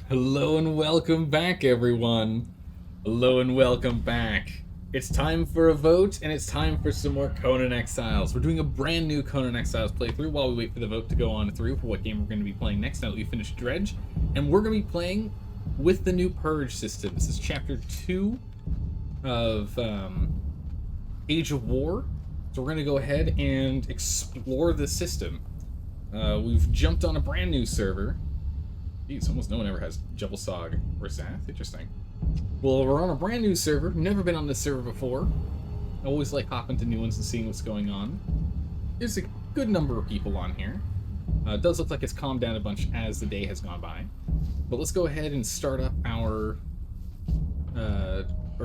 Hello and welcome back, everyone. Hello and welcome back. It's time for a vote, and it's time for some more Conan Exiles. We're doing a brand new Conan Exiles playthrough while we wait for the vote to go on through for what game we're going to be playing next now that we finish Dredge. And we're going to be playing with the new Purge system. This is Chapter 2 of Age of War. So we're going to go ahead and explore the system. We've jumped on a brand new server. Geez, almost no one ever has Jebelsog or Zath. Interesting. Well, we're on a brand new server. Never been on this server before. I always like hopping to new ones and seeing what's going on. There's a good number of people on here. It does look like it's calmed down a bunch as the day has gone by. But let's go ahead and start up our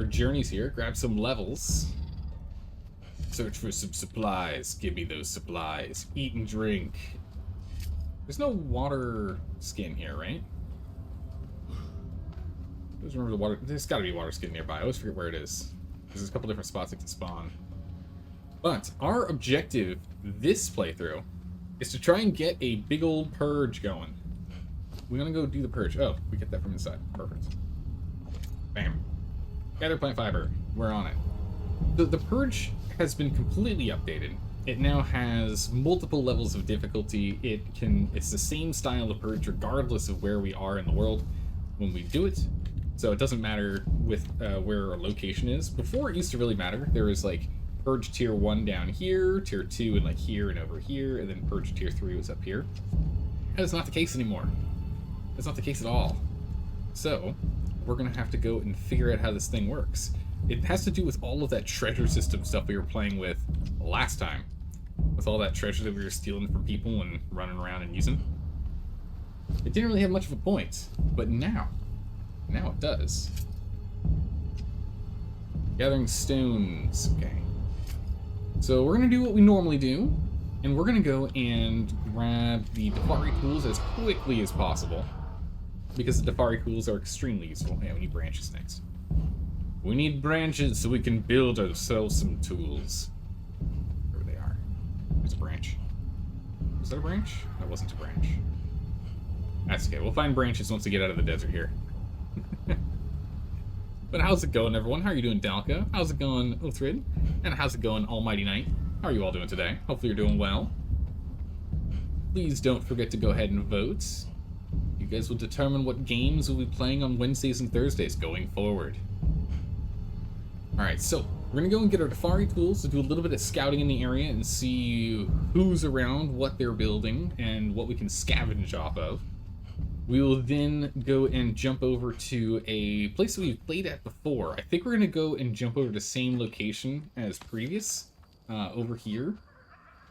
journeys here. Grab some levels. Search for some supplies. Give me those supplies. Eat and drink. There's no water skin here, right? I always remember the water. There's got to be water skin nearby. I always forget where it is. There's a couple different spots it can spawn. But our objective this playthrough is to try and get a big old purge going. We're gonna go do the purge. Oh, we get that from inside. Perfect. Bam. Gather plant fiber. We're on it. The purge has been completely updated. It now has multiple levels of difficulty. It's the same style of purge regardless of where we are in the world when we do it. So it doesn't matter with where our location is. Before it used to really matter. There was like purge tier 1 down here, tier 2 and like here and over here, and then purge tier 3 was up here. That is not the case anymore. That's not the case at all. So we're gonna have to go and figure out how this thing works. It has to do with all of that treasure system stuff we were playing with last time. With all that treasure that we were stealing from people and running around and using. It didn't really have much of a point, but now it does. Gathering stones, okay. So we're gonna do what we normally do, and we're gonna go and grab the Dafari tools as quickly as possible, because the Dafari tools are extremely useful. Yeah, we need branches next. We need branches so we can build ourselves some tools. There they are. There's a branch. Was that a branch? That wasn't a branch. That's okay. We'll find branches once we get out of the desert here. But how's it going, everyone? How are you doing, Dalka? How's it going, Uthrid? And how's it going, Almighty Knight? How are you all doing today? Hopefully you're doing well. Please don't forget to go ahead and vote. You guys will determine what games we'll be playing on Wednesdays and Thursdays going forward. Alright, so we're going to go and get our Dafari tools to do a little bit of scouting in the area and see who's around, what they're building, and what we can scavenge off of. We will then go and jump over to a place that we've played at before. I think we're going to go and jump over to the same location as previous, over here.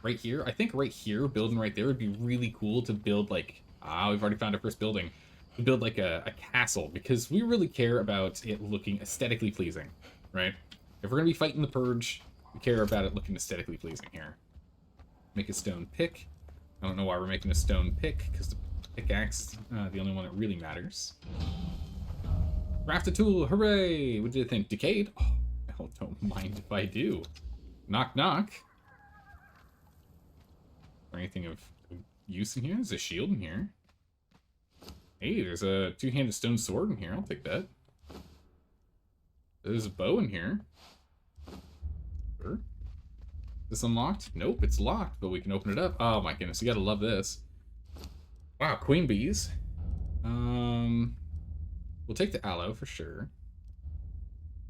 Right here. I think right here, building right there would be really cool to build like... we've already found our first building. To build like a castle, because we really care about it looking aesthetically pleasing. Right? If we're going to be fighting the purge, we care about it looking aesthetically pleasing here. Make a stone pick. I don't know why we're making a stone pick, because the pickaxe the only one that really matters. Craft a tool, hooray! What did you think? Decayed? Oh, I don't mind if I do. Knock, knock. Or anything of use in here? There's a shield in here. Hey, there's a two-handed stone sword in here. I'll take that. There's a bow in here. Sure. Is this unlocked? Nope, it's locked, but we can open it up. Oh my goodness, you gotta love this. Wow, queen bees. We'll take the aloe for sure.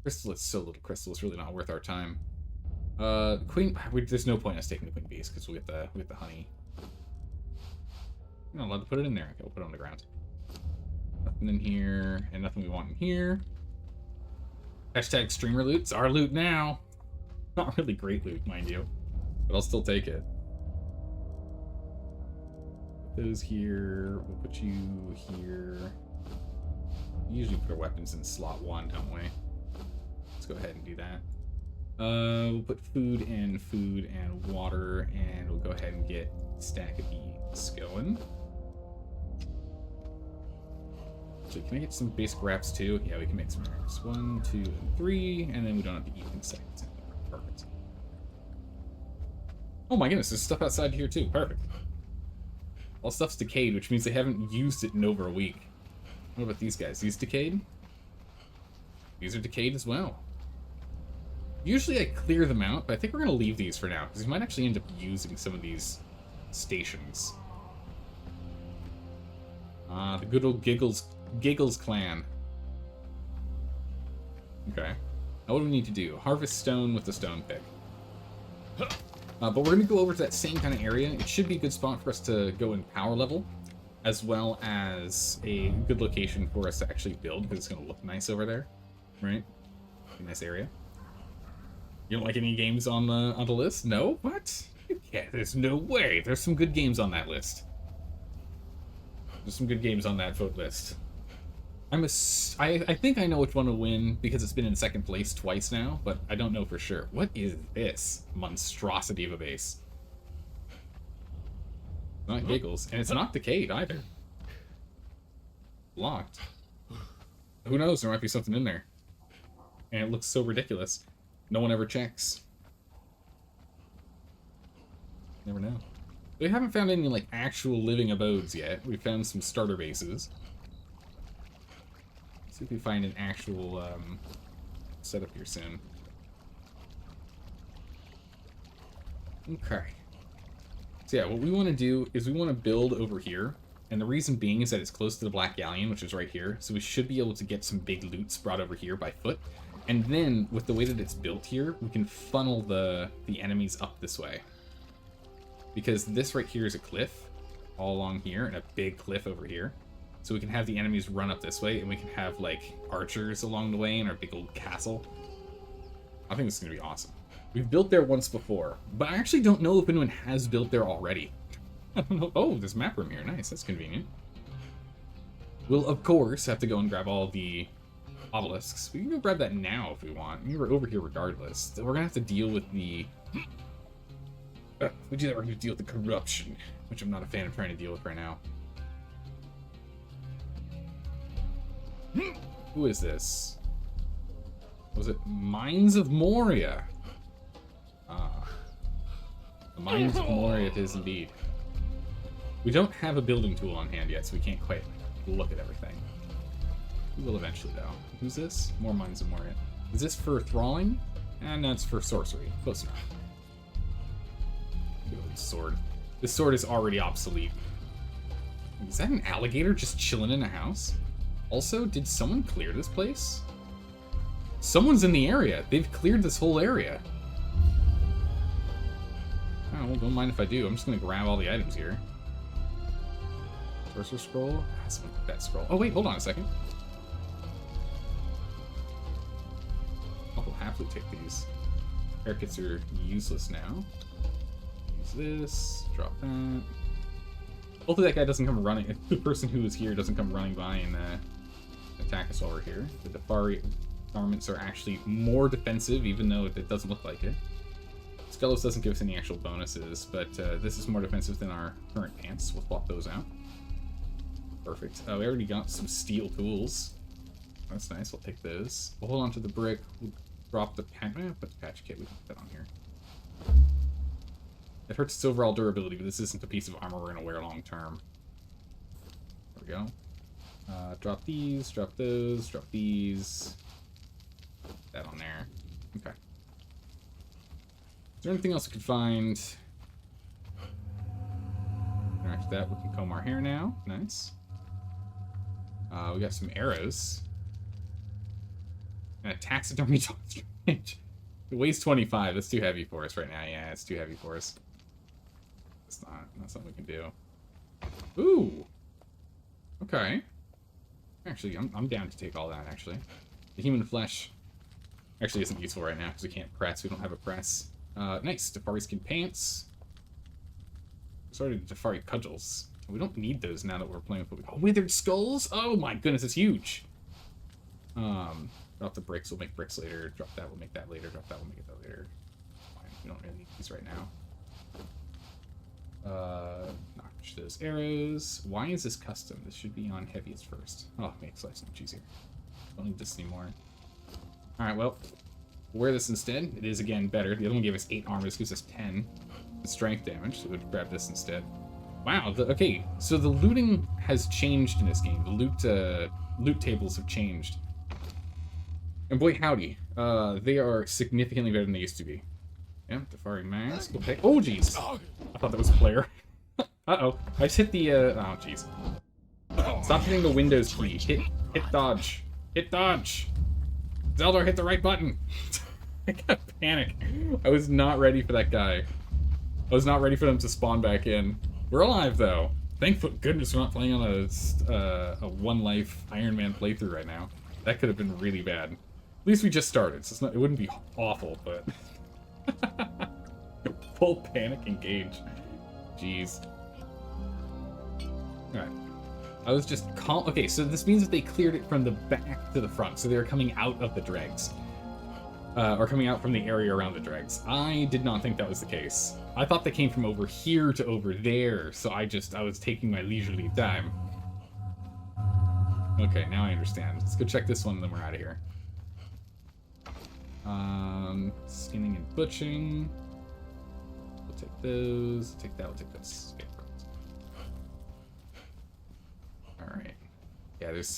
Crystal, it's so little crystal, it's really not worth our time. There's no point in us taking the queen bees because we get the honey. You're not allowed to put it in there. Okay, we'll put it on the ground. Nothing in here, and nothing we want in here. Hashtag streamer loot. It's our loot now. Not really great loot, mind you, but I'll still take it. Put those here. We'll put you here. We usually put our weapons in slot 1, don't we? Let's go ahead and do that. We'll put food and water, and we'll go ahead and get a stack of beans going. So can I get some basic wraps too? Yeah, we can make some wraps. 1, 2, and 3, and then we don't have to eat in seconds. Perfect. Oh my goodness, there's stuff outside here too. Perfect. All stuff's decayed, which means they haven't used it in over a week. What about these guys? These decayed? These are decayed as well. Usually I clear them out, but I think we're going to leave these for now, because we might actually end up using some of these stations. The good old Giggles clan. Okay. Now what do we need to do? Harvest stone with the stone pick. But we're going to go over to that same kind of area. It should be a good spot for us to go in power level, as well as a good location for us to actually build, because it's going to look nice over there. Right? A nice area. You don't like any games on the list? No? What? Yeah, there's no way. There's some good games on that list. There's some good games on that vote list. I think I know which one will win because it's been in second place twice now, but I don't know for sure. What is this monstrosity of a base? Not Giggles, and it's not decayed either. Locked. Who knows? There might be something in there. And it looks so ridiculous. No one ever checks. Never know. We haven't found any, like, actual living abodes yet. We found some starter bases. Let's see if we find an actual, setup here soon. Okay. So yeah, what we want to do is we want to build over here. And the reason being is that it's close to the Black Galleon, which is right here. So we should be able to get some big loots brought over here by foot. And then, with the way that it's built here, we can funnel the enemies up this way. Because this right here is a cliff, all along here, and a big cliff over here. So we can have the enemies run up this way, and we can have, like, archers along the way in our big old castle. I think this is going to be awesome. We've built there once before, but I actually don't know if anyone has built there already. I don't know. Oh, there's a map room here. Nice, that's convenient. We'll, of course, have to go and grab all the obelisks. We can go grab that now if we want. I mean, we're over here regardless. We're gonna have to deal with the... we do that, we're gonna deal with the corruption, which I'm not a fan of trying to deal with right now. Who is this? Was it Mines of Moria? Ah. The Mines of Moria it is indeed. We don't have a building tool on hand yet, so we can't quite look at everything. We will eventually, though. Who's this? More Mines of Moria. Is this for thralling? And that's for sorcery. Close enough. Good old sword. This sword is already obsolete. Is that an alligator just chilling in a house? Also, did someone clear this place? Someone's in the area. They've cleared this whole area. Oh, well, don't mind if I do. I'm just going to grab all the items here. Sorcerer scroll. Someone took that scroll. Oh, wait, hold on a second. I'll happily take these. Haircuts are useless now. Use this. Drop that. Hopefully that guy doesn't come running. The person who is here doesn't come running by and attack us while we're here. The Defari garments are actually more defensive, even though it doesn't look like it. Skelos doesn't give us any actual bonuses, but this is more defensive than our current pants. We'll swap those out. Perfect. Oh, we already got some steel tools. That's nice. We'll take those. We'll hold on to the brick. We'll drop the patch. Put the patch kit. We can put that on here. It hurts its overall durability, but this isn't a piece of armor we're going to wear long term. There we go. Drop these. Drop those. Drop these. Put that on there. Okay. Is there anything else we could find? After that, we can comb our hair now. Nice. We got some arrows. And a taxidermy dog. It weighs 25. That's too heavy for us right now. Yeah, it's too heavy for us. It's not. That's something we can do. Ooh. Okay. Actually, I'm down to take all that, actually. The human flesh actually isn't useful right now because we can't press. We don't have a press. Nice. Defari skin pants. Sorry, Defari cudgels. We don't need those now that we're playing with what we... Withered skulls? Oh my goodness, it's huge. Drop the bricks, we'll make bricks later. Drop that, we'll make that later. Drop that, we'll make that later. Fine, we don't really need these right now. Notch those arrows. Why is this custom? This should be on heaviest first. Oh, it makes life so much easier. Don't need this anymore. Alright, well, we'll wear this instead. It is, again, better. The other one gave us 8 armor. This gives us 10 strength damage, so we'll grab this instead. Wow, okay, so the looting has changed in this game. The loot tables have changed. And boy howdy, they are significantly better than they used to be. Yeah, Defari mask, okay. Oh jeez! I thought that was a player. Uh-oh, I just hit the, oh jeez. Stop hitting the Windows key. Hit dodge. Hit dodge! Zelda, hit the right button! I got panic. I was not ready for that guy. I was not ready for them to spawn back in. We're alive, though. Thank goodness we're not playing on a one-life Iron Man playthrough right now. That could have been really bad. At least we just started, so it wouldn't be awful, but... Full panic engage. Jeez. Alright. I was just okay, so this means that they cleared it from the back to the front, so they're coming out of the dregs. Or coming out from the area around the dregs. I did not think that was the case. I thought they came from over here to over there, so I was taking my leisurely time. Okay, now I understand. Let's go check this one, and then we're out of here. Skinning and butching. We'll take those. Take that, we'll take this. Okay, perfect. Alright. Yeah, there's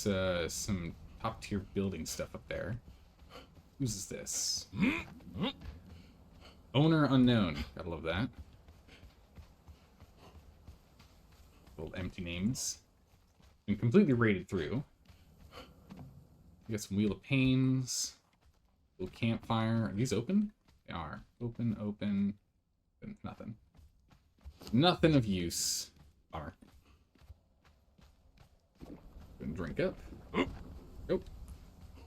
some top-tier building stuff up there. Whose is this? Owner unknown. Gotta love that. Old empty names. Been completely raided through. We got some Wheel of Pains. Little campfire. Are these open? They are. Open, open. Nothing. Nothing of use. Are. Gonna drink up. Nope.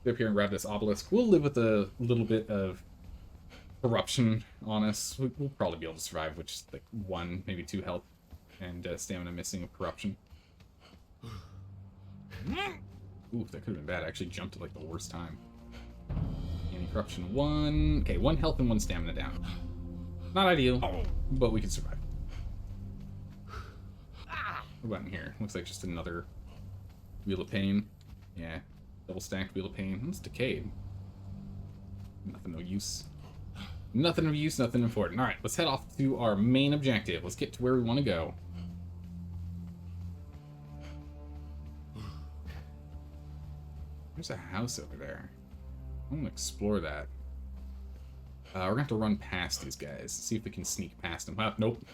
Go up here and grab this obelisk. We'll live with a little bit of corruption on us. We'll probably be able to survive with just like 1, maybe 2 health and stamina missing of corruption. Ooh, that could have been bad. I actually jumped at like the worst time. Anti-corruption 1. Okay, 1 health and 1 stamina down. Not ideal, but we can survive. What about in here? Looks like just another Wheel of Pain. Yeah, double stacked Wheel of Pain. It's decayed. Nothing of use. Nothing of use, nothing important. Alright, let's head off to our main objective. Let's get to where we want to go. There's a house over there. I want to explore that. We're going to have to run past these guys. See if we can sneak past them. Nope.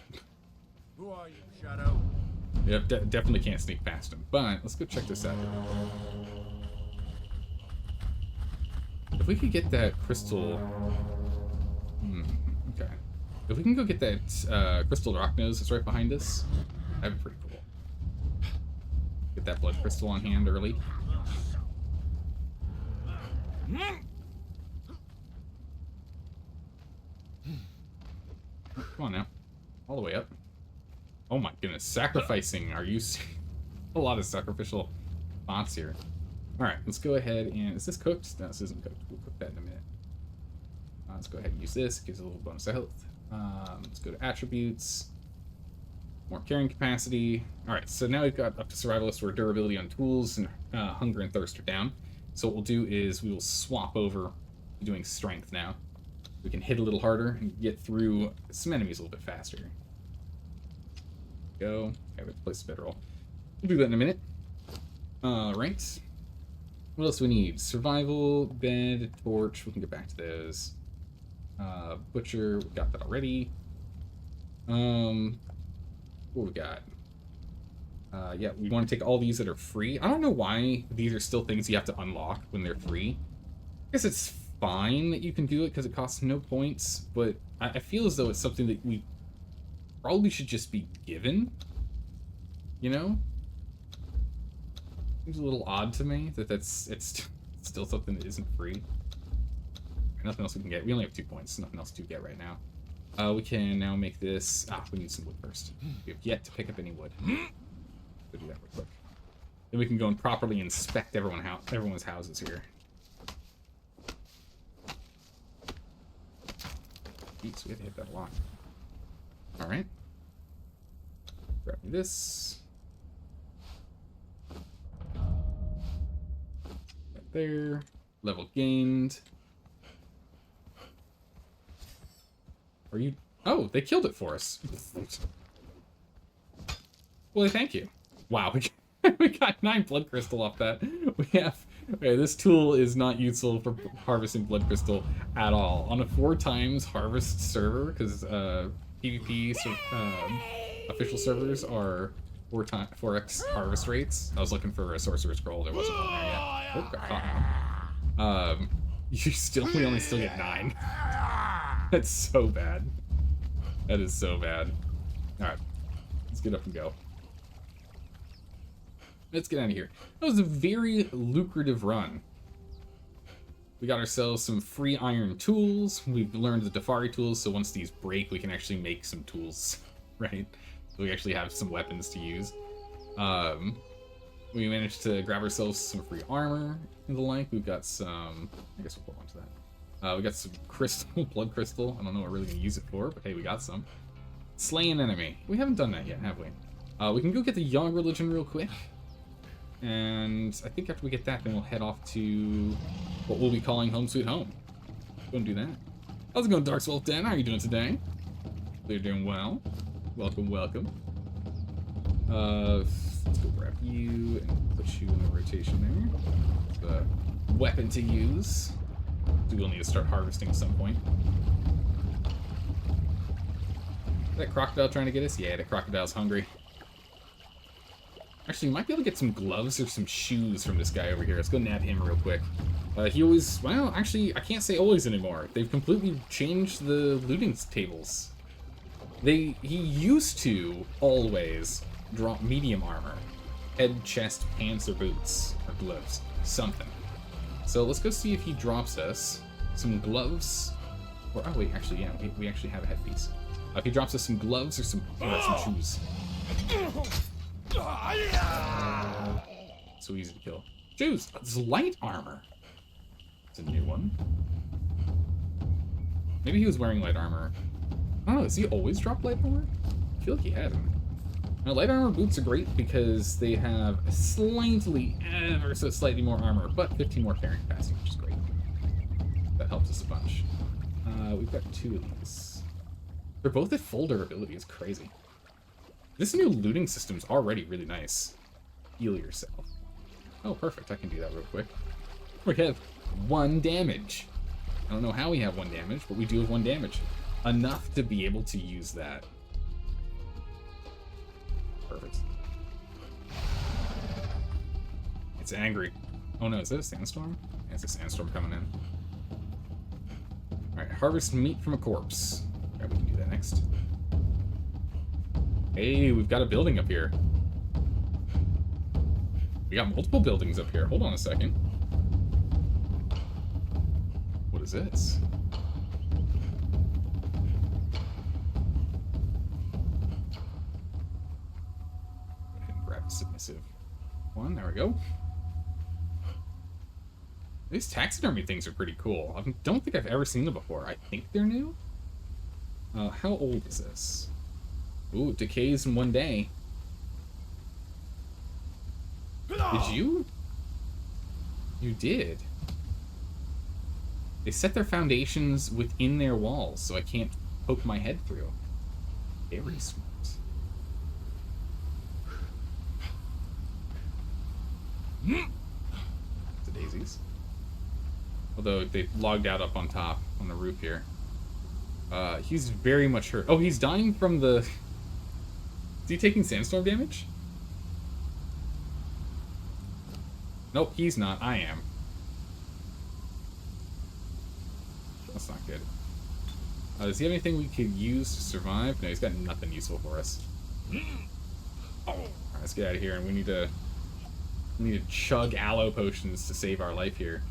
Who are you, Shadow? Yep, definitely can't sneak past them. But let's go check this out. If we could get that crystal... okay. If we can go get that crystal rock nose that's right behind us, that'd be pretty cool. Get that blood crystal on hand early. Come on now. All the way up. Oh my goodness. Sacrificing. Are you... a lot of sacrificial bots here. Alright, let's go ahead and... Is this cooked? No, this isn't cooked. We'll cook that in a minute. Let's go ahead and use this. It gives a little bonus of health. Let's go to attributes. More carrying capacity. Alright, so now we've got up to survivalist where durability on tools and hunger and thirst are down. So what we'll do is we will swap over to doing strength now. We can hit a little harder and get through some enemies a little bit faster. Go. Okay, we have to place a bedroll. We'll do that in a minute. Alright. What else do we need? Survival, bed, torch. We can get back to those. Butcher, we got that already. What we got? Yeah, we want to take all these that are free. I don't know why these are still things you have to unlock when they're free. I guess it's fine that you can do it because it costs no points, but I feel as though it's something that we probably should just be given. You know? Seems a little odd to me that it's still something that isn't free. Nothing else we can get. We only have 2 points. Nothing else to get right now. We can now make this... we need some wood first. We have yet to pick up any wood. Go do that real quick. Then we can go and properly inspect everyone's houses here. Jeez, we have to hit that lock. Alright. Grab this. Right there. Level gained. Are you... Oh, they killed it for us. Well, thank you. Wow, we got 9 blood crystal off that. We have... Okay, this tool is not useful for harvesting blood crystal at all. On a 4 times harvest server, because PvP official servers are 4x harvest rates. I was looking for a sorcerer's scroll. There wasn't one there yet. Oh, got caught now. We only still get 9. That's so bad. That is so bad. Alright. Let's get up and go. Let's get out of here. That was a very lucrative run. We got ourselves some free iron tools. We've learned the Dafari tools, so once these break, we can actually make some tools, right? So we actually have some weapons to use. We managed to grab ourselves some free armor and the like. We've got some... I guess we'll hold on to that. We got some crystal, blood crystal. I don't know what we're really going to use it for, but hey, we got some. Slay an enemy. We haven't done that yet, have we? We can go get the Young Religion real quick. And I think after we get that, then we'll head off to what we'll be calling Home Sweet Home. Go and do that. How's it going, Darkswolf Den? How are you doing today? You're doing well. Welcome, welcome. Let's go grab you and put you in the rotation there. The weapon to use. So we'll need to start harvesting at some point. Is that crocodile trying to get us? Yeah, the crocodile's hungry. Actually, we might be able to get some gloves or some shoes from this guy over here. Let's go nab him real quick. He always... Well, actually, I can't say always anymore. They've completely changed the looting tables. He used to always drop medium armor. Head, chest, pants, or boots. Or gloves. Something. So let's go see if he drops us some gloves. Or, oh wait, actually, yeah, we actually have a headpiece. If he drops us some gloves or some shoes. So easy to kill. Shoes! It's light armor. It's a new one. Maybe he was wearing light armor. I don't know, does he always drop light armor? I feel like he had them. Now, light armor boots are great because they have ever so slightly more armor, but 15 more carrying capacity, which is great. That helps us a bunch. We've got 2 of these. They're both at full durability, it's crazy. This new looting system's already really nice. Heal yourself. Oh, perfect, I can do that real quick. We have 1 damage. I don't know how we have 1 damage, but we do have 1 damage. Enough to be able to use that. Perfect. It's angry. Oh no, is that a sandstorm? Yeah, it's a sandstorm coming in. Alright, harvest meat from a corpse. Yeah, we can do that next. Hey, we've got a building up here. We got multiple buildings up here. Hold on a second. What is this? Go ahead and grab a submissive one. There we go. These taxidermy things are pretty cool. I don't think I've ever seen them before. I think they're new. How old is this? Ooh, decays in 1 day. Did you? You did. They set their foundations within their walls, so I can't poke my head through. Very smart. The daisies. Although they logged out up on top, on the roof here. He's very much hurt. Oh, he's dying from the... Is he taking sandstorm damage? Nope, he's not. I am. That's not good. Does he have anything we could use to survive? No, he's got nothing useful for us. Alright, let's get out of here, and we need to chug aloe potions to save our life here.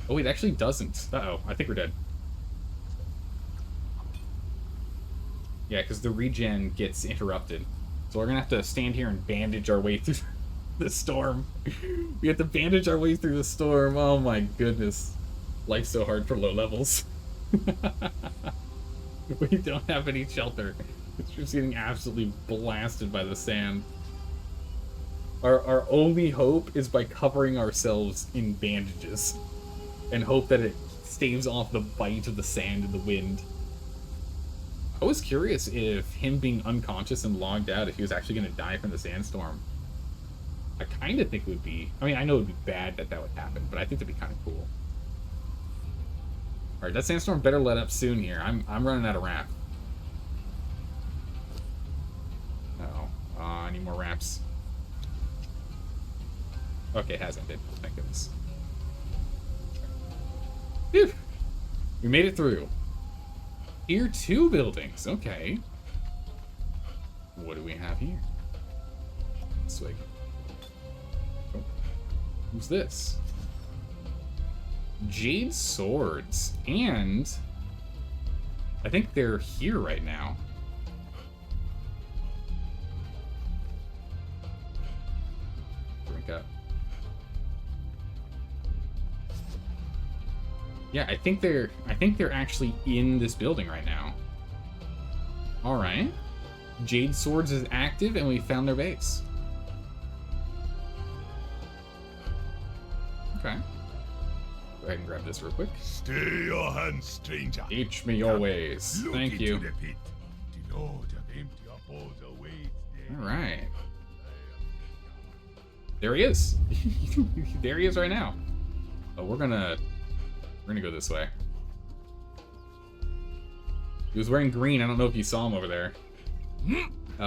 Oh, it actually doesn't. Uh-oh, I think we're dead. Yeah, because the regen gets interrupted. So we're gonna have to stand here and bandage our way through the storm. We have to bandage our way through the storm. Oh my goodness. Life's so hard for low levels. We don't have any shelter. It's just getting absolutely blasted by the sand. Our only hope is by covering ourselves in bandages and hope that it staves off the bite of the sand and the wind. I was curious if him being unconscious and logged out, if he was actually going to die from the sandstorm. I kind of think it would be... I mean, I know it would be bad that would happen, but I think that'd be kind of cool. Alright, that sandstorm better let up soon here. I'm running out of ramp. Uh-oh. I need more ramps. Okay, it has ended. Thank goodness. Phew! We made it through. Tier 2 buildings. Okay. What do we have here? Swig. Oh. Who's this? Jade swords. And I think they're here right now. Drink up. Yeah, I think they're actually in this building right now. All right. Jade Swords is active and we found their base. Okay. Go ahead and grab this real quick. Stay your hand, stranger. Teach me your ways. Look Thank into you. the pit. The Lord of empty apples awaits there. All right. There he is. There he is right now. Oh, we're gonna go this way. He was wearing green. I don't know if you saw him over there.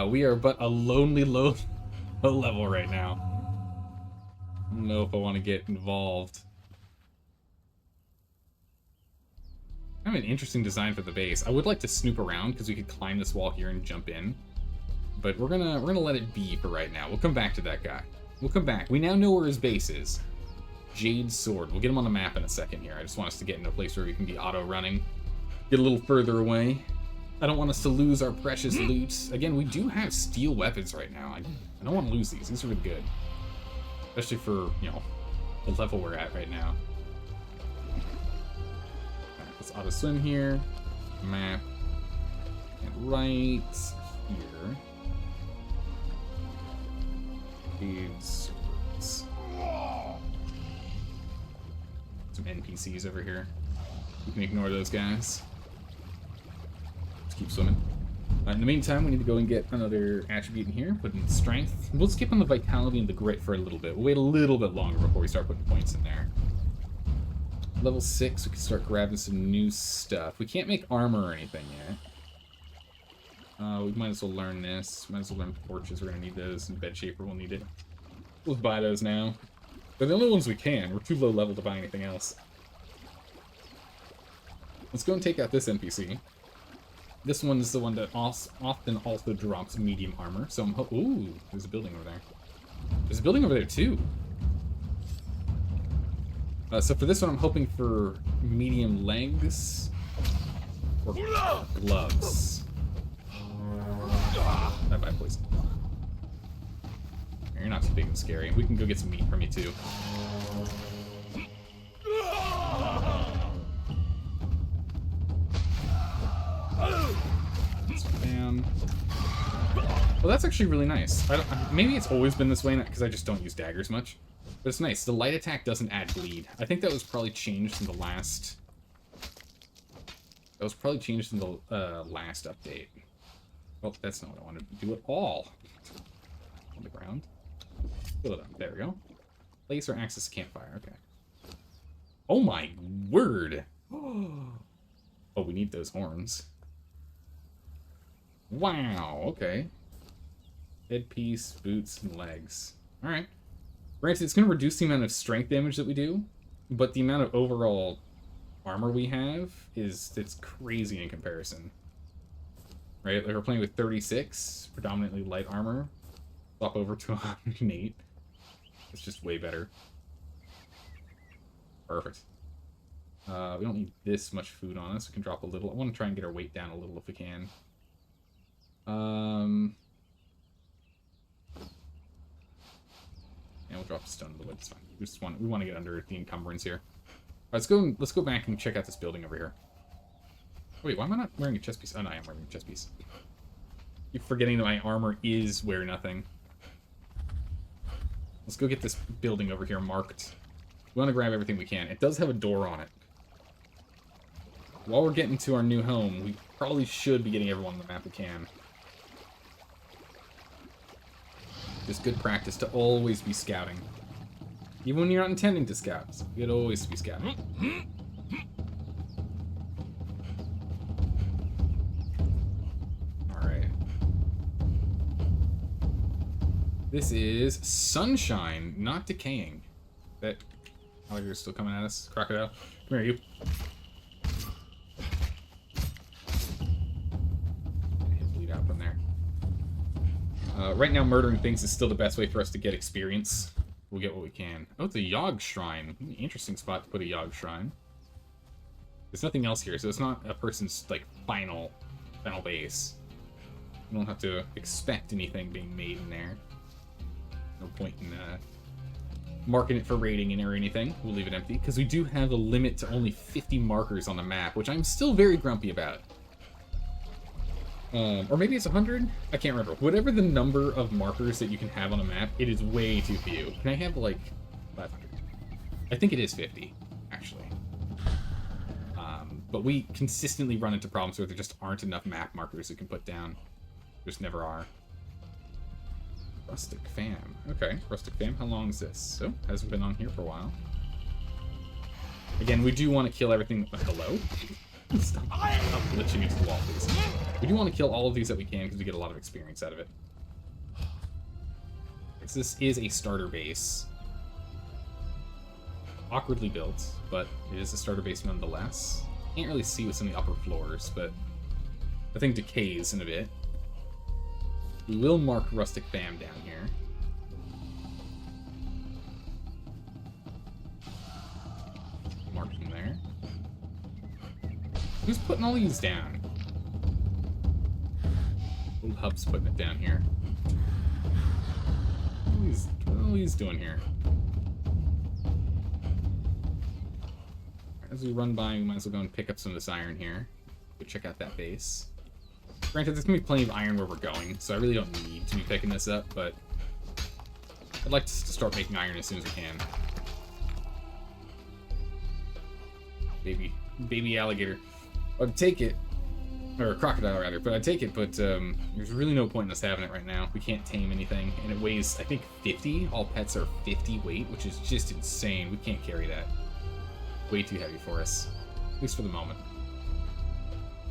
We are but a lonely low level right now. I don't know if I want to get involved. Kind of an interesting design for the base. I would like to snoop around because we could climb this wall here and jump in. But we're gonna let it be for right now. We'll come back to that guy. We'll come back. We now know where his base is. Jade Sword. We'll get him on the map in a second here. I just want us to get into a place where we can be auto-running. Get a little further away. I don't want us to lose our precious loot. Again, we do have steel weapons right now. I don't want to lose these. These are really good. Especially for, you know, the level we're at right now. Alright, let's auto-swim here. Map. And right here. Jade Swords. Some NPCs over here. We can ignore those guys. Let's keep swimming. In the meantime, we need to go and get another attribute in here. Put in strength. We'll skip on the vitality and the grit for a little bit. We'll wait a little bit longer before we start putting points in there. Level 6, we can start grabbing some new stuff. We can't make armor or anything yet. We might as well learn this. Might as well learn torches. We're going to need those. And bed shaper, we'll need it. We'll buy those now. They're the only ones we can. We're too low level to buy anything else. Let's go and take out this NPC. This one is the one that often also drops medium armor. So I'm ooh, there's a building over there. There's a building over there too. So for this one, I'm hoping for medium legs or gloves. Bye-bye, poison. You're not too big and scary. We can go get some meat from you, too. Bam. Well, that's actually really nice. Maybe it's always been this way, because I just don't use daggers much. But it's nice. The light attack doesn't add bleed. I think that was probably changed in the last... That was probably changed in the last update. Oh, that's not what I wanted to do at all. On the ground. Fill it up. There we go. Place or access campfire. Okay. Oh my word! Oh, we need those horns. Wow, okay. Headpiece, boots, and legs. Alright. Granted, it's going to reduce the amount of strength damage that we do, but the amount of overall armor we have it's crazy in comparison. Right? Like we're playing with 36, predominantly light armor. Swap over to 108. It's just way better. Perfect. We don't need this much food on us. We can drop a little. I want to try and get our weight down a little if we can. Yeah, we'll drop a stone in the wood. It's fine. We want to get under the encumbrance here. All right, let's go back and check out this building over here. Wait, why am I not wearing a chest piece? Oh no, I am wearing a chest piece. Keep forgetting that my armor is wear nothing. Let's go get this building over here marked. We want to grab everything we can. It does have a door on it. while we're getting to our new home, we probably should be getting everyone on the map we can. Just good practice to always be scouting. Even when you're not intending to scout, it's good always to be scouting. Alright. This is Sunshine, not Decaying. That alligator's still coming at us. Crocodile. Come here, you. Bleed out from there. Right now, murdering things is still the best way for us to get experience. We'll get what we can. Oh, it's a Yogg Shrine. Interesting spot to put a Yogg Shrine. There's nothing else here, so it's not a person's, like, final base. You don't have to expect anything being made in there. No point in marking it for rating or anything. We'll leave it empty, because we do have a limit to only 50 markers on the map, which I'm still very grumpy about. Or maybe it's 100? I can't remember. Whatever the number of markers that you can have on a map, it is way too few. Can I have, like, 500? I think it is 50, actually. But we consistently run into problems where there just aren't enough map markers we can put down. Just never are. Rustic Fam. Okay, Rustic Fam. How long is this? Oh, hasn't been on here for a while. Again, we do want to kill everything... hello? Stop glitching into the wall, please. We do want to kill all of these that we can because we get a lot of experience out of it. This is a starter base. Awkwardly built, but it is a starter base nonetheless. Can't really see what's on the upper floors, but the thing decays in a bit. We will mark Rustic Fam down here. Mark them there. Who's putting all these down? Old Hub's putting it down here. What are these doing here? As we run by, we might as well go and pick up some of this iron here. Go check out that base. Granted, there's gonna be plenty of iron where we're going, so I really don't need to be picking this up, but I'd like to start making iron as soon as we can. Baby alligator. I'd take it, or crocodile rather, but I'd take it, but there's really no point in us having it right now. We can't tame anything, and it weighs, I think, 50. All pets are 50 weight, which is just insane. We can't carry that. Way too heavy for us, at least for the moment.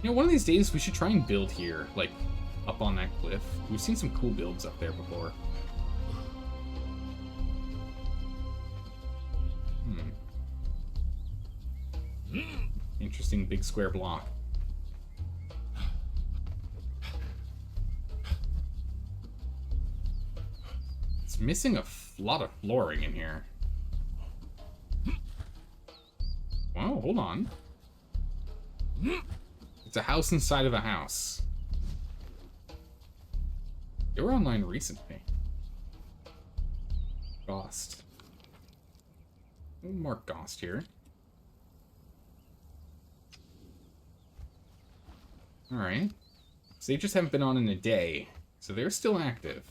You know, one of these days we should try and build here, like, up on that cliff. We've seen some cool builds up there before. Interesting big square block. It's missing a lot of flooring in here. Whoa, hold on. It's a house inside of a house. They were online recently. Ghost. We'll mark Ghost here. Alright. So they just haven't been on in a day. So they're still active.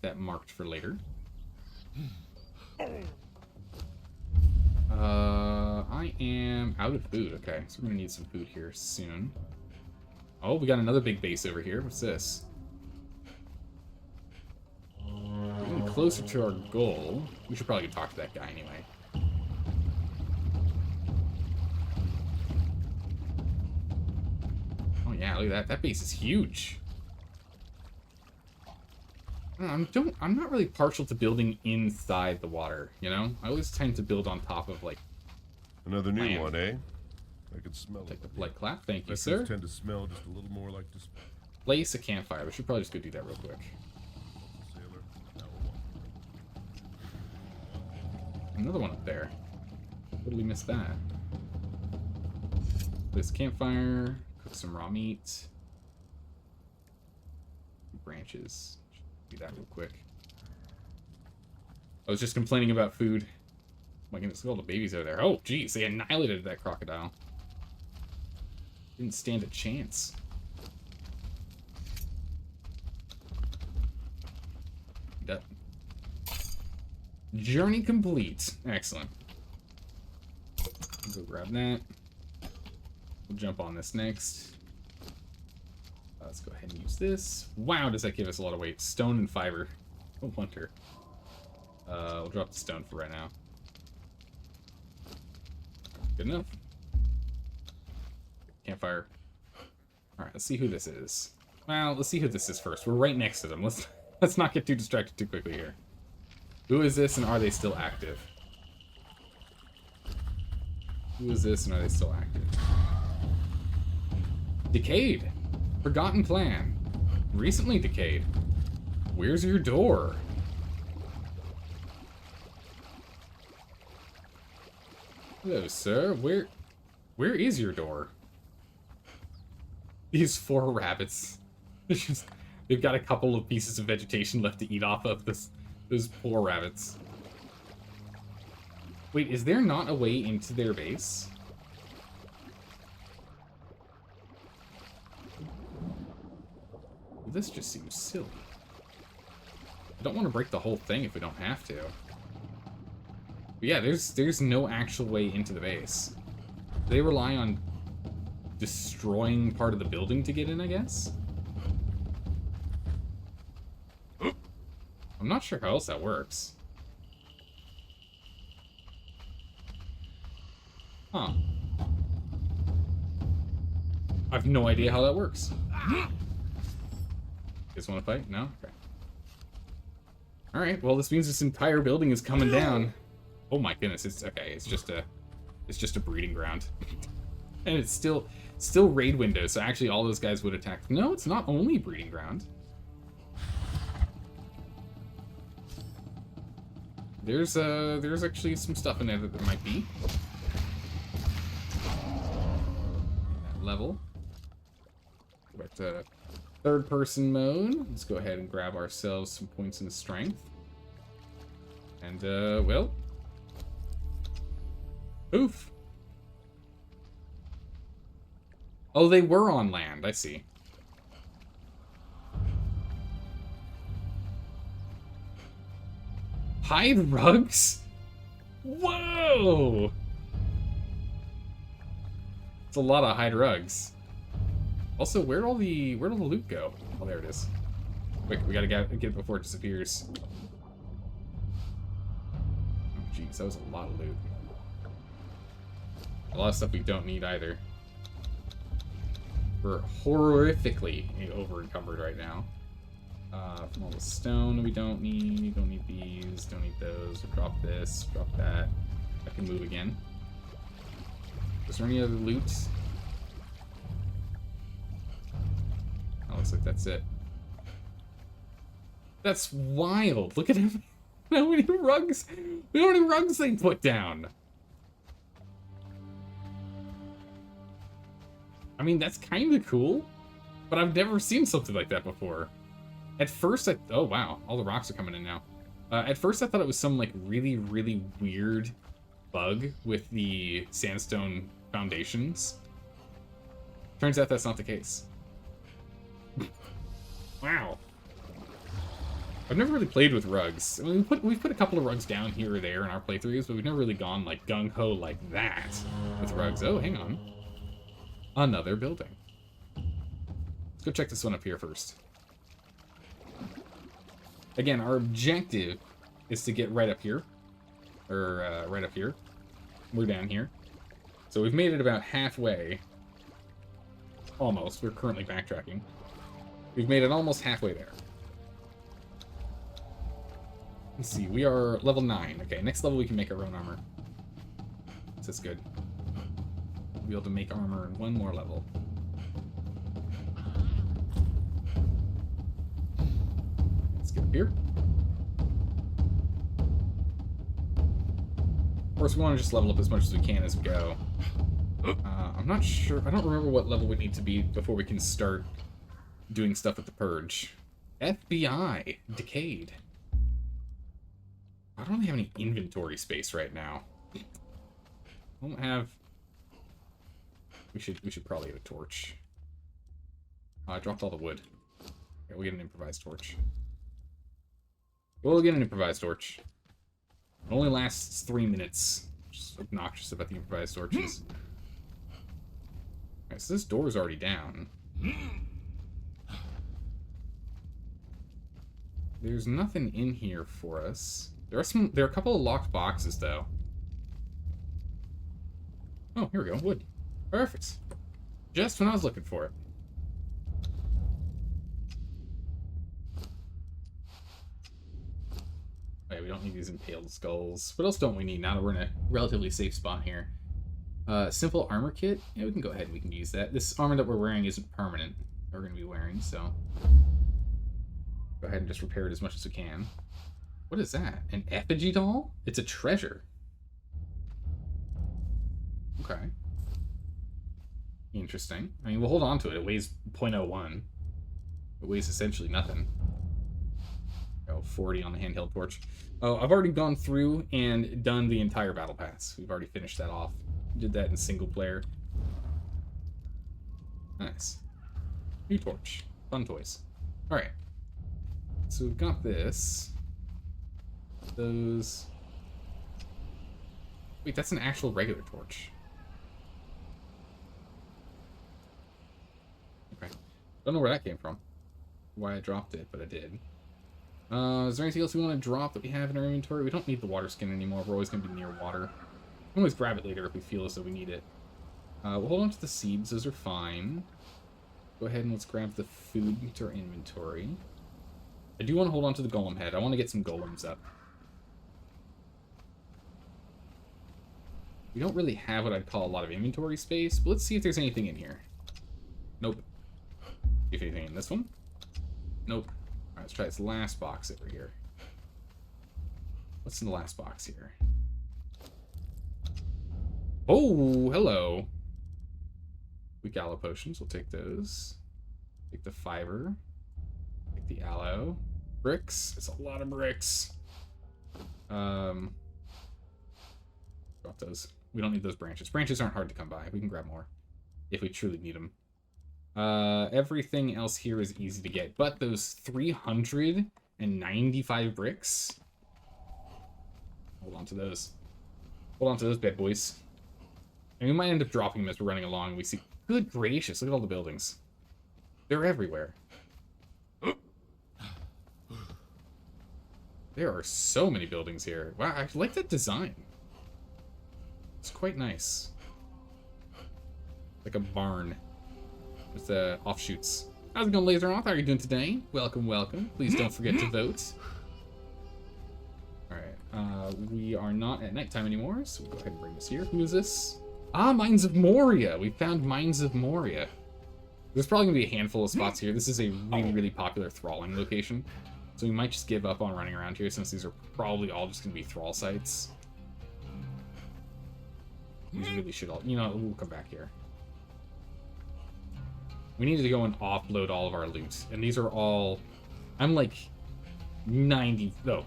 That marked for later. I am out of food. Okay, so we're gonna need some food here soon. Oh, we got another big base over here. What's this? Getting closer to our goal. We should probably talk to that guy anyway. Oh yeah, look at that. That base is huge. I'm not really partial to building inside the water, you know? I always tend to build on top of, like, Another new land. one, eh? I can smell Take it. the polite clap. Thank you, These sir. tend to smell just a little more like this. Place a campfire. We should probably just go do that real quick. Sailor. Another one up there. Totally missed that. Place a campfire. Cook some raw meat. Branches. Do that real quick. I was just complaining about food. Oh my goodness, look at all the babies over there. Oh, geez, they annihilated that crocodile. Didn't stand a chance. That. Journey complete. Excellent. Go grab that. We'll jump on this next. Let's go ahead and use this. Wow, does that give us a lot of weight? Stone and fiber. No wonder. We'll drop the stone for right now. Good enough. Campfire. Alright, let's see who this is. Well, let's see who this is first. We're right next to them. Let's not get too distracted too quickly here. Who is this and are they still active? Who is this and are they still active? Decayed. Forgotten plan. Recently decayed. Where's your door? Hello, sir. Where is your door? These 4 rabbits. They've got a couple of pieces of vegetation left to eat off of those poor rabbits. Wait, is there not a way into their base? This just seems silly. I don't want to break the whole thing if we don't have to. But yeah, there's no actual way into the base. They rely on destroying part of the building to get in, I guess? I'm not sure how else that works. Huh. I have no idea how that works. You guys want to fight? No? Okay. Alright, well this means this entire building is coming down. Oh my goodness, it's okay, it's just a breeding ground. And it's still raid windows, so actually all those guys would attack. No, it's not only breeding ground. There's actually some stuff in there that there might be. That level. But third person mode. Let's go ahead and grab ourselves some points in strength. And well. Oof. Oh, they were on land, I see. Hide rugs? Whoa! It's a lot of hide rugs. Also, where'd all the loot go? Oh, there it is. Quick, we gotta get it before it disappears. Oh, jeez, that was a lot of loot. A lot of stuff we don't need either. We're horrifically over-encumbered right now. From all the stone we don't need these, don't need those. We'll drop this, drop that. I can move again. Is there any other loot? Oh, looks like that's it. That's wild. Look at how many rugs. Look how many rugs they put down. I mean, that's kind of cool, but I've never seen something like that before. At first, oh wow, all the rocks are coming in now. At first, I thought it was some like really, really weird bug with the sandstone foundations. Turns out that's not the case. Wow. I've never really played with rugs. I mean, we've put a couple of rugs down here or there in our playthroughs, but we've never really gone like gung-ho like that with rugs. Oh, hang on. Another building. Let's go check this one up here first. Again, our objective is to get right up here. Or, right up here. We're down here. So we've made it about halfway. Almost. We're currently backtracking. We've made it almost halfway there. Let's see, we are level 9. Okay, next level we can make our own armor. So that's good. We'll be able to make armor in one more level. Let's get up here. Of course, we want to just level up as much as we can as we go. I'm not sure. I don't remember what level we need to be before we can start doing stuff with the purge. FBI. Decayed. I don't really have any inventory space right now. I don't have... We should probably get a torch. I dropped all the wood. Okay, we'll get an improvised torch. We'll get an improvised torch. It only lasts 3 minutes. Which is obnoxious about the improvised torches. Alright, so this door's already down. There's nothing in here for us. There are a couple of locked boxes, though. Oh, here we go. Wood. Perfect. Just when I was looking for it. Okay, we don't need these impaled skulls. What else don't we need now that we're in a relatively safe spot here? Simple armor kit. Yeah, we can go ahead and we can use that. This armor that we're wearing isn't permanent. We're going to be wearing, so... Go ahead and just repair it as much as we can. What is that? An effigy doll? It's a treasure. Okay. Interesting. I mean, we'll hold on to it. It weighs 0.01. It weighs essentially nothing. Oh, 40 on the handheld torch. Oh, I've already gone through and done the entire battle pass. We've already finished that off. Did that in single player. Nice. New torch. Fun toys. Alright. So we've got this. Those... Wait, that's an actual regular torch. Okay. Don't know where that came from. Why I dropped it, but I did. Is there anything else we want to drop that we have in our inventory? We don't need the water skin anymore. We're always going to be near water. We can always grab it later if we feel as though we need it. We'll hold on to the seeds. Those are fine. Go ahead and let's grab the food into our inventory. I do want to hold on to the golem head. I want to get some golems up. We don't really have what I'd call a lot of inventory space, but let's see if there's anything in here. Nope. If anything in this one? Nope. Alright, let's try this last box over here. What's in the last box here? Oh, hello. Weak aloe potions, we'll take those. Take the fiber. Take the aloe. Bricks. It's a lot of bricks. Drop those. We don't need those branches. Branches aren't hard to come by. We can grab more if we truly need them. Everything else here is easy to get, but those 395 bricks. Hold on to those. Hold on to those bad boys. And we might end up dropping them as we're running along. We see, good gracious, look at all the buildings. They're everywhere. There are so many buildings here. Wow, I like that design. It's quite nice. Like a barn with offshoots. How's it going, Laseroth? How are you doing today? Welcome, welcome. Please don't forget to vote. Alright, we are not at nighttime anymore, so we'll go ahead and bring this here. Who is this? Ah, Mines of Moria! We found Mines of Moria. There's probably going to be a handful of spots here. This is a really, really popular thralling location. So we might just give up on running around here since these are probably all just going to be thrall sites. These really should all... You know, we'll come back here. We need to go and offload all of our loot. And these are all... I'm like 90... No.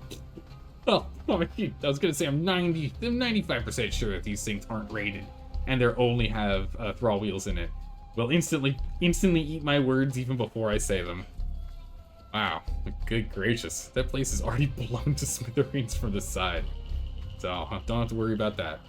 Oh, I was going to say I'm 95% sure that these things aren't rated. And they only have thrall wheels in it. Will instantly eat my words even before I say them. Wow. Good gracious. That place is already blown to smithereens from the side. So, don't have to worry about that.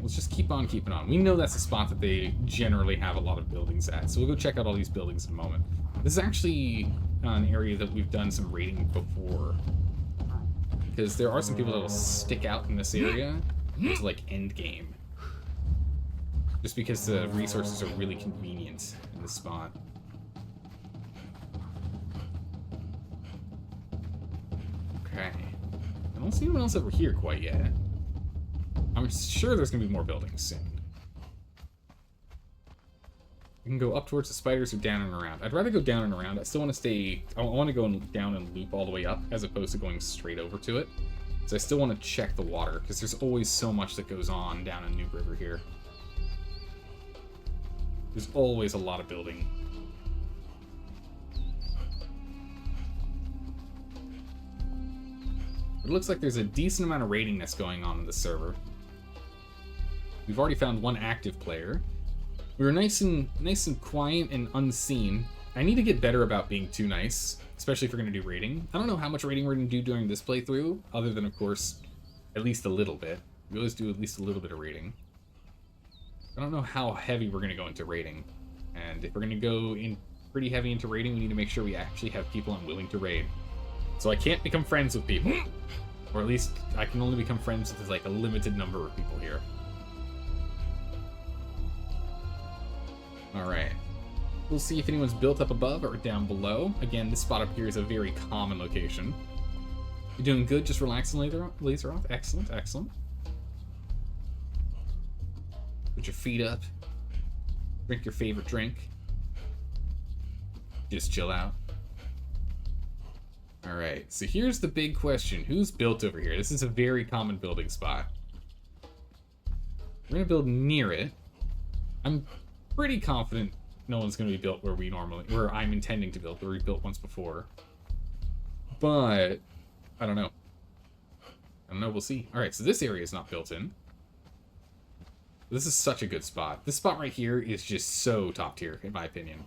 Let's just keep on keeping on. We know that's a spot that they generally have a lot of buildings at, so we'll go check out all these buildings in a moment. This is actually an area that we've done some raiding before, because there are some people that will stick out in this area into like end game, just because the resources are really convenient in this spot. Okay, I don't see anyone else over here quite yet. I'm sure there's going to be more buildings soon. We can go up towards the spiders or down and around. I'd rather go down and around. I still want to stay... I want to go down and loop all the way up as opposed to going straight over to it. So I still want to check the water because there's always so much that goes on down in New River here. There's always a lot of building. It looks like there's a decent amount of raiding that's going on in the server. We've already found one active player. We were nice and quiet and unseen. I need to get better about being too nice. especially if we're going to do raiding. I don't know how much raiding we're going to do during this playthrough, other than, of course, at least a little bit. We always do at least a little bit of raiding. I don't know how heavy we're going to go into raiding. And if we're going to go in pretty heavy into raiding, we need to make sure we actually have people unwilling to raid. So I can't become friends with people. Or at least I can only become friends with like a limited number of people here. Alright. We'll see if anyone's built up above or down below. Again, this spot up here is a very common location. You're doing good, just relax and laser off. Excellent, excellent. Put your feet up. Drink your favorite drink. Just chill out. Alright, so here's the big question. Who's built over here? This is a very common building spot. We're gonna build near it. I'm pretty confident no one's gonna be built where I'm intending to build, where we built once before. But I don't know. I don't know, we'll see. Alright, so this area is not built in. This is such a good spot. This spot right here is just so top tier, in my opinion.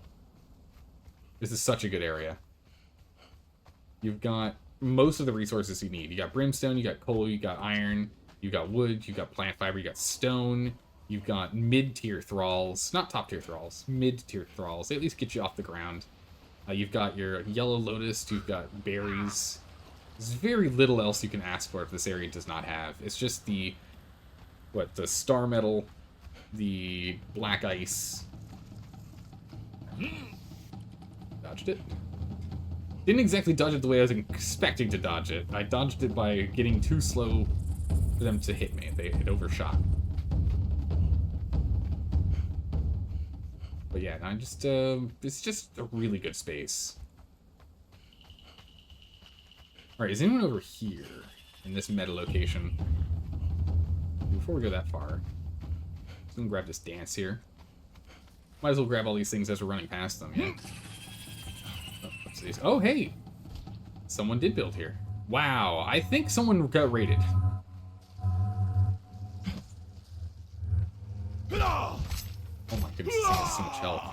This is such a good area. You've got most of the resources you need. You got brimstone, you got coal, you got iron, you got wood, you got plant fiber, you got stone, you've got mid-tier thralls. Not top-tier thralls, mid-tier thralls. They at least get you off the ground. You've got your yellow lotus, you've got berries. There's very little else you can ask for if this area does not have. It's just the star metal, the black ice. Dodged it. Didn't exactly dodge it the way I was expecting to dodge it. I dodged it by getting too slow for them to hit me. It overshot. But yeah, it's just a really good space. Alright, is anyone over here in this meta location? Before we go that far, I'm gonna grab this dance here. Might as well grab all these things as we're running past them, yeah? Oh, hey! Someone did build here. Wow, I think someone got raided. Oh my goodness, this has so much health.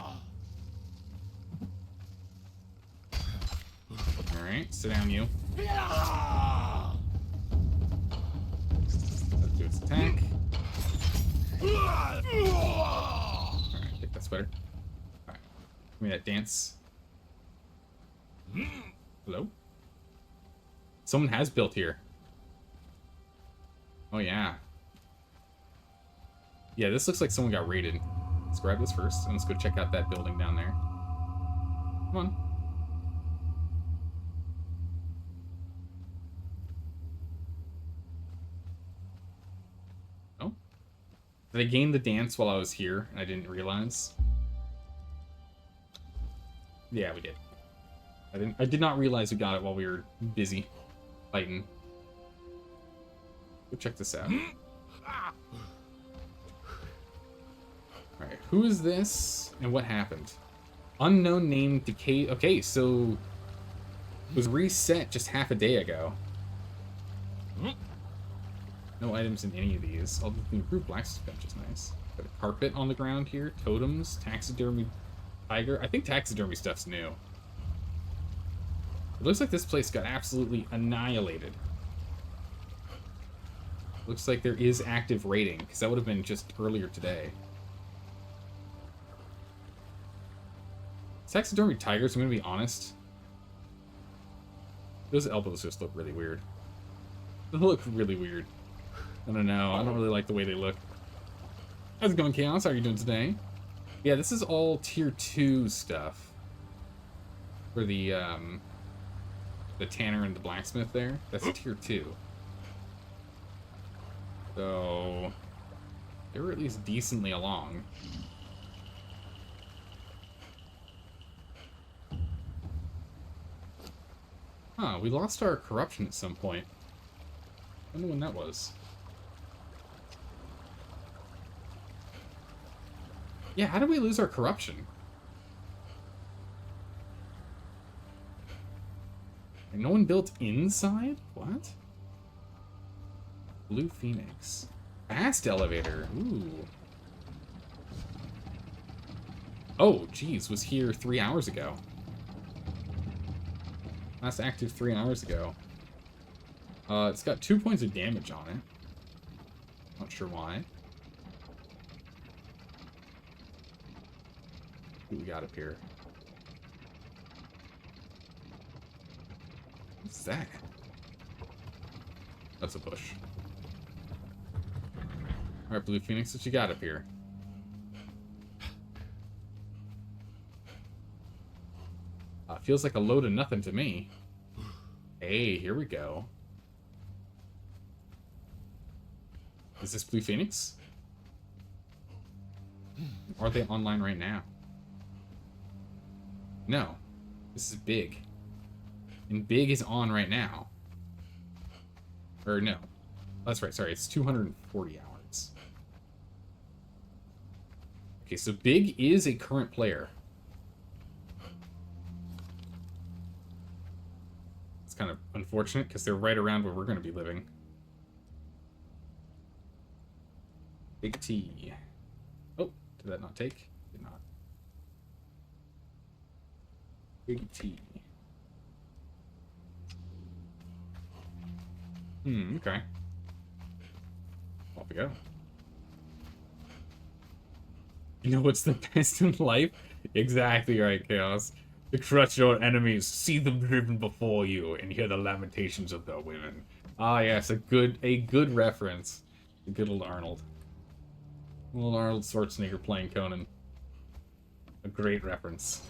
Alright, sit down, you. Let's do its attack. Alright, I think that's better. Alright, give me that dance. Hello? Someone has built here. Oh, yeah. Yeah, this looks like someone got raided. Let's grab this first, and let's go check out that building down there. Come on. Oh? Did I gain the dance while I was here, and I didn't realize? Yeah, we did. I did not realize we got it while we were busy fighting. Go check this out. Alright, who is this and what happened? Unknown name decay. Okay, so it was reset just half a day ago. No items in any of these. Although the improved blacksmith bench is nice. Got a carpet on the ground here. Totems, taxidermy tiger. I think taxidermy stuff's new. It looks like this place got absolutely annihilated. Looks like there is active raiding, because that would have been just earlier today. Taxidermy tigers, I'm going to be honest. Those elbows just look really weird. They look really weird. I don't know. I don't really like the way they look. How's it going, Chaos? How are you doing today? Yeah, this is all tier 2 stuff. For the tanner and the blacksmith there. That's tier 2. So they were at least decently along. Huh, we lost our corruption at some point. I wonder when that was. Yeah, how did we lose our corruption? And no one built inside? What? Blue Phoenix. Fast elevator. Ooh. Oh, geez, was here 3 hours ago. Last active 3 hours ago. It's got 2 points of damage on it. Not sure why. What we got up here? What's that? That's a bush. Alright, Blue Phoenix, what you got up here? Feels like a load of nothing to me. Hey, here we go. Is this Blue Phoenix? Are they online right now? No. This is Big. And Big is on right now. Or no. That's right, sorry, it's 240 hours. Okay, so Big is a current player. It's kind of unfortunate because they're right around where we're going to be living. Big T. Oh, did that not take? Did not. Big T. Okay. Off we go. You know what's the best in life? Exactly right, Chaos. To crush your enemies, see them driven before you, and hear the lamentations of their women. Ah, yes, a good reference. A good old Arnold. Old Arnold Schwarzenegger playing Conan. A great reference.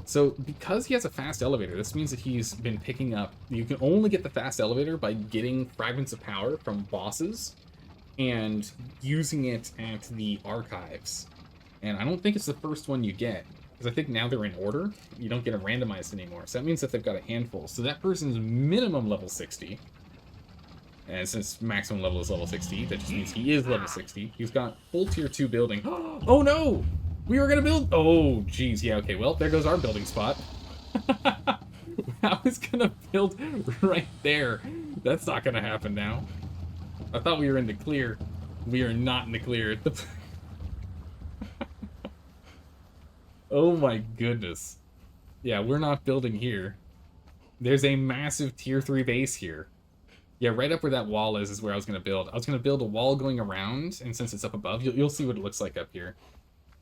So, because he has a fast elevator, this means that he's been picking up... You can only get the fast elevator by getting fragments of power from bosses and using it at the archives. And I don't think it's the first one you get, because I think now they're in order. You don't get them randomized anymore. So that means that they've got a handful. So that person's minimum level 60. And since maximum level is level 60, that just means he is level 60. He's got full tier 2 building. Oh no! We were gonna build... Oh, geez. Yeah, okay. Well, there goes our building spot. I was gonna build right there. That's not gonna happen now. I thought we were in the clear. We are not in the clear. Oh my goodness. Yeah, we're not building here. There's a massive tier 3 base here. Yeah, right up where that wall is where I was going to build. I was going to build a wall going around, and since it's up above, you'll see what it looks like up here.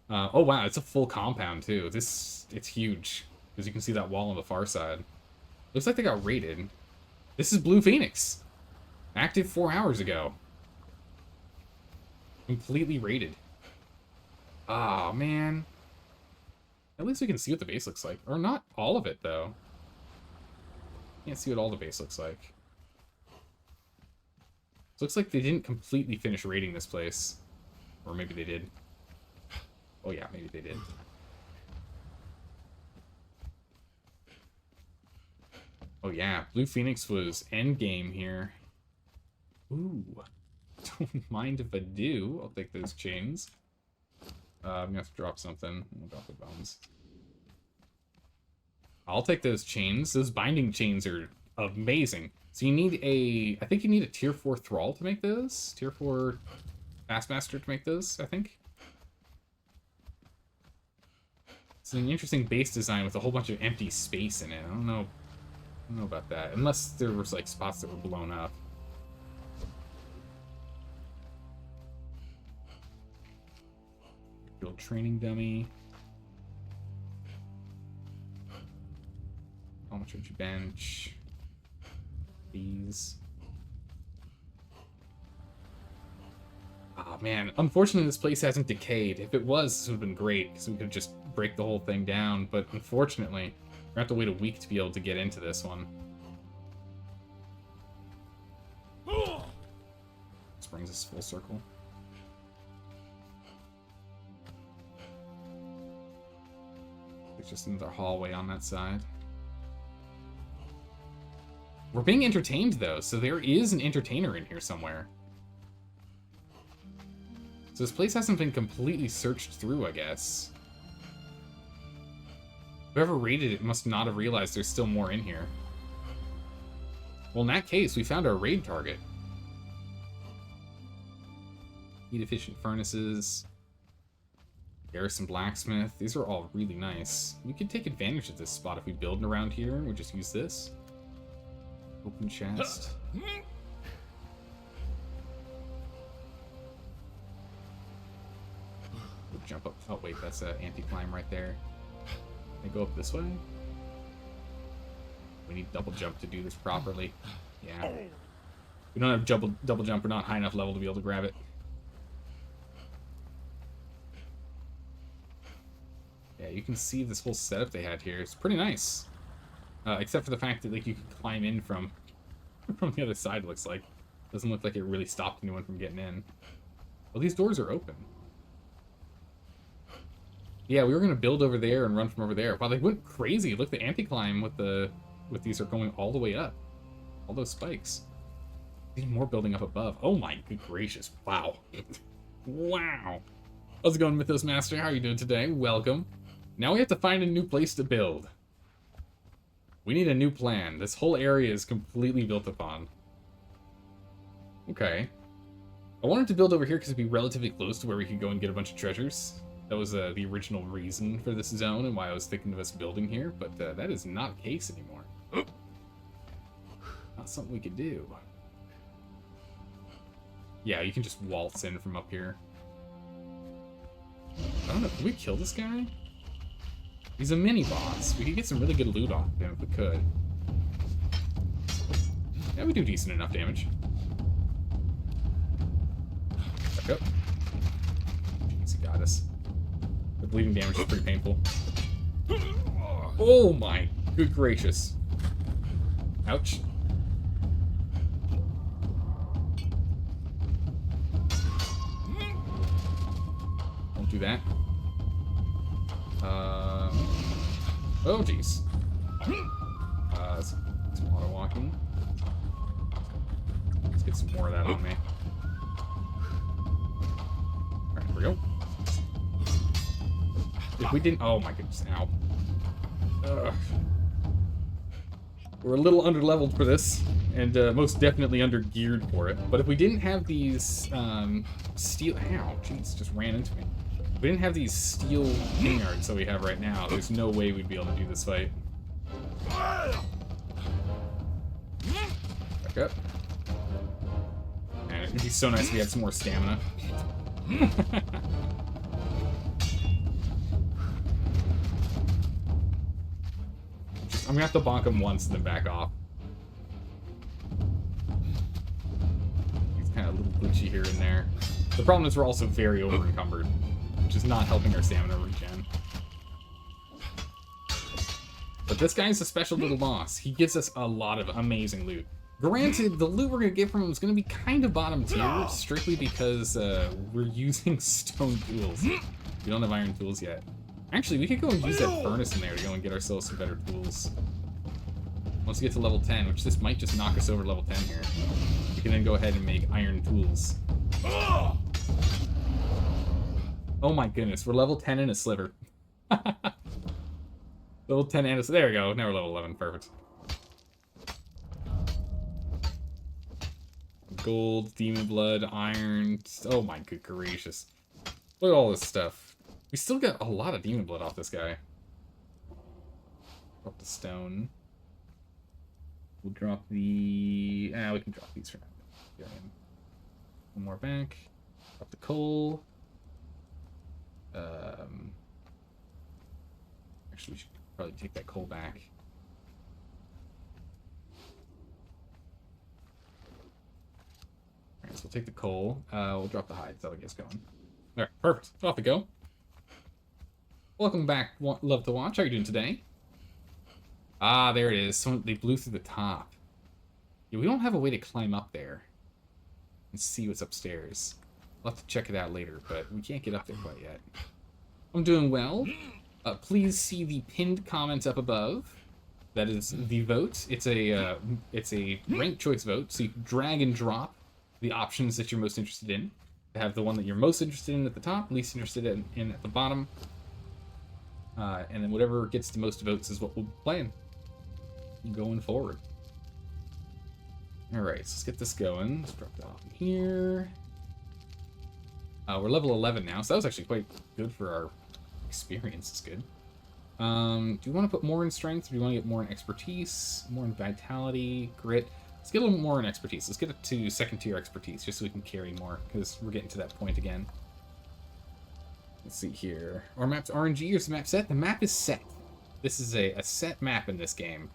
Oh wow, it's a full compound too. It's huge, as you can see that wall on the far side. Looks like they got raided. This is Blue Phoenix. Active 4 hours ago. Completely raided. Ah, man. At least we can see what the base looks like. Or not all of it, though. Can't see what all the base looks like. Looks like they didn't completely finish raiding this place. Or maybe they did. Oh yeah, maybe they did. Oh yeah, Blue Phoenix was endgame here. Ooh. Don't mind if I do. I'll take those chains. I'm gonna have to drop something. I'll drop the bones. I'll take those chains. Those binding chains are amazing. So you need a... I think you need a tier 4 thrall to make those. Tier 4 Fastmaster to make those, I think. It's an interesting base design with a whole bunch of empty space in it. I don't know about that. Unless there was like spots that were blown up. Build training dummy. How much would you bench? These. Oh man, unfortunately this place hasn't decayed. If it was, this would have been great, because we could just break the whole thing down, but unfortunately, we're gonna have to wait a week to be able to get into this one. This brings us full circle. There's just another hallway on that side. We're being entertained, though, so there is an entertainer in here somewhere. So this place hasn't been completely searched through, I guess. Whoever raided it must not have realized there's still more in here. Well, in that case, we found our raid target. Heat efficient furnaces. Garrison Blacksmith. These are all really nice. We could take advantage of this spot if we build around here. We just use this. Open chest. We'll jump up. Oh wait, that's an anti-climb right there. Can I go up this way? We need double jump to do this properly. Yeah. We don't have double jump. We're not high enough level to be able to grab it. Yeah, you can see this whole setup they had here. It's pretty nice. Except for the fact that like you can climb in from the other side, it looks like. Doesn't look like it really stopped anyone from getting in. Well, these doors are open. Yeah, we were gonna build over there and run from over there. Wow, they went crazy. Look, the anti-climb with these are going all the way up. All those spikes. Even more building up above. Oh my good gracious. Wow. Wow. How's it going, Mythos Master? How are you doing today? Welcome. Now we have to find a new place to build. We need a new plan. This whole area is completely built upon. Okay. I wanted to build over here because it'd be relatively close to where we could go and get a bunch of treasures. That was the original reason for this zone and why I was thinking of us building here, but that is not the case anymore. Not something we could do. Yeah, you can just waltz in from up here. I don't know, can we kill this guy? He's a mini-boss. We could get some really good loot off of him if we could. Yeah, we do decent enough damage. Back up. Jeez, he got us. The bleeding damage is pretty painful. Oh my good gracious. Ouch. Don't do that. Oh, jeez. Some auto walking. Let's get some more of that on me. Alright, here we go. If we didn't... Oh my goodness, ow. Ugh. We're a little under-leveled for this, and most definitely under-geared for it. But if we didn't have these steel... Ow, jeez, just ran into me. If we didn't have these steel vineyards that we have right now, there's no way we'd be able to do this fight. Back up. Man, it'd be so nice if we had some more stamina. I'm gonna have to bonk him once and then back off. He's kind of a little glitchy here and there. The problem is we're also very over-encumbered, which is not helping our stamina regen. But this guy's a special little boss. He gives us a lot of amazing loot. Granted, the loot we're gonna get from him is gonna be kind of bottom tier, strictly because we're using stone tools. We don't have iron tools yet. Actually, we could go and use that furnace in there to go and get ourselves some better tools. Once we get to level 10, which this might just knock us over to level 10 here, we can then go ahead and make iron tools. Oh my goodness, we're level 10 in a sliver. Level 10 and a... There we go, now we're level 11, perfect. Gold, demon blood, iron... Oh my good gracious. Look at all this stuff. We still get a lot of demon blood off this guy. Drop the stone. We'll drop the... we can drop these for now. One more back. Drop the coal. Actually, we should probably take that coal back. Alright, so we'll take the coal. We'll drop the hides. That'll get us going. Alright, perfect. Off we go. Welcome back, Love to Watch. How are you doing today? Ah, there it is. They blew through the top. Yeah, we don't have a way to climb up there and see what's upstairs. We'll have to check it out later, but we can't get up there quite yet. I'm doing well. Please see the pinned comment up above. That is the vote. It's a ranked choice vote, so you can drag and drop the options that you're most interested in. Have the one that you're most interested in at the top, least interested in at the bottom. And then whatever gets the most votes is what we'll be playing going forward. Alright, so let's get this going. Let's drop that off in here. We're level 11 now, so that was actually quite good for experience is good. Do you want to put more in strength? Or do you want to get more in expertise? More in vitality, grit? Let's get a little more in expertise. Let's get it to second tier expertise, just so we can carry more, because we're getting to that point again. Let's see here. Our map's RNG, or is the map set? The map is set. This is a set map in this game.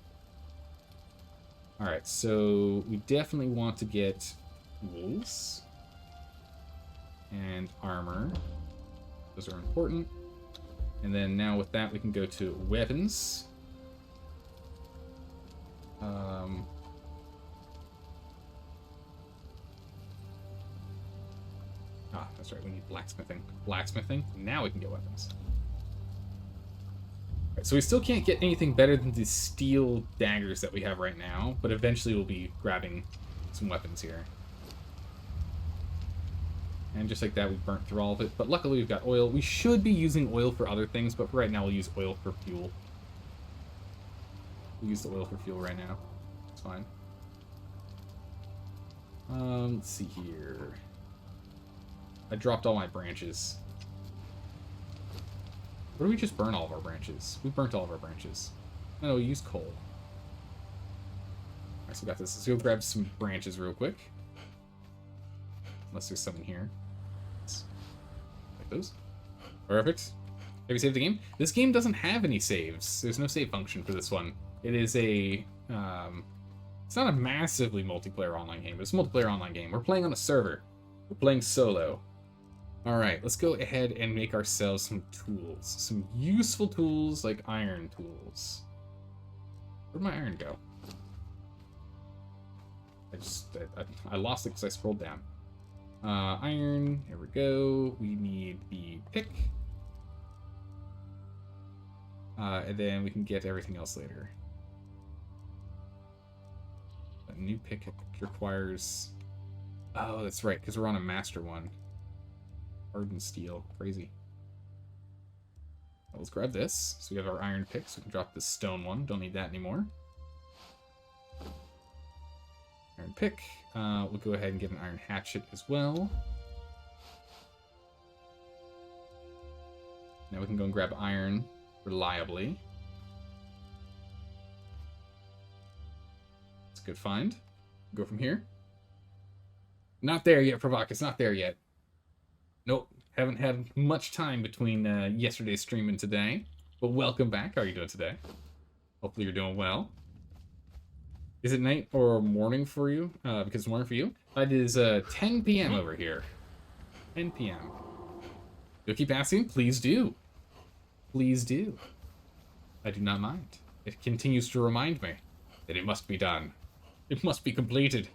Alright, so we definitely want to get tools and armor. Those are important. And then now with that, we can go to weapons. That's right, we need blacksmithing. Blacksmithing, now we can get weapons. Right, so we still can't get anything better than the steel daggers that we have right now, but eventually we'll be grabbing some weapons here. And just like that, we burnt through all of it, but luckily we've got oil. We should be using oil for other things, but for right now we'll use oil for fuel. We'll use the oil for fuel right now. It's fine. Let's see here. I dropped all my branches. Or do we just burn all of our branches? We burnt all of our branches. No, we used coal. Alright, so we got this. Let's go grab some branches real quick. Unless there's some in here. Like those. Perfect. Have you saved the game? This game doesn't have any saves. There's no save function for this one. It is a... it's not a massively multiplayer online game, but it's a multiplayer online game. We're playing on a server. We're playing solo. Alright, let's go ahead and make ourselves some tools. Some useful tools, like iron tools. Where'd my iron go? I lost it because I scrolled down. Iron, here we go. We need the pick. And then we can get everything else later. A new pick requires... Oh, that's right, because we're on a master one. Hardened steel. Crazy. Well, let's grab this. So we have our iron pick, so we can drop this stone one. Don't need that anymore. Iron pick. We'll go ahead and get an iron hatchet as well. Now we can go and grab iron reliably. It's a good find. Go from here. Not there yet, Pravak. It's not there yet. Nope. Haven't had much time between yesterday's stream and today. But welcome back. How are you doing today? Hopefully you're doing well. Is it night or morning for you? Because it's morning for you. It is 10 p.m. over here. 10 p.m. You'll keep asking? Please do. Please do. I do not mind. It continues to remind me that it must be done. It must be completed.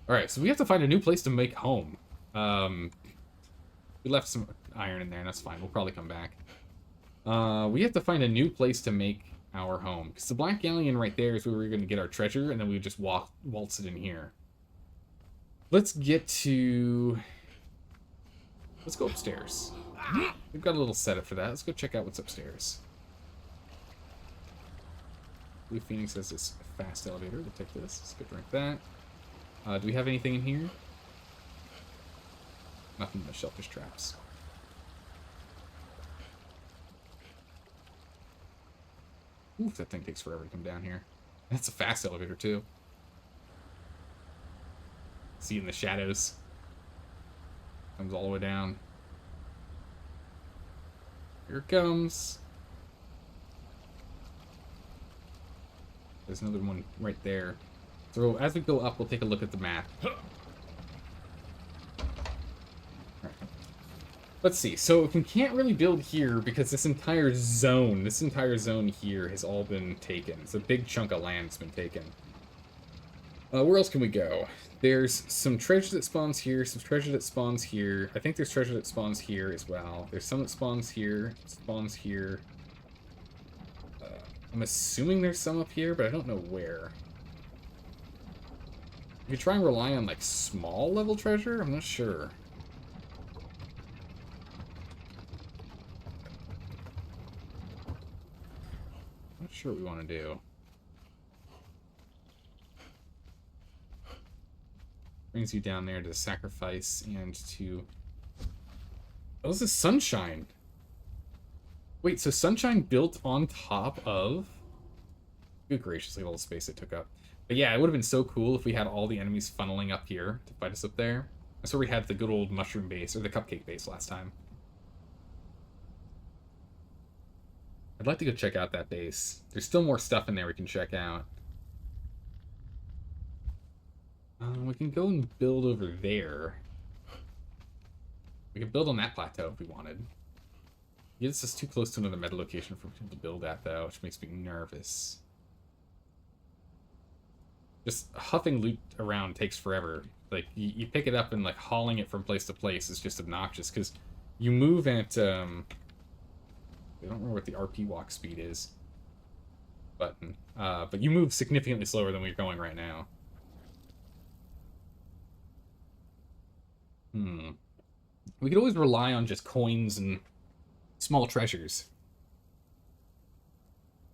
Alright, so we have to find a new place to make home. We left some iron in there, and that's fine. We'll probably come back. We have to find a new place to make our home. Because the Black Galleon right there is where we're going to get our treasure, and then we would just waltz it in here. Let's get to... Let's go upstairs. We've got a little setup for that. Let's go check out what's upstairs. Blue Phoenix has this fast elevator. We'll take this. Let's go drink that. Do we have anything in here? Nothing but shellfish traps. Oof, that thing takes forever to come down here. That's a fast elevator, too. See in the shadows. Comes all the way down. Here it comes. There's another one right there. So as we go up, we'll take a look at the map. Right. Let's see. So if we can't really build here because this entire zone here has all been taken. It's a big chunk of land that's been taken. Where else can we go? There's some treasure that spawns here, some treasure that spawns here. I think there's treasure that spawns here as well. There's some that spawns here, I'm assuming there's some up here, but I don't know where. If you try and rely on, like, small level treasure, I'm not sure. I'm not sure what we want to do. Brings you down there to sacrifice and to... Oh, this is sunshine. Wait, so Sunshine built on top of... Good gracious, look at all the space it took up. But yeah, it would have been so cool if we had all the enemies funneling up here to fight us up there. That's where we had the good old mushroom base, or the cupcake base last time. I'd like to go check out that base. There's still more stuff in there we can check out. We can go and build over there. We could build on that plateau if we wanted. Yeah, this is too close to another meta location for people to build at, though, which makes me nervous. Just huffing loot around takes forever. Like, you pick it up and, like, hauling it from place to place is just obnoxious, because you move at, I don't remember what the RP walk speed is. But you move significantly slower than we're going right now. We could always rely on just coins and small treasures.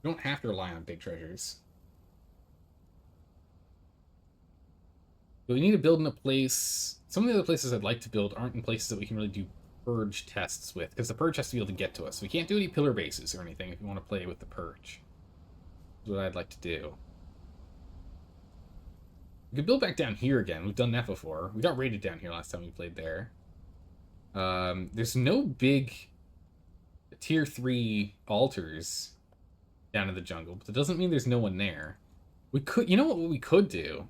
You don't have to rely on big treasures. But we need to build in a place... Some of the other places I'd like to build aren't in places that we can really do purge tests with, because the purge has to be able to get to us. We can't do any pillar bases or anything if you want to play with the purge. That's what I'd like to do. We could build back down here again. We've done that before. We got raided down here last time we played there. There's no big tier 3 altars down in the jungle, but that doesn't mean there's no one there. We could... You know what we could do?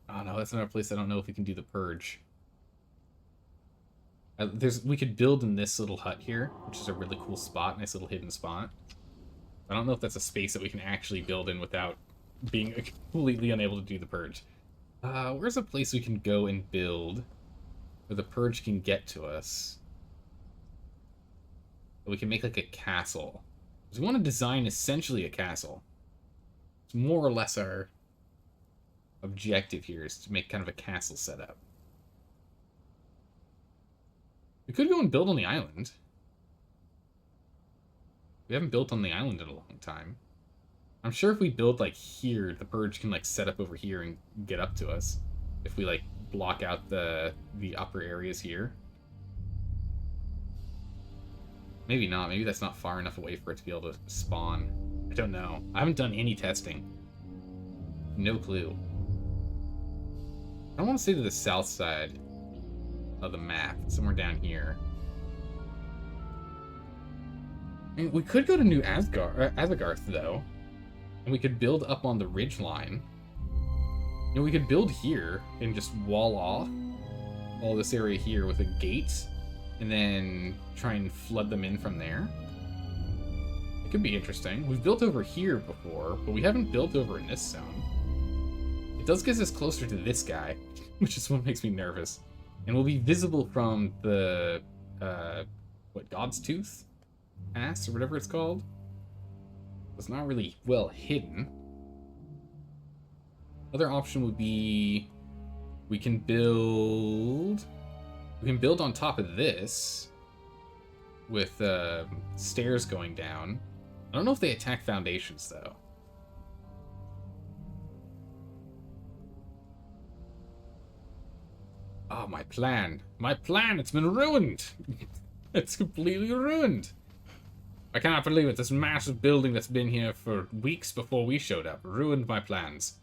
Oh no, that's another place I don't know if we can do the purge. We could build in this little hut here, which is a really cool spot, nice little hidden spot. I don't know if that's a space that we can actually build in without being completely unable to do the purge. Where's a place we can go and build where the purge can get to us? We can make like a castle. Because we want to design essentially a castle. It's more or less our objective here, is to make kind of a castle setup. We could go and build on the island. We haven't built on the island in a long time. I'm sure if we build like here, the purge can like set up over here and get up to us. If we like block out the upper areas here. Maybe not. Maybe that's not far enough away for it to be able to spawn. I don't know. I haven't done any testing. No clue. I want to say to the south side of the map, somewhere down here. I mean, we could go to New Asgard, though, and we could build up on the ridge line. You know, we could build here and just wall off all this area here with a gate, and then try and flood them in from there. It could be interesting. We've built over here before, but we haven't built over in this zone. It does get us closer to this guy, which is what makes me nervous. And we'll be visible from the, God's Tooth? Pass, or whatever it's called? It's not really well hidden. Other option would be... We can build on top of this with, stairs going down. I don't know if they attack foundations, though. Oh, my plan. My plan! It's been ruined! It's completely ruined! I cannot believe it. This massive building that's been here for weeks before we showed up ruined my plans.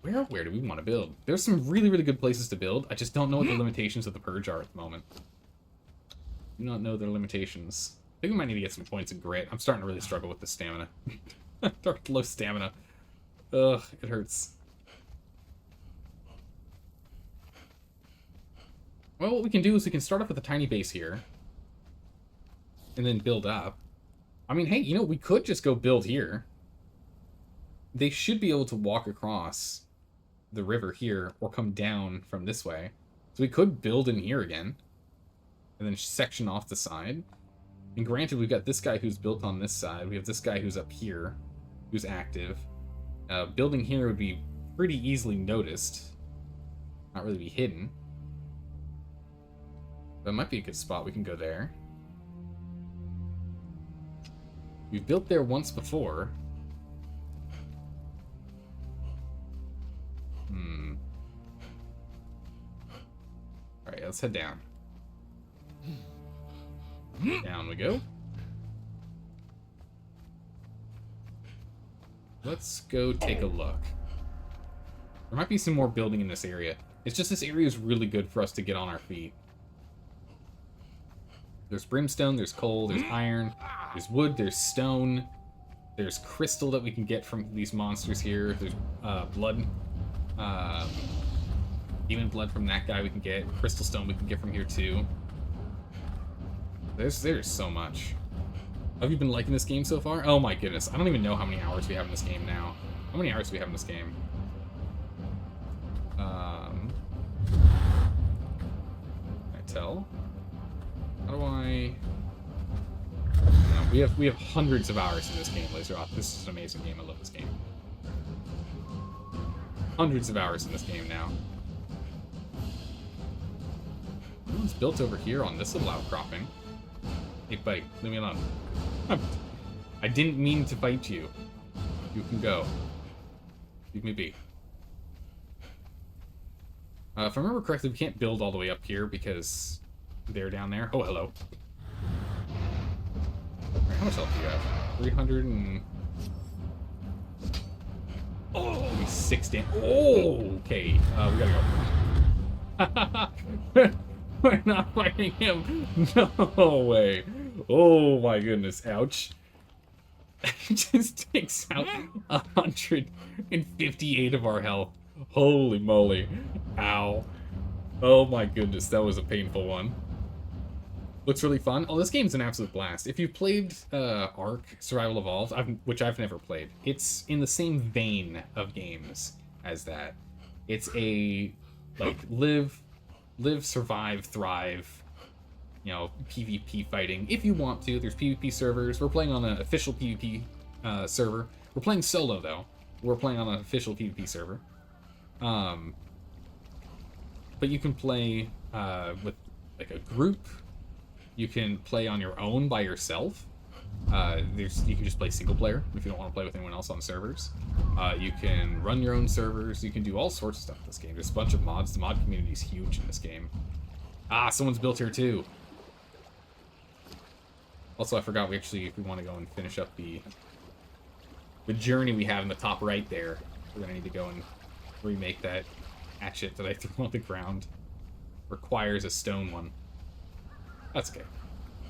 Where do we want to build? There's some really, really good places to build. I just don't know what the limitations of the purge are at the moment. Do not know their limitations. I think we might need to get some points of grit. I'm starting to really struggle with the stamina. Dark low stamina. Ugh, it hurts. Well, what we can do is we can start off with a tiny base here. And then build up. I mean, hey, you know, we could just go build here. They should be able to walk across the river here or come down from this way. So we could build in here again. And then section off the side. And granted, we've got this guy who's built on this side. We have this guy who's up here, who's active. Building here would be pretty easily noticed. Not really be hidden. That might be a good spot. We can go there. We've built there once before. Alright, let's head down. Down we go. Let's go take a look. There might be some more building in this area. It's just this area is really good for us to get on our feet. There's brimstone, there's coal, there's iron, there's wood, there's stone, there's crystal that we can get from these monsters here. There's blood, demon blood from that guy we can get. Crystal stone we can get from here too. There's so much. Have you been liking this game so far? Oh my goodness, I don't even know how many hours we have in this game now. How many hours do we have in this game? Can I tell? How do I... No, we have hundreds of hours in this game, Laseroth. This is an amazing game. I love this game. Hundreds of hours in this game now. No one's built over here on this little outcropping. Hey, buddy, leave me alone. I didn't mean to fight you. You can go. Leave me be. If I remember correctly, we can't build all the way up here because they're down there. Oh, hello. Right, how much health do you have? 300 and... Oh, 6 damage. Oh, okay. We gotta go. We're not fighting him. No way. Oh my goodness. Ouch. It just takes out 158 of our health. Holy moly. Ow. Oh my goodness, that was a painful one. Looks really fun. Oh, this game's an absolute blast. If you've played Ark Survival Evolved, which I've never played, it's in the same vein of games as that. It's a, like, live, survive, thrive, you know, PvP fighting. If you want to, there's PvP servers. We're playing on an official PvP server. We're playing solo, though. We're playing on an official PvP server. But you can play with like a group. You can play on your own by yourself. You can just play single player if you don't want to play with anyone else on servers. You can run your own servers. You can do all sorts of stuff in this game. There's a bunch of mods. The mod community is huge in this game. Ah, someone's built here too. Also, I forgot we want to go and finish up the journey we have in the top right there. We're gonna need to go and remake that hatchet that I threw on the ground. Requires a stone one. That's okay.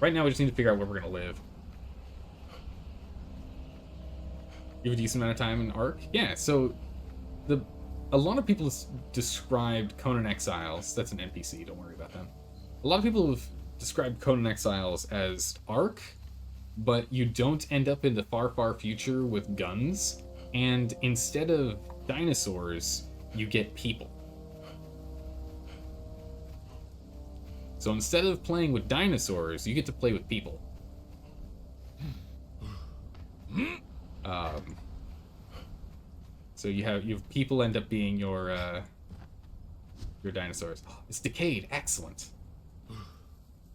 Right now we just need to figure out where we're gonna live. You have a decent amount of time in Ark? Yeah, so a lot of people described Conan Exiles, that's an NPC, don't worry about them. A lot of people have described Conan Exiles as Ark, but you don't end up in the far, far future with guns, and instead of dinosaurs, you get people. So instead of playing with dinosaurs, you get to play with people. So you have people end up being your dinosaurs. Oh, it's decayed. Excellent.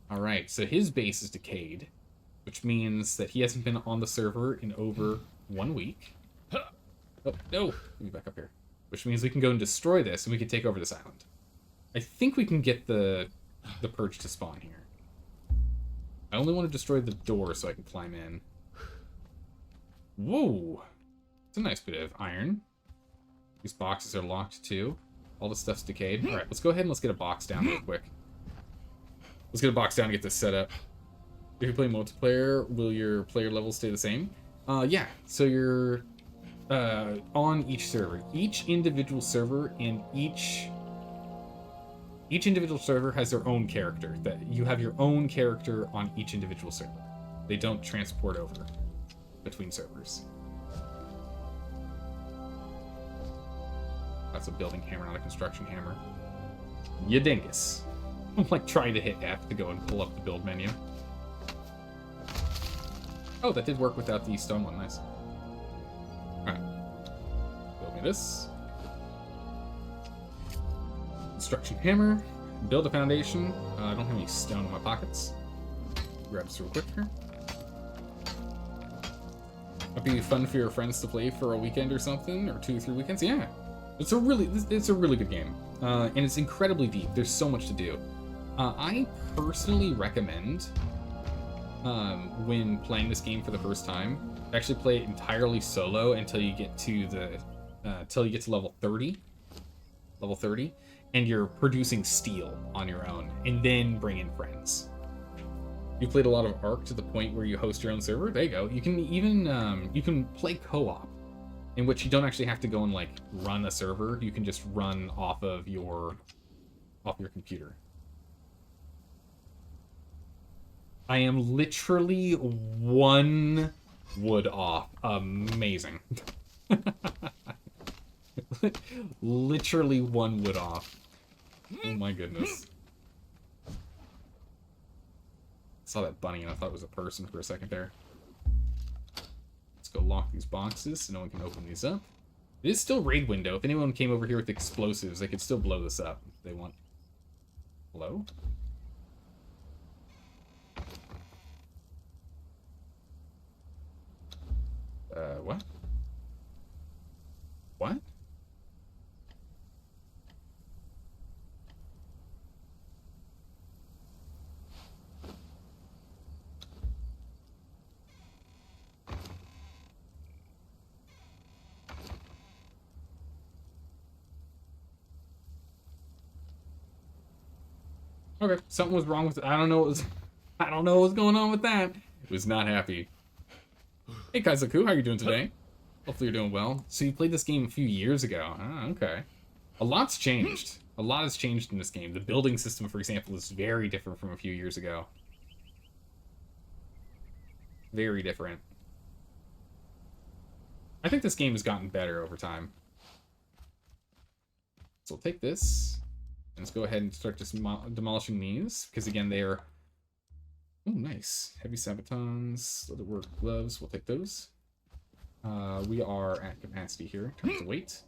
All right. So his base is decayed, which means that he hasn't been on the server in over 1 week. Oh no! Let me back up here. Which means we can go and destroy this, and we can take over this island. I think we can get the perch to spawn here. I only want to destroy the door so I can climb in. Whoa! It's a nice bit of iron. These boxes are locked too. All the stuff's decayed. Alright, let's go ahead and let's get a box down real quick. Let's get a box down and get this set up. If you play multiplayer, will your player level stay the same? Yeah. So you're on each server. Each individual server and each individual server has their own character. That you have your own character on each individual server. They don't transport over between servers. That's a building hammer, not a construction hammer. Ya dingus. I'm like trying to hit F to go and pull up the build menu. Oh, that did work without the stone one. Nice. Alright. Build me this. Construction hammer. Build a foundation. I don't have any stone in my pockets. Grab this real quick here. Might be fun for your friends to play for a weekend or something, or 2 or 3 weekends. Yeah. It's a really good game, and it's incredibly deep. There's so much to do. I personally recommend when playing this game for the first time. Actually play it entirely solo until you get to level 30. Level 30. And you're producing steel on your own. And then bring in friends. You played a lot of Ark to the point where you host your own server? There you go. You can even you can play co-op, in which you don't actually have to go and like run a server. You can just run off your computer. I am literally 1 wood off. Amazing. Literally 1 wood off. Oh my goodness. Saw that bunny and I thought it was a person for a second there. Let's go lock these boxes so no one can open these up. It is still raid window. If anyone came over here with explosives, they could still blow this up if they want. Hello? What? What? Okay, something was wrong with it. I don't know what was going on with that. It was not happy. Hey Kaizoku, how are you doing today? Hopefully you're doing well. So you played this game a few years ago. Ah, okay. A lot's changed. A lot has changed in this game. The building system, for example, is very different from a few years ago. Very different. I think this game has gotten better over time. So we'll take this. And let's go ahead and start just demolishing these. Because again, they are... Oh, nice. Heavy sabatons, leather work gloves. We'll take those. We are at capacity here in terms of weight.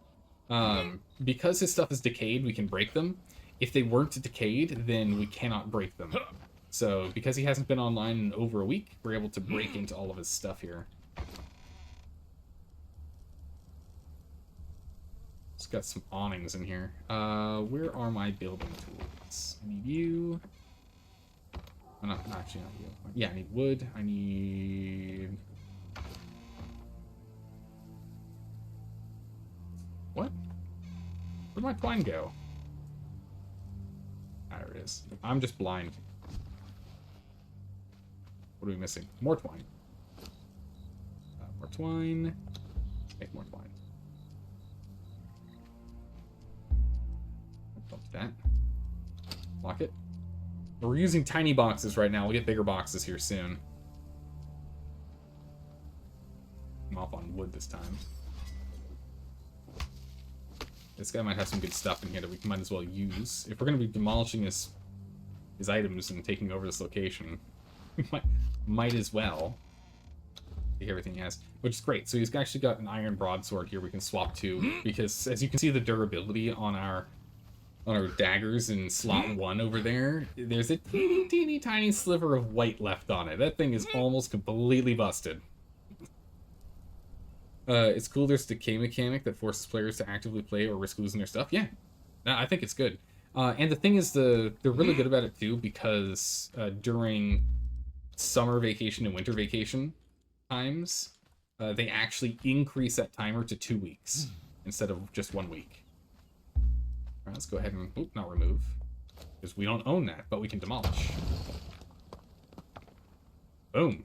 Because his stuff is decayed, we can break them. If they weren't decayed, then we cannot break them. So, because he hasn't been online in over a week, we're able to break into all of his stuff here. It's got some awnings in here. Where are my building tools? I need you. Oh, no, actually not you. Yeah, I need wood. I need... What? Where'd my twine go? There it is. I'm just blind. What are we missing? More twine. More twine. Make more twine. Bump that. Lock it. We're using tiny boxes right now. We'll get bigger boxes here soon. I'm off on wood this time. This guy might have some good stuff in here that we might as well use. If we're going to be demolishing his items and taking over this location, we might as well take everything he has, which is great. So he's actually got an iron broadsword here we can swap to, because as you can see the durability on our daggers in slot 1 over there, there's a teeny tiny sliver of white left on it. That thing is almost completely busted. It's cool there's a decay mechanic that forces players to actively play or risk losing their stuff. Yeah, no, I think it's good. And the thing is, they're really good about it too, because during summer vacation and winter vacation times, they actually increase that timer to 2 weeks instead of just 1 week. All right, let's go ahead and not remove, because we don't own that, but we can demolish. Boom.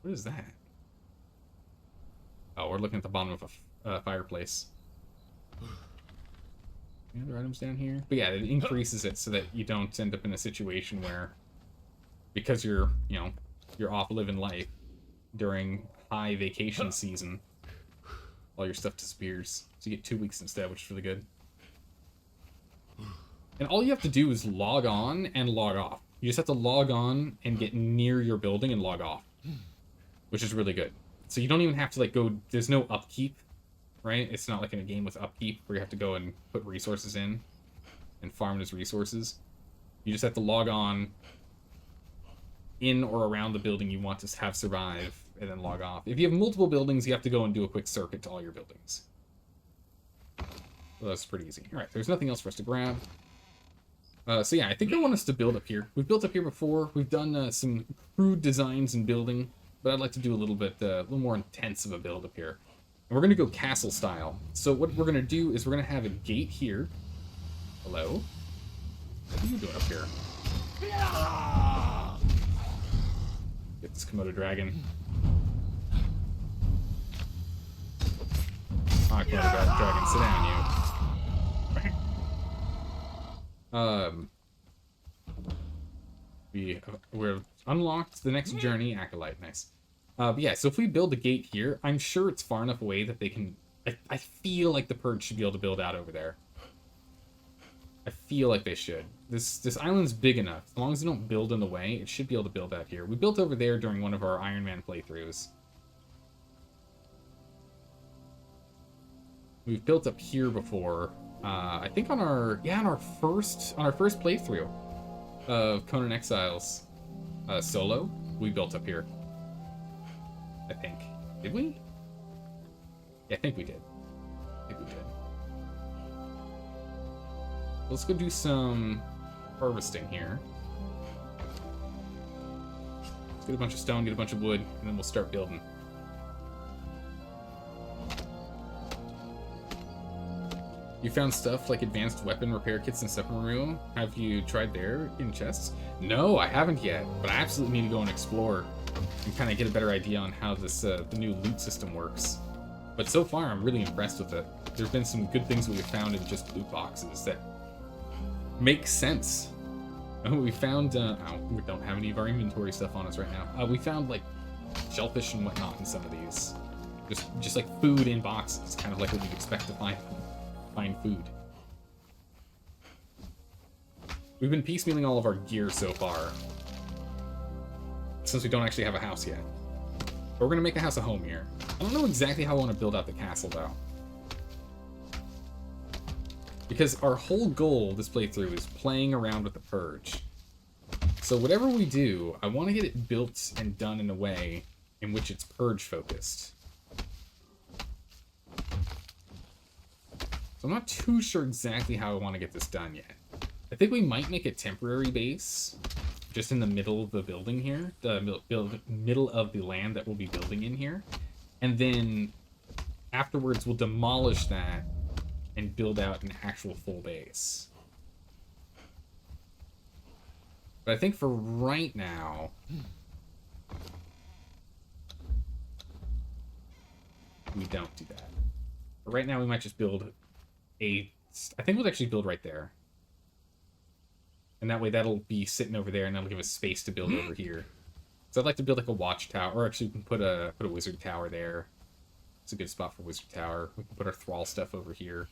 What is that? Oh, we're looking at the bottom of a fireplace. Any other items down here? But yeah, it increases it so that you don't end up in a situation where, because you're off living life during high vacation season, all your stuff disappears. So you get 2 weeks instead, which is really good. And all you have to do is log on and log off. You just have to log on and get near your building and log off, which is really good. So you don't even have to like go, there's no upkeep, right? It's not like in a game with upkeep where you have to go and put resources in and farm those resources. You just have to log on in or around the building you want to have survive and then log off. If you have multiple buildings, you have to go and do a quick circuit to all your buildings. So that's pretty easy. All right, there's nothing else for us to grab. So yeah, I think I want us to build up here. We've built up here before. We've done some crude designs and building, but I'd like to do a little more intense of a build up here. And we're gonna go castle style. So what we're gonna do is we're gonna have a gate here. Hello? What are you doing up here? Get this Komodo dragon. Ah, Komodo dragon, sit down, you. We're unlocked the next journey, Acolyte, nice. But yeah, so if we build a gate here, I'm sure it's far enough away that they can... I feel like the Purge should be able to build out over there. I feel like they should. This island's big enough. As long as they don't build in the way, it should be able to build out here. We built over there during one of our Iron Man playthroughs. We've built up here before. I think on our first playthrough of Conan Exiles solo, we built up here. I think. Did we? Yeah, I think we did. Let's go do some harvesting here. Let's get a bunch of stone, get a bunch of wood, and then we'll start building. You found stuff like advanced weapon repair kits in submarine room. Have you tried there in chests? No, I haven't yet, but I absolutely need to go and explore and kind of get a better idea on how this the new loot system works. But so far, I'm really impressed with it. There's been some good things that we've found in just loot boxes that make sense. We found, we don't have any of our inventory stuff on us right now. We found like shellfish and whatnot in some of these. Just like food in boxes, kind of like what you'd expect to find food. We've been piecemealing all of our gear so far, since we don't actually have a house yet. But we're gonna make a house a home here. I don't know exactly how I want to build out the castle though, because our whole goal this playthrough is playing around with the Purge. So whatever we do, I want to get it built and done in a way in which it's Purge focused. So I'm not too sure exactly how I want to get this done yet. I think we might make a temporary base just in the middle of the building here, the middle of the land that we'll be building in here. And then afterwards we'll demolish that and build out an actual full base. But I think for right now, we don't do that. But right now we might just build I think we'll actually build right there. And that way that'll be sitting over there and that'll give us space to build over here. So I'd like to build like a watchtower, or actually we can put a wizard tower there. It's a good spot for wizard tower. We can put our thrall stuff over here.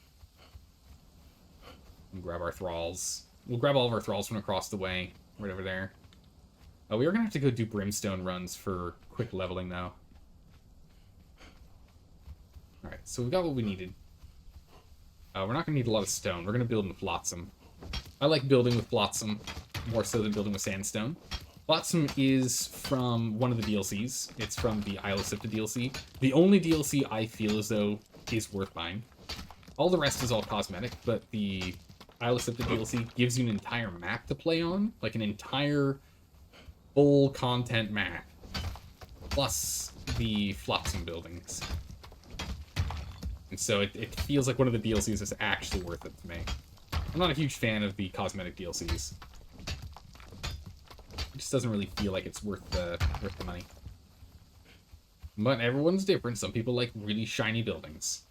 And grab our thralls. We'll grab all of our thralls from across the way, right over there. We are gonna have to go do brimstone runs for quick leveling though. Alright, so we got what we needed. We're not going to need a lot of stone. We're going to build in flotsam. I like building with flotsam more so than building with sandstone. Flotsam is from one of the DLCs. It's from the Isle of Sipta DLC. The only DLC I feel as though is worth buying. All the rest is all cosmetic, but the Isle of Sipta DLC gives you an entire map to play on. Like an entire full content map. Plus the flotsam buildings. And so it feels like one of the DLCs is actually worth it to me. I'm not a huge fan of the cosmetic DLCs. It just doesn't really feel like it's worth the money. But everyone's different. Some people like really shiny buildings.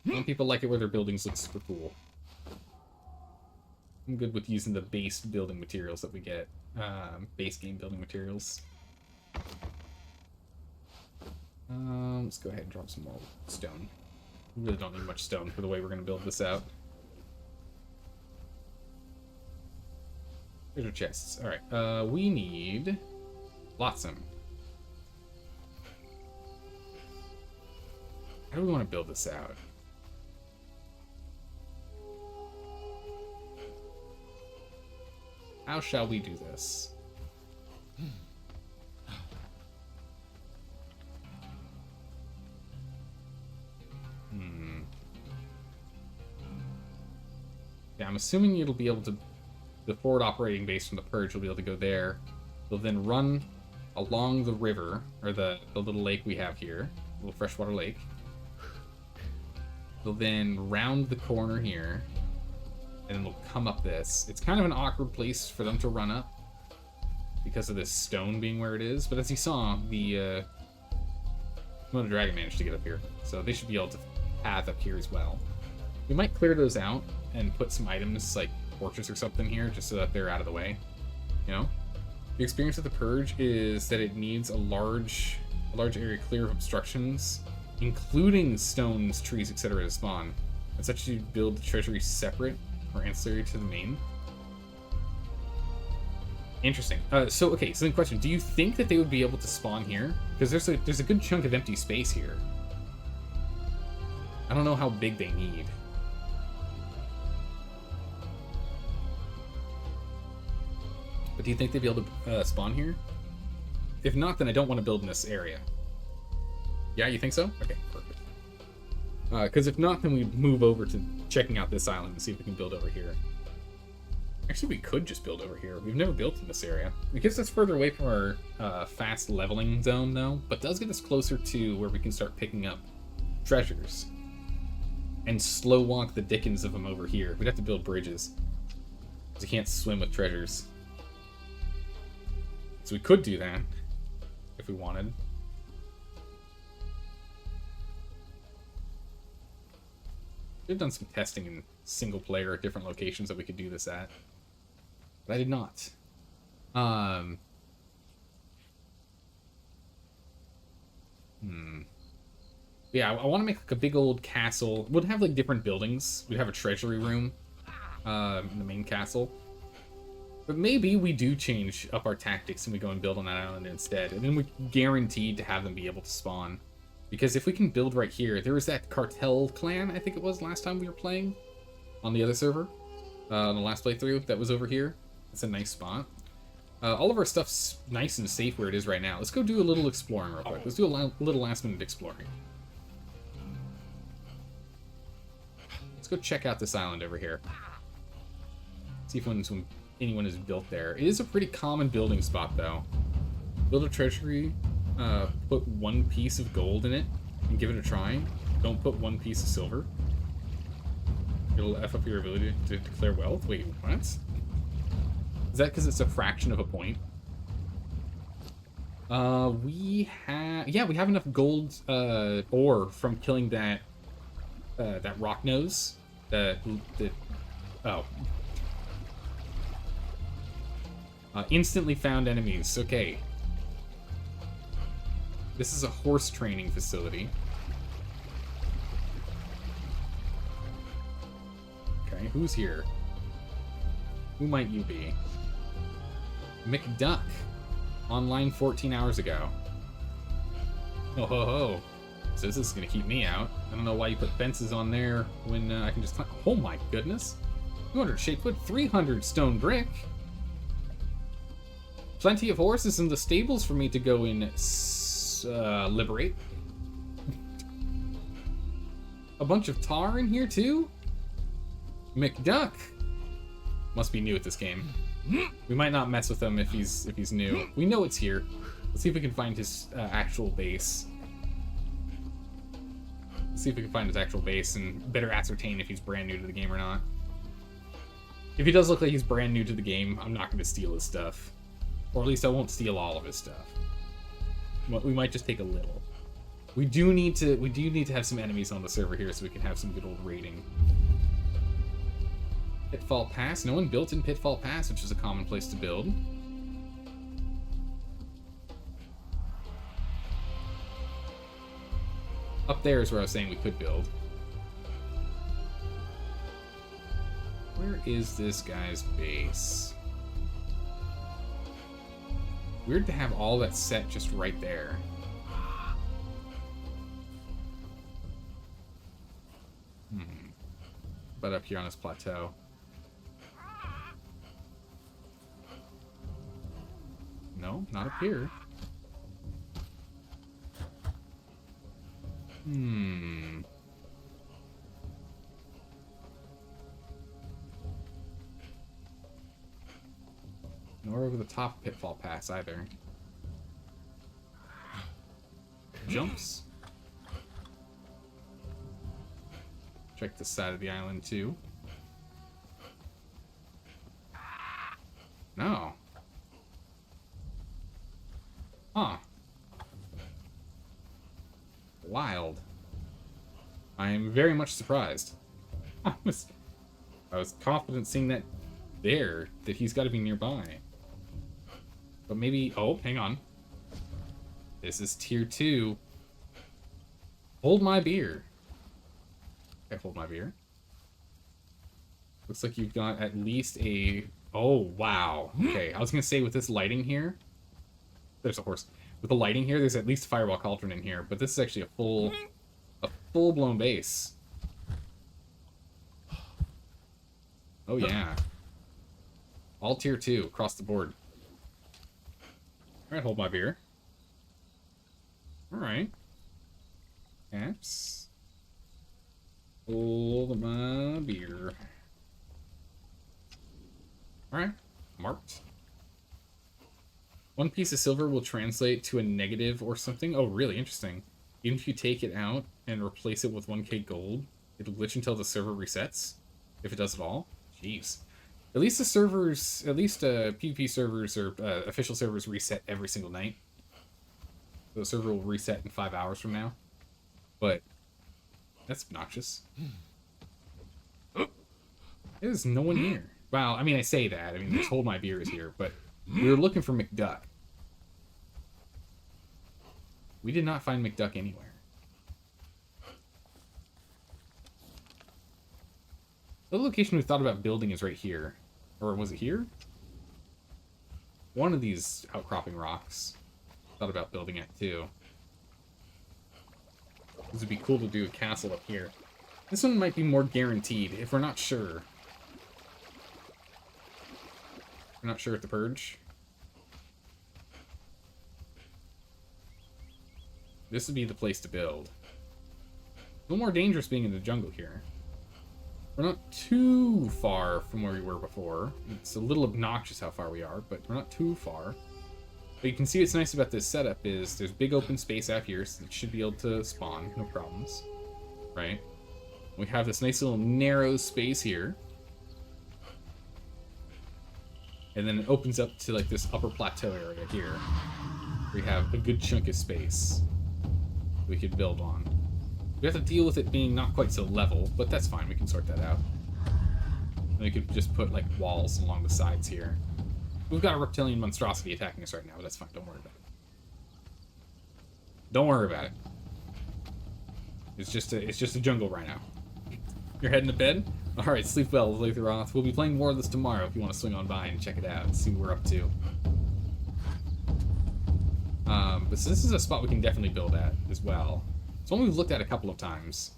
Some people like it where their buildings look super cool. I'm good with using the base building materials that we get. Base game building materials. Let's go ahead and drop some more stone. We really don't need much stone for the way we're going to build this out. Here's our chests. Alright, we need flotsam. How do we want to build this out? How shall we do this? I'm assuming it'll be able to... The forward operating base from the Purge will be able to go there. They'll then run along the river, or the little lake we have here. Little freshwater lake. They'll then round the corner here. And then they'll come up this. It's kind of an awkward place for them to run up. Because of this stone being where it is. But as you saw, the Komodo dragon managed to get up here. So they should be able to path up here as well. We might clear those out and put some items like torches or something here just so that they're out of the way. You know? The experience with the Purge is that it needs a large area clear of obstructions, including stones, trees, etc. to spawn. And such you build the treasury separate or ancillary to the main. Interesting. So the question, do you think that they would be able to spawn here? Because there's a good chunk of empty space here. I don't know how big they need. But do you think they'd be able to spawn here? If not, then I don't want to build in this area. Yeah, you think so? Okay, perfect. Because if not, then we move over to checking out this island and see if we can build over here. Actually, we could just build over here. We've never built in this area. It gets us further away from our fast leveling zone, though, but does get us closer to where we can start picking up treasures. And slow walk the dickens of them over here. We'd have to build bridges. Because you can't swim with treasures. So we could do that, if we wanted. We've done some testing in single player at different locations that we could do this at. But I did not. Yeah, I want to make like a big old castle. We'd have like different buildings. We'd have a treasury room in the main castle. But maybe we do change up our tactics and we go and build on that island instead. And then we're guaranteed to have them be able to spawn. Because if we can build right here, there was that cartel clan, I think it was, last time we were playing. On the other server. On the last playthrough that was over here. It's a nice spot. All of our stuff's nice and safe where it is right now. Let's go do a little exploring real quick. Let's do a little last minute exploring. Let's go check out this island over here. See if anyone has built there. It is a pretty common building spot, though. Build a treasury, put one piece of gold in it, and give it a try. Don't put one piece of silver. It'll F up your ability to declare wealth. Wait, what? Is that because it's a fraction of a point? We have enough gold ore from killing that rock nose. Instantly found enemies. Okay. This is a horse training facility. Okay, who's here? Who might you be? McDuck. Online 14 hours ago. Oh ho ho. So this is gonna keep me out. I don't know why you put fences on there when I can just climb. Oh my goodness. 200 shade foot, 300 stone brick. Plenty of horses in the stables for me to go and liberate. A bunch of tar in here too? McDuck. Must be new at this game. We might not mess with him if he's new. We know it's here. Let's see if we can find his actual base. Let's see if we can find his actual base and better ascertain if he's brand new to the game or not. If he does look like he's brand new to the game, I'm not going to steal his stuff. Or at least I won't steal all of his stuff. We might just take a little. We do need to have some enemies on the server here so we can have some good old raiding. Pitfall Pass. No one built in Pitfall Pass, which is a common place to build. Up there is where I was saying we could build. Where is this guy's base? Weird to have all that set just right there. But up here on this plateau. No, not up here. Nor over the top pitfall pass either. Jumps. Check this side of the island too. No. Huh. Wild. I am very much surprised. I was confident seeing that there, that he's got to be nearby. But maybe... Oh, hang on. This is tier 2. Hold my beer. Okay, hold my beer. Looks like you've got at least a... Oh, wow. Okay, I was going to say with this lighting here... There's a horse. With the lighting here, there's at least a Fireball Cauldron in here, but this is actually a full-blown base. Oh, yeah. All tier 2, across the board. Alright, hold my beer. Alright. Caps. Hold my beer. Alright, marked. 1 piece of silver will translate to a negative or something. Oh, really interesting. Even if you take it out and replace it with 1k gold, it'll glitch until the server resets. If it does at all. Jeez. At least the servers, at least PvP servers or official servers reset every single night. So the server will reset in 5 hours from now. But that's obnoxious. There's no one here. Wow, I mean, I say that. I mean, there's Hold My Beer is here, but we were looking for McDuck. We did not find McDuck anywhere. The location we thought about building is right here. Or was it here? One of these outcropping rocks. Thought about building it too. This would be cool to do a castle up here. This one might be more guaranteed if we're not sure. We're not sure at the Purge. This would be the place to build. A little more dangerous being in the jungle here. We're not too far from where we were before. It's a little obnoxious how far we are, but we're not too far. But you can see what's nice about this setup is there's big open space out here, so it should be able to spawn, no problems. Right? We have this nice little narrow space here. And then it opens up to like this upper plateau area here. We have a good chunk of space we could build on. We have to deal with it being not quite so level, but that's fine, we can sort that out. And we could just put like walls along the sides here. We've got a reptilian monstrosity attacking us right now, but that's fine, don't worry about it. Don't worry about it. It's just a jungle right now. You're heading to bed? Alright, sleep well, Latharoth. We'll be playing more of this tomorrow if you want to swing on by and check it out and see what we're up to. But so this is a spot we can definitely build at as well. It's one we've looked at a couple of times.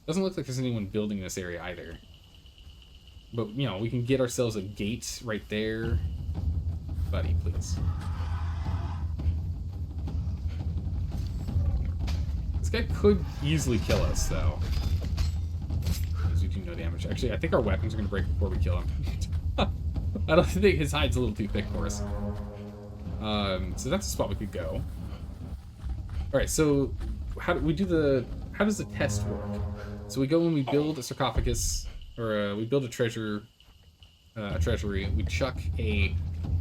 Doesn't look like there's anyone building this area either. But, you know, we can get ourselves a gate right there. Buddy, please. This guy could easily kill us, though. Because we do no damage. Actually, I think our weapons are going to break before we kill him. I don't think his hide's a little too thick for us. So that's a spot we could go. Alright, so how does the test work? So we go and we build a sarcophagus, or we build a treasury, we chuck a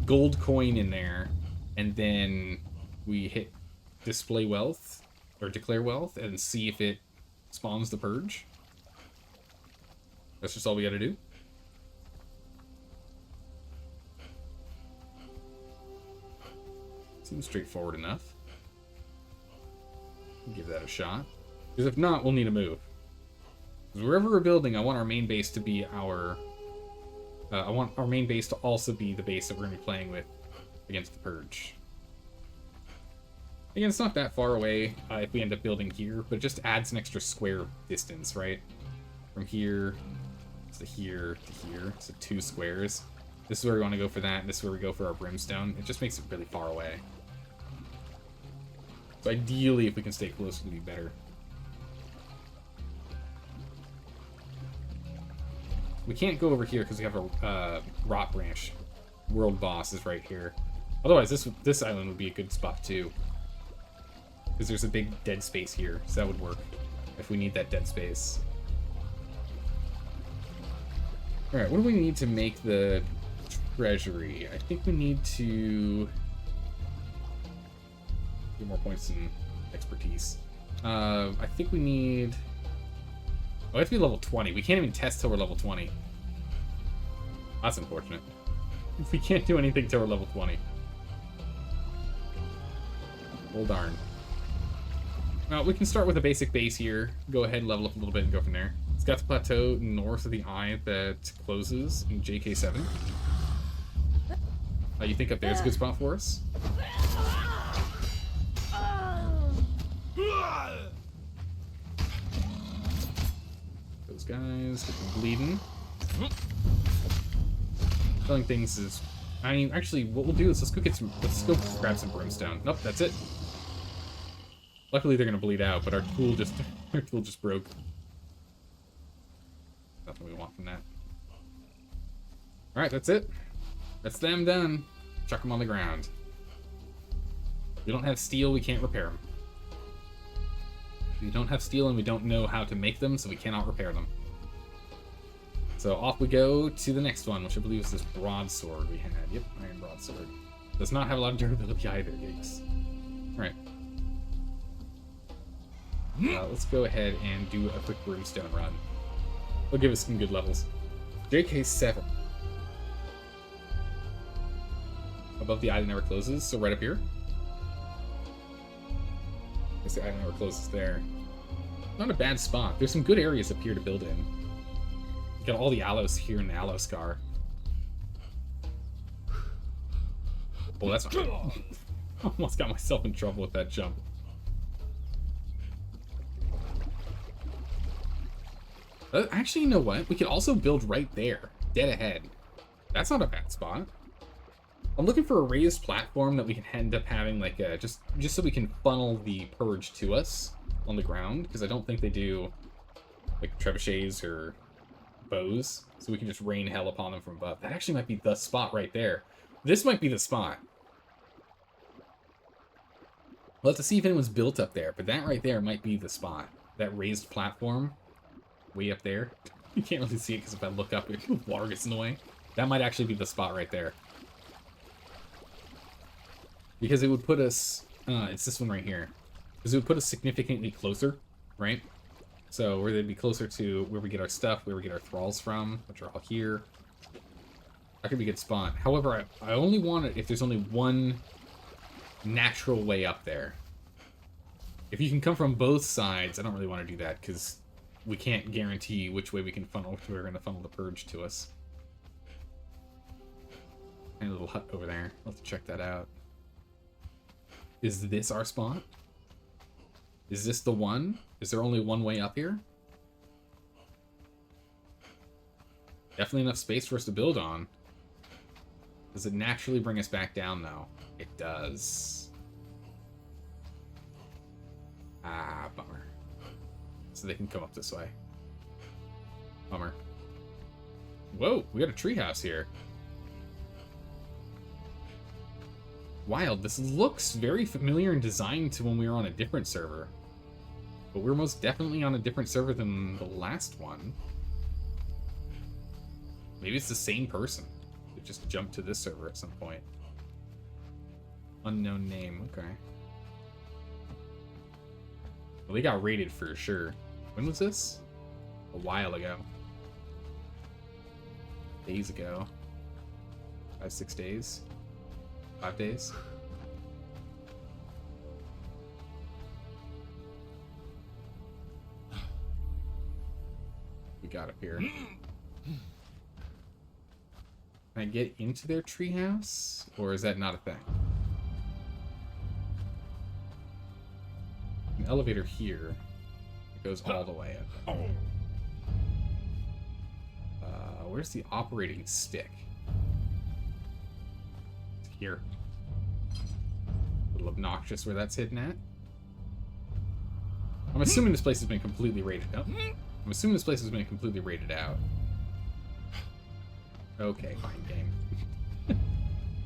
gold coin in there, and then we hit display wealth, or declare wealth, and see if it spawns the purge. That's just all we gotta do. Seems straightforward enough. Give that a shot. Because if not, we'll need to move. Because wherever we're building, I want our main base to be our... I want our main base to also be the base that we're going to be playing with against the Purge. Again, it's not that far away if we end up building here, but it just adds an extra square distance, right? From here to here to here, so 2 squares. This is where we want to go for that, and this is where we go for our brimstone. It just makes it really far away. So ideally, if we can stay close, it'll be better. We can't go over here because we have a rot branch world boss is right here. Otherwise, this island would be a good spot too. Because there's a big dead space here, so that would work if we need that dead space. Alright, what do we need to make the treasury? I think we need to get more points in expertise. I think we need... Oh, we have to be level 20. We can't even test till we're level 20. That's unfortunate. We can't do anything till we're level 20. Well, darn. Now, we can start with a basic base here. Go ahead and level up a little bit and go from there. It's got the plateau north of the eye that closes in JK7. You think up there's a good spot for us? Those guys, get them bleeding. Killing things is... I mean, actually, what we'll do is let's go grab some brimstone. Nope, that's it. Luckily, they're gonna bleed out, but our tool just broke. Nothing we want from that. All right, that's it. That's them done. Chuck them on the ground. We don't have steel, we can't repair them. We don't have steel, and we don't know how to make them, so we cannot repair them. So off we go to the next one, which I believe is this broadsword we had. Yep, iron broadsword. Does not have a lot of durability either, yikes. Alright. Let's go ahead and do a quick brimstone run. It'll give us some good levels. JK7. Above the eye that never closes, so right up here. I guess the eye that never closes there. Not a bad spot. There's some good areas up here to build in. You got all the aloes here in the aloe scar. Oh, that's not... Almost got myself in trouble with that jump. Actually, you know what? We could also build right there, dead ahead. That's not a bad spot. I'm looking for a raised platform that we can end up having, like, just so we can funnel the purge to us on the ground, because I don't think they do, like, trebuchets or bows, so we can just rain hell upon them from above. That actually might be the spot right there. This might be the spot. We'll have to see if anyone's built up there, but that right there might be the spot. That raised platform. Way up there. You can't really see it because if I look up, water gets in the way. That might actually be the spot right there. Because it would put us... it's this one right here. Because it would put us significantly closer, right? So where they'd be closer to where we get our stuff, where we get our thralls from, which are all here. That could be a good spot. However, I only want it if there's only one natural way up there. If you can come from both sides, I don't really want to do that, because we can't guarantee which way we can funnel, if we're going to funnel the purge to us. And a little hut over there. I'll have to check that out. Is this our spot? Is this the one? Is there only one way up here? Definitely enough space for us to build on. Does it naturally bring us back down, though? It does. Ah, bummer. So they can come up this way. Bummer. Whoa, we got a treehouse here. Wild, this looks very familiar in design to when we were on a different server. But we're most definitely on a different server than the last one. Maybe it's the same person. It just jumped to this server at some point. Unknown name, okay. Well, they got raided for sure. When was this? A while ago. Days ago. 5, 6 days. 5 days. We got up here. Can I get into their treehouse? Or is that not a thing? An elevator here. It goes all the way up. Where's the operating stick? It's here. A little obnoxious where that's hidden at. I'm assuming this place has been completely raided out. I'm assuming this place has been completely raided out. Okay, fine game.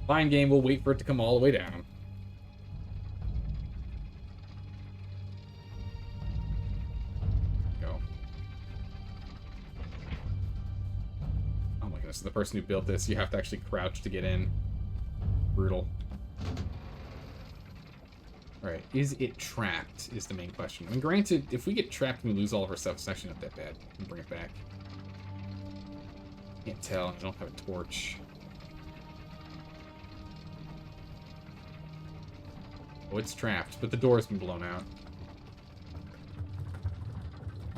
Fine game, we'll wait for it to come all the way down. Go. Oh my goodness, the person who built this, you have to actually crouch to get in. Brutal. Alright, is it trapped, is the main question. I mean, granted, if we get trapped and we lose all of our stuff, it's actually not that bad. We can bring it back. Can't tell, I don't have a torch. Oh, it's trapped, but the door's been blown out.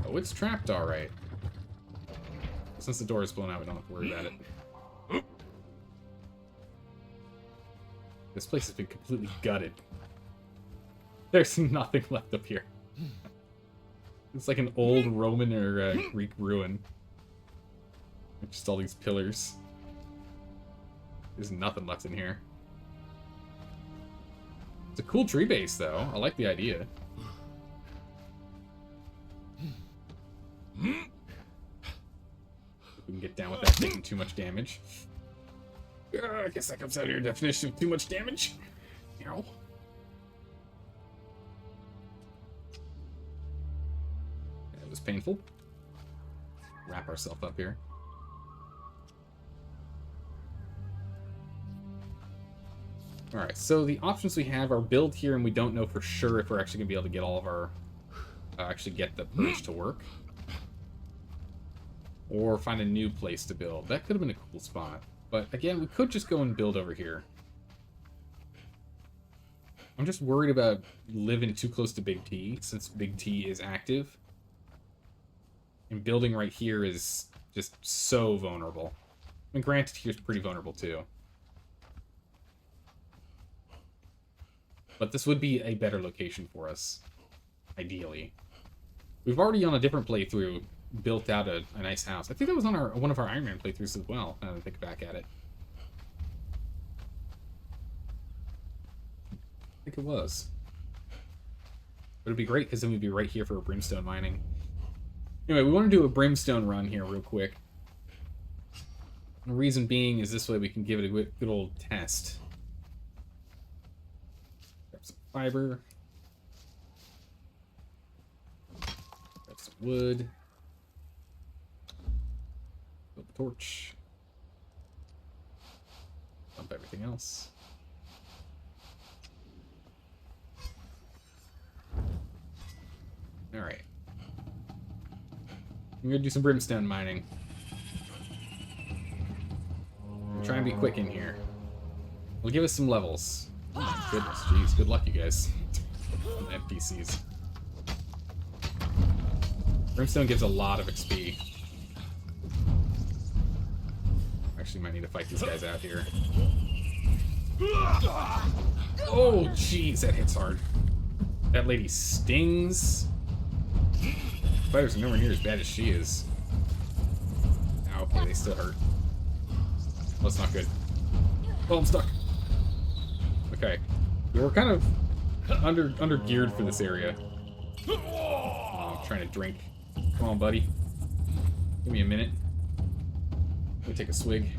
Oh, it's trapped, alright. Since the door is blown out, we don't have to worry about it. This place has been completely gutted. There's nothing left up here. It's like an old Roman or Greek ruin. Just all these pillars. There's nothing left in here. It's a cool tree base, though. I like the idea. We can get down without taking too much damage. I guess that comes out of your definition of too much damage. Ow. It was painful. Wrap ourselves up here. Alright, so the options we have are build here, and we don't know for sure if we're actually going to be able to get all of our... actually get the purge to work. Or find a new place to build. That could have been a cool spot. But again, we could just go and build over here. I'm just worried about living too close to Big T, since Big T is active. And building right here is just so vulnerable. I mean, granted, here's pretty vulnerable too. But this would be a better location for us, ideally. We've already, on a different playthrough, built out a nice house. I think that was on one of our Iron Man playthroughs as well, now that I think back at it. I think it was. But it'd be great, because then we'd be right here for a brimstone mining. Anyway, we want to do a brimstone run here real quick. The reason being is this way we can give it a good old test. Grab some fiber. Grab some wood. Build a torch. Dump everything else. Alright. I'm gonna do some brimstone mining. We'll try and be quick in here. We'll give us some levels. Oh my goodness, jeez, good luck you guys. NPCs. Brimstone gives a lot of XP. Actually might need to fight these guys out here. Oh jeez, that hits hard. That lady stings. Spiders are nowhere near as bad as she is. Ow, okay, they still hurt. Well, that's not good. Oh, I'm stuck. Okay. We're kind of under geared for this area. Oh, I'm trying to drink. Come on, buddy. Give me a minute. Let me take a swig.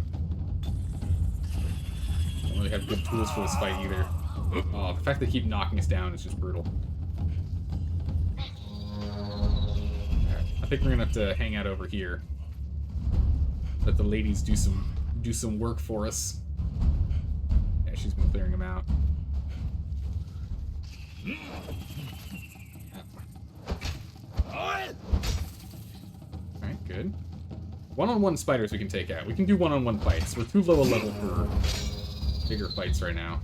Don't really have good tools for this fight either. Oh, the fact they keep knocking us down is just brutal. I think we're gonna have to hang out over here. Let the ladies do some work for us. Yeah, she's been clearing them out. Alright, good. One-on-one spiders we can take out. We can do one-on-one fights. We're too low a level for bigger fights right now.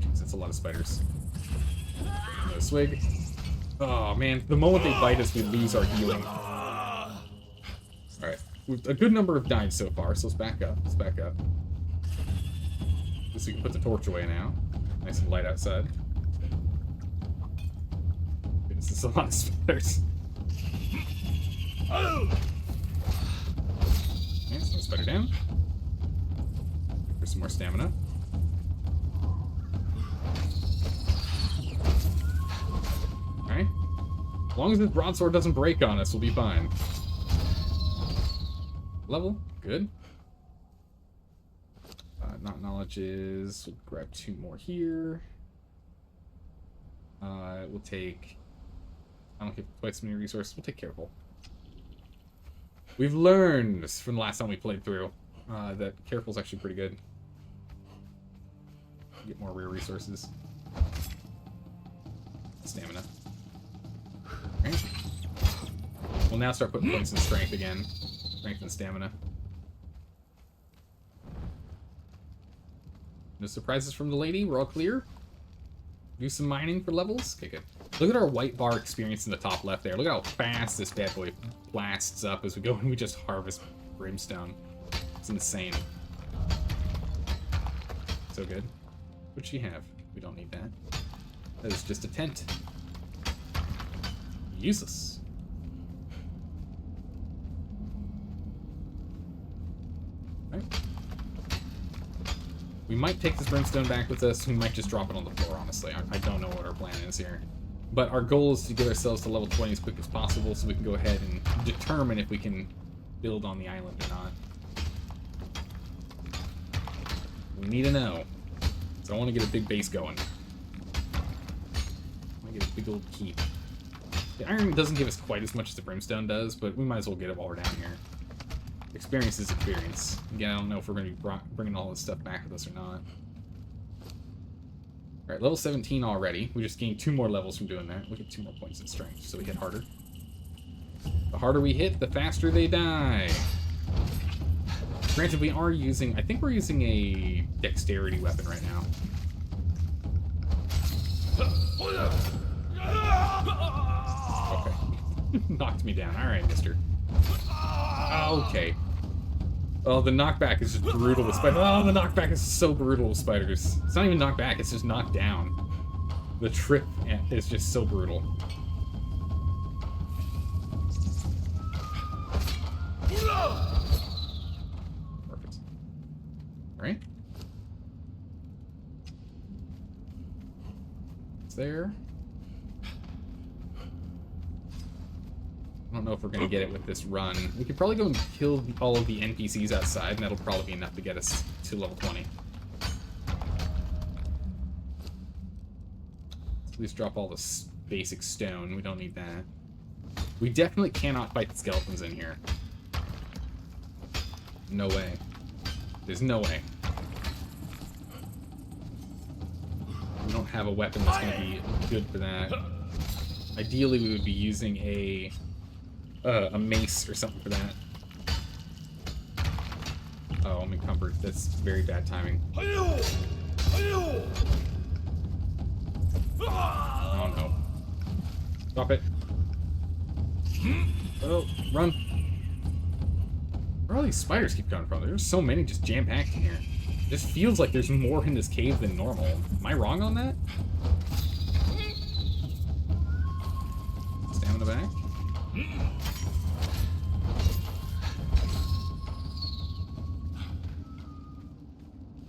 Jeez, that's a lot of spiders. Another swig. Oh man, the moment they bite us, we lose our healing. Alright, a good number have died so far, so let's back up. Let's back up. So we can put the torch away now. Nice and light outside. Goodness, there's a lot of spiders. Okay, so one spider down. For some more stamina. Alright. As long as this broadsword doesn't break on us, we'll be fine. Level? Good. Not knowledges. We'll grab 2 more here. We'll take... I don't get quite so many resources. We'll take careful. We've learned from the last time we played through that careful's actually pretty good. Get more rare resources. Stamina. Right. We'll now start putting points in strength again. Strength and stamina. No surprises from the lady. We're all clear. Do some mining for levels. Okay, good. Look at our white bar experience in the top left there. Look at how fast this bad boy blasts up as we go and we just harvest brimstone. It's insane. So good. What'd she have? We don't need that. That is just a tent. Useless. Right. We might take this brimstone back with us. We might just drop it on the floor, honestly. I don't know what our plan is here. But our goal is to get ourselves to level 20 as quick as possible so we can go ahead and determine if we can build on the island or not. We need to know. So I want to get a big base going. I want to get a big old keep. The iron doesn't give us quite as much as the brimstone does, but we might as well get it while we're down here. Experience is experience. Again, I don't know if we're going to be bringing all this stuff back with us or not. Alright, level 17 already. We just gained 2 more levels from doing that. We get 2 more points in strength, so we hit harder. The harder we hit, the faster they die. Granted, we are using... I think we're using a dexterity weapon right now. Okay. Knocked me down. Alright, mister. Okay. Oh, the knockback is just brutal with spiders. Oh, the knockback is so brutal with spiders. It's not even knockback, it's just knocked down. The trip is just so brutal. Perfect. Alright. It's there. I don't know if we're going to get it with this run. We could probably go and kill all of the NPCs outside, and that'll probably be enough to get us to level 20. At least drop all the basic stone. We don't need that. We definitely cannot fight the skeletons in here. No way. There's no way. We don't have a weapon that's going to be good for that. Ideally, we would be using a mace or something for that. Oh, I'm encumbered. That's very bad timing. Oh no. Stop it. Oh, run. Where all these spiders keep coming from? There's so many just jam-packed in here. It just feels like there's more in this cave than normal. Am I wrong on that? Stamina back.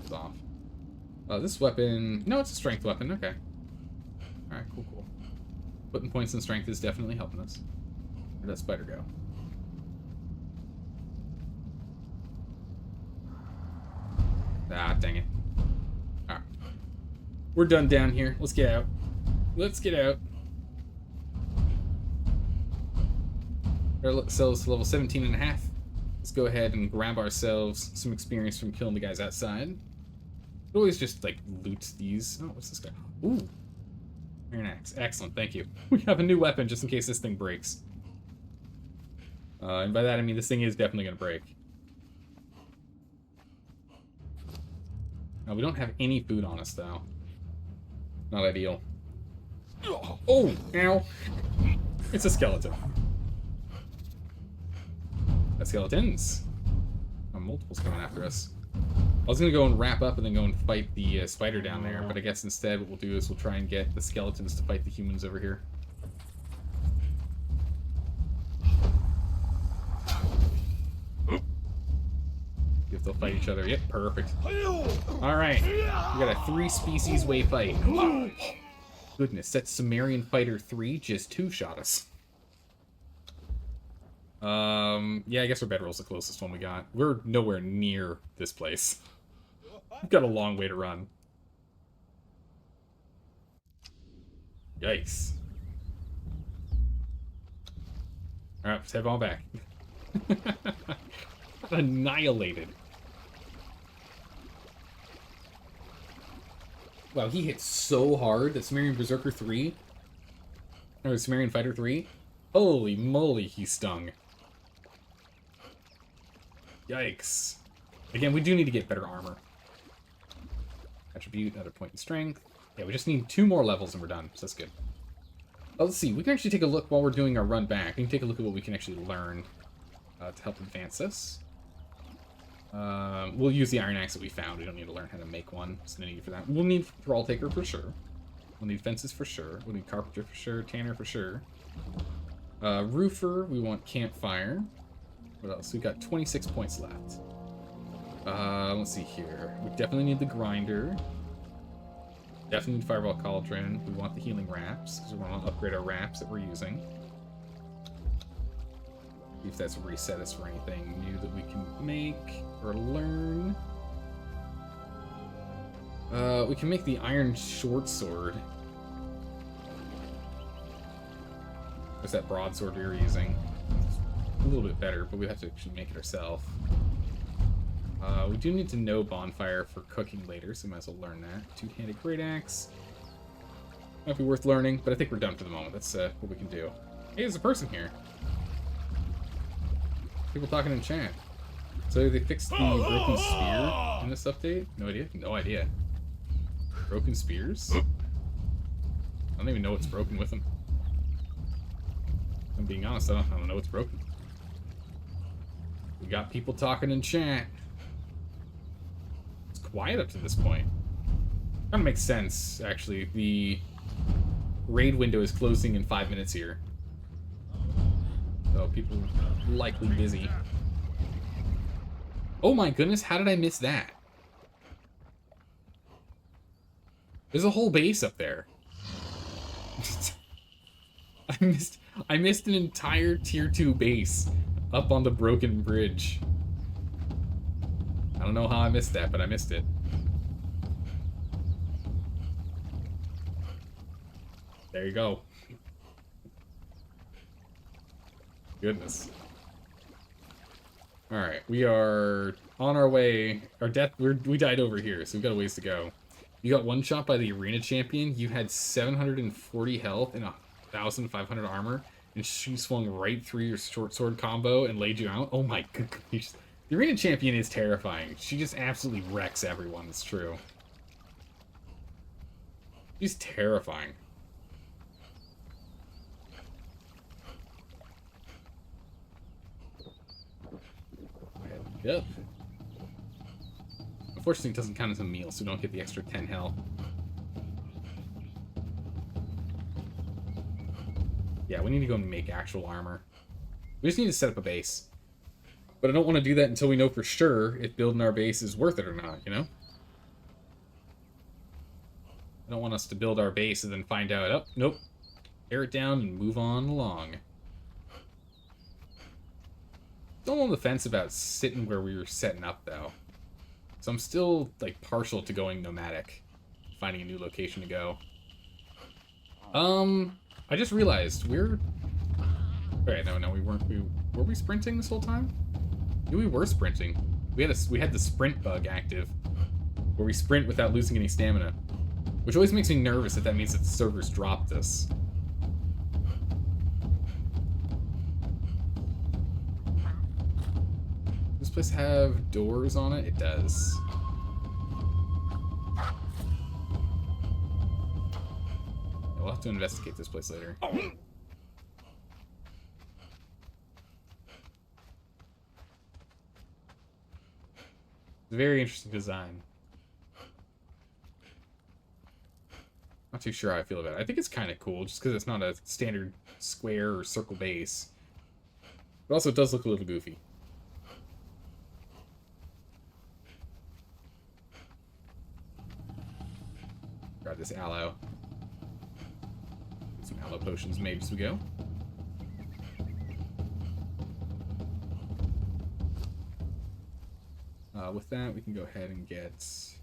It's off. This weapon... No, it's a strength weapon. Okay. Alright, cool, cool. Putting points in strength is definitely helping us. Where'd that spider go? Ah, dang it. Alright. We're done down here. Let's get out. Let's get out. Ourselves to level 17 and a half. Let's go ahead and grab ourselves some experience from killing the guys outside. We always just, like, loot these. Oh, what's this guy? Ooh. Iron axe. Excellent, thank you. We have a new weapon just in case this thing breaks. And by that I mean this thing is definitely going to break. We don't have any food on us, though. Not ideal. Oh! Ow! It's a skeleton. Skeletons. Oh, multiples coming after us. I was gonna go and wrap up and then go and fight the spider down there, but I guess instead what we'll do is we'll try and get the skeletons to fight the humans over here. See if they'll fight each other. Yep, perfect. Alright, we got a 3-species way fight. Goodness, that Sumerian Fighter 3 just 2-shot us. Yeah, I guess our bedroll's the closest one we got. We're nowhere near this place. We've got a long way to run. Yikes. Alright, let's head on back. Annihilated. Wow, he hit so hard that Sumerian Berserker 3, or Sumerian Fighter 3, holy moly, he stung. Yikes. Again, we do need to get better armor. Attribute, another point in strength. Yeah, we just need 2 more levels and we're done, so that's good. Oh, let's see, we can actually take a look while we're doing our run back. We can take a look at what we can actually learn to help advance us. We'll use the iron axe that we found. We don't need to learn how to make one. There's no need for that. We'll need Thrall Taker for sure. We'll need fences for sure. We'll need carpenter for sure. Tanner for sure. Roofer, we want campfire. What else? We've got 26 points left. Let's see here. We definitely need the grinder. Definitely need Fireball Cauldron. We want the healing wraps, because we want to upgrade our wraps that we're using. See if that's reset us for anything new that we can make or learn. We can make the iron short sword. What's that broadsword we were using? It's a little bit better, but we have to actually make it ourselves. We do need to know bonfire for cooking later, so we might as well learn that. Two-handed great axe. Might be worth learning, but I think we're done for the moment. That's what we can do. Hey, there's a person here. People talking in chat. So they fixed the broken spear in this update? No idea? No idea. Broken spears? I don't even know what's broken with them. If I'm being honest, I don't know what's broken. We got people talking in chat. It's quiet up to this point. Kind of makes sense, actually. The raid window is closing in 5 minutes here. So people are likely busy. Oh my goodness, how did I miss that? There's a whole base up there. I missed an entire tier 2 base up on the broken bridge. I don't know how I missed that, but I missed it. There you go. Goodness. Alright, we are on our way. We died over here, so we've got a ways to go. You got one shot by the arena champion. You had 740 health and 1,500 armor, and she swung right through your short sword combo and laid you out. Oh my goodness. The arena champion is terrifying. She just absolutely wrecks everyone, it's true. She's terrifying. Yep. Unfortunately, it doesn't count as a meal, so we don't get the extra 10 health. Yeah, we need to go and make actual armor. We just need to set up a base. But I don't want to do that until we know for sure if building our base is worth it or not, you know? I don't want us to build our base and then find out, oh, nope. Tear it down and move on along. Still on the fence about sitting where we were setting up, though. So I'm still, like, partial to going nomadic. Finding a new location to go. I just realized we're... Alright, no, we weren't. Were we sprinting this whole time? Yeah, we were sprinting. We had the sprint bug active, where we sprint without losing any stamina. Which always makes me nervous if that means that the servers dropped us. Does this place have doors on it? It does. We'll have to investigate this place later. It's a very interesting design. Not too sure how I feel about it. I think it's kind of cool, just because it's not a standard square or circle base. But also, it does look a little goofy. Grab this aloe. Get some aloe potions made as we go. With that, we can go ahead and get 6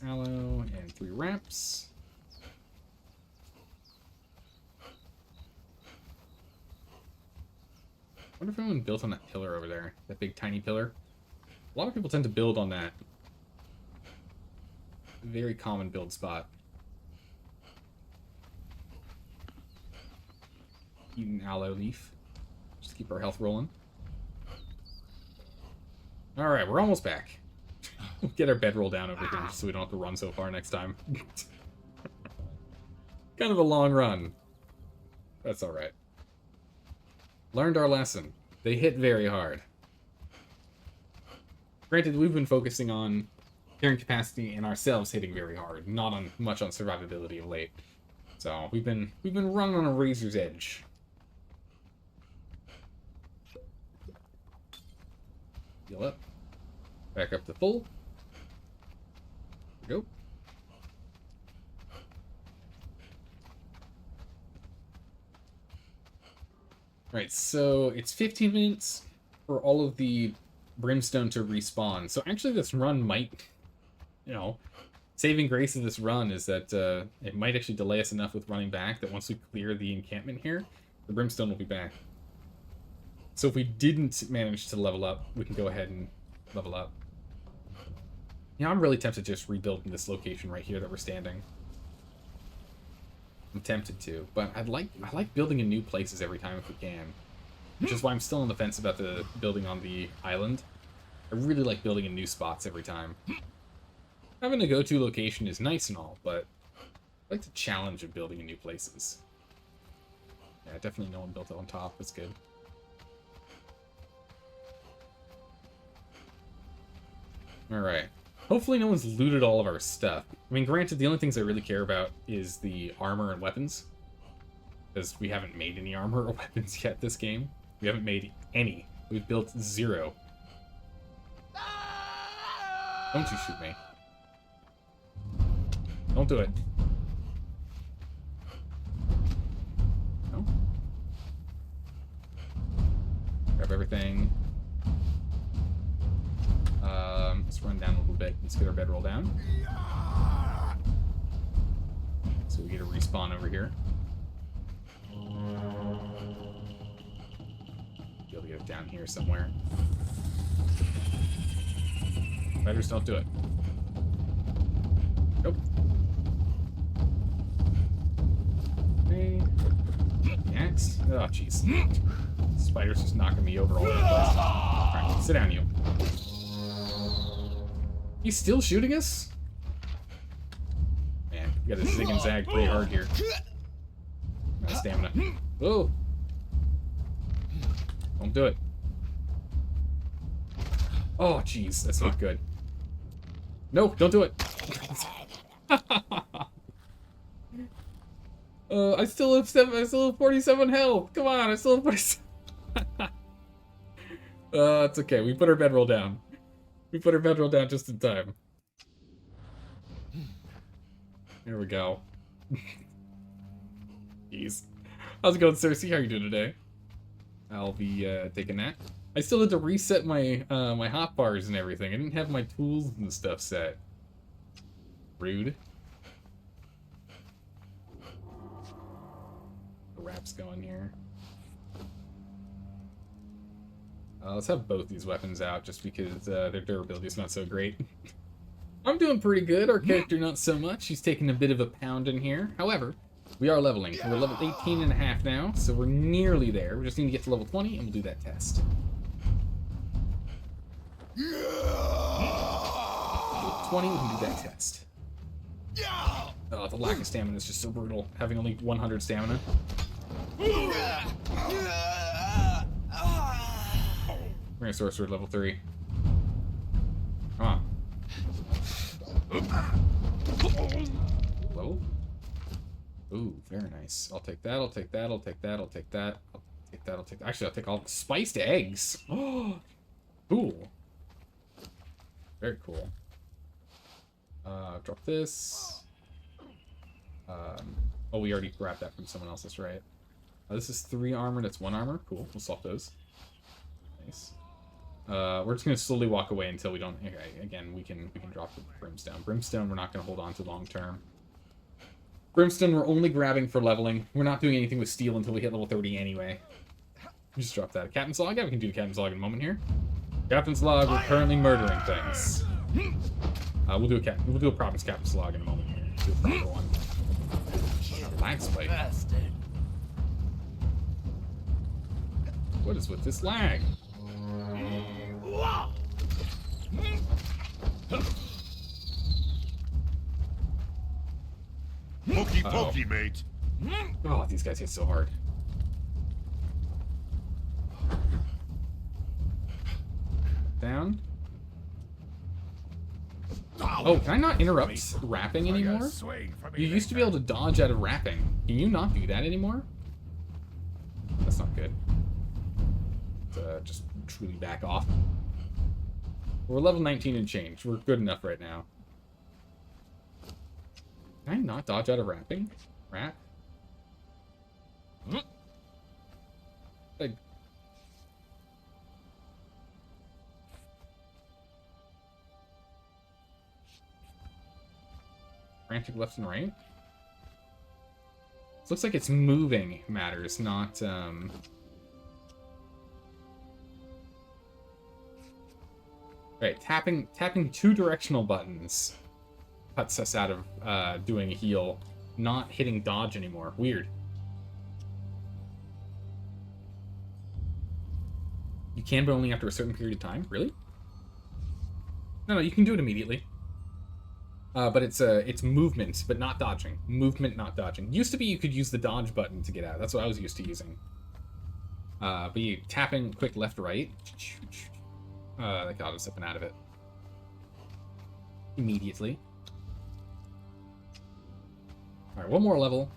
aloe and 3 wraps. I wonder if anyone built on that pillar over there, that big tiny pillar. A lot of people tend to build on that. Very common build spot. Eat an aloe leaf. Just keep our health rolling. Alright, we're almost back. We'll get our bedroll down over here so we don't have to run so far next time. Kind of a long run. That's alright. Learned our lesson. They hit very hard. Granted, we've been focusing on carrying capacity and ourselves hitting very hard, not on much on survivability of late. So we've been running on a razor's edge. Heal up. Back up to full. There we go. Right, so it's 15 minutes for all of the brimstone to respawn. So actually this run might, you know, saving grace of this run is that it might actually delay us enough with running back that once we clear the encampment here, the brimstone will be back. So if we didn't manage to level up, we can go ahead and level up. Yeah, I'm really tempted to just rebuild in this location right here that we're standing. I'm tempted to, but I like building in new places every time if we can. Which is why I'm still on the fence about the building on the island. I really like building in new spots every time. Having a go-to location is nice and all, but I like the challenge of building in new places. Yeah, definitely no one built it on top. That's good. Alright. Hopefully no one's looted all of our stuff. I mean, granted, the only things I really care about is the armor and weapons. Because we haven't made any armor or weapons yet this game. We haven't made any. We've built 0. Don't you shoot me. Don't do it. No? Grab everything. Let's run down a little bit. Let's get our bedroll down. So we get a respawn over here. Be able to get it down here somewhere. Spiders don't do it. Nope. Okay. The axe. Oh, jeez. Spider's just knocking me over all over the place. Alright, sit down, you. He's still shooting us? Man, we gotta zig and zag pretty hard here. Stamina. Whoa! Don't do it. Oh, jeez, that's not good. No, don't do it. I still have 47 health. Come on, I still have 47. It's okay. We put our bedroll down. We put our bedroll down just in time. There we go. Jeez. How's it going, Cersei? How are you doing today? I'll be taking that. I still had to reset my my hotbars and everything. I didn't have my tools and stuff set. Rude. The wrap's going here. Let's have both these weapons out just because their durability is not so great. I'm doing pretty good. Our character not so much. He's taking a bit of a pound in here. However, we are leveling. We're level 18.5 now, so we're nearly there. We just need to get to level 20 and we'll do that test. Level 20, we can do that test. Oh, the lack of stamina is just so brutal. Having only 100 stamina. We're gonna sorcerer level 3. Come on. Level? Ooh, very nice. I'll take that, I'll take that, I'll take that, I'll take that. I'll take that, I'll take that. Actually, I'll take all spiced eggs. Oh, cool. Very cool. Drop this. Oh, we already grabbed that from someone else, that's right. This is 3 armor, that's 1 armor. Cool, we'll swap those. Nice. We're just gonna slowly walk away until we don't. Okay, again, we can drop the brimstone. Brimstone, we're not gonna hold on to long term. Brimstone, we're only grabbing for leveling. We're not doing anything with steel until we hit level 30 anyway. Just drop that. Captain's log. Yeah, we can do the captain's log in a moment here. Captain's log. We're currently murdering things. We'll do a province captain's log in a moment here. Do a proper one. Lag spike. What is with this lag? Pokey pokey, mate. Oh, these guys hit so hard. Down. Oh, can I not interrupt rapping anymore? You used to be able to dodge out of rapping. Can you not do that anymore? That's not good. Just truly back off. We're level 19 and change. We're good enough right now. Can I not dodge out of rapping? Rap? Like... Frantic left and right? This looks like it's moving matters, not, Right, tapping two directional buttons cuts us out of doing a heal, not hitting dodge anymore. Weird. You can, but only after a certain period of time. Really? No, you can do it immediately. But it's movement, but not dodging. Movement, not dodging. Used to be you could use the dodge button to get out. That's what I was used to using. But you tapping quick left, right. That got us up and out of it. Immediately. Alright, one more level,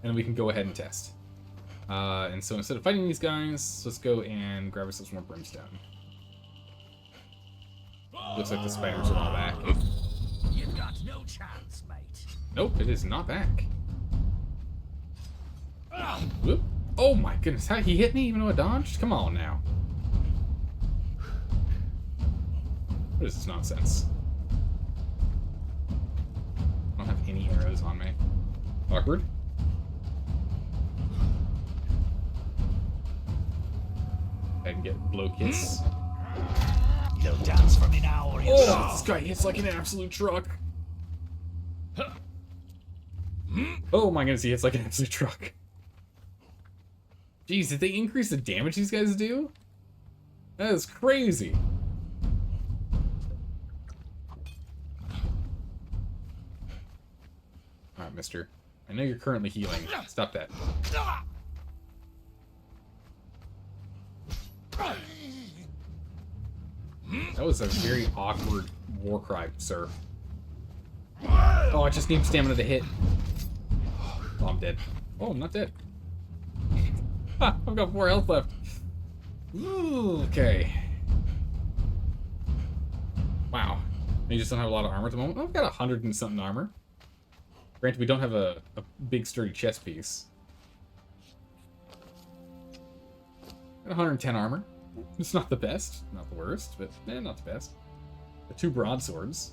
and we can go ahead and test. And so instead of fighting these guys, let's go and grab ourselves more brimstone. Looks like the spiders are all back. You've got no chance, mate. Nope, it is not back. Whoop. Oh my goodness, how he hit me even though I dodged? Come on now. What is this nonsense? I don't have any arrows on me. Awkward. I can get blow kiss. You'll dance for me now, or you Oh, this guy hits like an absolute truck. Oh my goodness, he hits like an absolute truck. Jeez, did they increase the damage these guys do? That is crazy. Alright, mister. I know you're currently healing. Stop that. That was a very awkward war cry, sir. Oh, I just need stamina to hit. Oh, I'm dead. Oh, I'm not dead. Ha, I've got 4 health left. Ooh, okay. Wow. You just don't have a lot of armor at the moment? I've got 100 and something armor. Granted, we don't have a big sturdy chest piece. Got 110 armor. It's not the best, not the worst, but not the best. The 2 broadswords.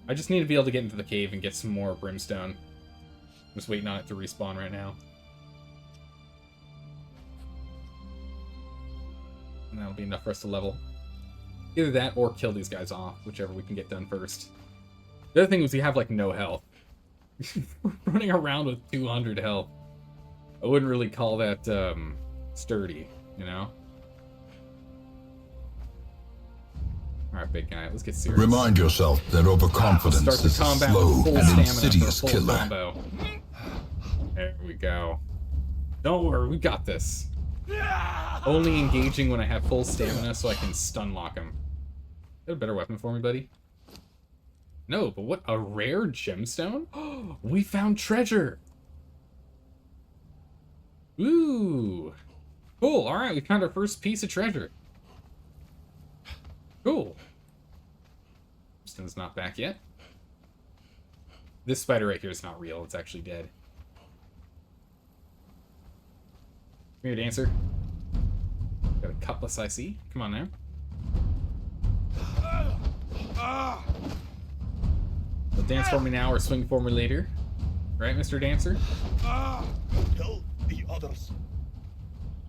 I just need to be able to get into the cave and get some more brimstone. I'm just waiting on it to respawn right now. And that'll be enough for us to level. Either that or kill these guys off, whichever we can get done first. The other thing is we have like no health. We're running around with 200 health. I wouldn't really call that sturdy, you know? Alright, big guy, let's get serious. Remind yourself that overconfidence is a slow and insidious killer. Combo. There we go. Don't worry, we got this. Only engaging when I have full stamina so I can stun lock him. Got a better weapon for me, buddy? No, but what? A rare gemstone? We found treasure! Ooh! Cool, alright, we found our first piece of treasure. Cool. Stone's not back yet. This spider right here is not real, it's actually dead. here, dancer. Got a cutlass, I see. Come on now. So dance for me now or swing for me later. Right, Mr. Dancer? Tell the others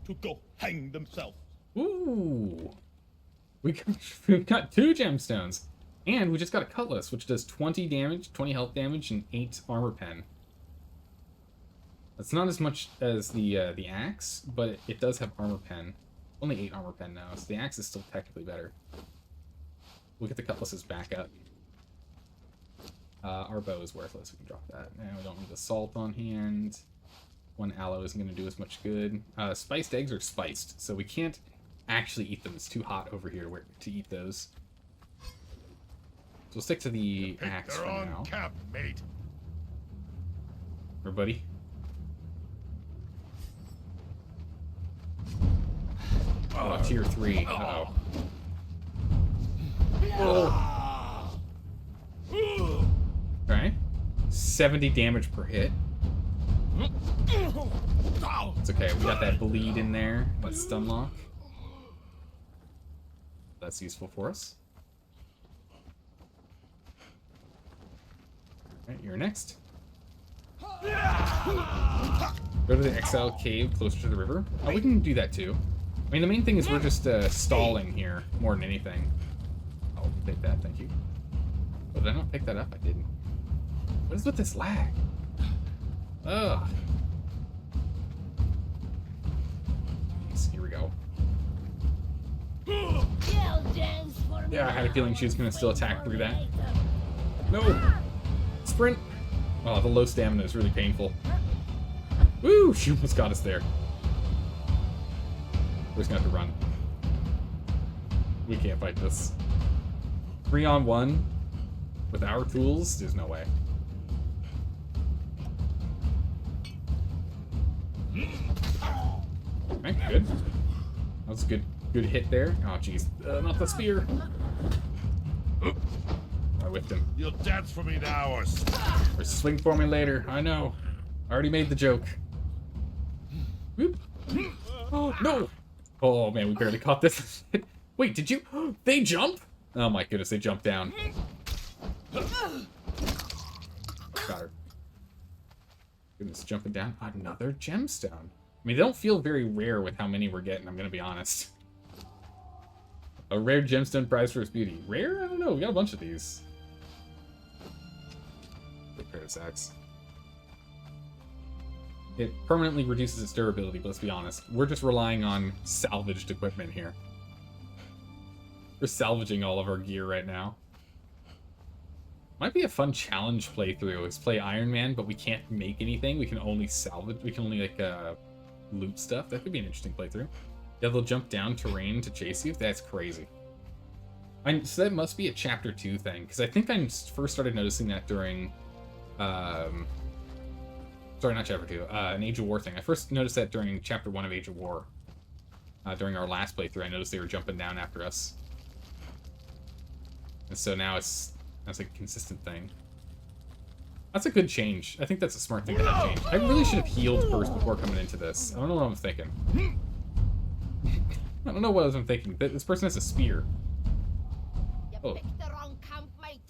to go hang themselves. Ooh. We've got 2 gemstones. And we just got a cutlass, which does 20 damage, 20 health damage, and 8 armor pen. That's not as much as the axe, but it does have armor pen. Only 8 armor pen now, so the axe is still technically better. We'll get the cutlasses back up. Our bow is worthless. We can drop that. And we don't need the salt on hand. 1 aloe isn't going to do as much good. Spiced eggs are spiced, so we can't actually eat them. It's too hot over here to eat those. So we'll stick to the axe for now. Camp, mate. Everybody. Oh, tier 3. Uh-oh. Oh. Alright. 70 damage per hit. It's okay, we got that bleed in there. That stun lock. That's useful for us. Alright, you're next. Go to the Exile Cave closer to the river. Oh, we can do that too. I mean, the main thing is we're just stalling here more than anything. I'll take that, thank you. Oh, did I not pick that up? I didn't. What is with this lag? Ugh. Jeez, here we go. Yeah, I had a feeling she was going to still attack through that. No! Sprint! Oh, the low stamina is really painful. Woo! She almost got us there. We're just going to have to run. We can't fight this. 3-on-1 with our tools? There's no way. Alright, good. That was a good hit there. Oh, jeez. Not the spear. I whipped him. You'll dance for me now or swing for me later. I know. I already made the joke. Whoop. Oh, no! Oh, man, we barely caught this. Wait, did you? They jump? Oh, my goodness, they jumped down. Got her. Goodness, jumping down. Another gemstone. I mean, they don't feel very rare with how many we're getting, I'm going to be honest. A rare gemstone prize for its beauty. Rare? I don't know. We got a bunch of these. Big pair of sacks. It permanently reduces its durability, but let's be honest. We're just relying on salvaged equipment here. We're salvaging all of our gear right now. Might be a fun challenge playthrough. Is play Iron Man, but we can't make anything. We can only salvage. We can only, like, loot stuff. That could be an interesting playthrough. Yeah, they'll jump down terrain to chase you. That's crazy. So that must be a Chapter 2 thing, because I think I first started noticing that during... sorry, not Chapter 2. An Age of War thing. I first noticed that during Chapter 1 of Age of War. During our last playthrough, I noticed they were jumping down after us. And so now that's like a consistent thing. That's a good change. I think that's a smart thing to have changed. I really should have healed first before coming into this. I don't know what I'm thinking. I don't know what I'm thinking. This person has a spear. Oh. Picked the wrong camp, mate.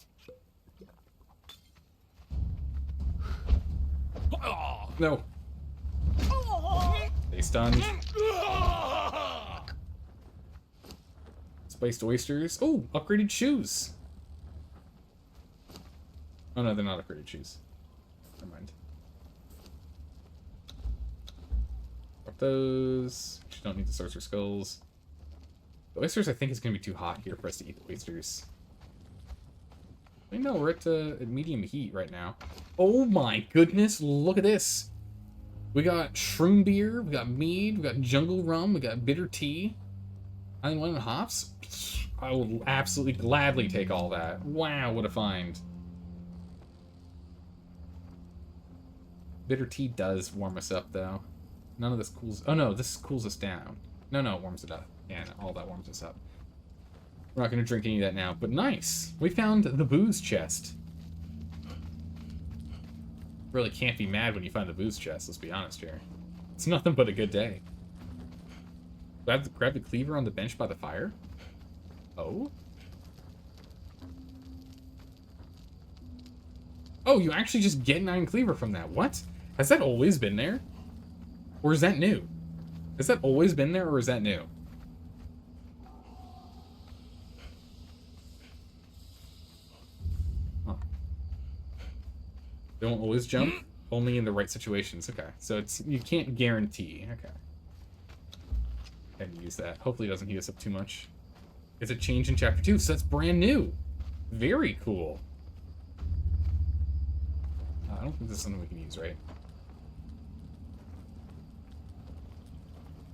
No. They stunned. Spiced oysters. Oh, upgraded shoes. Oh no, they're not upgraded shoes. Never mind. Drop those. Actually, don't need the sorcerer skulls. The oysters, I think, is going to be too hot here for us to eat the oysters. I know, we're at medium heat right now. Oh my goodness, look at this. We got shroom beer, we got mead, we got jungle rum, we got bitter tea. Island wine and hops. I will absolutely gladly take all that. Wow, what a find. Bitter tea does warm us up, though. None of this cools... Oh, no, this cools us down. No, it warms it up. Yeah, all that warms us up. We're not going to drink any of that now, but nice. We found the booze chest. Really can't be mad when you find the booze chest, let's be honest here. It's nothing but a good day. Grab the cleaver on the bench by the fire? Oh? Oh, you actually just get an iron cleaver from that. What? Has that always been there? Or is that new? Has that always been there, or is that new? Huh. Don't always jump? Only in the right situations. Okay. So it's you can't guarantee. Okay. And use that. Hopefully it doesn't heat us up too much. It's a change in chapter 2, so that's brand new. Very cool. I don't think this is something we can use, right?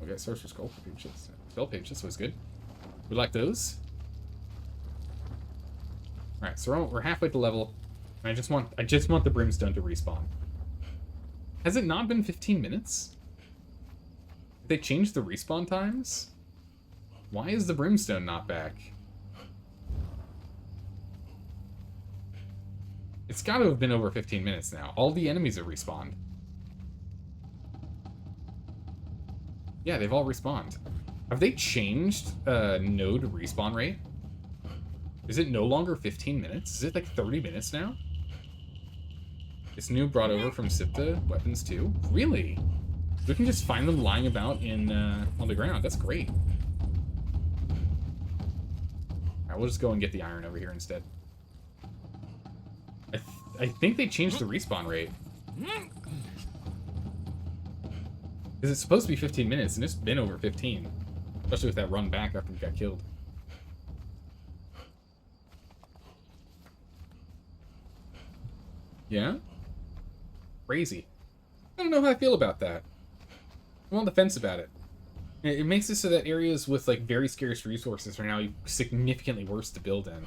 Okay, source for skull pages. Spell page, that's always good. We like those. Alright, so we're halfway to level. And I just want the brimstone to respawn. Has it not been 15 minutes? Did they changed the respawn times? Why is the brimstone not back? It's got to have been over 15 minutes now. All the enemies have respawned. Yeah, they've all respawned. Have they changed node respawn rate? Is it no longer 15 minutes? Is it like 30 minutes now? It's new brought over from Sipta weapons too? Really? We can just find them lying about in on the ground. That's great. Alright, we'll just go and get the iron over here instead. I think they changed the respawn rate. Because it's supposed to be 15 minutes, and it's been over 15. Especially with that run back after we got killed. Yeah? Crazy. I don't know how I feel about that. I'm on the fence about it. It makes it so that areas with, like, very scarce resources are now significantly worse to build in.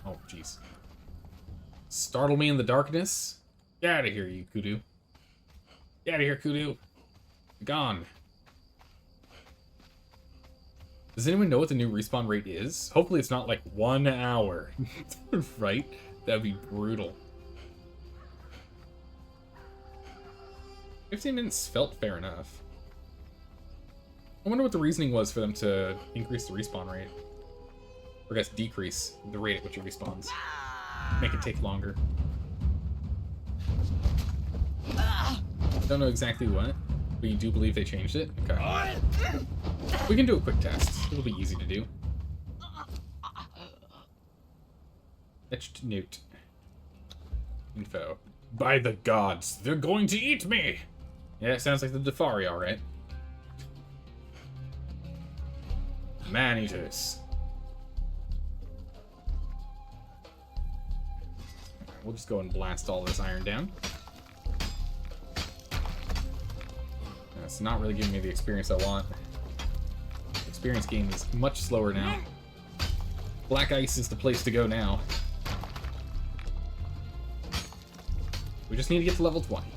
Oh, jeez. Startle me in the darkness? Get out of here, you kudu. Get out of here, kudu. Gone. Does anyone know what the new respawn rate is? Hopefully it's not like 1 hour. Right? That'd be brutal. 15 minutes felt fair enough. I wonder what the reasoning was for them to increase the respawn rate. Or I guess decrease the rate at which it respawns. Make it take longer. Don't know exactly what, but you do believe they changed it? Okay. We can do a quick test. It'll be easy to do. Etched note. Info. By the gods, they're going to eat me! Yeah, it sounds like the Defari, alright. Man-eaters. We'll just go and blast all this iron down. It's not really giving me the experience I want. The experience game is much slower now. Black Ice is the place to go now. We just need to get to level 20.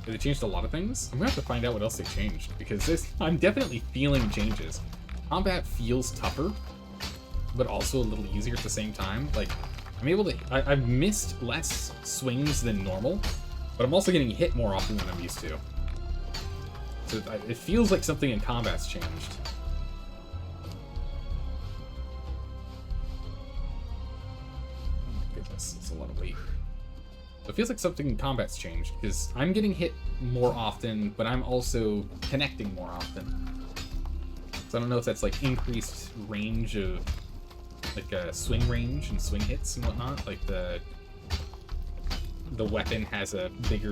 They changed a lot of things. I'm gonna have to find out what else they changed, because I'm definitely feeling changes. Combat feels tougher, but also a little easier at the same time. Like, I'm able to... I've missed less swings than normal, but I'm also getting hit more often than I'm used to. So it feels like something in combat's changed. Oh, goodness, it's a lot of weight. So it feels like something in combat's changed, because I'm getting hit more often, but I'm also connecting more often. So I don't know if that's like increased range of, like swing range and swing hits and whatnot. Like the weapon has a bigger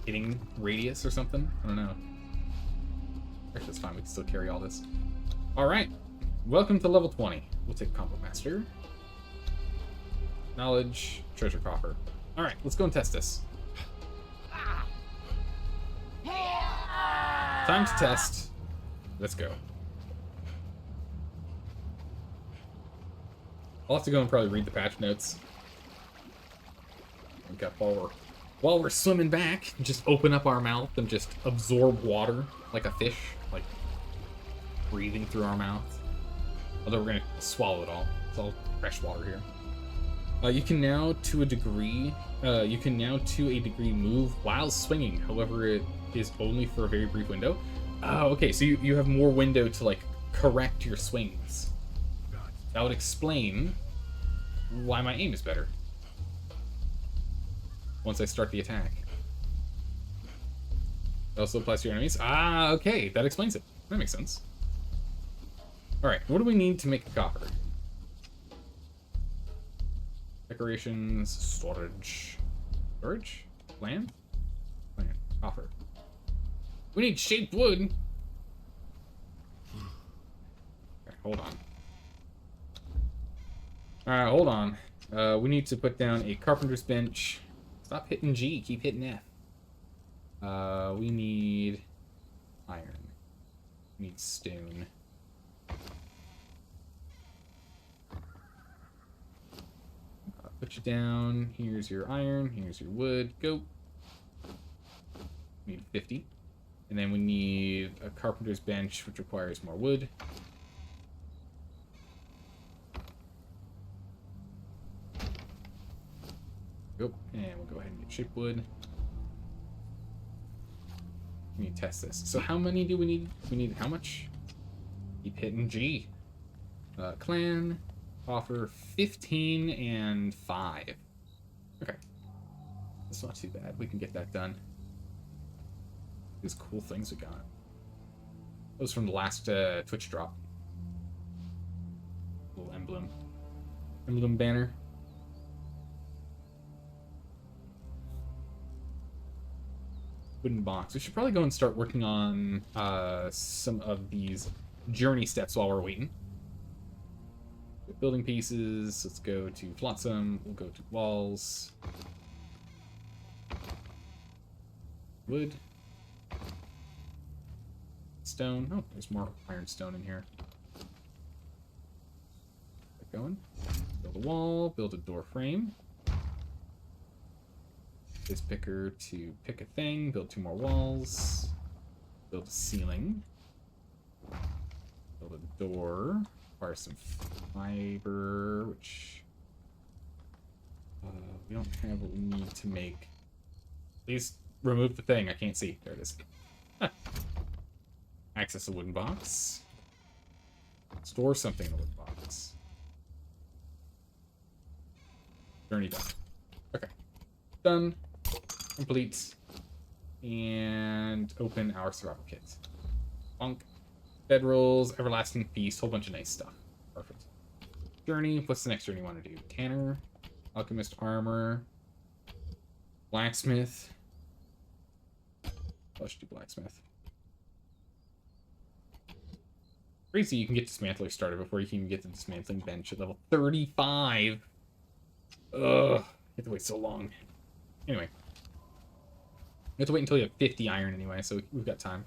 hitting radius or something. I don't know. Actually, it's fine. We can still carry all this. All right. Welcome to level 20. We'll take Combo Master. Knowledge, Treasure Coffer. All right, let's go and test this. Time to test. Let's go. I'll have to go and probably read the patch notes. We've got while we're swimming back, just open up our mouth and just absorb water like a fish, like breathing through our mouth. Although we're gonna swallow it all. It's all fresh water here. You can now, to a degree, move while swinging. However, is only for a very brief window. Oh, okay, so you have more window to, like, correct your swings. That would explain why my aim is better once I start the attack. It also applies to your enemies. Ah, okay, that explains it. That makes sense. Alright, what do we need to make a copper? Decorations, storage. Storage? Land? Land. Copper. We need shaped wood! Okay, hold on. Alright, hold on. We need to put down a carpenter's bench. Stop hitting G, keep hitting F. We need iron. We need stone. Put you down. Here's your iron. Here's your wood. Go. We need 50. And then we need a carpenter's bench, which requires more wood. Go. And we'll go ahead and get shaped wood. We need to test this. So how many do we need? We need how much? Keep hitting G. Clan. Offer 15 and 5. Okay. That's not too bad. We can get that done. These cool things we got. Those from the last Twitch drop. Little emblem. Emblem banner. Wooden box. We should probably go and start working on some of these journey steps while we're waiting. Building pieces. Let's go to flotsam. We'll go to walls. Wood. Stone. Oh, there's more ironstone in here. Keep going. Build a wall. Build a door frame. This picker to pick a thing. Build 2 more walls. Build a ceiling. Build a door. Require some fiber, which we don't have what we need to make. Please remove the thing. I can't see. There it is. Access a wooden box. Store something in a wooden box. Journey done. Okay. Done. Complete. And open our survival kit. Bonk. Bedrolls, Everlasting Feast, whole bunch of nice stuff. Perfect. Journey, what's the next journey you want to do? Tanner, Alchemist Armor, Blacksmith. Let's do Blacksmith. Crazy, you can get Dismantler started before you can even get the Dismantling Bench at level 35. Ugh, you have to wait so long. Anyway. You have to wait until you have 50 iron anyway, so we've got time.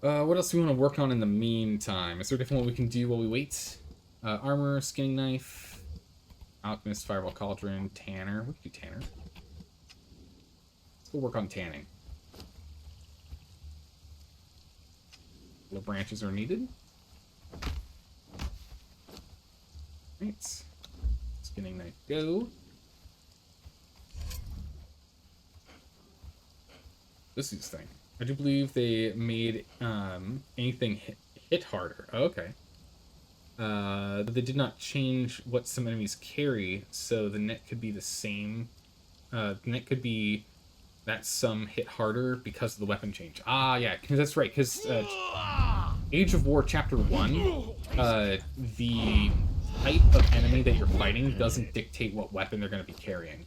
What else do we want to work on in the meantime? Is there a different one we can do while we wait? Armor, skinning knife, alchemist, fireball cauldron, tanner. We can do tanner. Let's go work on tanning. Little branches are needed. Right. Skinning knife, go. This is the thing. I do believe they made anything hit harder. Oh, okay. They did not change what some enemies carry, so the net could be the same. The net could be that some hit harder because of the weapon change. Ah, yeah, because that's right. Because Age of War Chapter 1, the type of enemy that you're fighting doesn't dictate what weapon they're going to be carrying.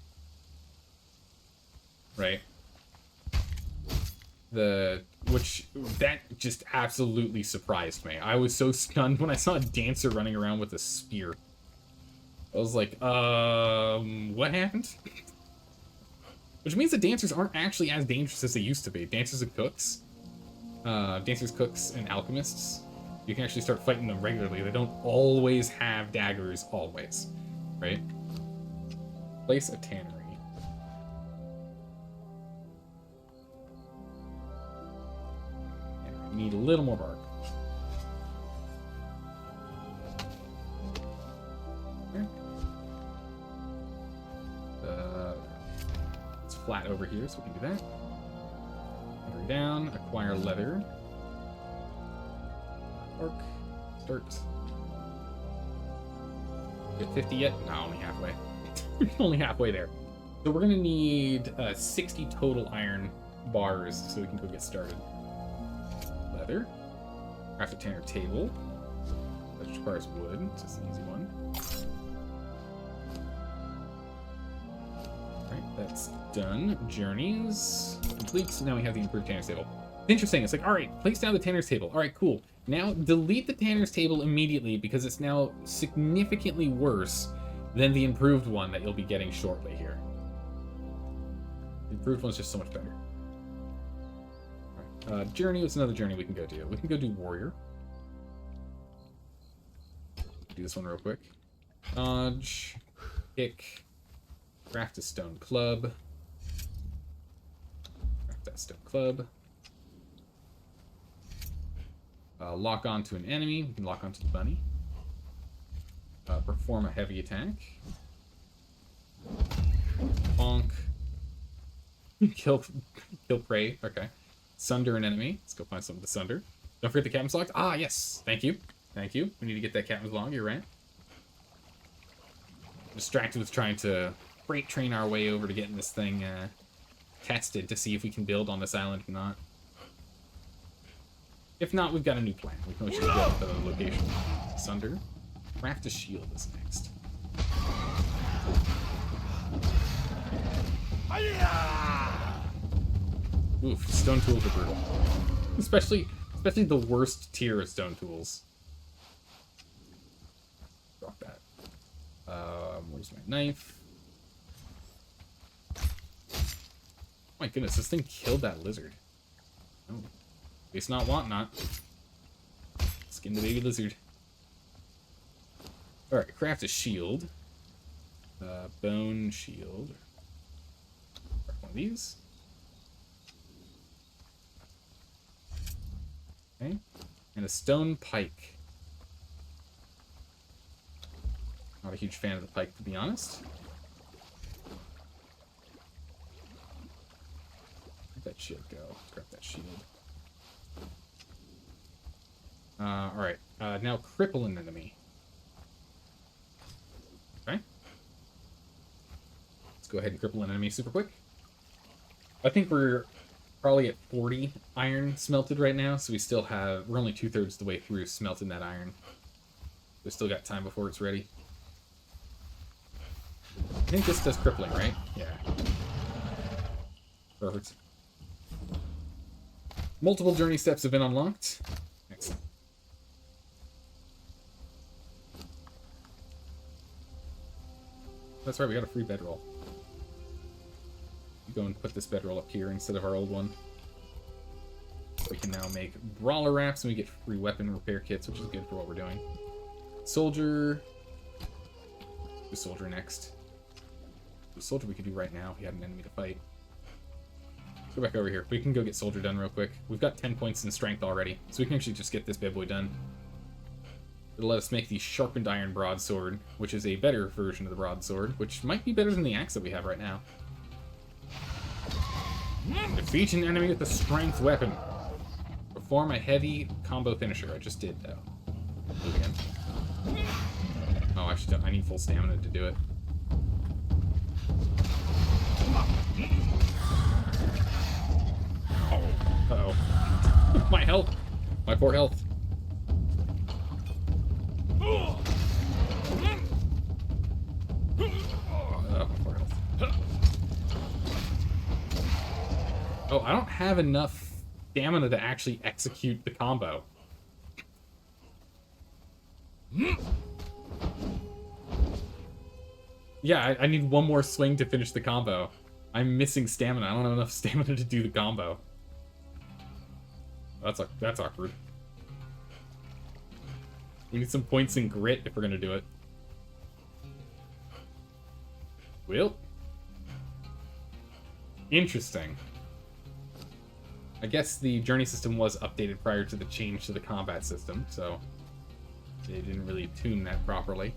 Right? That just absolutely surprised me. I was so stunned when I saw a dancer running around with a spear. I was like, what happened? Which means the dancers aren't actually as dangerous as they used to be. Dancers and cooks. Dancers, cooks, and alchemists. You can actually start fighting them regularly. They don't always have daggers, always. Right? Place a tannery. We need a little more bark. Okay. It's flat over here, so we can do that. Inventory down. Acquire leather. Orc. Start. Get 50 yet? No, only halfway. Only halfway there. So we're gonna need 60 total iron bars so we can go get started. Leather. Craft a tanner table. That requires wood. It's just an easy one. Alright, that's done. Journeys. Complete. So now we have the improved tanner's table. Interesting. It's like, alright, place down the tanner's table. Alright, cool. Now delete the tanner's table immediately because it's now significantly worse than the improved one that you'll be getting shortly here. The improved one's just so much better. Right. Journey, what's another journey we can go do? We can go do warrior. Do this one real quick. Dodge. Kick. Craft a stone club. Craft that stone club. Lock onto an enemy. We can lock onto the bunny. Perform a heavy attack. Bonk. Kill prey. Okay. Sunder an enemy. Let's go find something to sunder. Don't forget the captain's log. Ah, yes. Thank you. Thank you. We need to get that captain's log. You're right. Distracted with trying to freight train our way over to getting this thing tested to see if we can build on this island or not. If not, we've got a new plan. We can always just go to the location. Sunder. Craft a shield is next. Oof, stone tools are brutal. Especially the worst tier of stone tools. Drop that. Where's my knife? Oh my goodness, this thing killed that lizard. Oh. At least not want not. Skin the baby lizard. Alright, craft a shield. Bone shield. Craft one of these. Okay. And a stone pike. Not a huge fan of the pike, to be honest. Where'd that shield go? Grab that shield. Alright. Now cripple an enemy. Okay. Let's go ahead and cripple an enemy super quick. I think we're probably at 40 iron smelted right now, so we're only 2/3 the way through smelting that iron. We've still got time before it's ready. I think this does crippling, right? Yeah. Perfect. Multiple journey steps have been unlocked. Excellent. That's right, we got a free bedroll. Go and put this bedroll up here instead of our old one. We can now make brawler wraps and we get free weapon repair kits, which is good for what we're doing. Soldier. Do soldier next. The soldier we could do right now if we had an enemy to fight. Let's go back over here. We can go get soldier done real quick. We've got 10 points in strength already, so we can actually just get this bad boy done. It'll let us make the sharpened iron broadsword, which is a better version of the broadsword, which might be better than the axe that we have right now. Defeat an enemy with a strength weapon. Perform a heavy combo finisher. I just did, though. Do it again. Oh, actually, I need full stamina to do it. Uh-oh. My health. My poor health. My poor health. Oh, I don't have enough stamina to actually execute the combo. Yeah, I need one more swing to finish the combo. I'm missing stamina. I don't have enough stamina to do the combo. That's awkward. We need some points in grit if we're gonna do it. Well. Interesting. I guess the journey system was updated prior to the change to the combat system, so they didn't really tune that properly.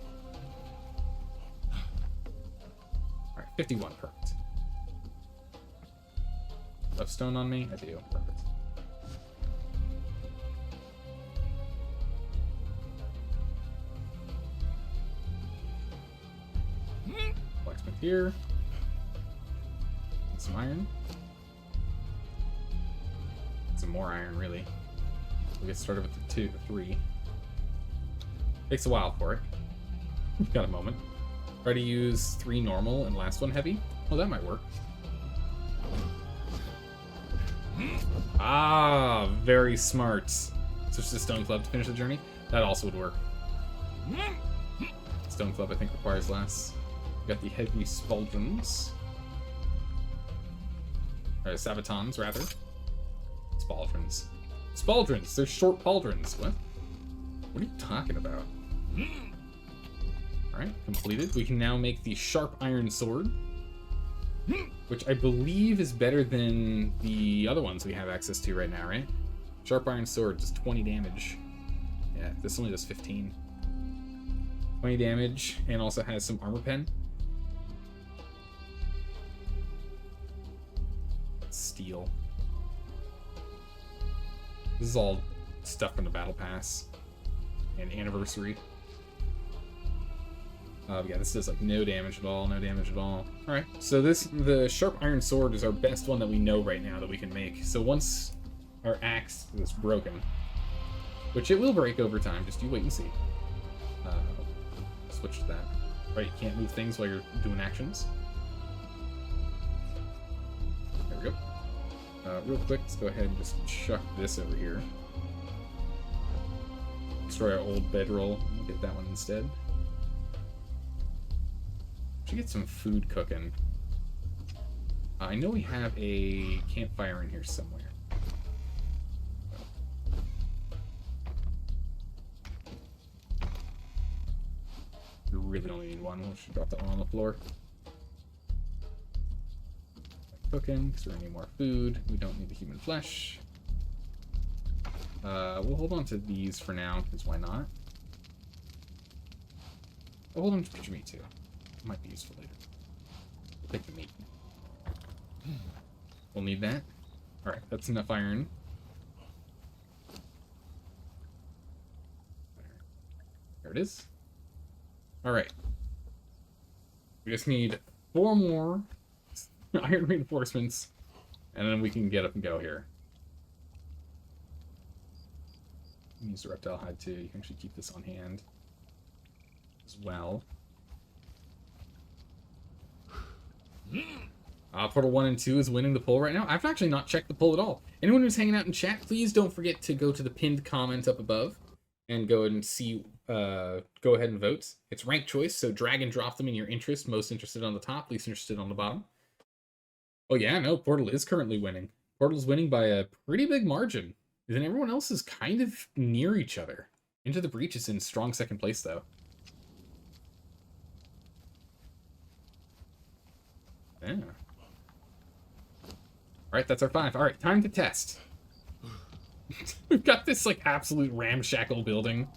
Alright, 51, perfect. Left stone on me? I do. Perfect. Blacksmith here. Get some iron. Some more iron, really. We'll get started with the 3. Takes a while for it. We've got a moment. Try to use 3 normal and last one heavy. Oh, that might work. Ah, very smart. Switch to Stone Club to finish the journey. That also would work. Stone Club, I think, requires less. We got the heavy spaldrons. Or sabatons, rather. Spaldrons. Spaldrons! They're short pauldrons. What? What are you talking about? Alright, completed. We can now make the sharp iron sword. Which I believe is better than the other ones we have access to right now, right? Sharp iron sword does 20 damage. Yeah, this only does 15. 20 damage, and also has some armor pen. Steel. This is all stuff from the battle pass and anniversary. Yeah, this does like no damage at all, no damage at all. Alright, so the sharp iron sword is our best one that we know right now that we can make. So once our axe is broken, which it will break over time, just you wait and see. Switch to that. Right, you can't move things while you're doing actions. There we go. Real quick, let's go ahead and just chuck this over here. Destroy our old bedroll. We'll get that one instead. Should get some food cooking. I know we have a campfire in here somewhere. We really only need one. We should drop that one on the floor. Cooking, because we're gonna need more food. We don't need the human flesh. We'll hold on to these for now, because why not? We'll hold on to creature meat too. It might be useful later. We'll take the meat. We'll need that. Alright, that's enough iron. There it is. Alright. We just need 4 more iron reinforcements, and then we can get up and go here. Use the reptile hide too. You can actually keep this on hand as well. Portal 1 and 2 is winning the poll right now. I've actually not checked the poll at all. Anyone who's hanging out in chat, please don't forget to go to the pinned comment up above and go and see, go ahead and vote. It's ranked choice, so drag and drop them in your interest. Most interested on the top, least interested on the bottom. Oh yeah, no, Portal is currently winning. Portal's winning by a pretty big margin. Then everyone else is kind of near each other. Into the Breach is in strong second place, though. Yeah. Alright, that's our 5. Alright, time to test. We've got this, like, absolute ramshackle building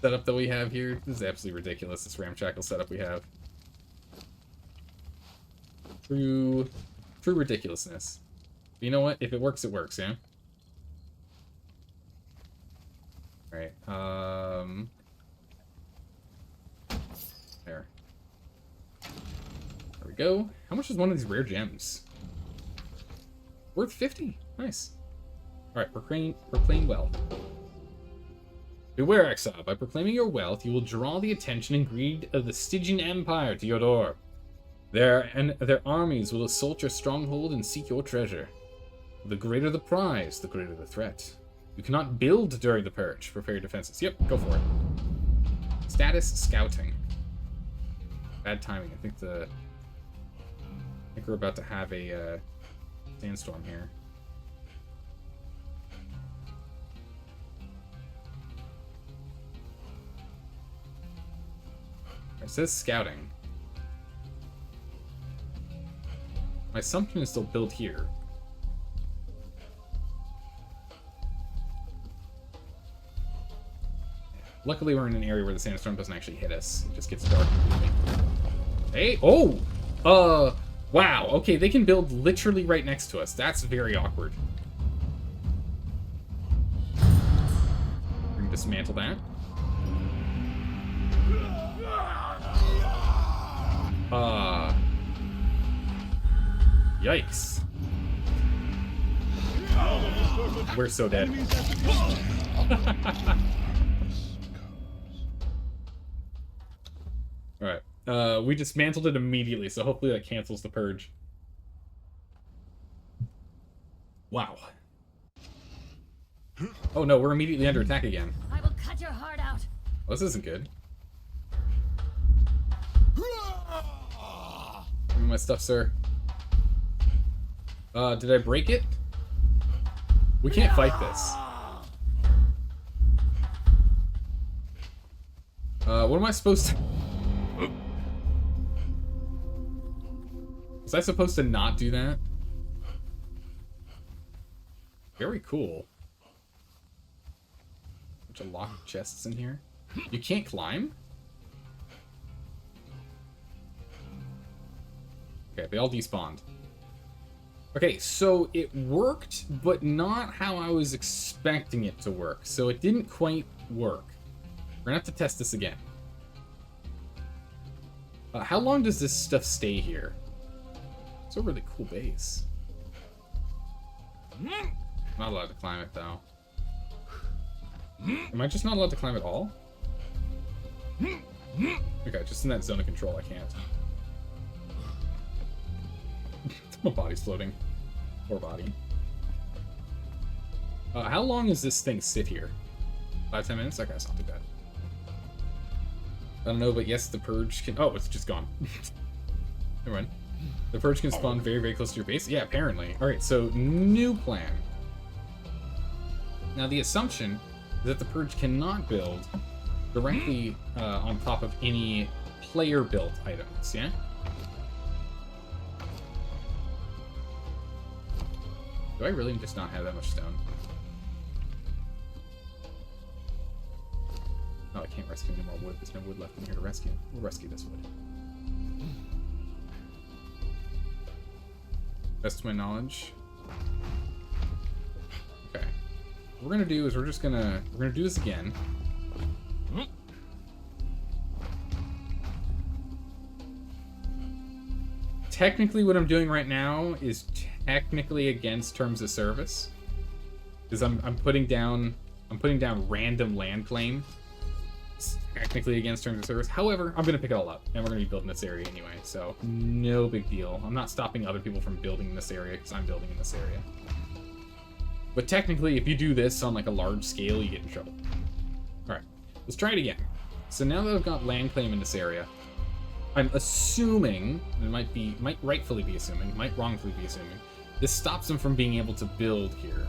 setup that we have here. This is absolutely ridiculous, this ramshackle setup we have. True ridiculousness. But you know what? If it works, yeah? Alright, there. There we go. How much is one of these rare gems? Worth 50. Nice. Alright, proclaim wealth. Beware, exile. By proclaiming your wealth, you will draw the attention and greed of the Stygian Empire to your door. Their armies will assault your stronghold and seek your treasure. The greater the prize, the greater the threat. You cannot build during the purge. Prepare your defenses. Yep, go for it. Status scouting. Bad timing. I think we're about to have a sandstorm here. It says scouting. My assumption is still build here. Luckily, we're in an area where the sandstorm doesn't actually hit us. It just gets dark and gloomy. Hey! Oh! Wow, okay, they can build literally right next to us. That's very awkward. We're gonna dismantle that. Yikes. We're so dead. Alright. We dismantled it immediately, so hopefully that cancels the purge. Wow. Oh no, we're immediately under attack again. I will cut your heart out. Well, this isn't good. Give me my stuff, sir. Did I break it? We can't fight this. What am I supposed to... Was I supposed to not do that? Very cool. Bunch of locked chests in here. You can't climb? Okay, they all despawned. Okay, so it worked, but not how I was expecting it to work. So it didn't quite work. We're gonna have to test this again. How long does this stuff stay here? It's a really cool base. Not allowed to climb it, though. Am I just not allowed to climb at all? Okay, just in that zone of control, I can't. My body's floating. Poor body. How long does this thing sit here? 5-10 minutes? Okay, that's not too bad. I don't know, but yes, the purge can... Oh, it's just gone. Never mind. The purge can spawn very, very close to your base? Yeah, apparently. Alright, so new plan. Now, the assumption is that the purge cannot build directly on top of any player-built items, yeah? Do I really just not have that much stone? Oh, I can't rescue any more wood. There's no wood left in here to rescue. We'll rescue this wood. Best to my knowledge. Okay. What we're gonna do is we're gonna do this again. Technically, what I'm doing right now is technically against terms of service, because I'm putting down random land claim. It's technically against terms of service. However, I'm gonna pick it all up, and we're gonna be building this area anyway, so no big deal. I'm not stopping other people from building in this area because I'm building in this area. But technically, if you do this on like a large scale, you get in trouble. All right, let's try it again. So now that I've got land claim in this area, I'm assuming, it might rightfully be assuming, might wrongfully be assuming, this stops them from being able to build here.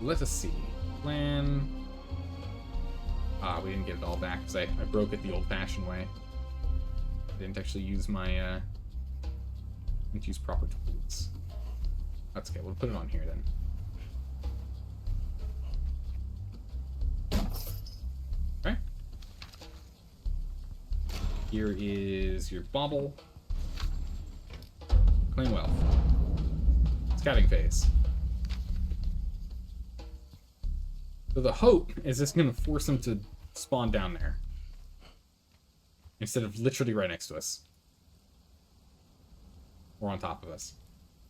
Let us see. Plan. We didn't get it all back because I broke it the old-fashioned way. I didn't actually use my, didn't use proper tools. That's okay, we'll put it on here then. Okay. Here is your bauble. Claim wealth. Scouting phase. So the hope is this going to force them to spawn down there. Instead of literally right next to us. Or on top of us.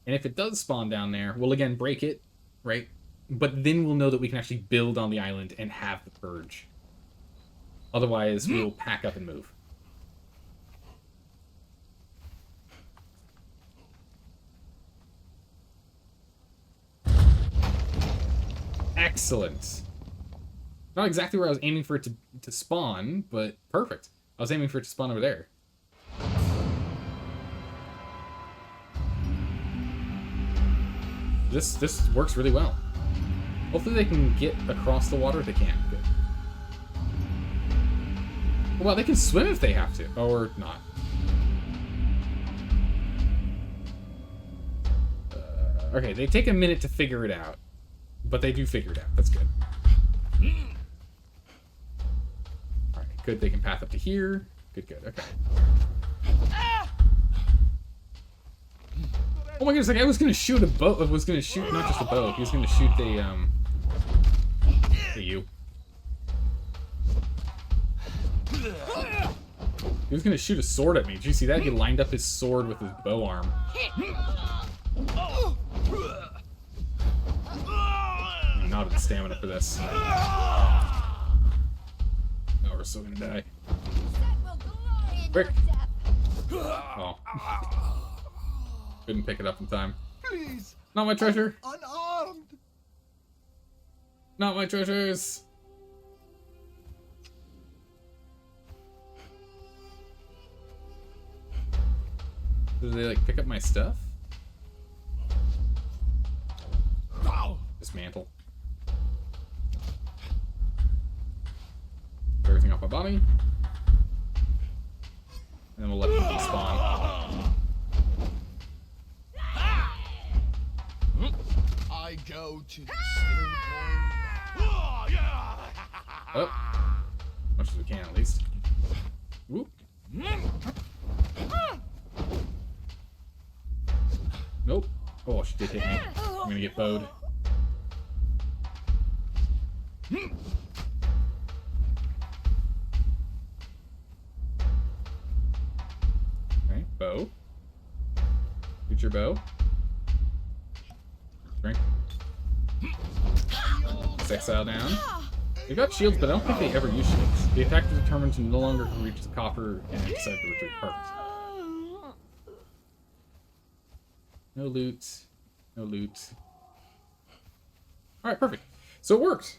And if it does spawn down there, we'll again break it, right? But then we'll know that we can actually build on the island and have the purge. Otherwise, we'll pack up and move. Excellent. Not exactly where I was aiming for it to spawn, but perfect. I was aiming for it to spawn over there. This works really well. Hopefully they can get across the water if they can. Good. Well, they can swim if they have to. Or not. Okay, they take a minute to figure it out. But they do figure it out. That's good. Alright, good. They can path up to here. Good, good. Okay. Oh my goodness, like I was gonna shoot a bow. I was gonna shoot not just a bow. He was gonna shoot you. He was gonna shoot a sword at me. Did you see that? He lined up his sword with his bow arm. I'm not at stamina for this. Oh, we're still gonna die. Quick! Oh. Couldn't pick it up in time. Please. Not my treasure! Unarmed. Not my treasures! Did they, like, pick up my stuff? Dismantle. Everything off my body. And then we'll let them despawn. I go to the Oh. Much as we can, at least. Whoop. Nope. Oh, she did hit me. I'm gonna get bowed. Okay, bow. Shoot your bow. Drink. Exile down. They got shields, but I don't think they ever use shields. The attack is determined to no longer reach the copper and decide to retreat. Perfect. No loot. No loot. Alright, perfect. So it worked.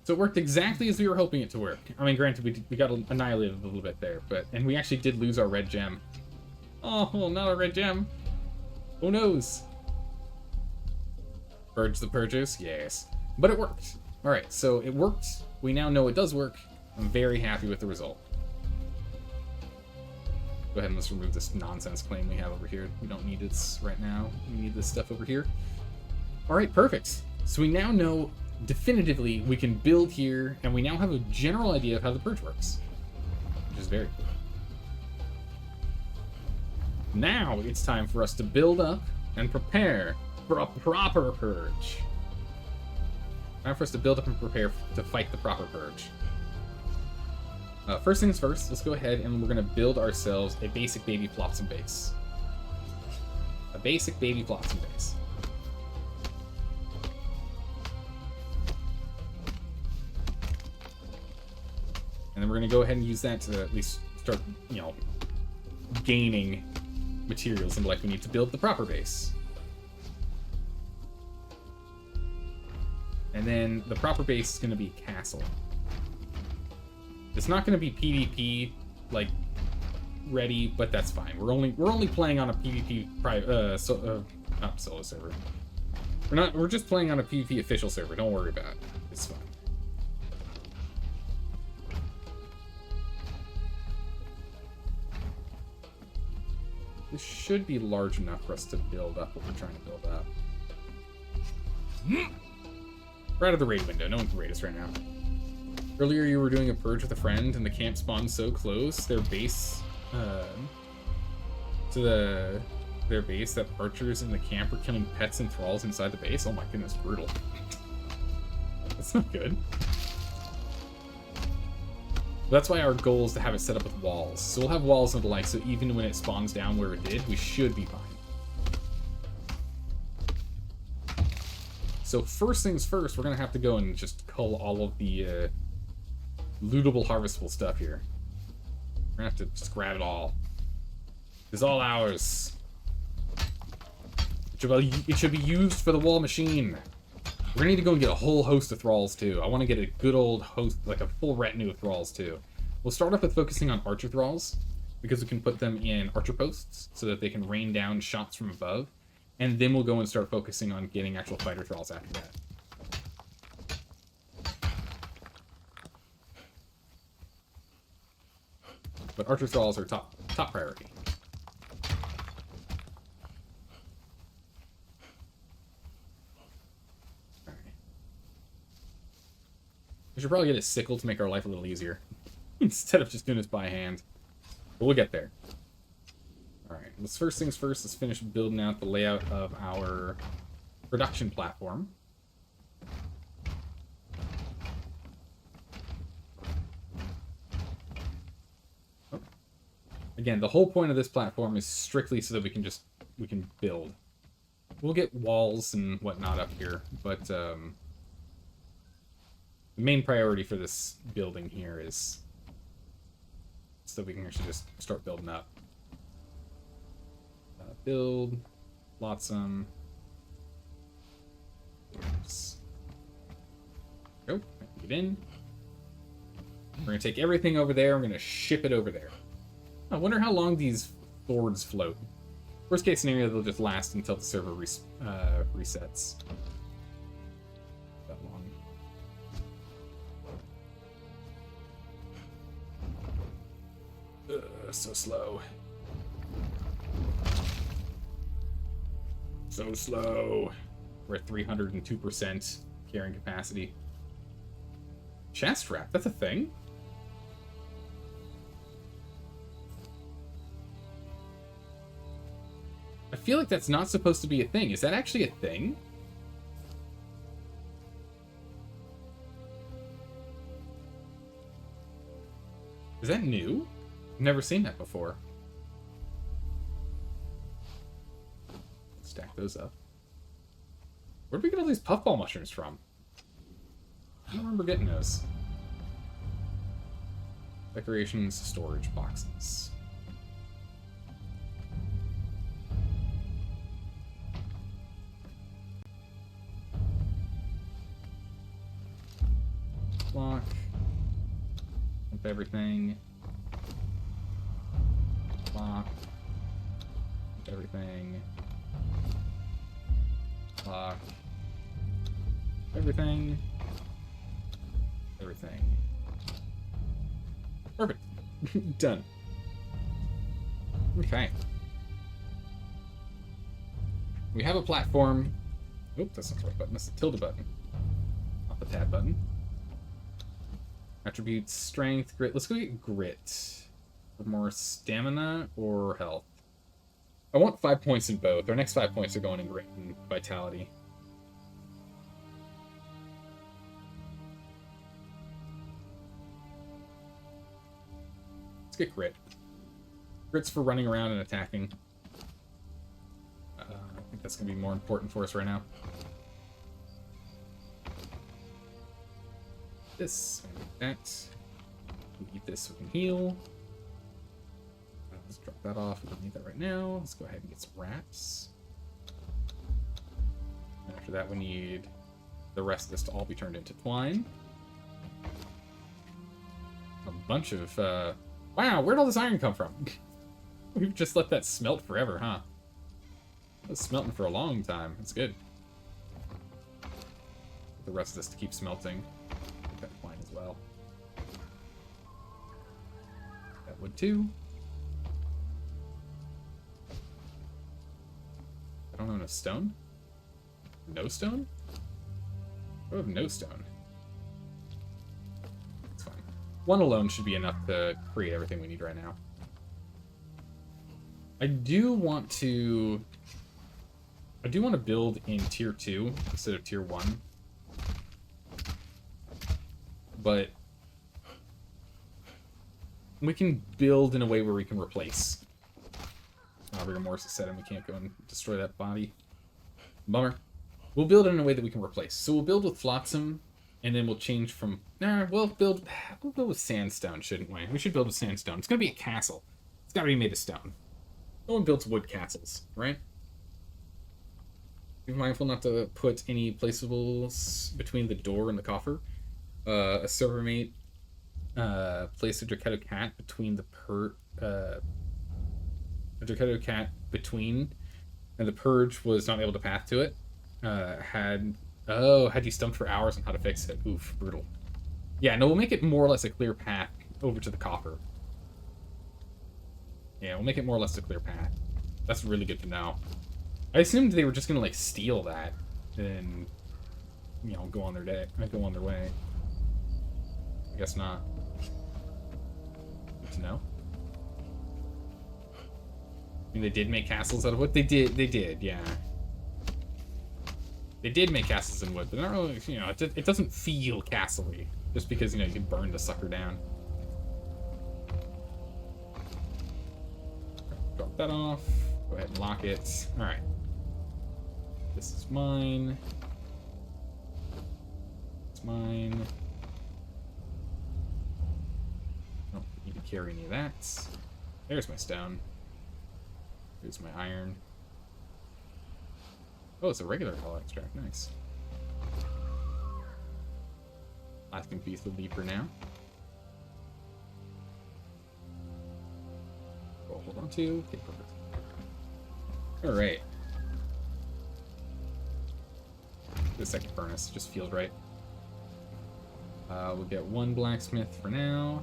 So it worked exactly as we were hoping it to work. I mean, granted, we got annihilated a little bit there, and we actually did lose our red gem. Oh, well, not a red gem. Who knows? Purge the purges? Yes. But it worked. Alright, so it worked. We now know it does work. I'm very happy with the result. Go ahead and let's remove this nonsense claim we have over here. We don't need it right now. We need this stuff over here. Alright, perfect. So we now know definitively we can build here, and we now have a general idea of how the purge works. Which is very cool. Now it's time for us to build up and prepare for a proper purge. Time for us to build up and prepare to fight the proper purge. First things first, let's go ahead and we're going to build ourselves a basic baby flotsam base. A basic baby flotsam base. And then we're going to go ahead and use that to at least start, you know, gaining materials and like we need to build the proper base. And then the proper base is going to be castle. It's not going to be PvP like ready, but that's fine. We're only playing on a PvP not solo server. We're just playing on a PvP official server. Don't worry about it. It's fine. This should be large enough for us to build up what we're trying to build up. We're out of the raid window. No one can raid us right now. Earlier you were doing a purge with a friend and the camp spawned so close, their base, their base that archers in the camp were killing pets and thralls inside the base. Oh my goodness, brutal. That's not good. That's why our goal is to have it set up with walls. So we'll have walls and the like, so even when it spawns down where it did, we should be fine. So first things first, we're gonna have to go and just cull all of the lootable, harvestable stuff here. We're gonna have to just grab it all. It's all ours. It should be used for the wall machine. We're gonna need to go and get a whole host of thralls too. I want to get a good old host, like a full retinue of thralls too. We'll start off with focusing on archer thralls, because we can put them in archer posts so that they can rain down shots from above. And then we'll go and start focusing on getting actual fighter thralls after that. But archer thralls are top priority. Alright. We should probably get a sickle to make our life a little easier. Instead of just doing this by hand. But we'll get there. Alright, let's first things first, let's finish building out the layout of our production platform. Oh. Again, the whole point of this platform is strictly so that we can build. We'll get walls and whatnot up here, but the main priority for this building here is so we can actually just start building up. Build, flotsam. Go, get in. We're gonna take everything over there. We're gonna ship it over there. I wonder how long these boards float. Worst case scenario, they'll just last until the server resets. That long. So slow. So slow. We're at 302% carrying capacity. Chest wrap, that's a thing? I feel like that's not supposed to be a thing. Is that actually a thing? Is that new? I've never seen that before. Stack those up. Where'd we get all these puffball mushrooms from? I don't remember getting those. Decorations, storage boxes. Lock. Dump everything. Lock. Dump everything. Lock. Everything. Everything. Perfect. Done. Okay. We have a platform. Oop, that's not the right button. That's the tilde button. Not the tab button. Attributes, strength, grit. Let's go get grit. For more stamina or health. I want 5 points in both. Our next 5 points are going in grit and vitality. Let's get grit. Grit's for running around and attacking. I think that's going to be more important for us right now. This, that. We eat this, we can heal. Let's drop that off. We don't need that right now. Let's go ahead and get some wraps. And after that, we need the rest of this to all be turned into twine. A bunch of, wow, where'd all this iron come from? We've just let that smelt forever, huh? It was smelting for a long time. That's good. The rest of this to keep smelting. Get that twine as well. That wood too. I don't have enough stone? No stone? I have no stone. That's fine. One alone should be enough to create everything we need right now. I do want to build in tier 2 instead of tier 1. But we can build in a way where we can replace. Rigor Mortis said, and we can't go and destroy that body. Bummer. We'll build in a way that we can replace. So we'll build with Flotsam, and then we'll change from... Nah, we'll build with sandstone, shouldn't we? We should build with sandstone. It's going to be a castle. It's got to be made of stone. No one builds wood castles, right? Be mindful not to put any placeables between the door and the coffer. A servermate placed a Draketo cat between the Draketo cat between, and the purge was not able to path to it. Had you stumped for hours on how to fix it. Oof, brutal. Yeah, no, we'll make it more or less a clear path over to the coffer. Yeah, we'll make it more or less a clear path. That's really good to know. I assumed they were just gonna like steal that and, you know, go on their way. I guess not. Good to know. I mean, they did make castles out of wood. They did, yeah. They did make castles in wood, but not really, you know, it doesn't feel castle-y. Just because, you know, you can burn the sucker down. Drop that off. Go ahead and lock it. Alright. This is mine. It's mine. Don't need to carry any of that. There's my stone. Here's my iron. Oh, it's a regular hull extract. Nice. Lasting piece will be for now. Oh, hold on to. Okay, perfect. Alright. The second furnace just feels right. We'll get one blacksmith for now.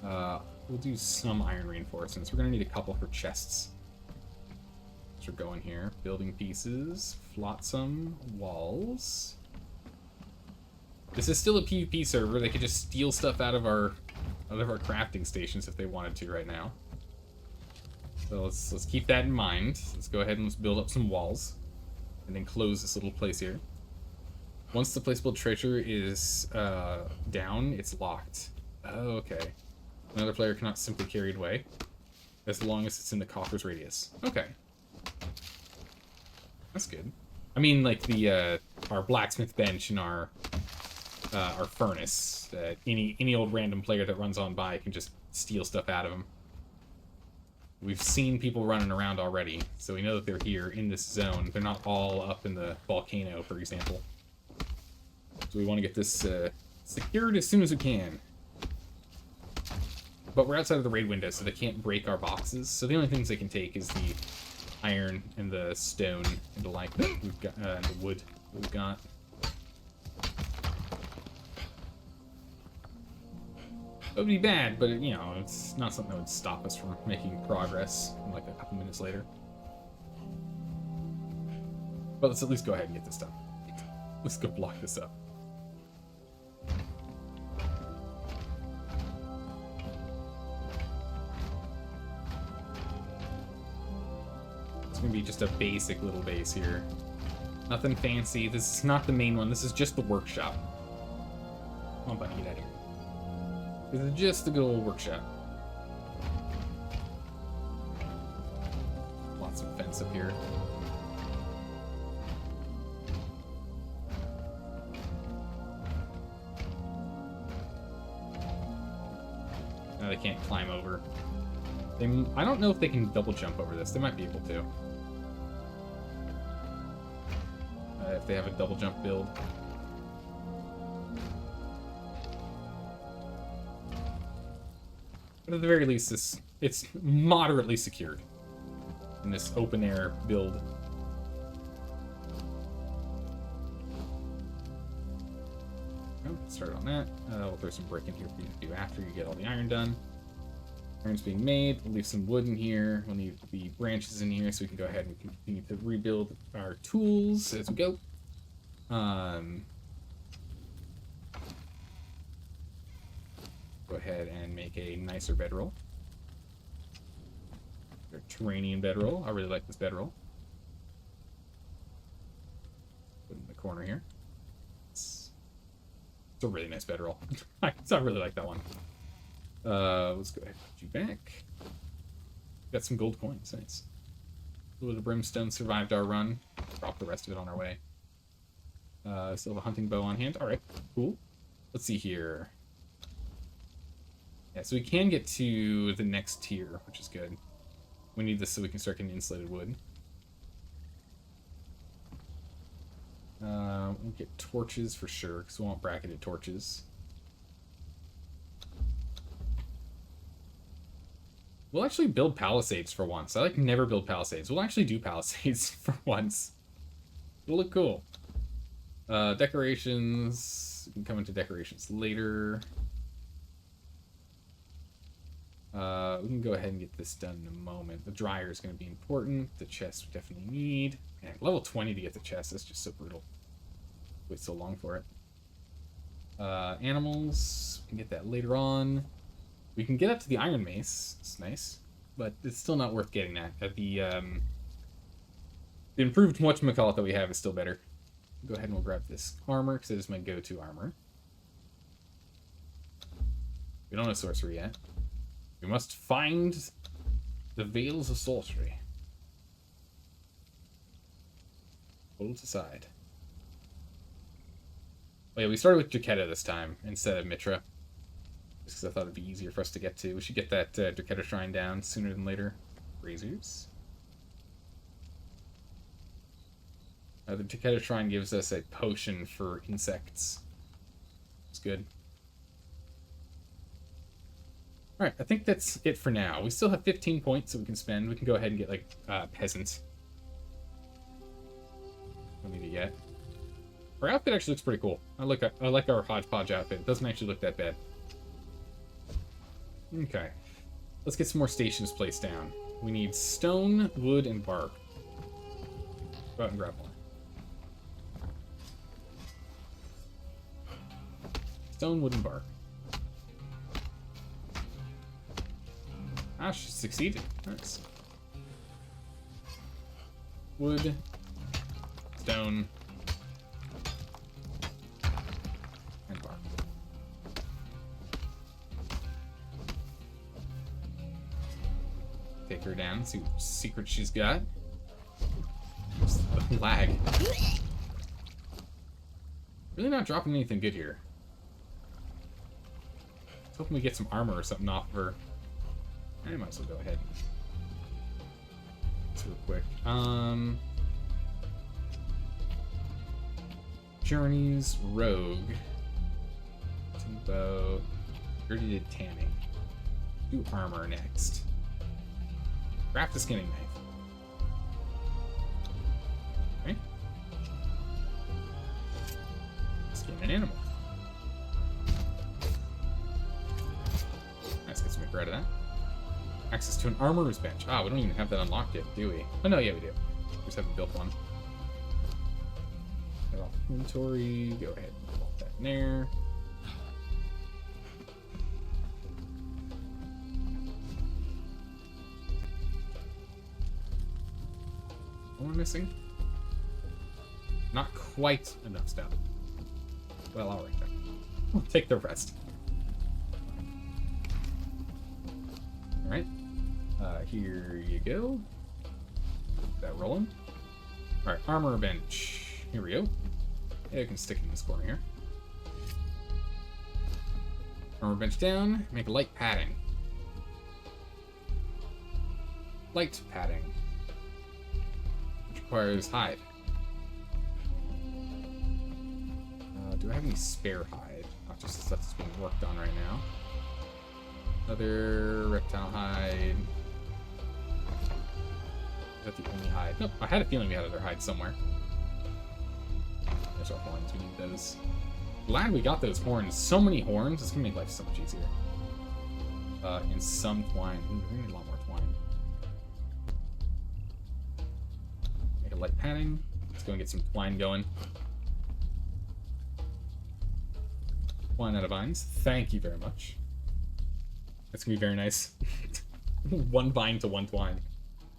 We'll do some iron reinforcements. We're gonna need a couple for chests. So we're going here. Building pieces, flotsam, walls. This is still a PvP server. They could just steal stuff out of our crafting stations if they wanted to right now. So let's keep that in mind. Let's go ahead and let's build up some walls, and then close this little place here. Once the placeable treasure is down, it's locked. Oh, okay. Another player cannot simply carry it away, as long as it's in the coffer's radius. Okay. That's good. I mean, like the our blacksmith bench and our furnace. Any old random player that runs on by can just steal stuff out of them. We've seen people running around already, so we know that they're here in this zone. They're not all up in the volcano, for example. So we want to get this secured as soon as we can. But we're outside of the raid window, so they can't break our boxes. So the only things they can take is the iron and the stone and the like that we've got, and the wood that we've got. It would be bad, but you know, it's not something that would stop us from making progress in like a couple minutes later. But let's at least go ahead and get this done. Let's go block this up. It's gonna be just a basic little base here. Nothing fancy. This is not the main one. This is just the workshop. Come on, buddy, get out of here. This is just the good old workshop. Lots of fence up here. Now they can't climb over. I don't know if they can double jump over this. They might be able to. If they have a double jump build. But at the very least, it's moderately secured in this open air build. Oh, start on that. We'll throw some brick in here for you to do after you get all the iron done. Iron's being made. We'll leave some wood in here. We'll need the branches in here so we can go ahead and continue to rebuild our tools as we go. Go ahead and make a nicer bedroll. A Terranian bedroll. I really like this bedroll. Put it in the corner here. It's a really nice bedroll. I really like that one. Let's go ahead and put you back. Got some gold coins. Nice. A little bit of brimstone survived our run. Drop the rest of it on our way. Still have a hunting bow on hand. Alright, cool. Let's see here. Yeah, so we can get to the next tier, which is good. We need this so we can start getting insulated wood. We'll get torches for sure, because we want bracketed torches. We'll actually build palisades for once. I like never build palisades. We'll actually do palisades for once. It'll look cool. Decorations. We can come into decorations later. We can go ahead and get this done in a moment. The dryer is going to be important. The chest we definitely need. Man, level 20 to get the chest. That's just so brutal. Wait so long for it. Animals. We can get that later on. We can get up to the Iron Mace. It's nice. But it's still not worth getting that. The improved whatchamacallit that we have is still better. Go ahead and we'll grab this armor, because it is my go-to armor. We don't have sorcery yet. We must find the Veils of Sorcery. Pull it aside. Oh yeah, we started with Draketa this time, instead of Mitra. Just because I thought it'd be easier for us to get to. We should get that Draketa Shrine down sooner than later. Razors. The Draketa Shrine gives us a potion for insects. It's good. Alright, I think that's it for now. We still have 15 points that we can spend. We can go ahead and get, like, Peasant. Don't need it yet. Our outfit actually looks pretty cool. I like our hodgepodge outfit. It doesn't actually look that bad. Okay. Let's get some more stations placed down. We need stone, wood, and bark. Go out and grab one. Stone, wood, and bark. Ah, she succeeded. Nice. Wood, stone, and bark. Take her down, see what secret she's got. Lag. Really not dropping anything good here. I was hoping we get some armor or something off of her. I might as well go ahead. It's real quick. Journeys, Rogue. Tempo. Already did tanning. Do armor next. Craft a skinning knife. Okay. Skin an animal. Let's get some rig out of that. Access to an armorer's bench. Ah, we don't even have that unlocked yet, do we? Oh, no, yeah, we do. We just haven't built one. Get off inventory. Go ahead and put that in there. What am I missing? Not quite enough stuff. Well, I'll write that. We'll take the rest. Alright. Here you go. Get that rolling. Alright, armor bench. Here we go. Yeah, I can stick it in this corner here. Armor bench down. Make a light padding. Light padding. Which requires hide. Do I have any spare hide? Not just the stuff that's being worked on right now. Another reptile hide. Is that the only hide? Nope, I had a feeling we had other hides somewhere. There's our horns, we need those. Glad we got those horns. So many horns, it's gonna make life so much easier. And some twine. Ooh, we're gonna need a lot more twine. Make a light padding. Let's go and get some twine going. Twine out of vines. Thank you very much. That's gonna be very nice. One vine to one twine.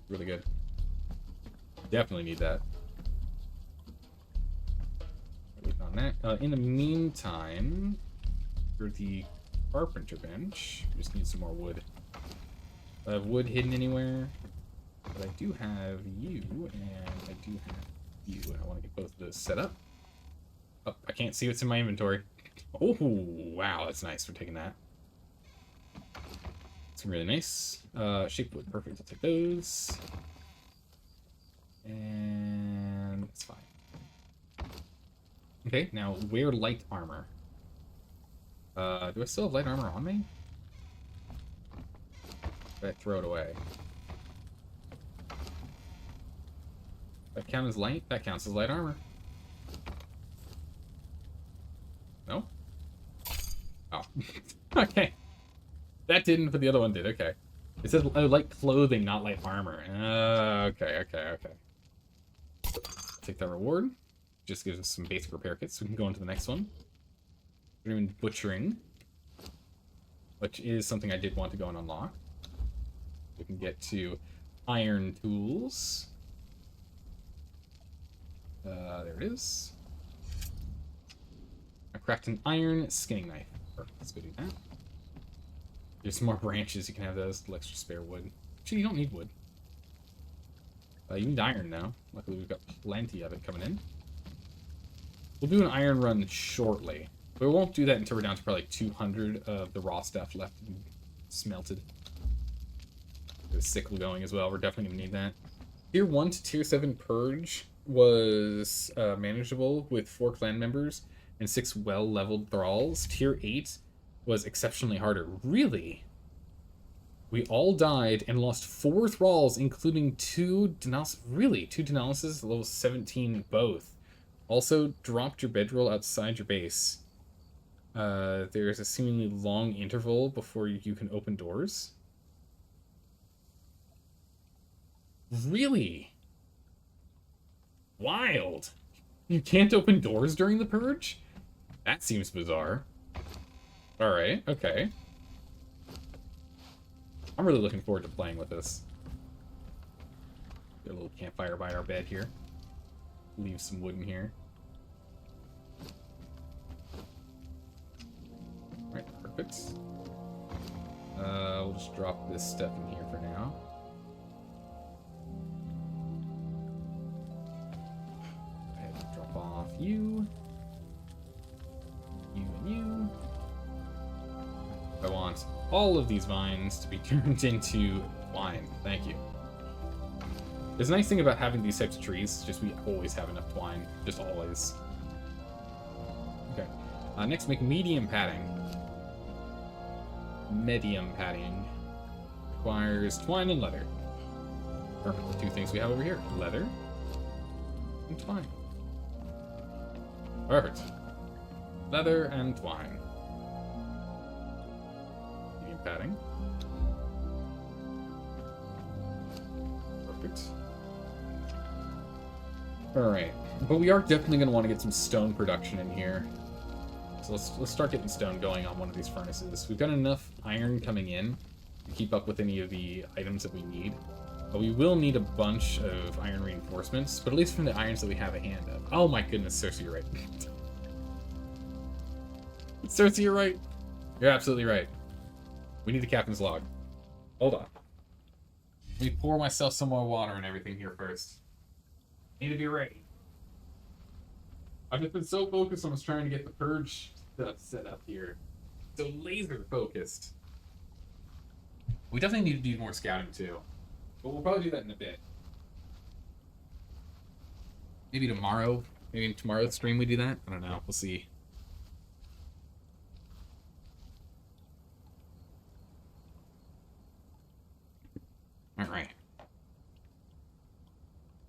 Really good. Definitely need that. Waiting on that. In the meantime, for the carpenter bench, we just need some more wood. Do I have wood hidden anywhere? But I do have you, and I do have you. I want to get both of those set up. Oh, I can't see what's in my inventory. Oh, wow, that's nice. We're taking that. It's really nice. Shape wood, perfect. I'll take those. And that's fine. Okay, now wear light armor. Do I still have light armor on me? Did I throw it away? That count as light? That counts as light armor. No? Oh. Okay. That didn't, but the other one did. Okay. It says light clothing, not light armor. Okay. Take that reward. Just gives us some basic repair kits, so we can go on to the next one. We're doing butchering. which is something I did want to go and unlock. We can get to iron tools. There it is. I craft an iron skinning knife. Perfect. Let's go do that. There's some more branches. You can have those. A little extra spare wood. Actually, you don't need wood. You need iron now. Luckily, we've got plenty of it coming in. We'll do an iron run shortly. But we won't do that until we're down to probably 200 of the raw stuff left and smelted. The sickle going as well. We're definitely going to need that. Tier 1 to Tier 7 Purge was manageable with 4 clan members and 6 well-leveled thralls. Tier 8 was exceptionally harder. Really? We all died and lost 4 thralls, including 2 Denalises. Really? 2 Denalises, level 17 both. Also, dropped your bedroll outside your base. There's a seemingly long interval before you can open doors. Really? Wild. You can't open doors during the purge? That seems bizarre. Alright, okay. I'm really looking forward to playing with this. Get a little campfire by our bed here. Leave some wood in here. Alright, perfect. We'll just drop this stuff in here for now. Go ahead and drop off you. You and you. I want all of these vines to be turned into wine. Thank you. There's a nice thing about having these types of trees, just we always have enough twine. Just always. Okay. Next, make medium padding. Medium padding. Requires twine and leather. Perfect. The 2 things we have over here. Leather and twine. Perfect. Leather and twine. Medium padding. Perfect. Alright, but we are definitely going to want to get some stone production in here. So let's start getting stone going on one of these furnaces. We've got enough iron coming in to keep up with any of the items that we need. But we will need a bunch of iron reinforcements, but at least from the irons that we have a hand of. Oh my goodness, Cersei, you're right. Cersei, you're right. You're absolutely right. We need the captain's log. Hold on. Let me pour myself some more water and everything here first. Need to be ready. I've just been so focused on trying to get the purge stuff set up here. So laser focused. We definitely need to do more scouting too. But we'll probably do that in a bit. Maybe tomorrow. Maybe in tomorrow's stream we do that. I don't know. We'll see. Alright.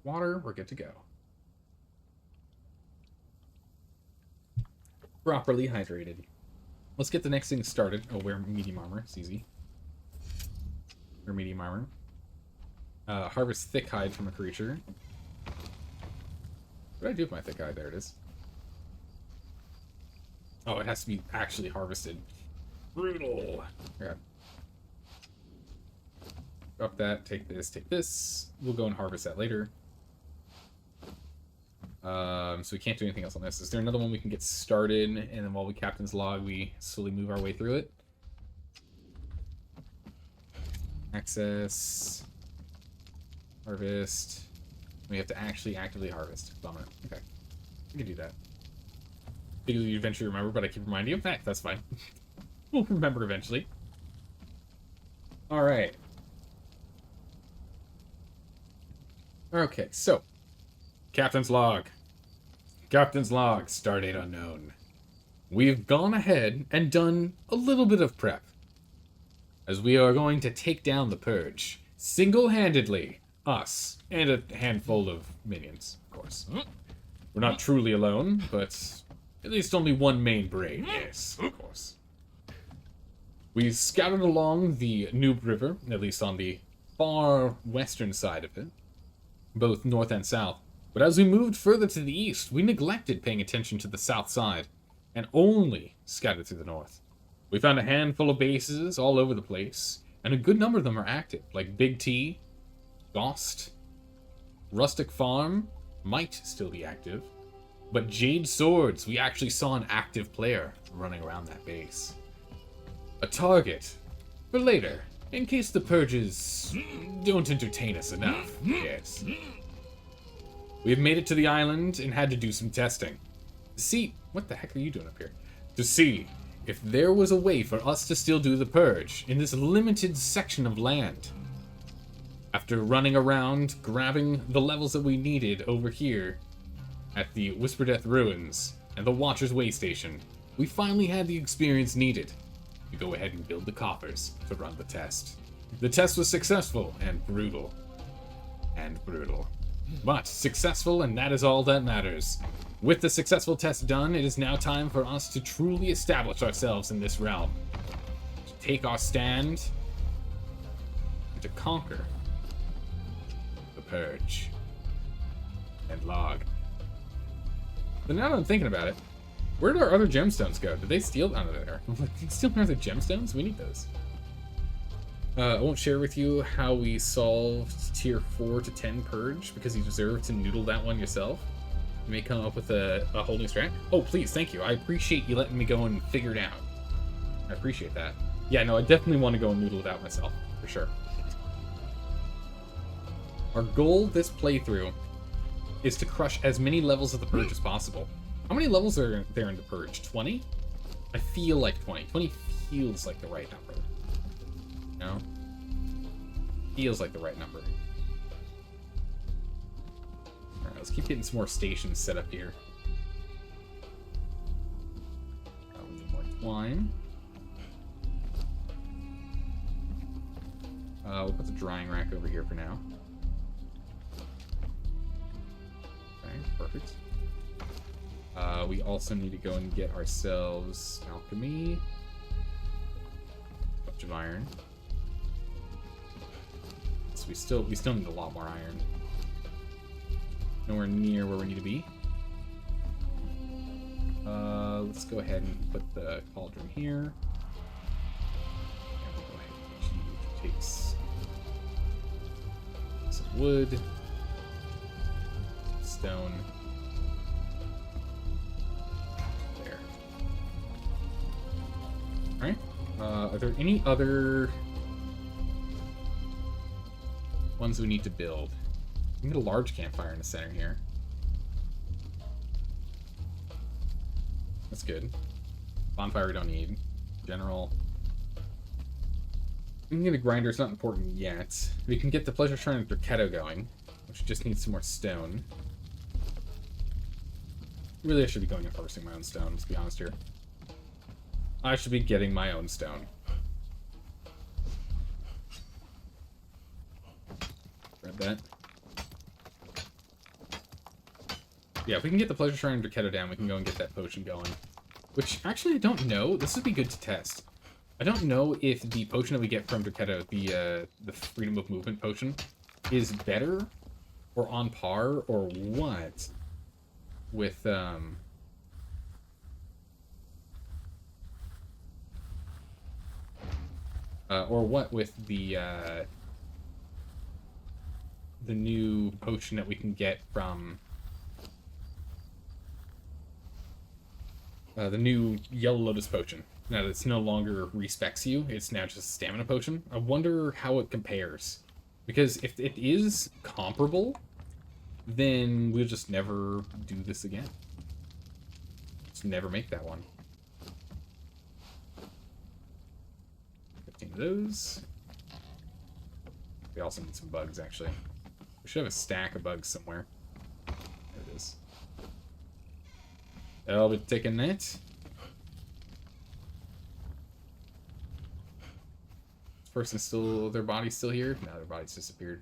Water, we're good to go. Properly hydrated. Let's get the next thing started. Oh, wear medium armor. It's easy. Wear medium armor. Harvest thick hide from a creature. What did I do with my thick hide? There it is. Oh, it has to be actually harvested. Brutal. Okay. Drop that. Take this. Take this. We'll go and harvest that later. So we can't do anything else on this. Is there another one we can get started, and then while we captain's log, we slowly move our way through it? Access. Harvest. We have to actually actively harvest. Bummer. Okay. We can do that. You eventually remember, but I keep reminding you. That's fine. We'll remember eventually. Alright. Okay, so. Captain's log. Captain's log, stardate unknown. We've gone ahead and done a little bit of prep. As we are going to take down the purge. Single-handedly. Us. And a handful of minions, of course. We're not truly alone, but at least only one main brain. Yes, of course. We scouted along the Noob River, at least on the far western side of it. Both north and south. But as we moved further to the east, we neglected paying attention to the south side, and only scouted to the north. We found a handful of bases all over the place, and a good number of them are active, like Big T, Ghost, Rustic Farm might still be active, but Jade Swords, we actually saw an active player running around that base. A target for later, in case the purges don't entertain us enough, yes. We have made it to the island and had to do some testing. To see, what the heck are you doing up here? To see if there was a way for us to still do the purge in this limited section of land. After running around, grabbing the levels that we needed over here at the Whisper Death Ruins and the Watcher's Way Station, we finally had the experience needed to go ahead and build the coffers to run the test. The test was successful and brutal. But successful, and that is all that matters. With the successful test done, it is now time for us to truly establish ourselves in this realm. To take our stand, and to conquer the Purge. And log. But now that I'm thinking about it, where did our other gemstones go? Did they steal out of there? Did they steal other gemstones? We need those. I won't share with you how we solved tier 4 to 10 purge because you deserve to noodle that one yourself. You may come up with a whole new strat. Oh, please, thank you. I appreciate you letting me go and figure it out. I appreciate that. Yeah, no, I definitely want to go and noodle it out myself, for sure. Our goal this playthrough is to crush as many levels of the purge as possible. How many levels are there in the purge? 20? I feel like 20. 20 feels like the right number. No? Feels like the right number. Alright, let's keep getting some more stations set up here. We need more twine. We'll put the drying rack over here for now. Okay, perfect. We also need to go and get ourselves alchemy. A bunch of iron. So we still need a lot more iron. Nowhere near where we need to be. Let's go ahead and put the cauldron here. And we'll go ahead and take some wood, stone. There. Alright. Are there any other ones we need to build? We can get a large campfire in the center here. That's good. Bonfire we don't need. General. We can get a grinder, it's not important yet. We can get the Pleasure Shrine of Drachetto going, which just needs some more stone. Really, I should be going and harvesting my own stone, let's be honest here. I should be getting my own stone. Grab that. Yeah, if we can get the Pleasure Shrine of Drachetto down, we can go and get that potion going. Which, actually, I don't know. This would be good to test. I don't know if the potion that we get from Drachetto, the Freedom of Movement potion, is better or on par or what with, the new potion that we can get from the new Yellow Lotus potion. Now that it's no longer respecs you, it's now just a stamina potion. I wonder how it compares. Because if it is comparable, then we'll just never do this again. Just never make that one. 15 of those. We also need some bugs, actually. We should have a stack of bugs somewhere. There it is. I'll be taking that. This person's still, their body's still here? No, their body's disappeared.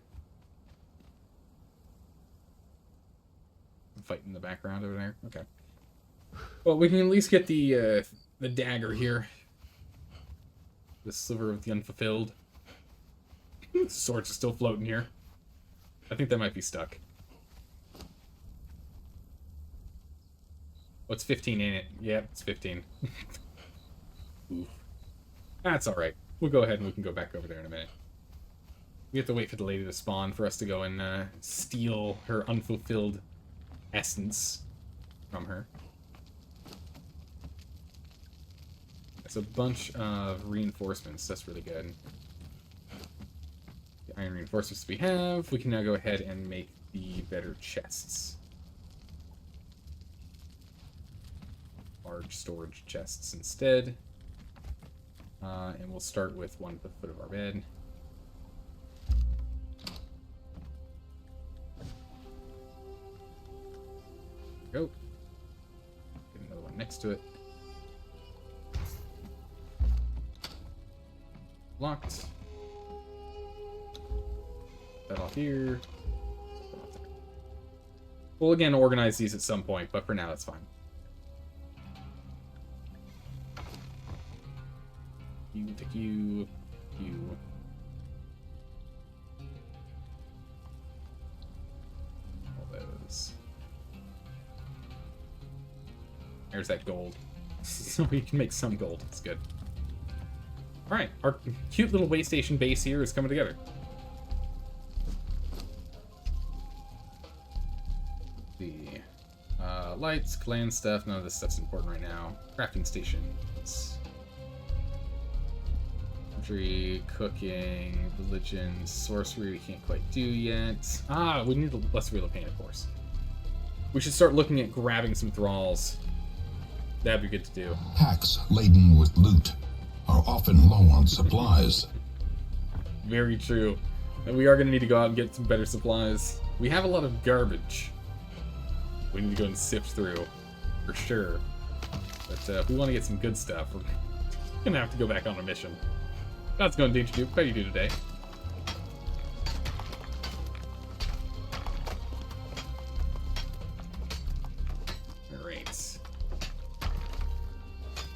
Fight in the background over there? Okay. Well, we can at least get the dagger here. The sliver of the unfulfilled. The swords are still floating here. I think that might be stuck. Oh, it's 15 in it. Yep, it's 15. Oof. That's alright. We'll go ahead and we can go back over there in a minute. We have to wait for the lady to spawn for us to go and steal her unfulfilled essence from her. That's a bunch of reinforcements. That's really good. The iron reinforcements we have, we can now go ahead and make the better chests. Large storage chests instead. And we'll start with one at the foot of our bed. Go. Get another one next to it. Locked. That off here. That off there. We'll again organize these at some point, but for now that's fine. You take you. All those. There's that gold. So we can make some gold. It's good. Alright, our cute little way station base here is coming together. The lights, clan stuff, none of this stuff's important right now. Crafting stations. Country, cooking, religion, sorcery we can't quite do yet. Ah, we need less real pain, of course. We should start looking at grabbing some thralls. That'd be good to do. Packs laden with loot are often low on supplies. Very true. And we are going to need to go out and get some better supplies. We have a lot of garbage. We need to go and sift through, for sure. But if we want to get some good stuff, we're going to have to go back on a mission. How's it going, Danger Duke? How do you do today? Alright.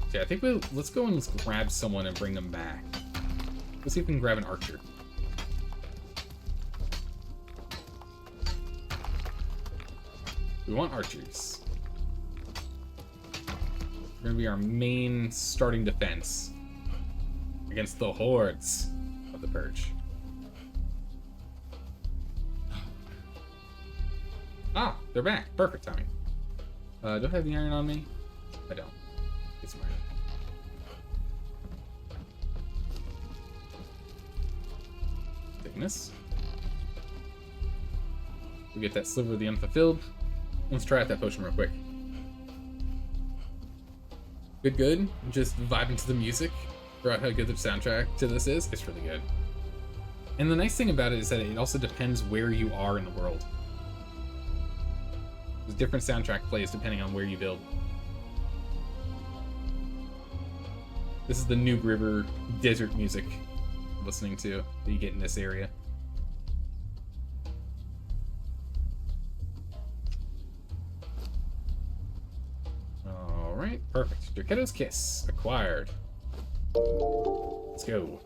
Okay, I think let's go and let's grab someone and bring them back. Let's see if we can grab an archer. We want archers. They're going to be our main starting defense against the hordes of the Purge. Ah, they're back. Perfect timing. Do I have the iron on me? I don't. Get some iron. Taking this. We get that sliver of the unfulfilled. Let's try out that potion real quick. Good. Just vibing to the music. Throughout how good the soundtrack to this is. It's really good. And the nice thing about it is that it also depends where you are in the world. There's different soundtrack plays depending on where you build. This is the Noob River desert music I'm listening to that you get in this area. Alright, perfect. Draketta's Kiss. Acquired. Let's go.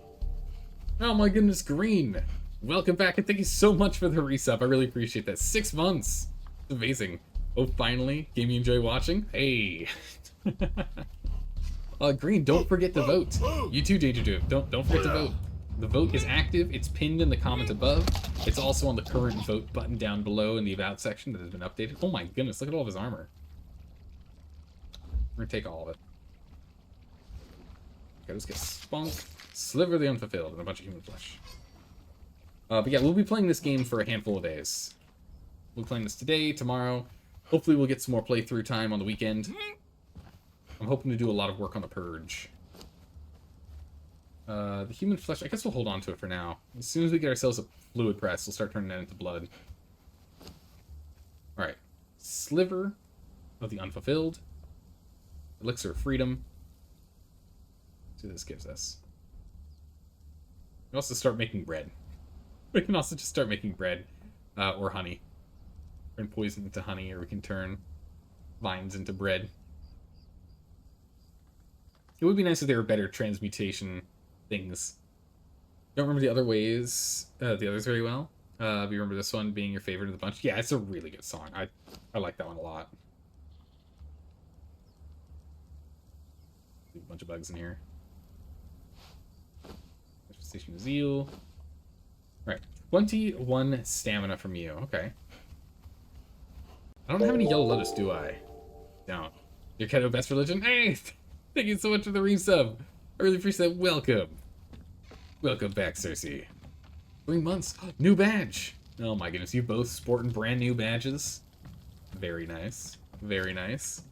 Oh my goodness, Green! Welcome back and thank you so much for the resub. I really appreciate that. 6 months! It's amazing. Oh, finally? Game you enjoy watching? Hey! Green, don't forget to vote. You too, Danger Duke. Don't forget to vote. The vote is active. It's pinned in the comment above. It's also on the current vote button down below in the about section that has been updated. Oh my goodness, look at all of his armor. We're gonna take all of it. Okay, let's get Spunk, Sliver the Unfulfilled, and a bunch of human flesh. But yeah, we'll be playing this game for a handful of days. We'll be playing this today, tomorrow. Hopefully we'll get some more playthrough time on the weekend. I'm hoping to do a lot of work on the Purge. The human flesh, I guess we'll hold on to it for now. As soon as we get ourselves a fluid press, we'll start turning that into blood. Alright. Sliver of the Unfulfilled. Elixir of Freedom. Let's see what this gives us. We can also start making bread. We can also just start making bread. Or honey. Turn poison into honey, or we can turn vines into bread. It would be nice if there were better transmutation things. Don't remember the other ways, the others very well. But you remember this one being your favorite of the bunch? Yeah, it's a really good song. I like that one a lot. A bunch of bugs in here. Station Zeal. Right. 21 stamina from you. Okay. I don't have any Yellow Lotus, do I? Don't. Your Keto best religion? Hey! Thank you so much for the resub. I really appreciate it. Welcome. Welcome back, Cersei. 3 months. New badge. Oh my goodness. You both sporting brand new badges. Very nice. Very nice.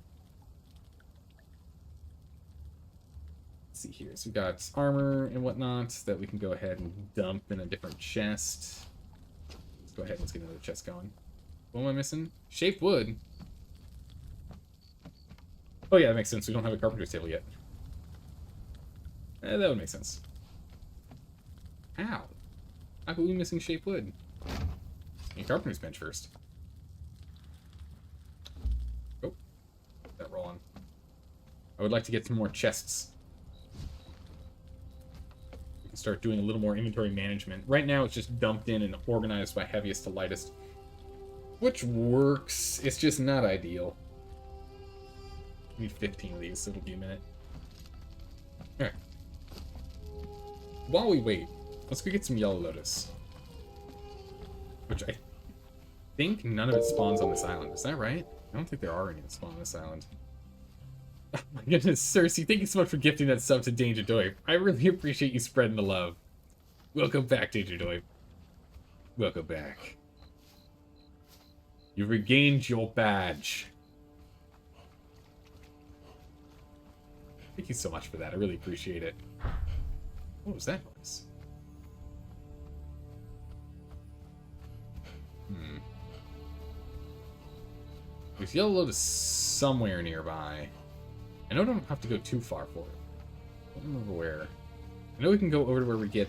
Let's see here. So we got armor and whatnot that we can go ahead and dump in a different chest. Let's go ahead and let's get another chest going. What am I missing? Shaped wood. Oh yeah, that makes sense. We don't have a carpenter's table yet. That would make sense. How? How could we be missing shaped wood? Need carpenter's bench first. Oh, that roll on. I would like to get some more chests. We can start doing a little more inventory management. Right now it's just dumped in and organized by heaviest to lightest. Which works. It's just not ideal. We need 15 of these, so it'll be a minute. Alright. While we wait, let's go get some Yellow Lotus. Which I think none of it spawns on this island. Is that right? I don't think there are any that spawn on this island. Oh my goodness, Cersei, thank you so much for gifting that sub to Danger Doip. I really appreciate you spreading the love. Welcome back, Danger Doip. Welcome back. You regained your badge. Thank you so much for that. I really appreciate it. What was that noise? There's Yellow Lotus somewhere nearby. I know I don't have to go too far for it. I don't remember where. I know we can go over to where we get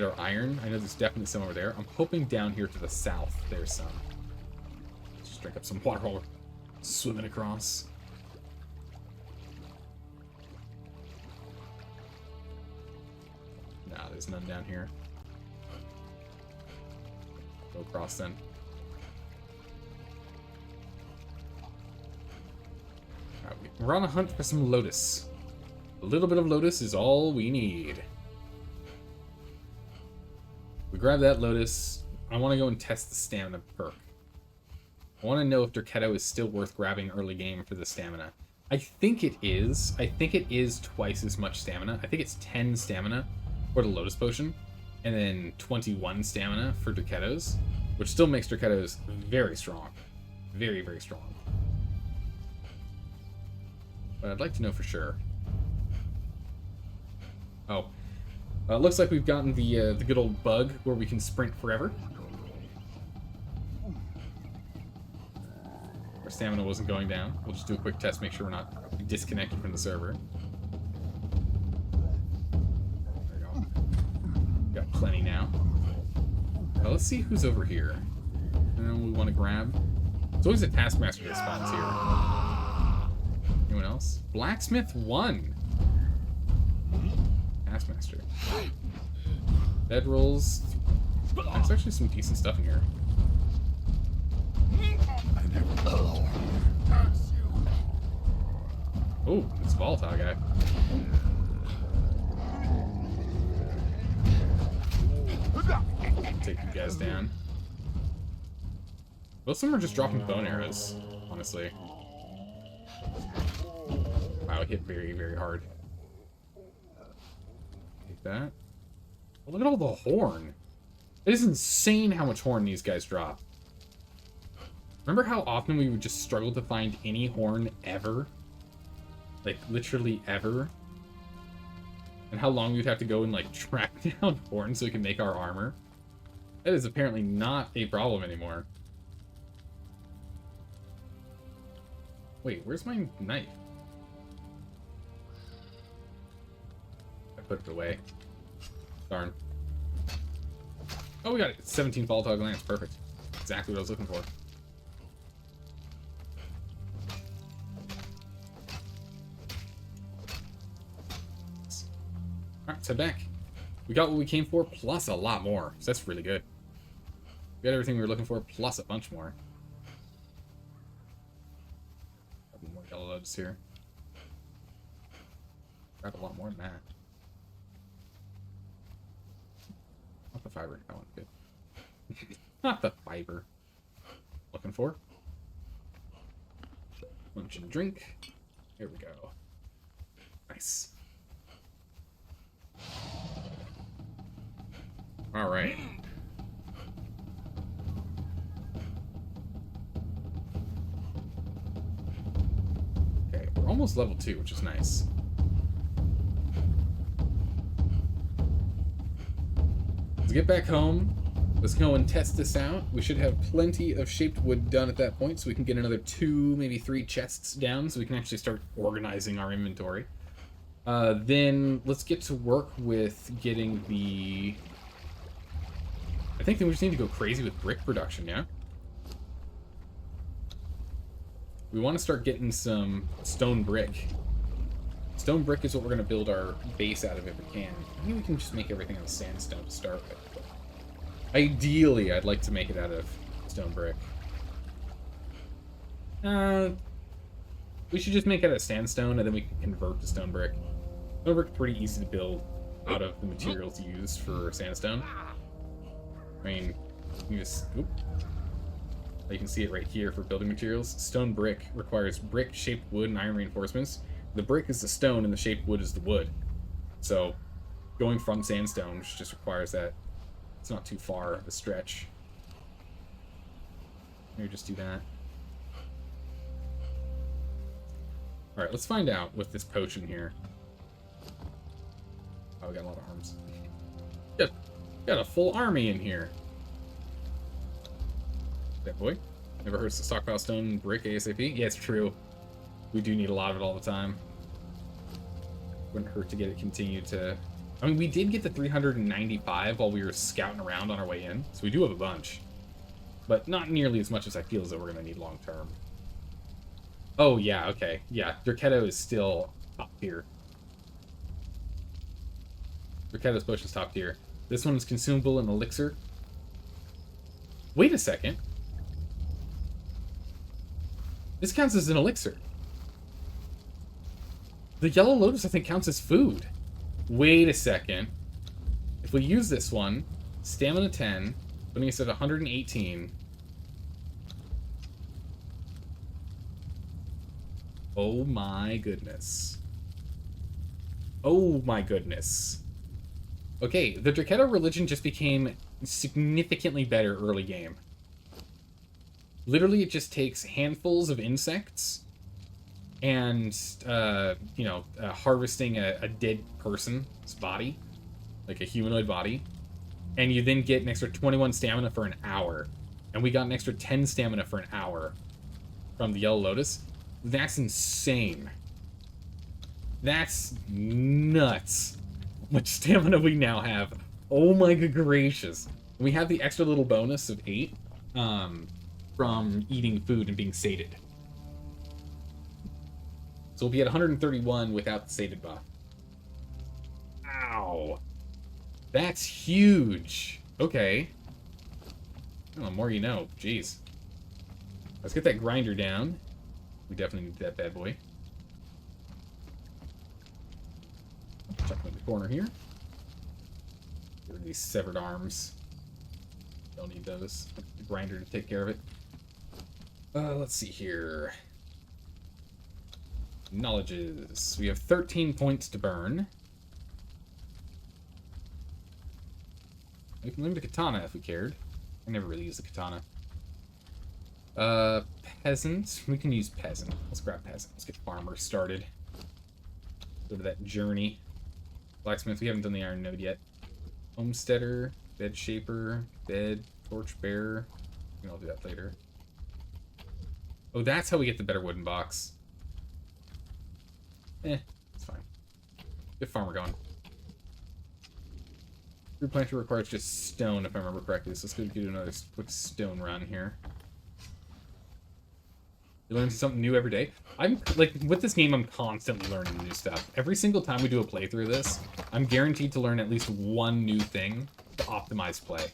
our iron. I know there's definitely some over there. I'm hoping down here to the south there's some. Let's just drink up some water while we're swimming across. Nah, there's none down here. Go across then. Alright, we're on a hunt for some lotus. A little bit of lotus is all we need. We grab that lotus. I want to go and test the stamina perk. I want to know if Derketo is still worth grabbing early game for the stamina. I think it is. I think it is twice as much stamina. I think it's 10 stamina for the Lotus Potion, and then 21 stamina for Derketo's, which still makes Derketo's very strong. Very, very strong. But I'd like to know for sure. Oh. Looks like we've gotten the good old bug where we can sprint forever. Our stamina wasn't going down. We'll just do a quick test, make sure we're not disconnected from the server. There we go. Got plenty now. Let's see who's over here. And we want to grab. It's always a Taskmaster that spawns here. Anyone else? Blacksmith 1. Taskmaster. Bed rolls. There's actually some decent stuff in here. Oh, it's volatile guy. Take you guys down. Most of them are just dropping bone arrows, honestly. Wow, it hit very, very hard. Take that. Oh, look at all the horn. It is insane how much horn these guys drop. Remember how often we would just struggle to find any horn ever? Like, literally ever? And how long we'd have to go and, like, track down horn so we can make our armor? That is apparently not a problem anymore. Wait, where's my knife? I put it away. Darn. Oh, we got it. 17 volatile glands. Perfect. Exactly what I was looking for. Alright, so back. We got what we came for, plus a lot more. So that's really good. We got everything we were looking for, plus a bunch more. Couple more yellow loads here. Grab a lot more than that. not the fiber. That one's good. Not the fiber. Looking for. Lunch and drink. Here we go. Nice. All right. Okay, we're almost level 2, which is nice. Let's get back home. Let's go and test this out. We should have plenty of shaped wood done at that point, so we can get another 2, maybe 3 chests down, so we can actually start organizing our inventory. Then let's get to work with getting the... I think we just need to go crazy with brick production, yeah? We want to start getting some stone brick. Stone brick is what we're going to build our base out of if we can. Maybe we can just make everything out of sandstone to start with. But ideally, I'd like to make it out of stone brick. We should just make it out of sandstone, and then we can convert to stone brick. Stone brick's pretty easy to build out of the materials used for sandstone. I mean, you just... Oop. You can see it right here for building materials. Stone brick requires brick, shaped wood, and iron reinforcements. The brick is the stone, and the shaped wood is the wood. So, going from sandstone just requires that. It's not too far of a stretch. Maybe just do that. Alright, let's find out with this potion here. Oh, we got a lot of arms. Got a full army in here. That boy. Never hurts to stockpile stone and brick ASAP. Yeah, it's true. We do need a lot of it all the time. Wouldn't hurt to get it continued to... I mean, we did get the 395 while we were scouting around on our way in, so we do have a bunch. But not nearly as much as I feel as though we're going to need long term. Oh, yeah, okay. Yeah, Derketo is still top tier. Derketo's potion's top tier. This one's consumable and elixir. Wait a second. This counts as an elixir. The yellow lotus, I think, counts as food. Wait a second. If we use this one, stamina 10, putting us at 118. Oh my goodness. Oh my goodness. Okay, the Derketo religion just became significantly better early game. Literally, it just takes handfuls of insects and, harvesting a dead person's body, like a humanoid body, and you then get an extra 21 stamina for an hour. And we got an extra 10 stamina for an hour from the Yellow Lotus. That's insane. That's nuts. How much stamina we now have. Oh my good gracious. We have the extra little bonus of 8 from eating food and being sated. So we'll be at 131 without the sated buff. Ow. That's huge. Okay. Well, the more you know. Jeez. Let's get that grinder down. We definitely need that bad boy. Chuck him in the corner here. Get rid of these severed arms. Don't need those. The grinder to take care of it. Let's see here. Knowledges. We have 13 points to burn. We can leave the katana if we cared. I never really use the katana. Peasant. We can use peasant. Let's grab peasant. Let's get farmer started. Go to that journey. Blacksmith. We haven't done the iron node yet. Homesteader. Bed shaper. Bed. Torch bearer. We can all do that later. Oh, that's how we get the better wooden box. It's fine. Get farmer going. Fruit planter requires just stone, if I remember correctly. So let's go do another quick stone run here. You learn something new every day. I'm like, with this game, I'm constantly learning new stuff. Every single time we do a playthrough of this, I'm guaranteed to learn at least one new thing to optimize play.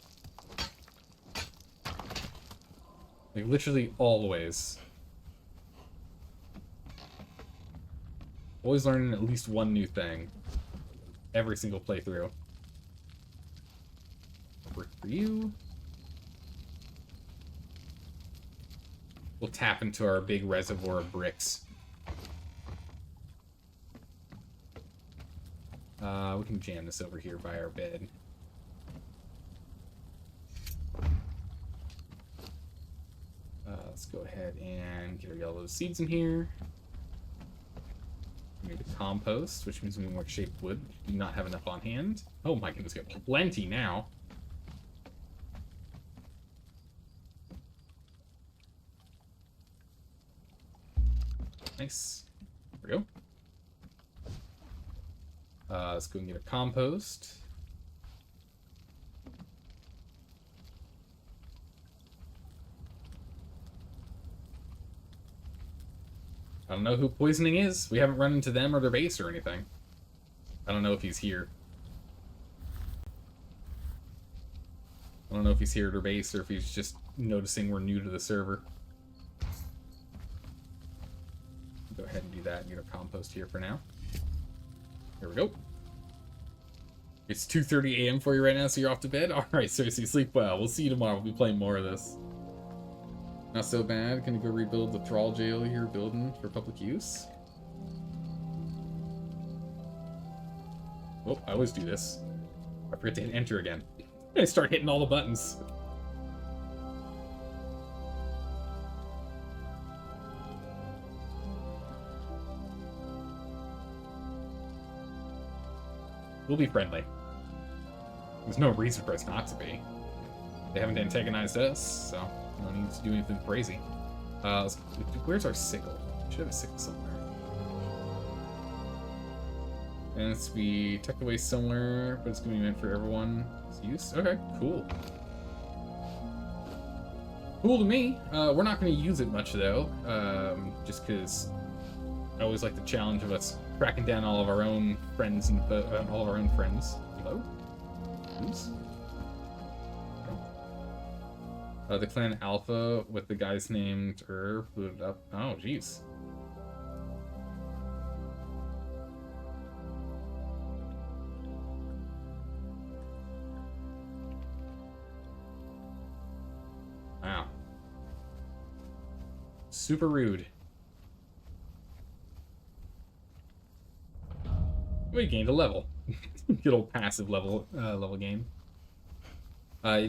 Like, literally always. Always learning at least one new thing. Every single playthrough. For you. We'll tap into our big reservoir of bricks. We can jam this over here by our bed. Let's go ahead and get our yellow seeds in here. We need to compost, which means we need more shaped wood. We do not have enough on hand. Oh my goodness, we got plenty now. Nice. There we go. Let's go and get a compost. I don't know who Poisoning is. We haven't run into them or their base or anything. I don't know if he's here. I don't know if he's here at their base or if he's just noticing we're new to the server. Go ahead and do that and get a compost here for now. Here we go. It's 2:30 a.m. for you right now, so you're off to bed? Alright, seriously, sleep well. We'll see you tomorrow. We'll be playing more of this. Not so bad. Gonna go rebuild the thrall jail you're building for public use. Oh, I always do this. I forget to hit enter again. I start hitting all the buttons. We'll be friendly. There's no reason for us not to be. They haven't antagonized us, so no need to do anything crazy. Where's our sickle? Should have a sickle somewhere. And it's be tucked away somewhere, but it's going to be meant for everyone's use. Okay, cool. Cool to me. We're not going to use it much, though, just because I always like the challenge of us tracking down all of our own friends and all of our own friends. Hello? Oops. The clan Alpha with the guys named booted up. Oh, jeez. Wow. Super rude. We gained a level. Good old passive level game.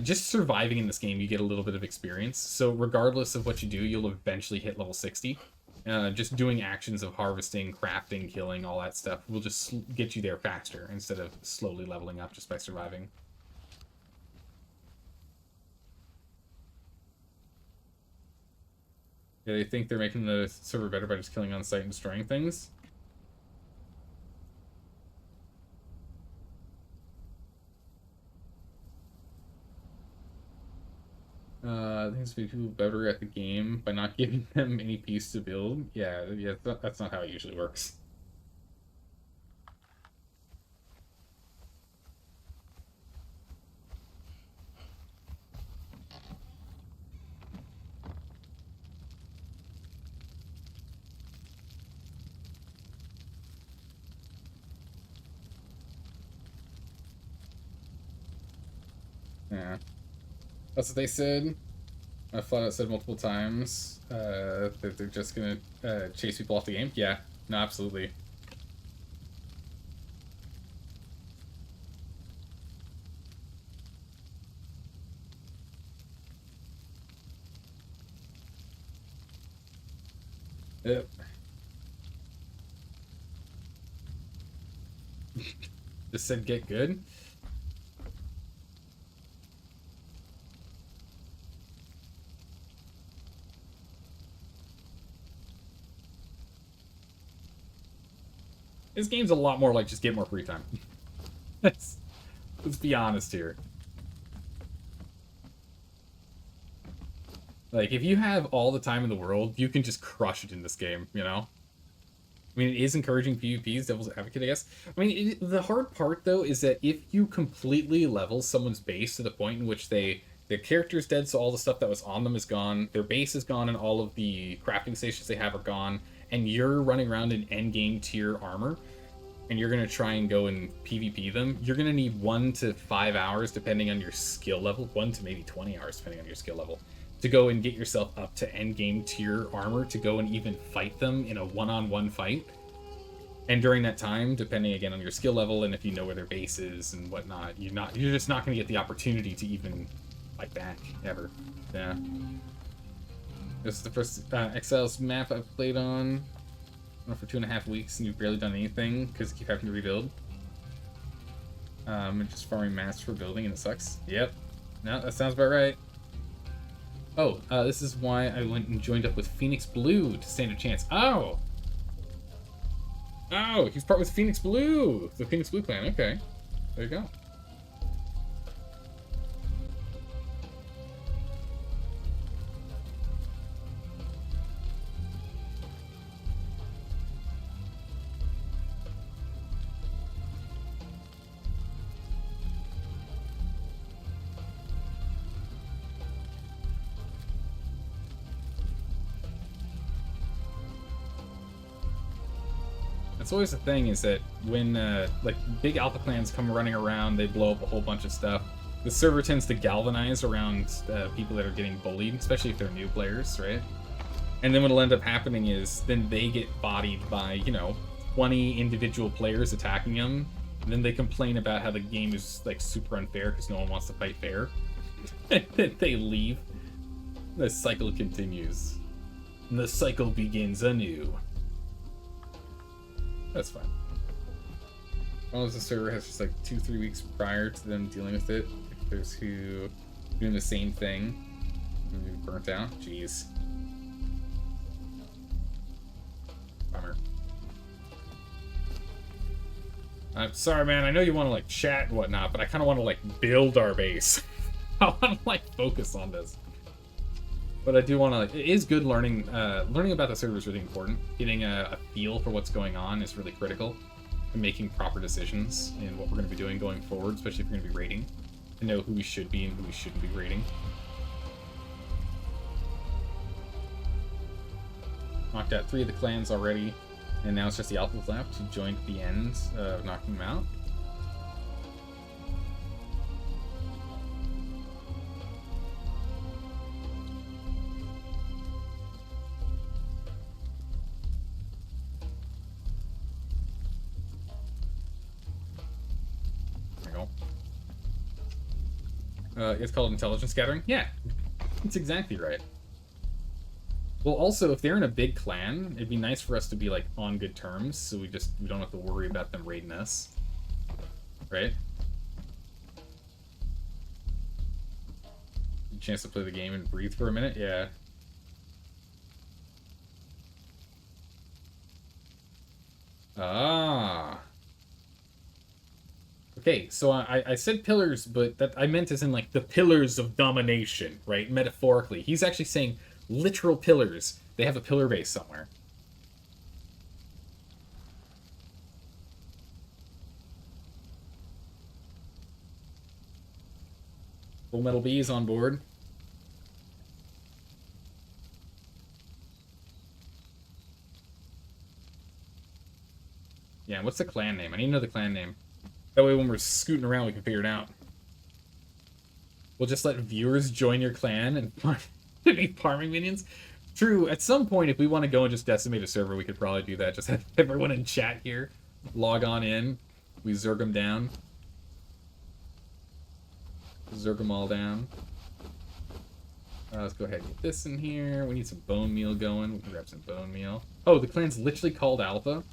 Just surviving in this game, you get a little bit of experience. So regardless of what you do, you'll eventually hit level 60. Just doing actions of harvesting, crafting, killing, all that stuff will just get you there faster instead of slowly leveling up just by surviving. Yeah, they think they're making the server better by just killing on site and destroying things. Things make people better at the game by not giving them any piece to build. Yeah, that's not how it usually works. Yeah. That's what they said. I flat out said multiple times that they're just gonna chase people off the game. Yeah, no, absolutely. Yep. Just said get good. This game's a lot more like just get more free time. let's be honest here. Like, if you have all the time in the world, you can just crush it in this game, you know? I mean, it is encouraging PvPs, Devil's Advocate, I guess. I mean, the hard part, though, is that if you completely level someone's base to the point in which their character's dead, so all the stuff that was on them is gone, their base is gone, and all of the crafting stations they have are gone, and you're running around in endgame tier armor, and you're going to try and go and PvP them, you're going to need 1 to 5 hours, depending on your skill level, 1 to maybe 20 hours, depending on your skill level, to go and get yourself up to endgame tier armor to go and even fight them in a one-on-one fight. And during that time, depending again on your skill level and if you know where their base is and whatnot, you're just not going to get the opportunity to even fight back ever. Yeah. This is the first Exiles map I've played on for 2.5 weeks, and you've barely done anything because you keep having to rebuild. And just farming mats for building, and it sucks. Yep. No, that sounds about right. Oh, this is why I went and joined up with Phoenix Blue to stand a chance. Oh! Oh, he's part with Phoenix Blue! The Phoenix Blue clan, okay. There you go. That's always the thing, is that when like big alpha clans come running around, they blow up a whole bunch of stuff. The server tends to galvanize around people that are getting bullied, especially if they're new players, right? And then what'll end up happening is then they get bodied by, you know, 20 individual players attacking them. And then they complain about how the game is like super unfair because no one wants to fight fair. And then they leave. The cycle continues. And the cycle begins anew. That's fine. As long as the server has just like 2-3 weeks prior to them dealing with it. If there's who doing the same thing, maybe burnt out. Jeez. Bummer. I'm sorry, man. I know you want to like chat and whatnot, but I kind of want to like build our base. I want to like focus on this. But I do want to, like, it is good learning. Learning about the server is really important. Getting a feel for what's going on is really critical. And making proper decisions in what we're going to be doing going forward, especially if we're going to be raiding. To know who we should be and who we shouldn't be raiding. Knocked out 3 of the clans already. And now it's just the Alphas left who joined at the end of knocking them out. It's called intelligence gathering? Yeah, that's exactly right. Well, also, if they're in a big clan, it'd be nice for us to be, like, on good terms, so we don't have to worry about them raiding us. Right? Chance to play the game and breathe for a minute? Yeah. Ah. Okay, so I said pillars, but that I meant as in, like, the pillars of domination, right? Metaphorically. He's actually saying literal pillars. They have a pillar base somewhere. Full Metal B is on board. Yeah, what's the clan name? I need to know the clan name. That way when we're scooting around, we can figure it out. We'll just let viewers join your clan and be farming minions. True, at some point, if we want to go and just decimate a server, we could probably do that. Just have everyone in chat here log on in. We zerg them down. Zerg them all down. Let's go ahead and get this in here. We need some bone meal going. We can grab some bone meal. Oh, the clan's literally called Alpha.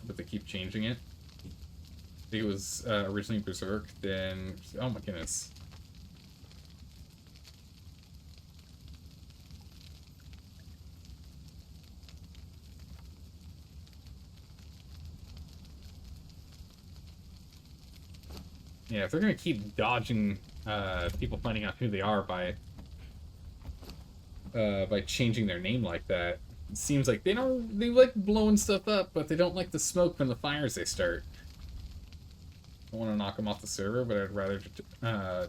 But they keep changing it. I think it was originally Berserk, then... Oh my goodness. Yeah, if they're gonna keep dodging people finding out who they are by changing their name like that, it seems like they like blowing stuff up, but they don't like the smoke from the fires they start. I want to knock them off the server, but I'd rather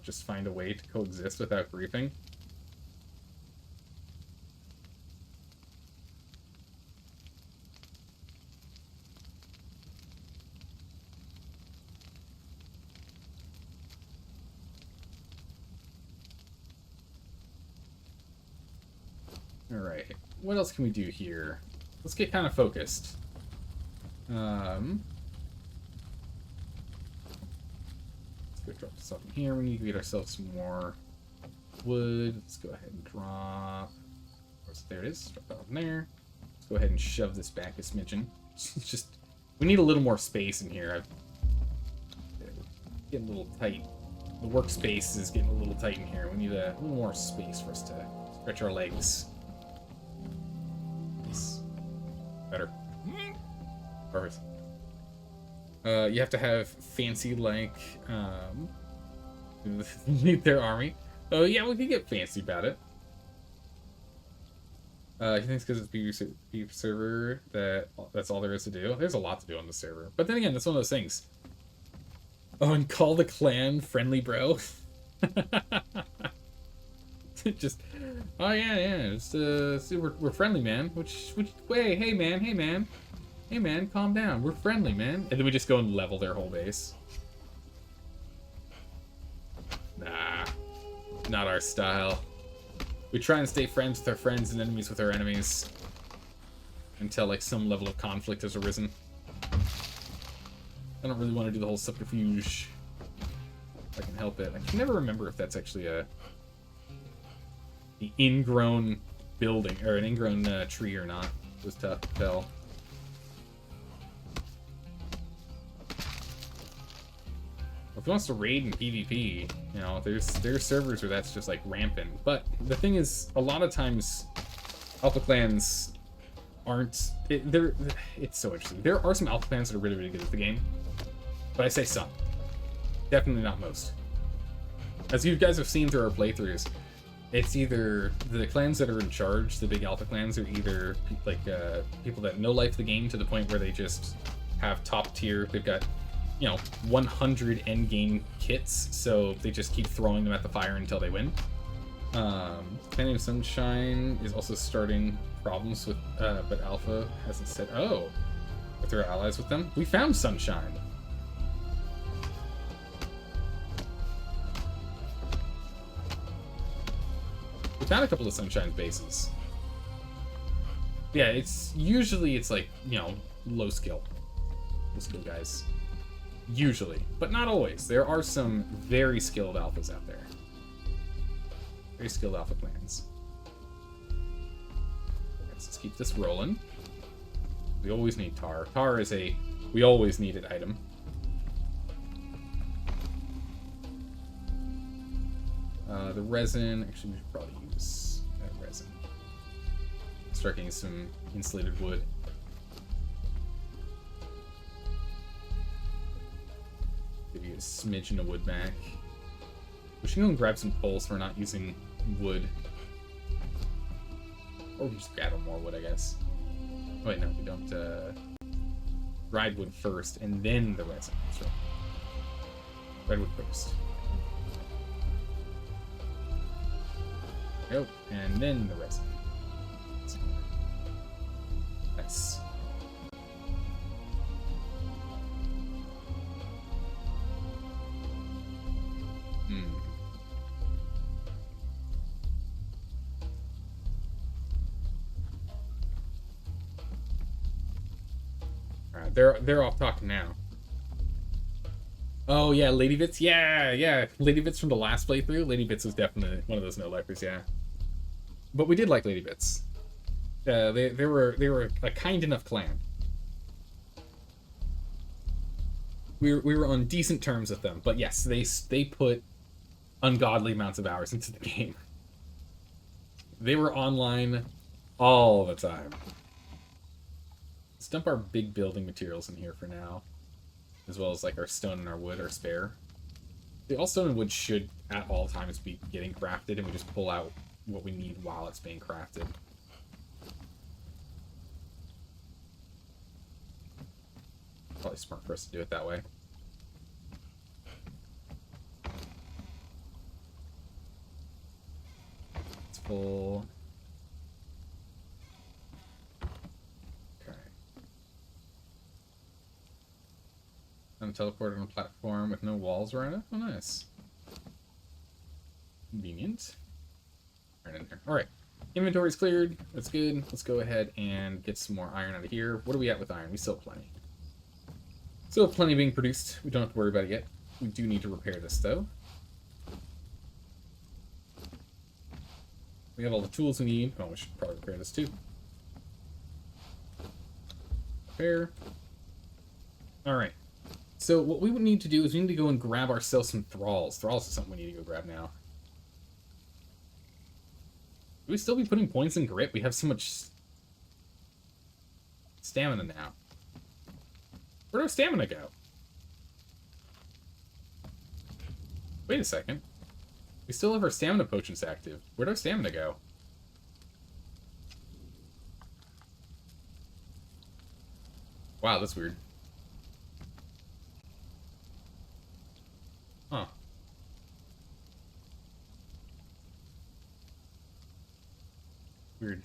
just find a way to coexist without griefing. Alright. What else can we do here? Let's get kind of focused. Let's go drop this off in here. We need to get ourselves some more wood. Let's go ahead and drop... There it is. Drop that in there. Let's go ahead and shove this back a smidgen. It's just... We need a little more space in here. Getting a little tight. The workspace is getting a little tight in here. We need a little more space for us to stretch our legs. Nice. Better. Perfect. You have to have fancy, like, lead their army. Oh, yeah, we can get fancy about it. He thinks because it's beef server that's all there is to do. There's a lot to do on the server. But then again, that's one of those things. Oh, and call the clan friendly, bro. Just, oh yeah, just we're friendly, man. Which way? Hey man, calm down. We're friendly, man. And then we just go and level their whole base. Nah, not our style. We try and stay friends with our friends and enemies with our enemies until like some level of conflict has arisen. I don't really want to do the whole subterfuge if I can help it. I can never remember if that's actually the ingrown building or an ingrown tree or not. It was tough to tell. If he wants to raid in PvP, you know, there's servers where that's just like rampant. But the thing is, a lot of times, alpha clans aren't. It's so interesting. There are some alpha clans that are really, really good at the game, but I say some. Definitely not most. As you guys have seen through our playthroughs, it's either the clans that are in charge, the big alpha clans, are either like people that know life the game to the point where they just have top tier. They've got, you know, 100 end game kits, so they just keep throwing them at the fire until they win. Clan named Sunshine is also starting problems with, but Alpha hasn't said, oh, if they're allies with them. We found Sunshine. We found a couple of Sunshine's bases. Yeah, it's like, you know, low skill guys. Usually, but not always. There are some very skilled alphas out there. Very skilled alpha clans. Let's keep this rolling. We always need tar. Tar is we always needed item. The resin, actually we should probably use that resin. Start getting some insulated wood. Give you a smidgen of wood back. We should go and grab some poles so we're not using wood. Or we just gather more wood, I guess. Oh wait, no, we don't. Dried wood first, and then the resin. That's right. Redwood first. Oh, and then the resin. Nice. Alright, they're off talking now. Oh yeah, Lady Bits. Yeah. Lady Bits from the last playthrough. Lady Bits was definitely one of those no-lifers, yeah. But we did like Lady Bits. They were a kind enough clan. We were on decent terms with them, but yes, they put ungodly amounts of hours into the game. They were online all the time. Let's dump our big building materials in here for now, as well as like our stone and our wood are spare. All stone and wood should at all times be getting crafted, and we just pull out what we need while it's being crafted. Probably smart for us to do it that way. It's full. Okay. I'm teleported on a platform with no walls around it. Oh, nice. Convenient. Right in there. All right. Inventory's cleared. That's good. Let's go ahead and get some more iron out of here. What are we at with iron? We still have plenty. Still have plenty being produced. We don't have to worry about it yet. We do need to repair this, though. We have all the tools we need. Oh, we should probably repair this, too. Repair. Alright. So what we would need to do is we need to go and grab ourselves some thralls. Thralls is something we need to go grab now. Will we still be putting points in grit? We have so much stamina now. Where'd our stamina go? Wait a second. We still have our stamina potions active. Where'd our stamina go? Wow, that's weird. Huh. Weird.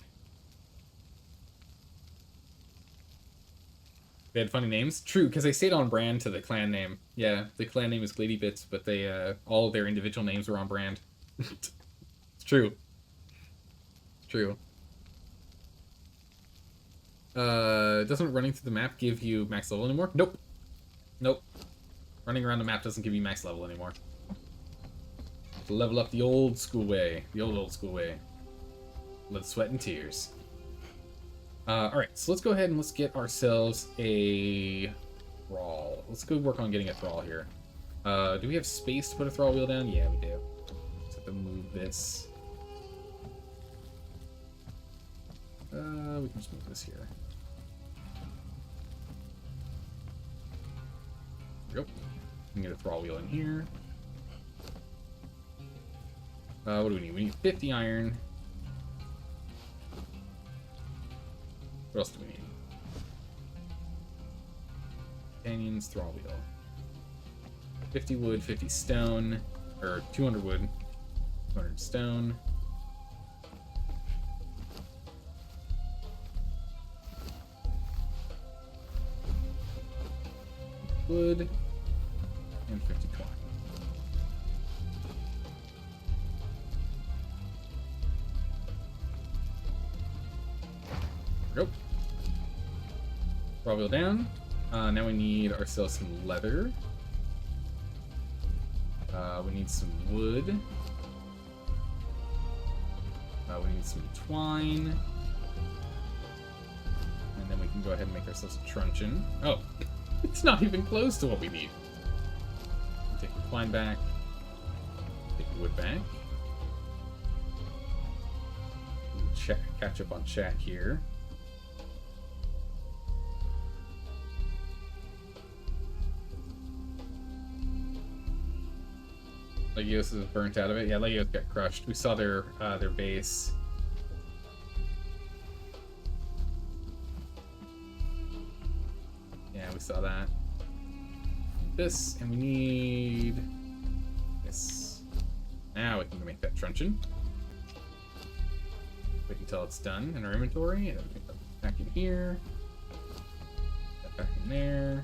They had funny names? True, because they stayed on brand to the clan name. Yeah, the clan name is Glady Bits, but they, all of their individual names were on brand. It's true. It's true. Doesn't running through the map give you max level anymore? Nope. Nope. Running around the map doesn't give you max level anymore. To level up the old school way. The old school way. Blood, sweat, and tears. Alright, so let's go ahead and let's get ourselves a thrall. Let's go work on getting a thrall here. Do we have space to put a thrall wheel down? Yeah, we do. Let's have to move this. We can just move this here. Yep. We can get a thrall wheel in here. What do we need? We need 50 iron. What else do we need? Companions, thrall wheel. 50 wood, 50 stone. Or 200 wood, 200 stone. Wood. And 50 twine. Nope. Raw wheel down. Now we need ourselves some leather. We need some wood. We need some twine. And then we can go ahead and make ourselves a truncheon. Oh, it's not even close to what we need. Take the twine back. Take the wood back. Catch up on chat here. Legios is burnt out of it. Yeah, Legios got crushed. We saw their base. Yeah, we saw that. This, and we need this. Now we can make that truncheon. Wait until it's done in our inventory, and then we put that back in here. That back in there.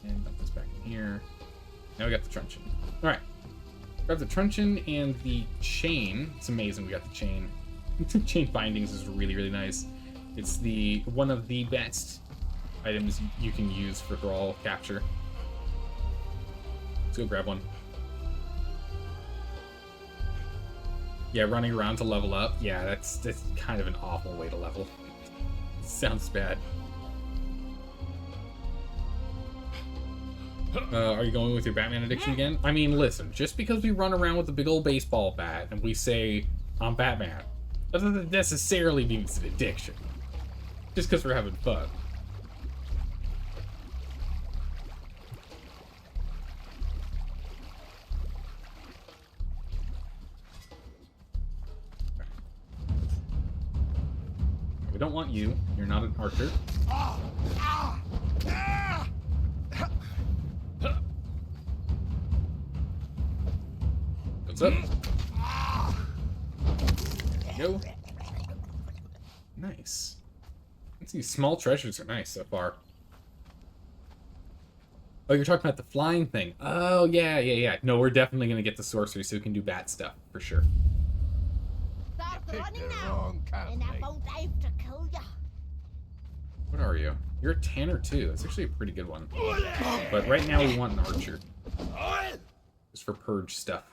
And dump this back in here. Now we got the truncheon. Alright. Grab the truncheon and the chain. It's amazing we got the chain. Chain bindings is really, really nice. It's one of the best items you can use for thrall capture. Let's go grab one. Yeah, running around to level up. Yeah, that's kind of an awful way to level. Sounds bad. Are you going with your Batman addiction again? I mean, listen, just because we run around with a big old baseball bat and we say, I'm Batman, that doesn't necessarily mean it's an addiction. Just because we're having fun. We don't want you. You're not an archer. What's up? There you go. Nice. These small treasures are nice so far. Oh, you're talking about the flying thing. Oh, yeah. No, we're definitely going to get the sorcery so we can do bat stuff, for sure. Pick running the now, wrong and I campmate. won't have to kill ya. What are you? You're a tanner too. That's actually a pretty good one. But right now we want an archer. Just for purge stuff.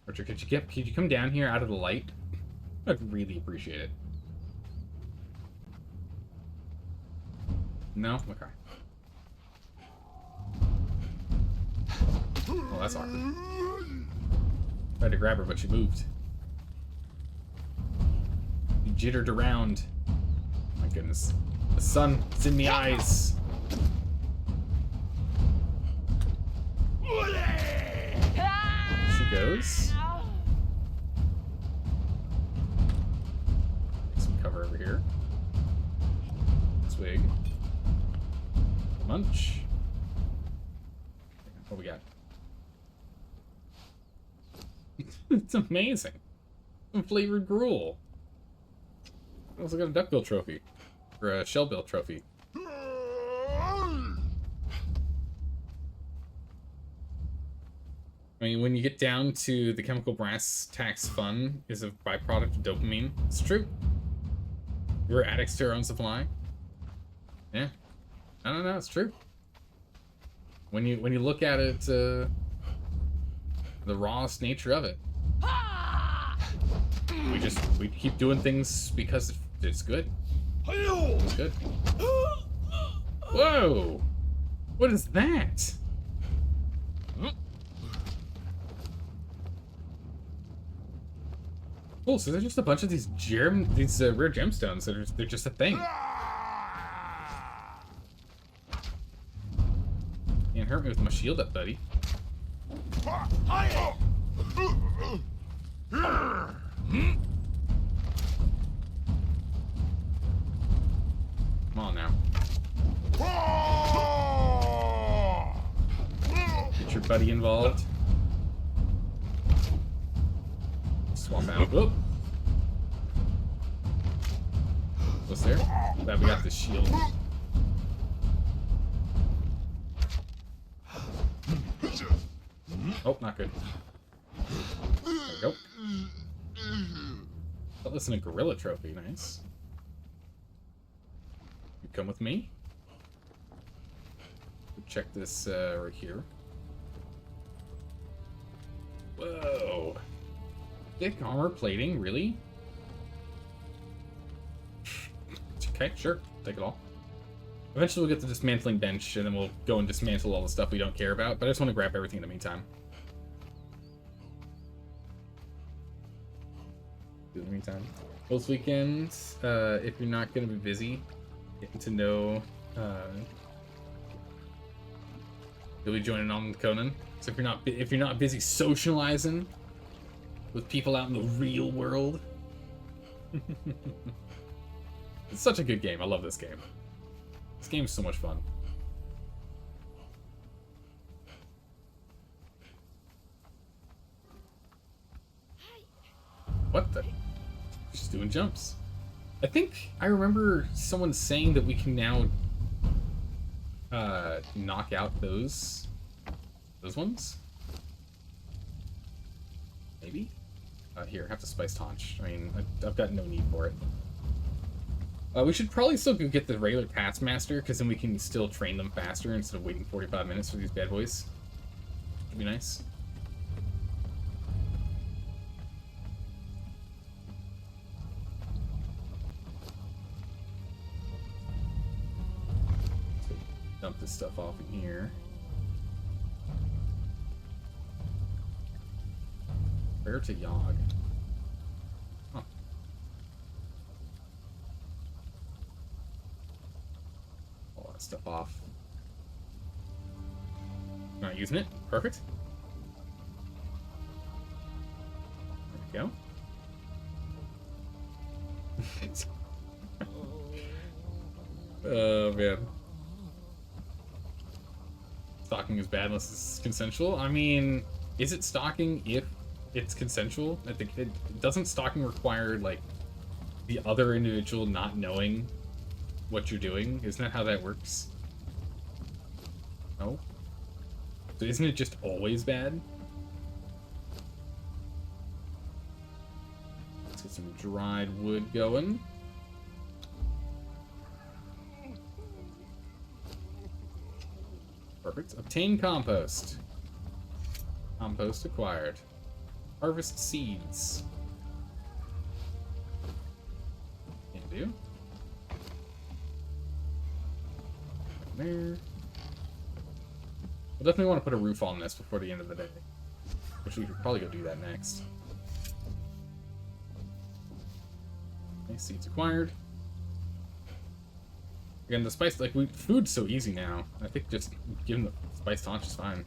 Archer, could you come down here out of the light? I'd really appreciate it. No? Okay. Oh, that's awkward. Tried to grab her, but she moved. She jittered around. My goodness. The sun is in the eyes. She goes. Take some cover over here. Swig. Munch. What we got? It's amazing. Some flavored gruel. I also got a duckbill trophy. Or a shellbill trophy. I mean, when you get down to the chemical brass tax fun is a byproduct of dopamine. It's true. We're addicts to our own supply. Yeah. I don't know, it's true. When you look at it, the rawest nature of it. We keep doing things because it's good. It's good. Whoa! What is that? Cool, so there's just a bunch of these rare gemstones that they're just a thing. Can't hurt me with my shield up, buddy. Come on now. Get your buddy involved. Swap out. Whoop. What's there? Glad we got this shield. Oh, not good. There we go. That was in a gorilla trophy. Nice. You come with me. Check this right here. Whoa. Thick armor plating, really? Okay, sure. Take it all. Eventually we'll get the dismantling bench, and then we'll go and dismantle all the stuff we don't care about, but I just want to grab everything in the meantime. In the meantime. Most weekends, if you're not going to be busy, getting to know, you'll be joining on with Conan. So if you're not busy socializing with people out in the real world. It's such a good game. I love this game. This game's so much fun. What the? Just doing jumps. I think I remember someone saying that we can now knock out those ones. Maybe? Here, have to spice Taunch. I mean, I've got no need for it. We should probably still go get the regular Taskmaster, because then we can still train them faster instead of waiting 45 minutes for these bad boys. Would be nice. Dump this stuff off in here. Where to Yogg? Huh. All that stuff off. Not using it. Perfect. There we go. Oh, man. Stalking is bad unless it's consensual. I mean, is it stalking if it's consensual? I think doesn't stalking require, like, the other individual not knowing what you're doing? Isn't that how that works? No? So isn't it just always bad? Let's get some dried wood going. Perfect. Obtain compost. Compost acquired. Harvest seeds. Can do. There. We'll definitely want to put a roof on this before the end of the day. Which we could probably go do that next. Okay, seeds acquired. Again, the spice, like, food's so easy now. I think just giving the spice taunt is fine.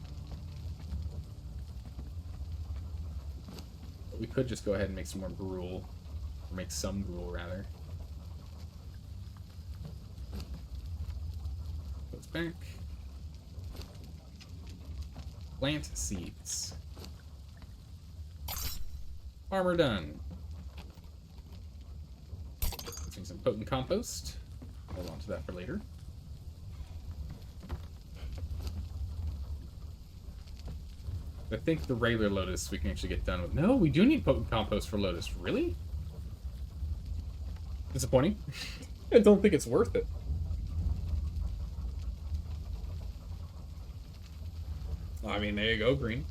But we could just go ahead and make some more gruel. Or make some gruel, rather. Goes back. Plant seeds. Farmer done. Let's make some potent compost. Hold on to that for later. I think the regular lotus we can actually get done with. No, we do need potent compost for lotus. Really? Disappointing. I don't think it's worth it. I mean, there you go, green.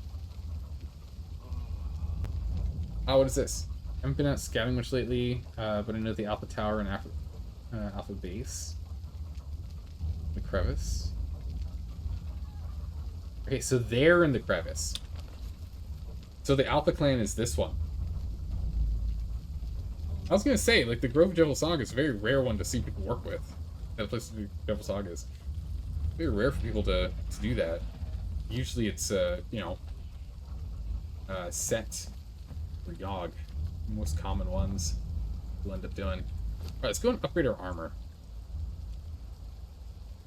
Oh, what is this? I haven't been out scouting much lately, but I know the Alpha Tower and Alpha Base. The crevice. Okay, so they're in the crevice. So the Alpha Clan is this one. I was gonna say, like, the Grove of Devil Saga is a very rare one to see people work with. That place the Devil Saga is very rare for people to do that. Usually it's, you know, set or Yogg. Most common ones we'll end up doing. Alright, let's go and upgrade our armor.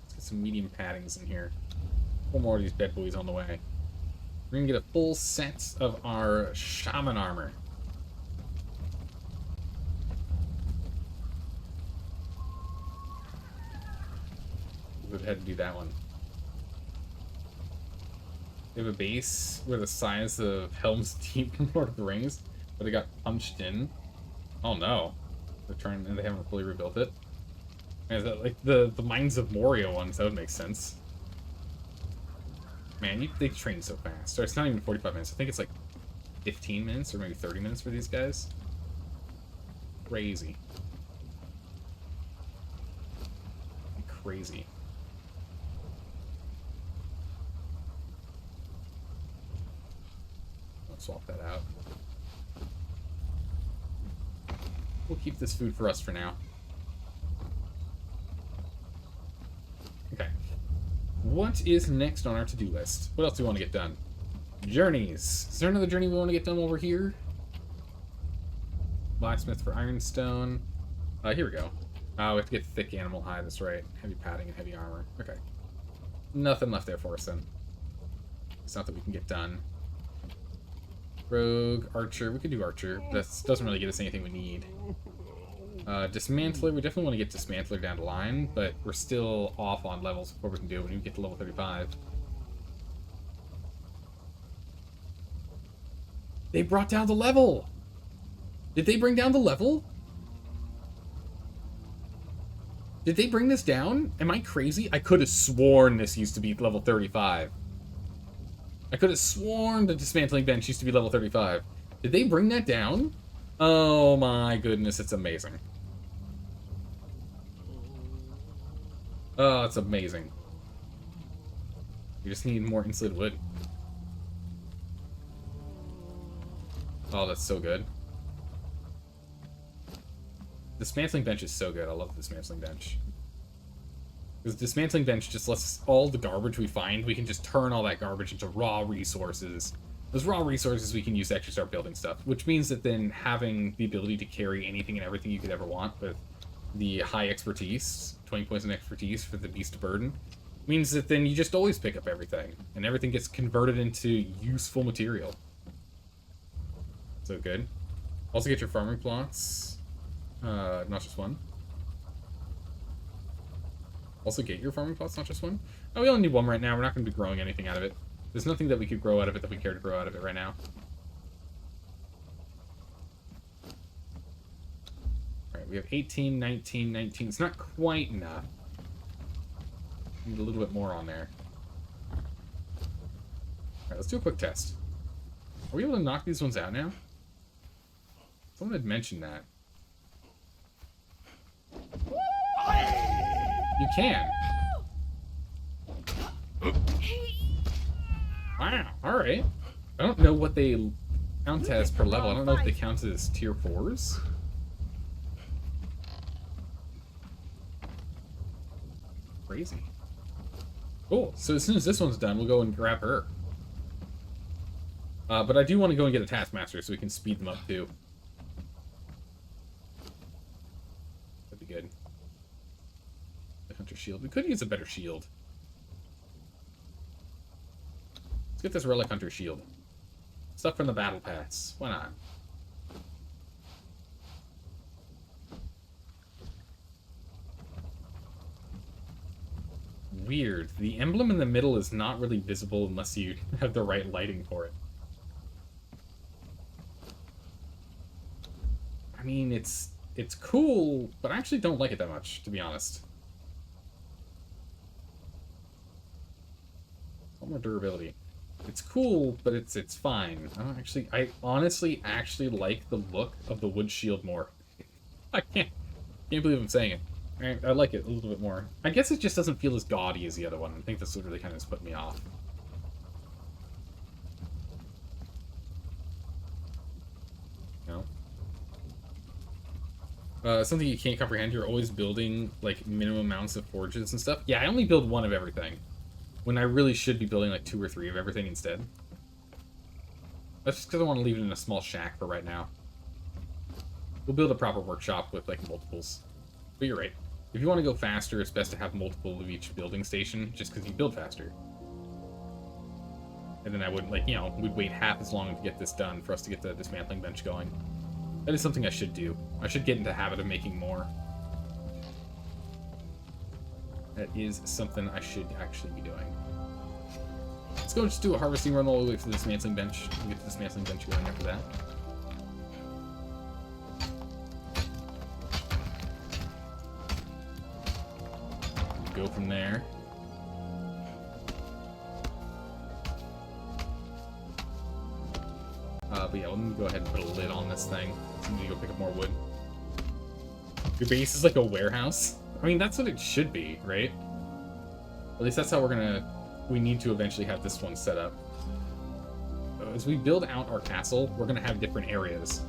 Let's get some medium paddings in here. One more of these bed boys on the way. We're gonna get a full set of our shaman armor. We'll go ahead and do that one. They have a base where the size of Helm's Deep from Lord of the Rings, but it got punched in. Oh no. They're trying, and they haven't fully rebuilt it. Is that like the Mines of Moria ones? That would make sense. Man, they train so fast. So it's not even 45 minutes. I think it's like 15 minutes or maybe 30 minutes for these guys. Crazy. Crazy. I'll swap that out. We'll keep this food for us for now. Okay. What is next on our to-do list? What else do we want to get done? Journeys. Is there another journey we want to get done while we're here? Blacksmith for ironstone. Here we go. We have to get thick animal hide, that's right. Heavy padding and heavy armor. Okay. Nothing left there for us then. It's not that we can get done. Rogue, archer. We could do archer. That doesn't really get us anything we need. Dismantler. We definitely want to get Dismantler down the line, but we're still off on levels before we can do it when we get to level 35. They brought down the level! Did they bring down the level? Did they bring this down? Am I crazy? I could have sworn this used to be level 35. I could have sworn the dismantling bench used to be level 35. Did they bring that down? Oh my goodness, it's amazing. Oh, it's amazing. You just need more insulated wood. Oh, that's so good. Dismantling bench is so good. I love the dismantling bench. Because dismantling bench just lets us, all the garbage we find, we can just turn all that garbage into raw resources. Those raw resources we can use to actually start building stuff, which means that then having the ability to carry anything and everything you could ever want with the high expertise, 20 points in expertise for the beast of burden, means that then you just always pick up everything, and everything gets converted into useful material. So good. Also get your farming plots, not just one. Also get your farming plots, not just one. Oh, we only need one right now. We're not going to be growing anything out of it. There's nothing that we could grow out of it that we care to grow out of it right now. Alright, we have 18, 19, 19. It's not quite enough. Need a little bit more on there. Alright, let's do a quick test. Are we able to knock these ones out now? Someone had mentioned that. You can. Wow, alright. I don't know what they count as per level. I don't know if they count as tier 4s. Crazy. Cool. So as soon as this one's done, we'll go and grab her. But I do want to go and get a Taskmaster so we can speed them up too. That'd be good. The Hunter Shield. We could use a better shield. Let's get this Relic Hunter Shield. Stuff from the Battle Pass. Why not? Weird. The emblem in the middle is not really visible unless you have the right lighting for it. I mean, it's cool, but I actually don't like it that much, to be honest. One more durability. It's cool, but it's fine. I honestly actually like the look of the wood shield more. I can't believe I'm saying it. I like it a little bit more. I guess it just doesn't feel as gaudy as the other one. I think that's what really kind of put me off. No. Something you can't comprehend. You're always building like minimum amounts of forges and stuff. Yeah, I only build one of everything, when I really should be building like 2 or 3 of everything instead. That's just because I want to leave it in a small shack for right now. We'll build a proper workshop with like multiples. But you're right. If you want to go faster, it's best to have multiple of each building station, just because you build faster. And then I would, like, you know, we'd wait half as long to get this done for us to get the dismantling bench going. That is something I should do. I should get into the habit of making more. That is something I should actually be doing. Let's go just do a harvesting run all the way to the dismantling bench. We'll get the dismantling bench going after that. Go from there. But yeah, let me go ahead and put a lid on this thing. So we need to go pick up more wood. Your base is like a warehouse? I mean, that's what it should be, right? At least that's how we need to eventually have this one set up. So as we build out our castle, we're gonna have different areas.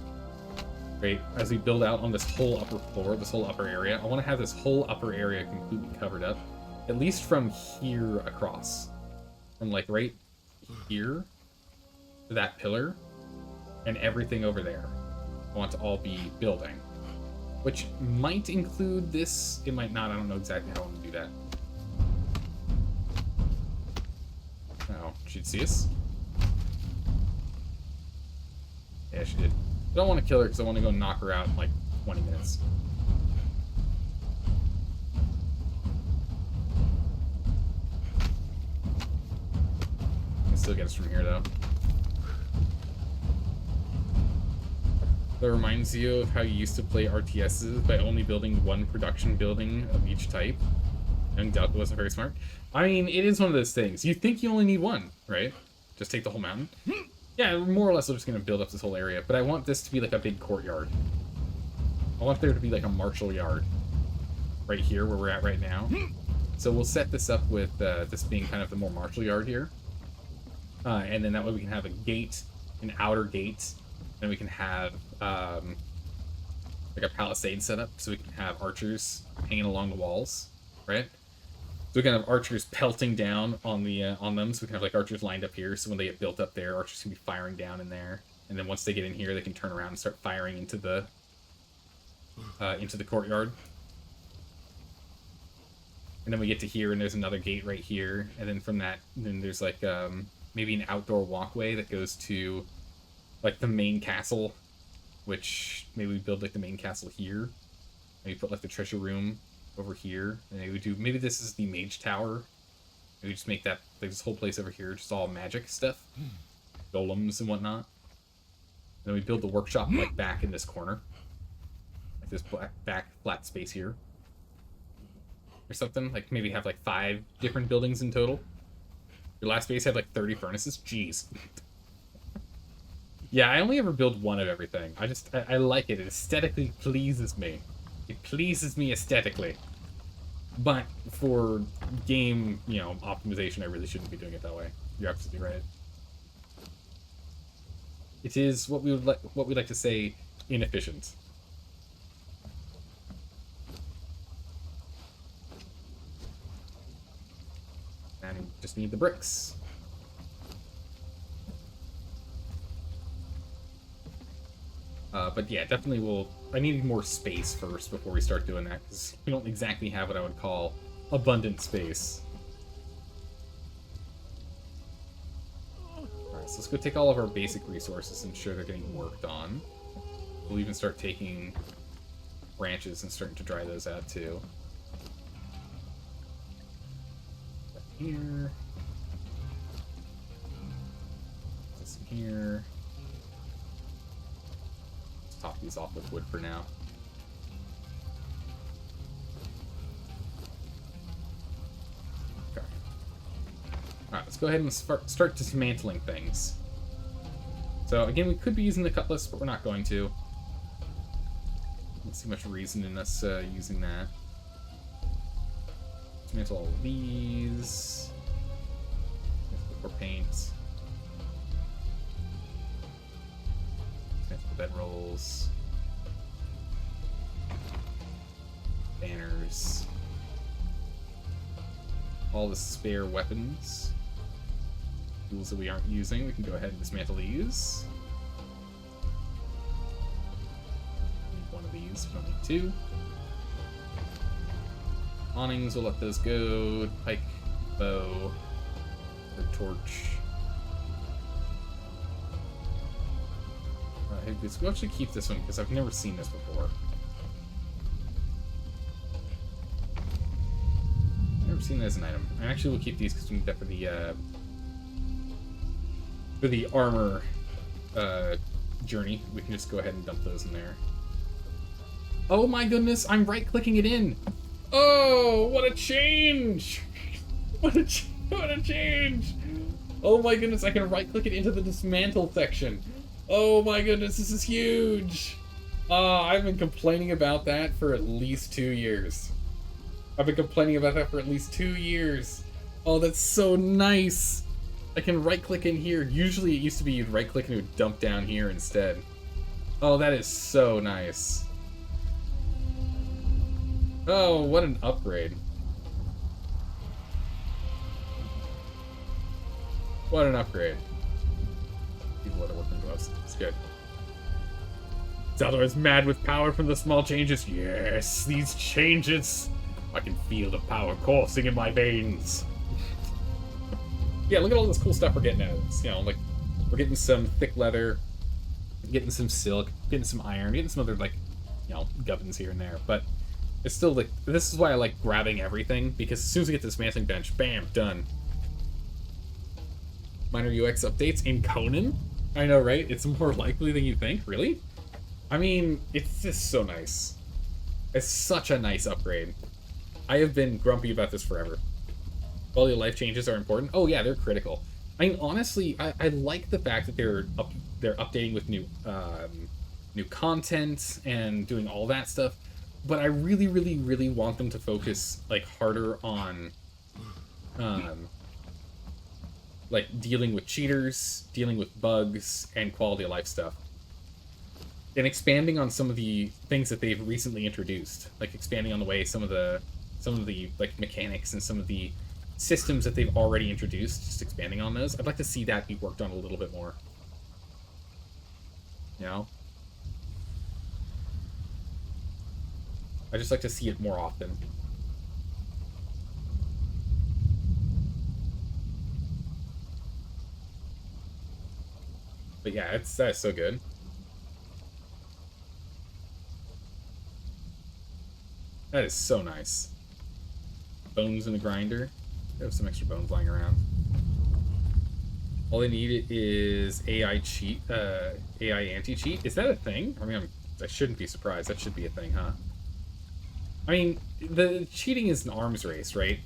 Right? As we build out on this whole upper floor, this whole upper area, I want to have this whole upper area completely covered up. At least from here across. From like right here to that pillar and everything over there. I want to all be building. Which might include this, it might not, I don't know exactly how I want to do that. Oh, she'd see us? Yeah, she did. I don't want to kill her because I want to go knock her out in like 20 minutes. Can still get us from here though. That reminds you of how you used to play RTSs by only building one production building of each type. Young Duck wasn't very smart. I mean, it is one of those things. You think you only need one, right? Just take the whole mountain. Yeah, more or less I'm just going to build up this whole area, but I want this to be like a big courtyard. I want there to be like a martial yard right here where we're at right now. So we'll set this up with this being kind of the more martial yard here. And then that way we can have a gate, an outer gate, and we can have like a palisade set up so we can have archers hanging along the walls, right? So we can have archers pelting down on the on them, so we can have like archers lined up here, so when they get built up there, archers can be firing down in there, and then once they get in here, they can turn around and start firing into the courtyard. And then we get to here, and there's another gate right here, and then from that, then there's like maybe an outdoor walkway that goes to like the main castle, which maybe we build like the main castle here. Maybe put like the treasure room over here, and maybe this is the mage tower Maybe just make that, like, this whole place over here just all magic stuff. Golems and whatnot. And then we build the workshop, like, back in this corner. Like this back flat space here. Or something. Like, maybe have, like, 5 different buildings in total. Your last base had, like, 30 furnaces? Jeez. Yeah, I only ever build one of everything. I like it. It aesthetically pleases me. It pleases me aesthetically. But for game, you know, optimization, I really shouldn't be doing it that way. You're absolutely right. It is what we like to say inefficient. And you just need the bricks. But yeah, definitely I need more space first before we start doing that, because we don't exactly have what I would call abundant space. Alright, so let's go take all of our basic resources and ensure they're getting worked on. We'll even start taking branches and starting to dry those out too. Here. This in here. Top these off with wood for now. Okay. Alright, let's go ahead and start dismantling things. So again, we could be using the cutlass, but we're not going to. Don't see much reason in us using that. Dismantle all of these. For paint. Bedrolls, banners, all the spare weapons, tools that we aren't using, we can go ahead and dismantle these. Need one of these, we don't need 2. Awnings, we'll let those go. Pike, bow, the torch. We'll actually keep this one because I've never seen this before. Never seen it as an item. I actually will keep these because we need that for the armor journey. We can just go ahead and dump those in there. Oh my goodness! I'm right-clicking it in. Oh, what a change! What a change! Oh my goodness! I can right-click it into the dismantle section. Oh my goodness, this is huge! I've been complaining about that for at least 2 years. I've been complaining about that for at least 2 years. Oh, that's so nice! I can right-click in here. Usually it used to be you'd right-click and it would dump down here instead. Oh, that is so nice. Oh, what an upgrade. What an upgrade. People that are working gloves. It's good. Zelda is mad with power from the small changes. Yes, these changes. I can feel the power coursing in my veins. Yeah, look at all this cool stuff we're getting out of this. You know, like, we're getting some thick leather, getting some silk, getting some iron, getting some other, like, you know, gubbins here and there. But it's still, like, this is why I like grabbing everything, because as soon as we get this dismantling bench, bam, done. Minor UX updates in Conan? I know, right? It's more likely than you think. Really? I mean, it's just so nice. It's such a nice upgrade. I have been grumpy about this forever. Quality of life changes are important. Oh yeah, they're critical. I mean, honestly, I like the fact that they're updating with new content and doing all that stuff. But I really, really, really want them to focus like harder on like dealing with cheaters, dealing with bugs, and quality of life stuff. And expanding on some of the things that they've recently introduced. Like expanding on the way some of the like mechanics and some of the systems that they've already introduced, just expanding on those. I'd like to see that be worked on a little bit more. You know? I just like to see it more often. But yeah, that's so good. That is so nice. Bones in the grinder. They have some extra bones lying around. All they need is AI cheat, AI anti-cheat. Is that a thing? I mean, I shouldn't be surprised. That should be a thing, huh? I mean, the cheating is an arms race, right?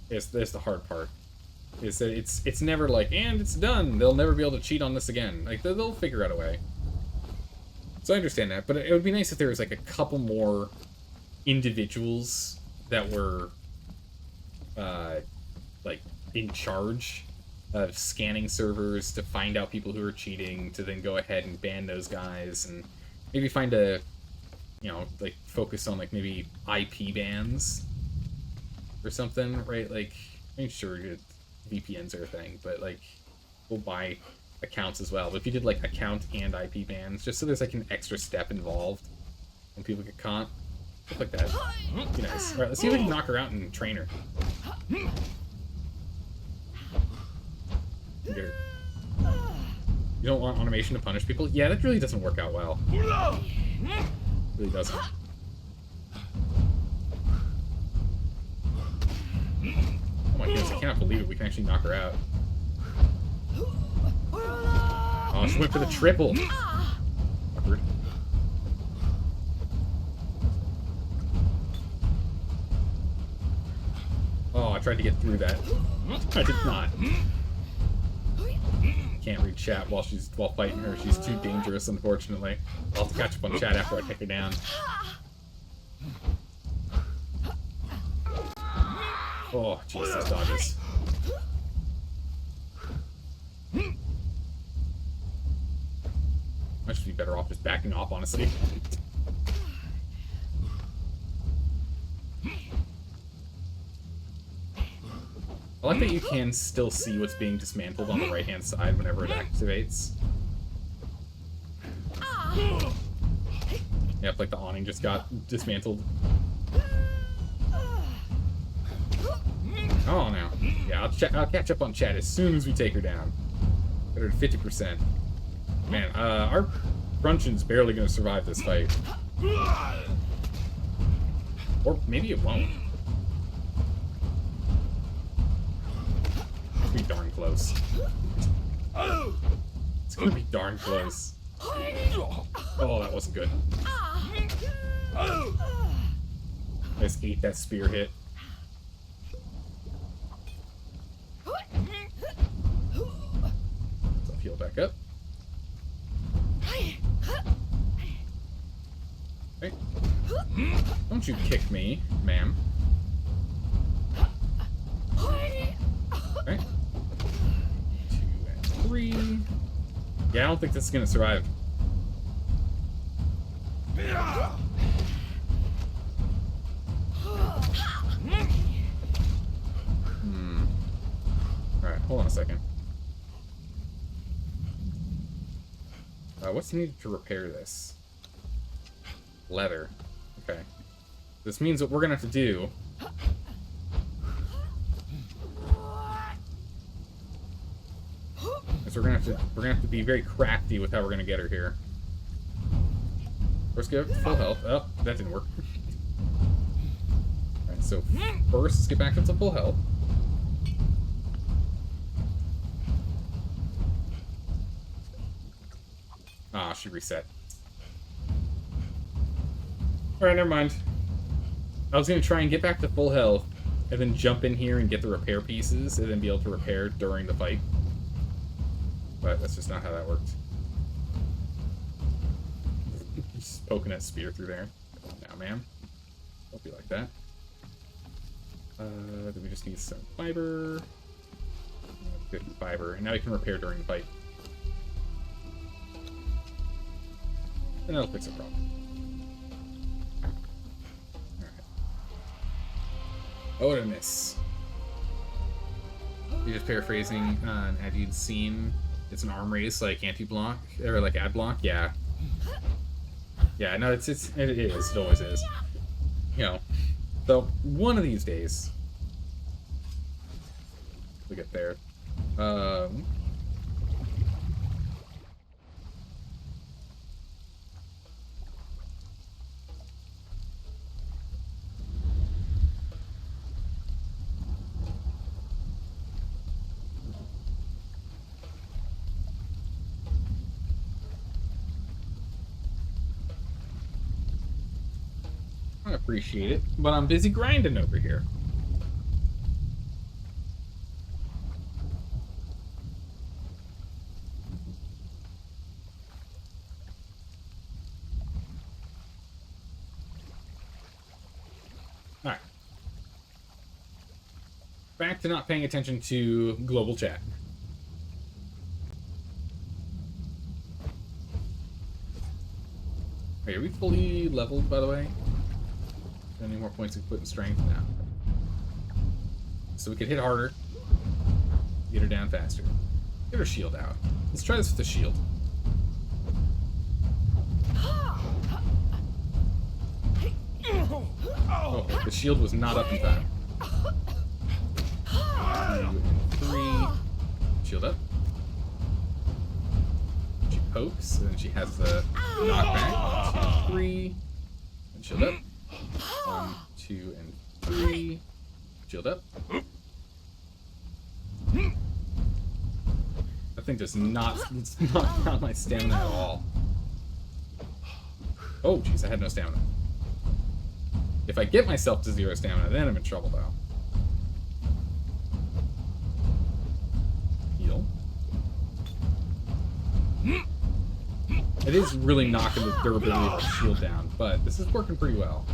That's the hard part. Is that it's never like, and it's done. They'll never be able to cheat on this again. Like, they'll figure out a way. So I understand that, but it would be nice if there was like a couple more individuals that were like in charge of scanning servers to find out people who are cheating, to then go ahead and ban those guys, and maybe find a, you know, like focus on like maybe IP bans or something, right? Like, I mean, sure, VPNs are a thing, but like we'll buy accounts as well. But if you did like account and IP bans, just so there's like an extra step involved when people get caught, stuff like that. Be nice. All right, let's see if we can knock her out and train her. Get her. You don't want automation to punish people? Yeah, that really doesn't work out well. Really doesn't. Oh my goodness, I cannot believe it. We can actually knock her out. Oh, she went for the triple. Awkward. Oh, I tried to get through that. I did not. Can't read chat while fighting her. She's too dangerous, unfortunately. I'll have to catch up on chat after I take her down. Oh, jeez, those dodges. I should be better off just backing off, honestly. I like that you can still see what's being dismantled on the right-hand side whenever it activates. Yep, like the awning just got dismantled. Oh, no. Yeah, I'll catch up on chat as soon as we take her down. Get her to 50%. Man, our Brunchin's barely gonna survive this fight. Or maybe it won't. It's gonna be darn close. It's gonna be darn close. Oh, that wasn't good. I just ate that spear hit. So heal back up. Okay. Don't you kick me, ma'am. Okay. 2 and 3. Yeah, I don't think this is gonna survive. Alright, hold on a second. What's needed to repair this? Leather. Okay. This means what we're gonna have to do is we're gonna have to be very crafty with how we're gonna get her here. First, get full health. Oh, that didn't work. Alright, so first, let's get back up to full health. Ah, she reset. Alright, never mind. I was gonna try and get back to full health, and then jump in here and get the repair pieces, and then be able to repair during the fight. But that's just not how that worked. Just poking that spear through there. Come on now, ma'am. Don't be like that. Then we just need some fiber. Good fiber. And now we can repair during the fight. And that'll fix the problem. Alright. Oh, what a miss. You're just paraphrasing an Adid scene. It's an arm race, like anti-block, or like ad block, yeah. Yeah, no, it is, it always is. You know, so one of these days, we get there. appreciate it, but I'm busy grinding over here. Alright. Back to not paying attention to global chat. Wait, are we fully leveled, by the way? Any more points we put in strength now? So we could hit harder, get her down faster. Get her shield out. Let's try this with the shield. Oh, the shield was not up in time. 2 and 3. Shield up. She pokes, and then she has the knockback. 2, 3. And shield up. 1, 2, and 3. Shield up. That thing does not knock down my stamina at all. Oh, jeez, I had no stamina. If I get myself to 0 stamina, then I'm in trouble, though. Heal. It is really knocking the durability of the shield down, but this is working pretty well.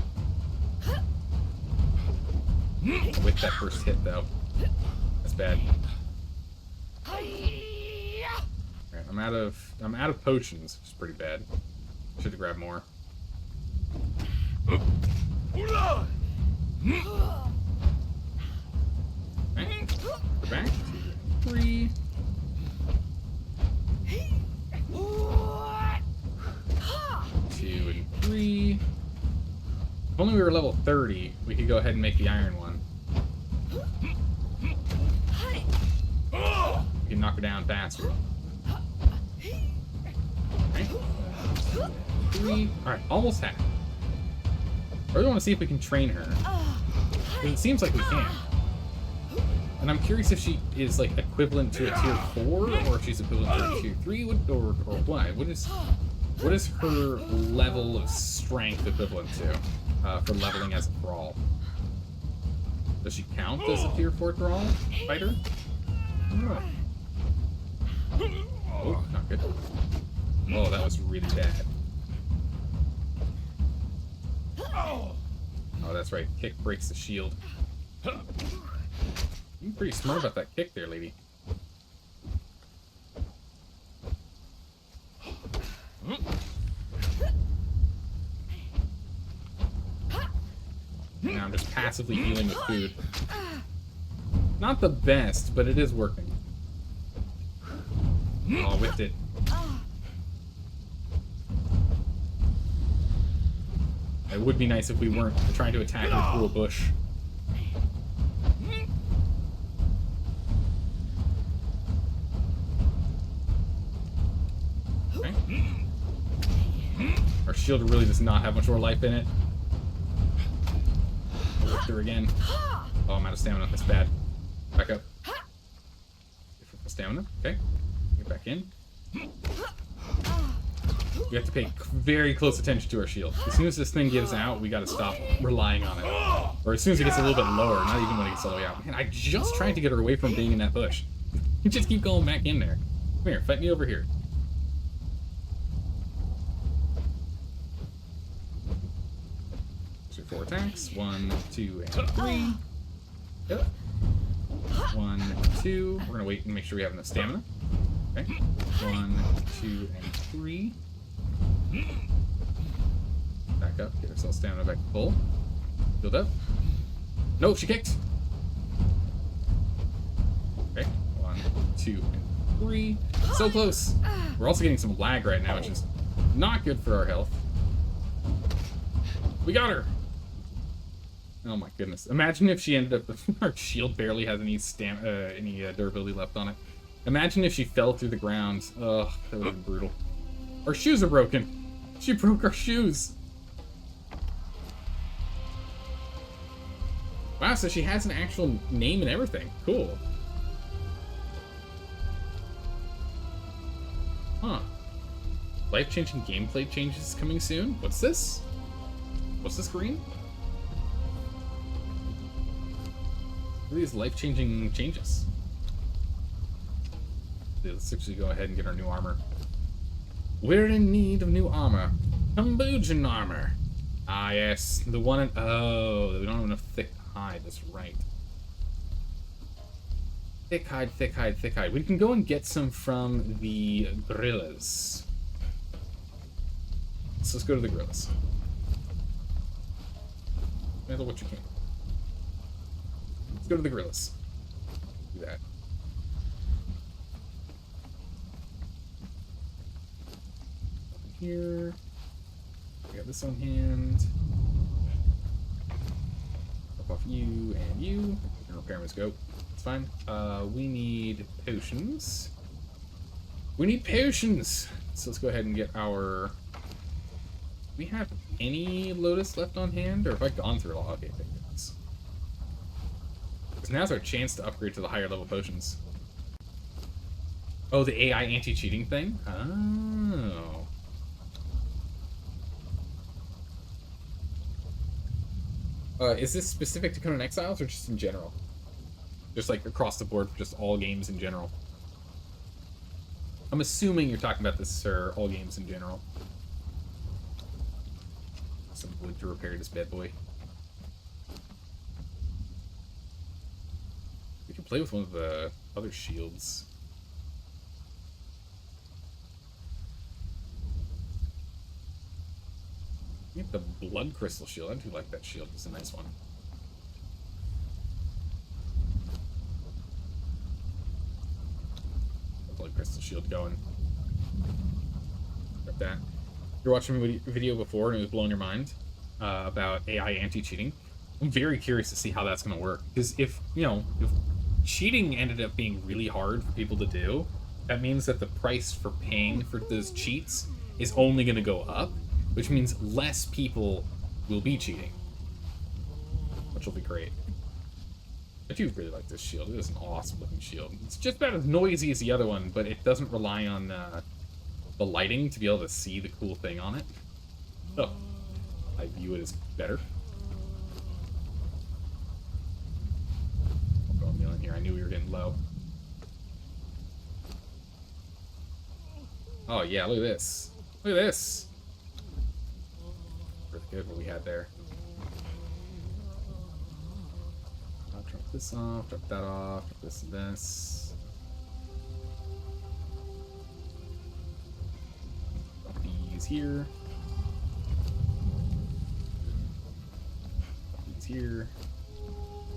With that first hit, though. That's bad. Alright, I'm out of potions, which is pretty bad. Should have grabbed more. Okay. Go back. 2 and 3. Two and 3. If only we were level 30, we could go ahead and make the iron one. We can knock her down faster. Okay. 3. Alright, almost half. I really want to see if we can train her. Because it seems like we can. And I'm curious if she is like equivalent to a tier 4, or if she's equivalent to a tier 3, or what? What is her level of strength equivalent to for leveling as a thrall? Does she count as a tier 4 thrall fighter? I don't know. Oh, not good. Oh, that was really bad. Oh, that's right. Kick breaks the shield. You're pretty smart about that kick there, lady. Now I'm just passively healing with food. Not the best, but it is working. Oh, whipped it. It would be nice if we weren't trying to attack her through a bush. Okay. Our shield really does not have much more life in it. I'll whip her again. Oh, I'm out of stamina. That's bad. Back up. Stamina. Okay. Get back in. We have to pay very close attention to our shield. As soon as this thing gives out, we gotta stop relying on it. Or as soon as it gets a little bit lower, not even when it gets all the way out. Man, I just tried to get her away from being in that bush. You just keep going back in there. Come here, fight me over here. So 4 attacks. 1, 2, and 3. Yep. 1, 2. We're gonna wait and make sure we have enough stamina. Okay. 1, 2, and 3. Back up, get ourselves stamina back to full. Build up. No, she kicked! Okay, 1, 2, and 3. So close! We're also getting some lag right now, which is not good for our health. We got her! Oh my goodness. Imagine if she ended up... Our shield barely has any durability left on it. Imagine if she fell through the ground. Ugh, that would have been brutal. Our shoes are broken. She broke our shoes. Wow, so she has an actual name and everything. Cool. Huh. Life-changing gameplay changes coming soon? What's this? What's this green? These life-changing changes. Let's actually go ahead and get our new armor. We're in need of new armor. Cambodian armor. Ah, yes. The one in... Oh, we don't have enough thick hide. That's right. Thick hide, thick hide, thick hide. We can go and get some from the gorillas. So let's go to the gorillas. Handle what you can. Let's go to the gorillas. Do that. Here. We got this on hand. Up off you and you. And repairments go. It's fine. We need potions. We need potions! So let's go ahead and get our... Do we have any Lotus left on hand? Or have I gone through it all? Okay, thank goodness. Because now's our chance to upgrade to the higher level potions. Oh, the AI anti-cheating thing? Oh. Is this specific to Conan Exiles or just in general? Just like across the board for just all games in general? I'm assuming you're talking about this for all games in general. Some wood to repair this bad boy. We can play with one of the other shields. Get the blood crystal shield. I do like that shield. It's a nice one. The blood crystal shield going. Got that. You're watching a video before and it was blowing your mind about AI anti-cheating. I'm very curious to see how that's going to work. Because if, you know, if cheating ended up being really hard for people to do, that means that the price for paying for those cheats is only going to go up, which means less people will be cheating, which will be great. I do really like this shield. It is an awesome looking shield. It's just about as noisy as the other one, but it doesn't rely on the lighting to be able to see the cool thing on it. So, I view it as better. I'll go a meal in here. I knew we were getting low. Oh yeah, look at this. Look at this. Really good what we had there. I'll drop this off, drop that off, drop this and this. Drop these here. Drop these here.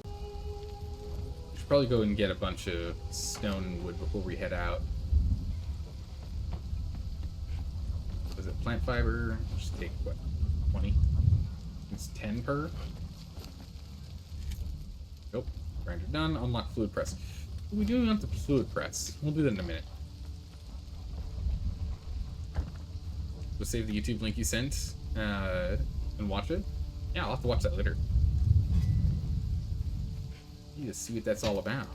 We should probably go and get a bunch of stone and wood before we head out. Was it plant fiber? Just take what? 20? It's 10 per. Nope. Grinder done. Unlock fluid press. We do want the fluid press. We'll do that in a minute. We'll save the YouTube link you sent and watch it. Yeah, I'll have to watch that later. Need to see what that's all about.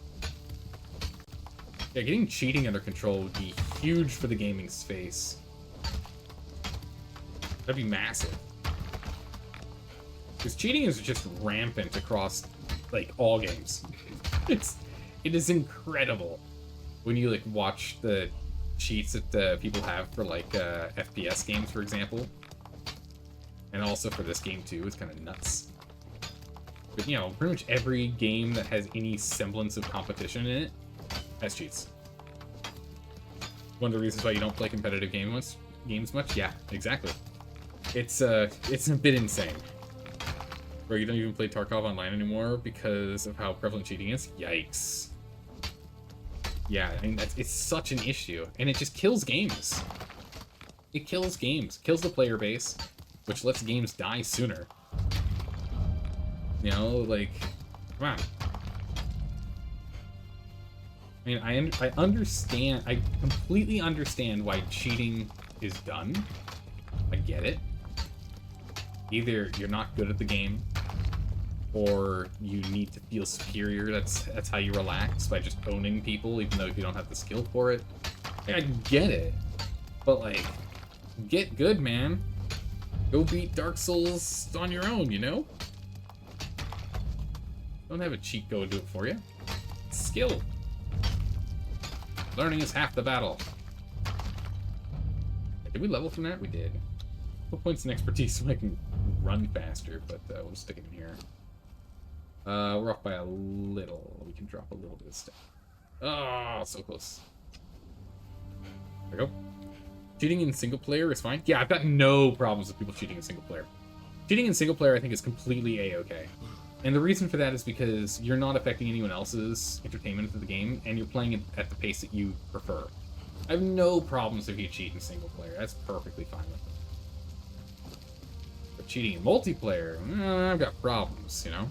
Yeah, getting cheating under control would be huge for the gaming space. That'd be massive. Because cheating is just rampant across, like, all games. It is incredible when you, like, watch the cheats that people have for, like, FPS games, for example. And also for this game, too. It's kind of nuts. But, you know, pretty much every game that has any semblance of competition in it has cheats. One of the reasons why you don't play competitive games much? Yeah, exactly. It's a bit insane. Bro, you don't even play Tarkov online anymore because of how prevalent cheating is? Yikes. Yeah, I mean, it's such an issue. And it just kills games. It kills games. Kills the player base, which lets games die sooner. You know, like, come on. I mean, I understand, I completely understand why cheating is done. I get it. Either you're not good at the game, or you need to feel superior. That's how you relax, by just owning people, even though you don't have the skill for it. I get it, but like, get good, man. Go beat Dark Souls on your own, you know? Don't have a cheat go and do it for you. Skill. Learning is half the battle. Did we level from that? We did. What points in expertise so I can run faster, but we'll stick it in here. We're off by a little. We can drop a little bit of stuff. Oh, so close. There we go. Cheating in single player is fine. Yeah, I've got no problems with people cheating in single player. Cheating in single player, I think, is completely A-okay. And the reason for that is because you're not affecting anyone else's entertainment of the game, and you're playing it at the pace that you prefer. I have no problems if you cheat in single player. That's perfectly fine with me. But cheating in multiplayer, I've got problems, you know?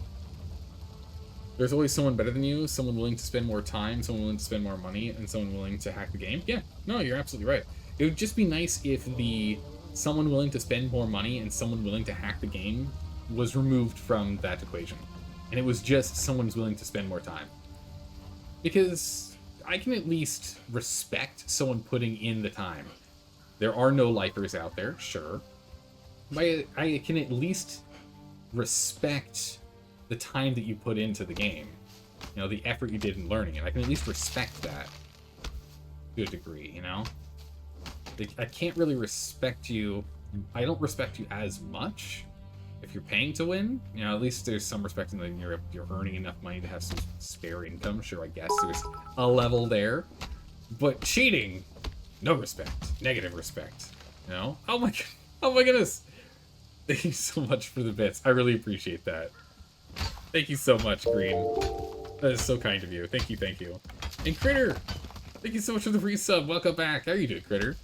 There's always someone better than you, someone willing to spend more time, someone willing to spend more money, and someone willing to hack the game. Yeah, no, you're absolutely right. It would just be nice if the someone willing to spend more money and someone willing to hack the game was removed from that equation. And it was just someone's willing to spend more time. Because I can at least respect someone putting in the time. There are no lifers out there, sure. But I can at least respect the time that you put into the game. You know, the effort you did in learning it. I can at least respect that to a degree, you know? Like, I can't really respect you. I don't respect you as much if you're paying to win. You know, at least there's some respect in that you're earning enough money to have some spare income. Sure, I guess there's a level there. But cheating, no respect. Negative respect. You know? Oh my goodness. Thank you so much for the bits. I really appreciate that. Thank you so much, Green. That is so kind of you. Thank you, thank you. And Critter, thank you so much for the resub. Welcome back. How are you doing, Critter?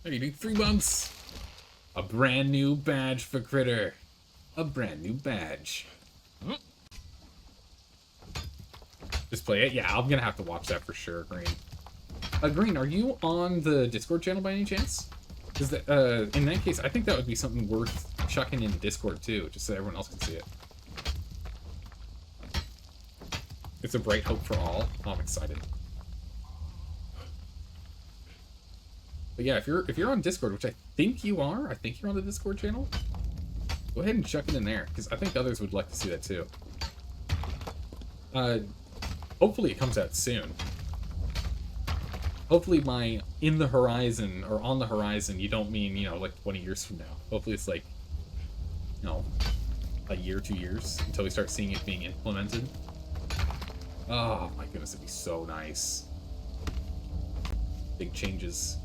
How are you doing? 3 months. A brand new badge for Critter. A brand new badge. Just play it? Yeah, I'm gonna have to watch that for sure, Green. Green, are you on the Discord channel by any chance? Because in that case, I think that would be something worth chucking in Discord too, just so everyone else can see it. It's a bright hope for all. Oh, I'm excited. But yeah, if you're on Discord, which I think you are, I think you're on the Discord channel, go ahead and chuck it in there, because I think others would like to see that too. Hopefully it comes out soon. Hopefully my in the horizon, or on the horizon, you don't mean, you know, like 20 years from now. Hopefully it's like, you know, a year, 2 years, until we start seeing it being implemented. Oh my goodness, it'd be so nice. Big changes.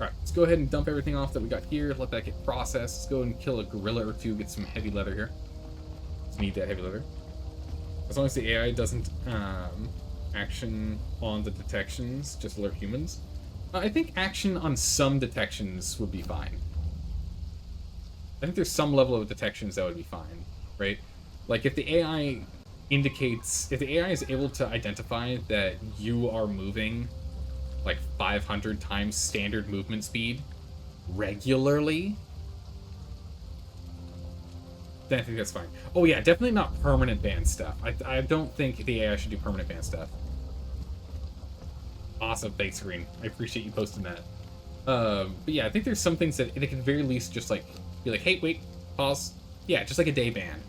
Alright, let's go ahead and dump everything off that we got here, let that get processed. Let's go and kill a gorilla or two, get some heavy leather here. Let's need that heavy leather. As long as the AI doesn't action on the detections, just alert humans. I think action on some detections would be fine. I think there's some level of detections that would be fine, right? Like if the AI indicates, if the AI is able to identify that you are moving like 500 times standard movement speed regularly, then I think that's fine. Oh yeah, definitely not permanent ban stuff. I don't think the AI should do permanent ban stuff. Awesome, thanks, Green. I appreciate you posting that. But yeah, I think there's some things that they can very least just like be like, hey, wait, pause. Yeah, just like a day ban.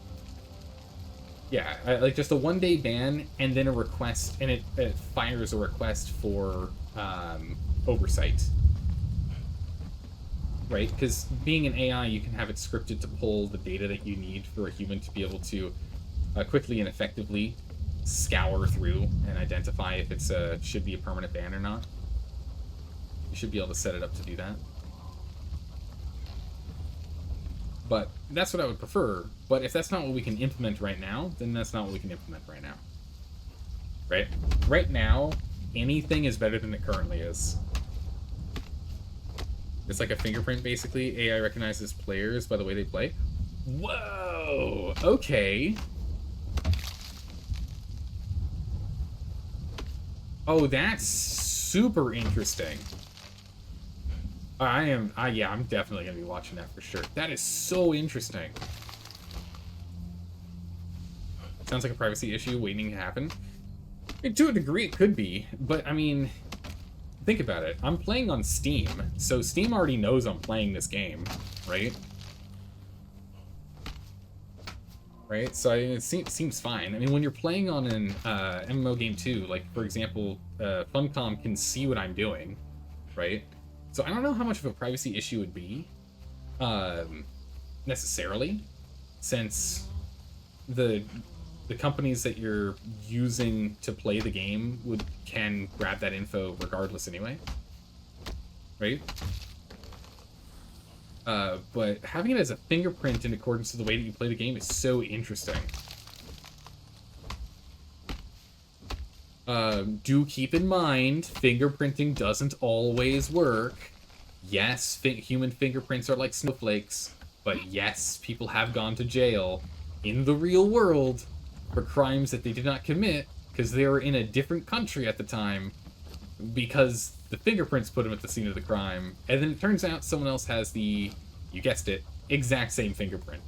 Yeah, like just a 1 day ban and then a request, and it fires a request for oversight. Right? Because being an AI, you can have it scripted to pull the data that you need for a human to be able to quickly and effectively scour through and identify if it's should be a permanent ban or not. You should be able to set it up to do that. But that's what I would prefer. But if that's not what we can implement right now, then that's not what we can implement right now. Right? Right now, anything is better than it currently is. It's like a fingerprint, basically. AI recognizes players by the way they play. Whoa! Okay. Oh, that's super interesting. Yeah, I'm definitely gonna be watching that for sure. That is so interesting. Sounds like a privacy issue waiting to happen. To a degree, it could be, but I mean, think about it. I'm playing on Steam, so Steam already knows I'm playing this game, right? right? So it seems fine. I mean, when you're playing on an MMO game too, like for example, Funcom can see what I'm doing, right? So I don't know how much of a privacy issue it would be, necessarily, since the companies that you're using to play the game can grab that info regardless anyway, right? But having it as a fingerprint in accordance to the way that you play the game is so interesting. Do keep in mind, fingerprinting doesn't always work. Yes, human fingerprints are like snowflakes, but yes, people have gone to jail in the real world for crimes that they did not commit because they were in a different country at the time because the fingerprints put them at the scene of the crime, and then it turns out someone else has the, you guessed it, exact same fingerprint.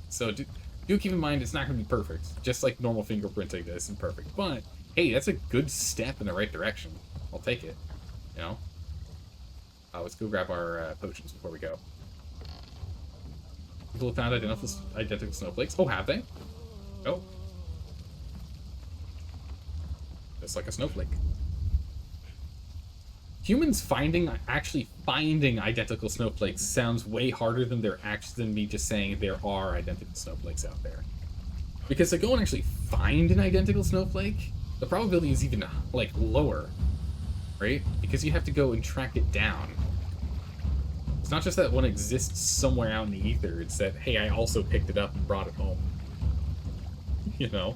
So do keep in mind it's not going to be perfect, just like normal fingerprinting isn't perfect, but hey, that's a good step in the right direction. I'll take it, you know? Let's go grab our potions before we go. People have found identical snowflakes. Oh, have they? Oh. Just like a snowflake. Humans actually finding identical snowflakes sounds way harder than me just saying there are identical snowflakes out there. Because to go and actually find an identical snowflake, the probability is even, like, lower, right? Because you have to go and track it down. It's not just that one exists somewhere out in the ether, it's that, hey, I also picked it up and brought it home. You know?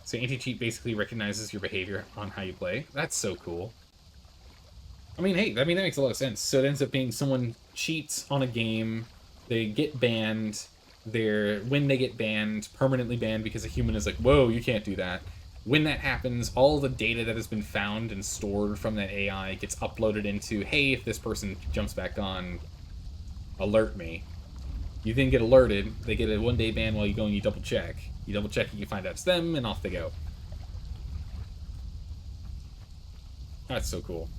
So anti-cheat basically recognizes your behavior on how you play. That's so cool. I mean, hey, that makes a lot of sense. So it ends up being someone cheats on a game, they get banned, when they get banned, permanently banned because a human is like, whoa, you can't do that. When that happens, all the data that has been found and stored from that AI gets uploaded into, hey, if this person jumps back on, alert me. You then get alerted, they get a one-day ban while you go and you double check. You double check and you find out it's them, and off they go. That's so cool.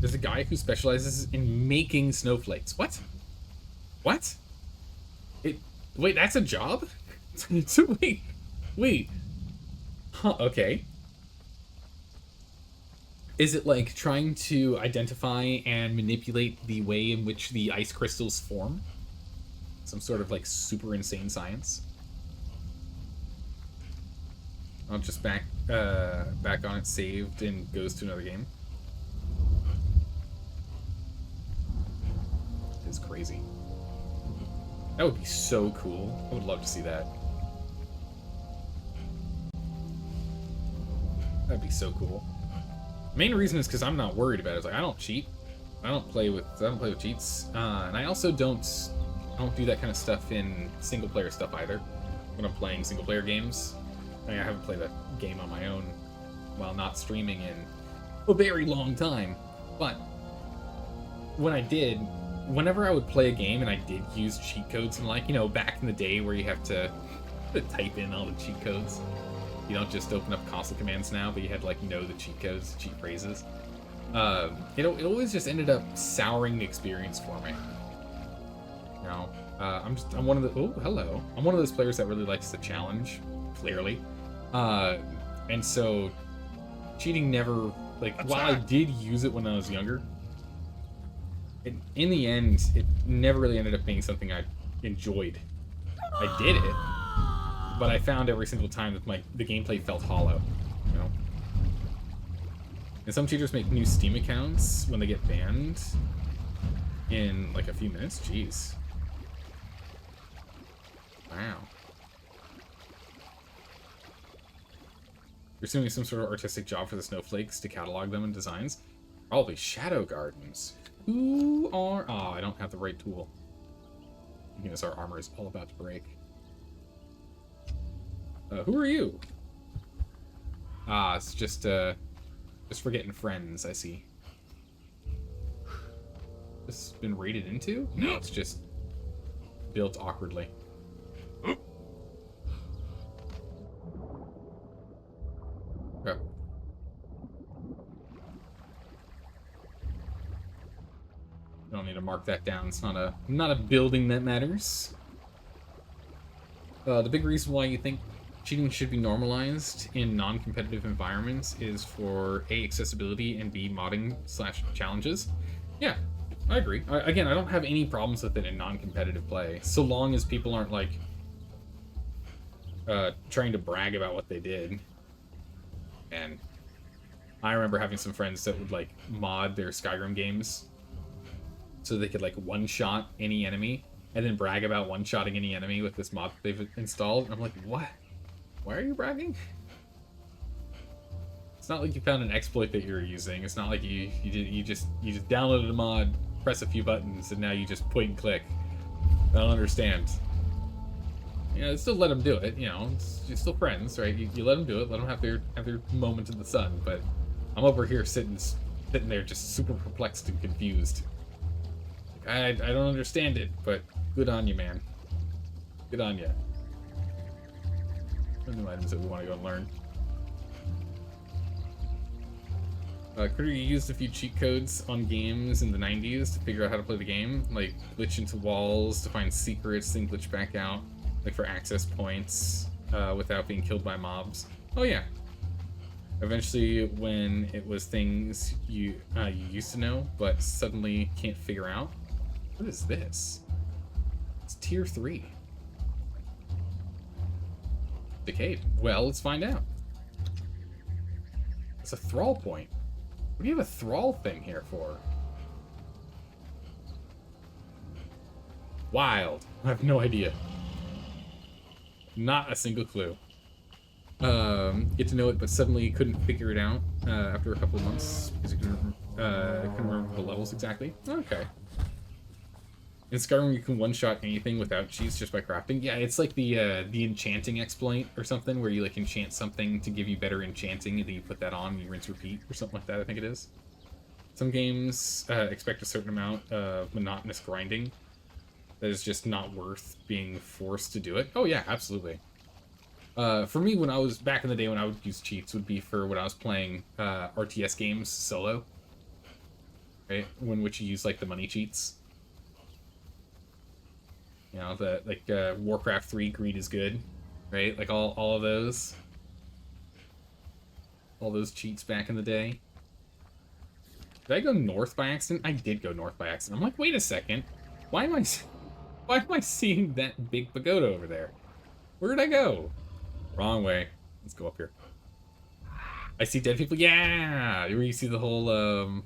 There's a guy who specializes in making snowflakes. What? What? Wait, that's a job? So wait. Huh, okay. Is it like trying to identify and manipulate the way in which the ice crystals form? Some sort of like super insane science? I'll just back on it, saved, and goes to another game. It's crazy. That would be so cool. I would love to see that. That'd be so cool. Main reason is because I'm not worried about it. It's like I don't cheat. I don't play with cheats. And I also don't do that kind of stuff in single player stuff either. When I'm playing single player games. I mean, I haven't played a game on my own while not streaming in a very long time. But when I did, whenever I would play a game and I did use cheat codes and like, you know, back in the day where you have to type in all the cheat codes. You don't just open up console commands now, but you had to like know the cheat codes, cheat phrases. It always just ended up souring the experience for me. You know, I'm one of the, oh, hello. I'm one of those players that really likes the challenge, clearly. And so cheating never, like, while I did use it when I was younger, in the end, it never really ended up being something I enjoyed. I did it, but I found every single time that the gameplay felt hollow, you know? And some cheaters make new Steam accounts when they get banned in, like, a few minutes. Jeez. Wow. You're assuming some sort of artistic job for the snowflakes to catalog them in designs? Probably shadow gardens. Who are... Oh, I don't have the right tool. Because our armor is all about to break. Who are you? Ah, it's just for getting friends, I see. This has been raided into? No, it's just built awkwardly. Okay. mark that down. It's not a building that matters. The big reason why you think cheating should be normalized in non-competitive environments is for A, accessibility, and B, modding / challenges. Yeah, I agree. Again, I don't have any problems with it in non-competitive play, so long as people aren't, like, trying to brag about what they did. And I remember having some friends that would, like, mod their Skyrim games so they could, like, one-shot any enemy, and then brag about one-shotting any enemy with this mod that they've installed. And I'm like, what? Why are you bragging? It's not like you found an exploit that you're using. It's not like you just downloaded a mod, press a few buttons, and now you just point and click. I don't understand. You know, still let them do it. You know, you're still friends, right? You let them do it. Let them have their moment in the sun. But I'm over here sitting there just super perplexed and confused. I don't understand it, but good on you, man. Good on you. New items that we want to go and learn. Critter, you used a few cheat codes on games in the 90s to figure out how to play the game, like glitch into walls to find secrets, then glitch back out, like for access points, without being killed by mobs. Oh yeah. Eventually, when it was things you used to know, but suddenly can't figure out. What is this? It's tier 3. Decayed. Well, let's find out. It's a thrall point. What do you have a thrall thing here for? Wild. I have no idea. Not a single clue. Get to know it, but suddenly couldn't figure it out after a couple of months because you couldn't remember the levels exactly. Okay. In Skyrim, you can one-shot anything without cheats just by crafting. Yeah, it's like the enchanting exploit or something, where you like enchant something to give you better enchanting, and then you put that on and you rinse repeat or something like that. I think it is. Some games expect a certain amount of monotonous grinding that is just not worth being forced to do it. Oh yeah, absolutely. For me, when I was back in the day, when I would use cheats, would be for when I was playing RTS games solo, right? When which you use like the money cheats. You know, the like Warcraft 3 greed is good, right? Like all of those. All those cheats back in the day. Did I go north by accident? I did go north by accident. I'm like, wait a second. Why am I seeing that big pagoda over there? Where did I go? Wrong way. Let's go up here. I see dead people. Yeah! Where you see the whole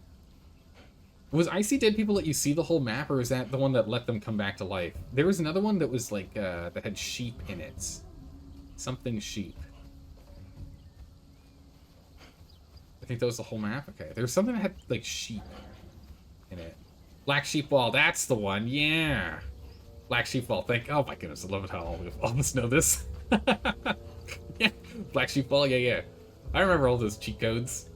Was I See Dead People let you see the whole map, or is that the one that let them come back to life? There was another one that was like, that had sheep in it. Something sheep. I think that was the whole map? Okay, there was something that had, like, sheep in it. Black Sheep Wall, that's the one, yeah! Black Sheep Wall, oh my goodness, I love it how all of us know this. Yeah, Black Sheep Wall, yeah. I remember all those cheat codes.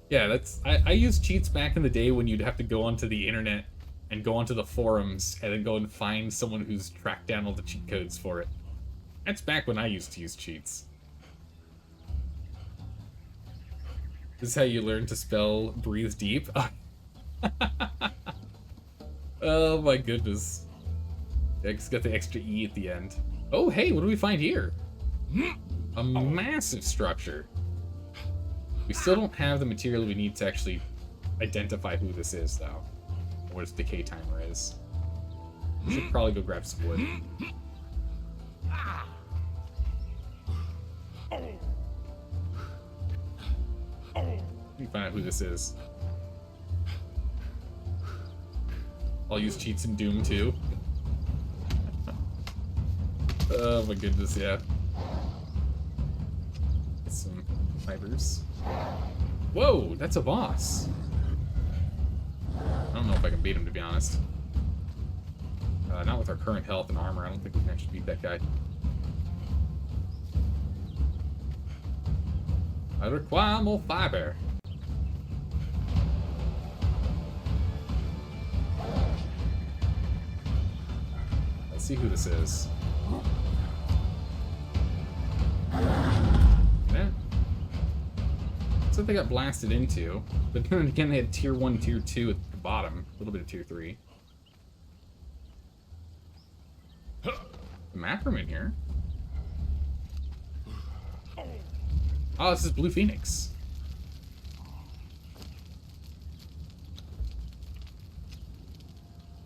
Yeah, I used cheats back in the day when you'd have to go onto the internet and go onto the forums and then go and find someone who's tracked down all the cheat codes for it. That's back when I used to use cheats. This is how you learn to spell breathe deep. Oh my goodness. Yeah, it's got the extra E at the end. Oh hey, what do we find here? A massive structure. We still don't have the material we need to actually identify who this is, though. Or what its decay timer is. We should probably go grab some wood. Let me find out who this is. I'll use cheats in Doom, too. Oh my goodness, yeah. Get some fibers. Whoa, that's a boss. I don't know if I can beat him, to be honest. Not with our current health and armor. I don't think we can actually beat that guy. I require more fiber. Let's see who this is. Yeah. That's what they got blasted into. But then again, they had tier 1, tier 2 at the bottom. A little bit of tier 3. The map room in here. Oh, this is Blue Phoenix.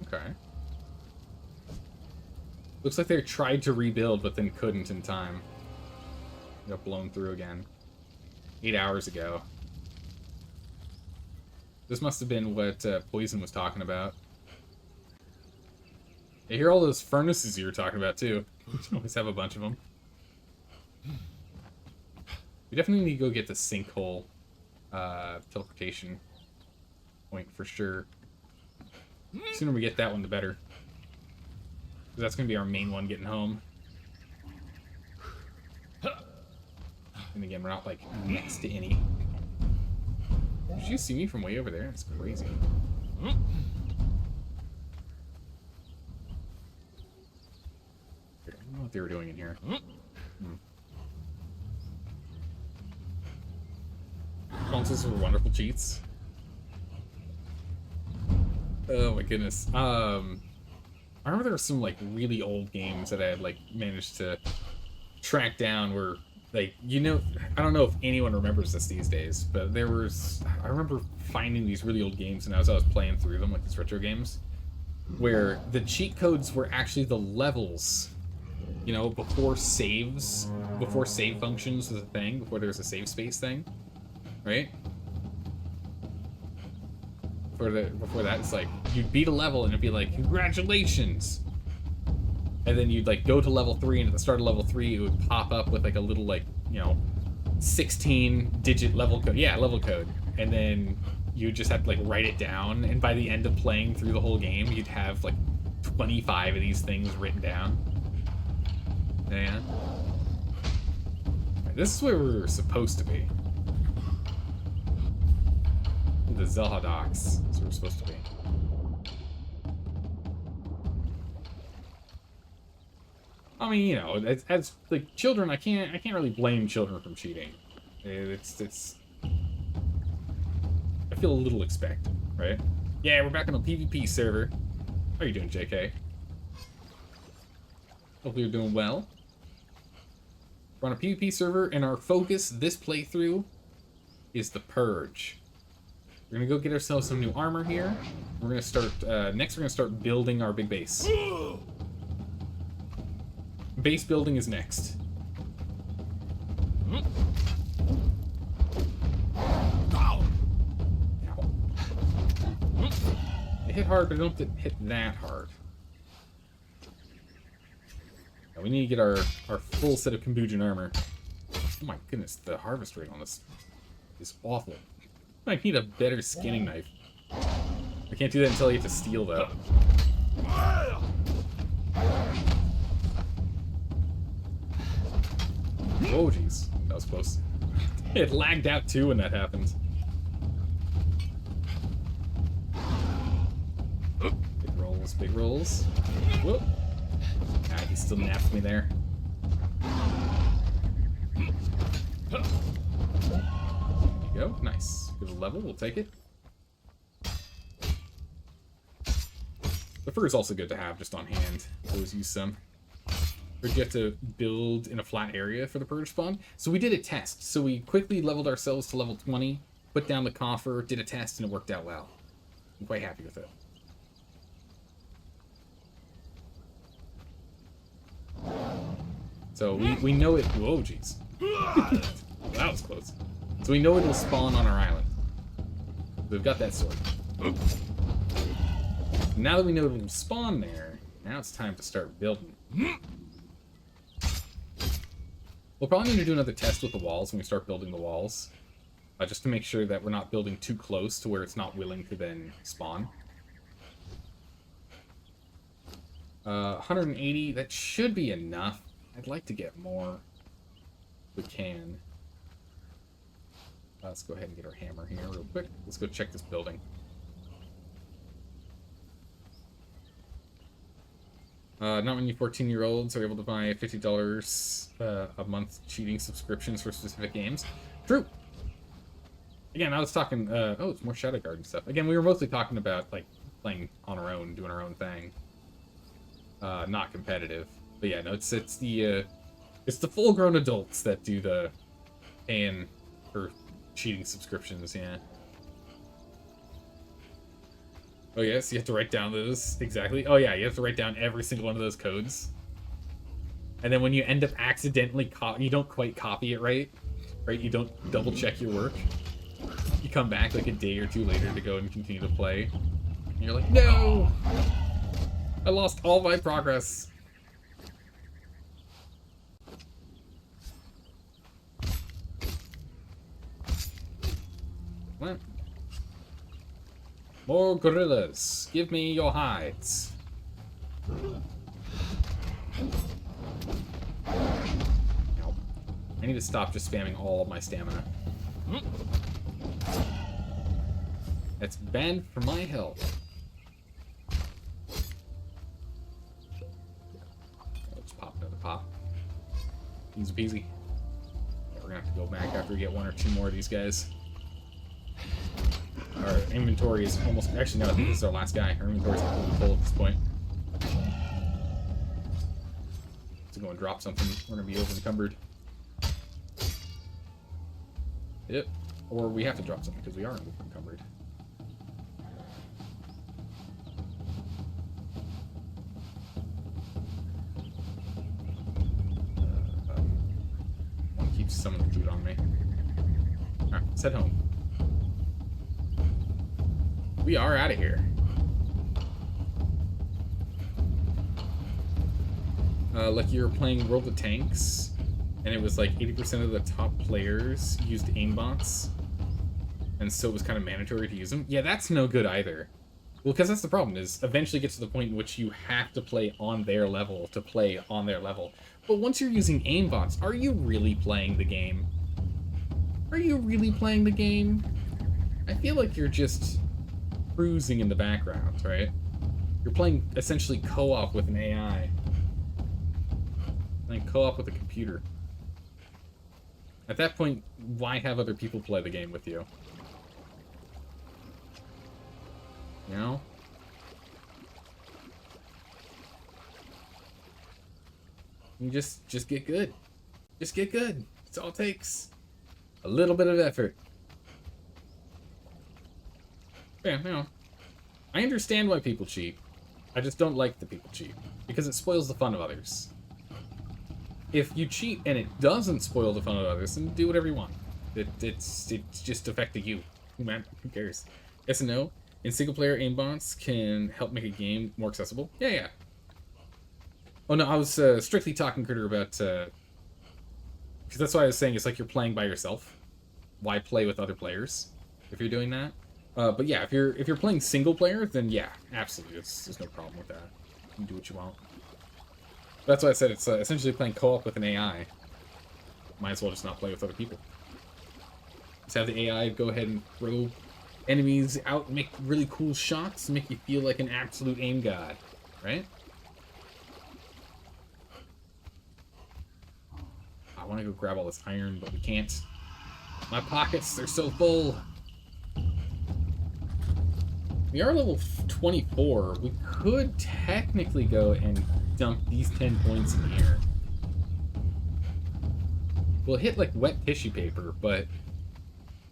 Okay. Looks like they tried to rebuild, but then couldn't in time. Got blown through again. 8 hours ago. This must have been what Poison was talking about. I hear all those furnaces you were talking about, too. We always have a bunch of them. We definitely need to go get the sinkhole teleportation point for sure. The sooner we get that one, the better. Because that's going to be our main one getting home. And again, we're not, like, next to any. Did you see me from way over there? It's crazy. I don't know what they were doing in here. Consoles were wonderful cheats. Oh my goodness. I remember there were some like really old games that I had like managed to track down where like, you know, I don't know if anyone remembers this these days, but I remember finding these really old games and as I was playing through them, like these retro games, where the cheat codes were actually the levels, you know, before save functions was a thing, before there was a save space thing, right? Before that, it's like, you'd beat a level and it'd be like, congratulations! And then you'd like go to level 3, and at the start of level 3, it would pop up with like a little like, you know, 16-digit level code. Yeah, level code. And then you just have to like write it down, and by the end of playing through the whole game, you'd have like 25 of these things written down. Yeah. Right, this is where we were supposed to be. The Zelha docks. That's where we're supposed to be. I mean, you know, as like children, I can't really blame children from cheating. It's. I feel a little expected, right? Yeah, we're back on the PvP server. How are you doing, JK? Hopefully you're doing well. We're on a PvP server, and our focus this playthrough is the Purge. We're gonna go get ourselves some new armor here. We're gonna start, next we're gonna start building our big base. Base building is next. Ow. They hit hard, but they don't hit that hard. Now we need to get our full set of Kambujin armor. Oh my goodness, the harvest rate on this is awful. I need a better skinning knife. I can't do that until I get to steal, though. Oh, jeez. That was close. It lagged out, too, when that happened. Big rolls, big rolls. Whoop. Ah, he still napped me there. There you go. Nice. Good level. We'll take it. The fur is also good to have just on hand. Always use some. Or you have to build in a flat area for the purge spawn. So we did a test. So we quickly leveled ourselves to level 20, put down the coffer, did a test, and it worked out well. I'm quite happy with it. So we know it. Whoa, jeez. That was close. So we know it'll spawn on our island. We've got that sorted. Now that we know it'll spawn there, now it's time to start building. We'll probably need to do another test with the walls when we start building the walls. Just to make sure that we're not building too close to where it's not willing to then spawn. 180, that should be enough. I'd like to get more if we can. Let's go ahead and get our hammer here real quick. Let's go check this building. Not many 14-year-olds are able to buy $50 a month cheating subscriptions for specific games. True. Again, I was talking, oh, it's more Shadow Garden stuff. Again, we were mostly talking about, like, playing on our own, doing our own thing. Not competitive. But yeah, no, it's the full-grown adults that do the paying for cheating subscriptions, yeah. Oh yes, you have to write down those, exactly. Oh yeah, you have to write down every single one of those codes. And then when you end up accidentally you don't quite copy it right? You don't double-check your work. You come back like a day or two later to go and continue to play. And you're like, no! I lost all my progress. What? More gorillas. Give me your hides. Nope. I need to stop just spamming all of my stamina. That's bad for my health. Let's pop another pop. Easy peasy. Yeah, we're gonna have to go back after we get one or two more of these guys. Our inventory is almost... Actually, no, I think this is our last guy. Our inventory is completely full at this point. To go and drop something, we're gonna be over encumbered. Yep. Or we have to drop something because we are encumbered. One keeps some of the food on me. Alright, let's head home. We are out of here. Like you were playing World of Tanks, and it was like 80% of the top players used aimbots, and so it was kind of mandatory to use them. Yeah, that's no good either. Well, because that's the problem, is eventually get to the point in which you have to play on their level to play on their level. But once you're using aimbots, are you really playing the game? Are you really playing the game? I feel like you're just cruising in the background, right? You're playing essentially co-op with an AI. Playing co-op with a computer. At that point, why have other people play the game with you? You know? You just get good. Just get good. That's all it takes. A little bit of effort. Yeah, you know, I understand why people cheat. I just don't like that people cheat, because it spoils the fun of others. If you cheat and it doesn't spoil the fun of others, then do whatever you want. It's just affecting you. Man, who cares? Yes and no. In single-player aimbots can help make a game more accessible. Yeah. Oh no, I was strictly talking, Critter, about because that's why I was saying it's like you're playing by yourself. Why play with other players if you're doing that? But yeah, if you're playing single player, then yeah, absolutely, there's no problem with that. You can do what you want. That's why I said it's essentially playing co-op with an AI. Might as well just not play with other people. Just have the AI go ahead and throw enemies out and make really cool shots and make you feel like an absolute aim god, right? I want to go grab all this iron, but we can't. My pockets, they're so full. We are level 24. We could technically go and dump these 10 points in here. We'll hit like wet tissue paper, but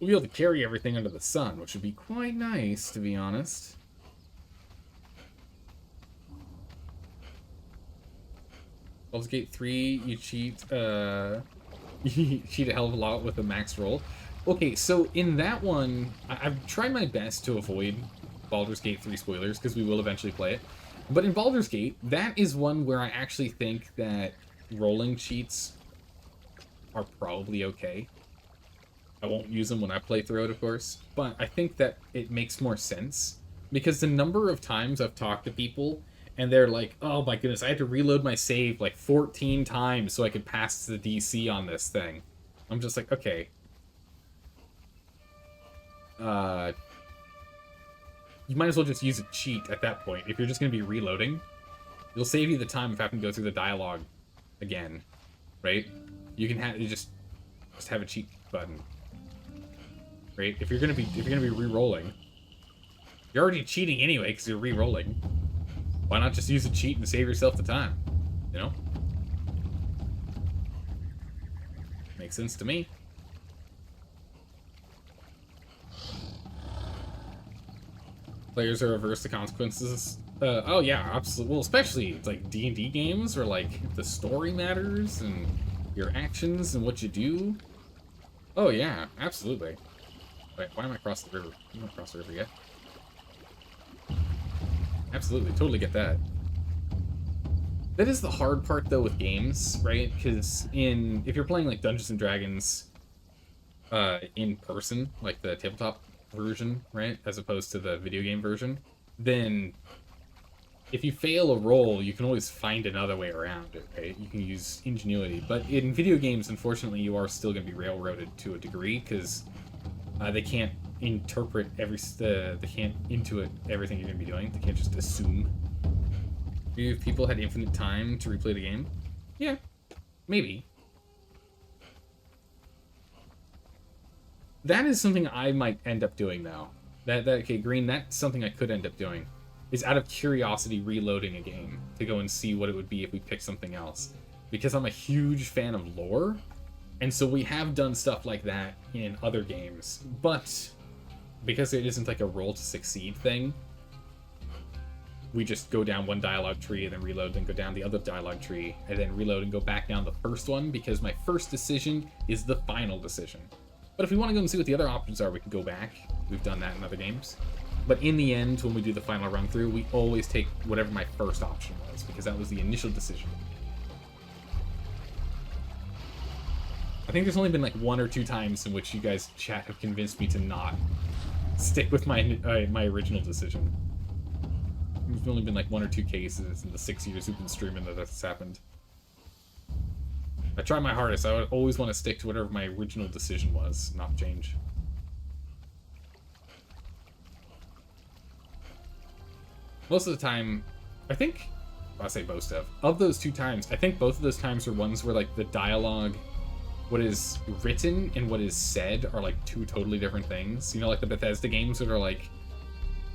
we'll be able to carry everything under the sun, which would be quite nice, to be honest. Baldur's Gate 3, you cheat, you cheat a hell of a lot with a max roll. Okay, so in that one, I've tried my best to avoid Baldur's Gate 3 spoilers, because we will eventually play it. But in Baldur's Gate, that is one where I actually think that rolling cheats are probably okay. I won't use them when I play through it, of course, but I think that it makes more sense, because the number of times I've talked to people, and they're like, oh my goodness, I had to reload my save like 14 times so I could pass the DC on this thing. I'm just like, okay. You might as well just use a cheat at that point. If you're just going to be reloading, it'll save you the time of having to go through the dialogue again, right? You can have just have a cheat button. right? If you're gonna be re-rolling, you're already cheating anyway because you're re-rolling. Why not just use a cheat and save yourself the time? You know? Makes sense to me. Players are averse to consequences. Oh yeah, absolutely. Well, especially like D&D games where like the story matters and your actions and what you do. Oh yeah, absolutely. Wait, why am I across the river? I'm not across the river yet. Absolutely, totally get that. That is the hard part though with games, right? Because if you're playing like Dungeons and Dragons in person, like the tabletop version, right, as opposed to the video game version, then if you fail a roll, you can always find another way around it, right? You can use ingenuity. But in video games, unfortunately, you are still going to be railroaded to a degree because they can't interpret they can't intuit everything you're going to be doing. They can't just assume. If people had infinite time to replay the game, yeah, maybe. That is something I might end up doing now. Okay, Green, that's something I could end up doing. Is out of curiosity reloading a game to go and see what it would be if we picked something else. Because I'm a huge fan of lore, and so we have done stuff like that in other games. But because it isn't like a roll to succeed thing, we just go down one dialogue tree and then reload, then go down the other dialogue tree, and then reload and go back down the first one, because my first decision is the final decision. But if we want to go and see what the other options are, we can go back. We've done that in other games. But in the end, when we do the final run through, we always take whatever my first option was, because that was the initial decision. I think there's only been like 1 or 2 times in which you guys chat have convinced me to not stick with my original decision. There's only been like 1 or 2 cases in the 6 years we've been streaming that that's happened. I try my hardest. I would always want to stick to whatever my original decision was, not change. Most of the time, I think, I'll say most of those 2 times, I think both of those times were ones where like the dialogue, what is written and what is said are like 2 totally different things. You know, like the Bethesda games that are like,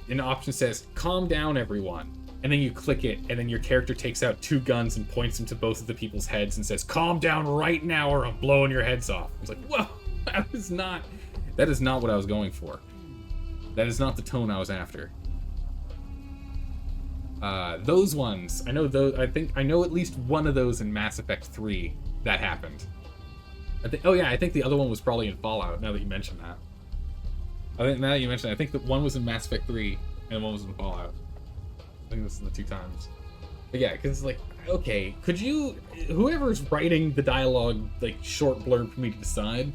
an option says, calm down everyone. And then you click it, and then your character takes out 2 guns and points them to both of the people's heads and says, calm down right now or I'm blowing your heads off. It's like, whoa, that is not what I was going for. That is not the tone I was after. Those ones, I know those, I know at least one of those in Mass Effect 3 that happened. I think the other one was probably in Fallout, now that you mention that. I think that one was in Mass Effect 3 and one was in Fallout. I think this is the 2 times. But yeah, because it's like, okay, could you, whoever's writing the dialogue, like, short blurb for me to decide,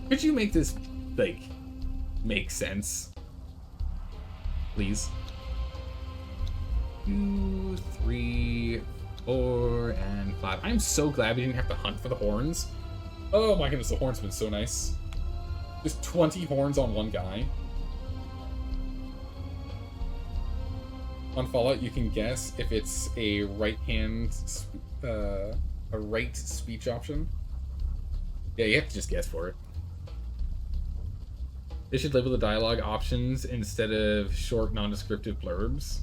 could you make this, like, make sense? Please. 2, 3, 4, and 5. I'm so glad we didn't have to hunt for the horns. Oh my goodness, the horns have been so nice. Just 20 horns on one guy. On Fallout, you can guess if it's a right speech option. Yeah, you have to just guess for it. They should label the dialogue options instead of short, non-descriptive blurbs.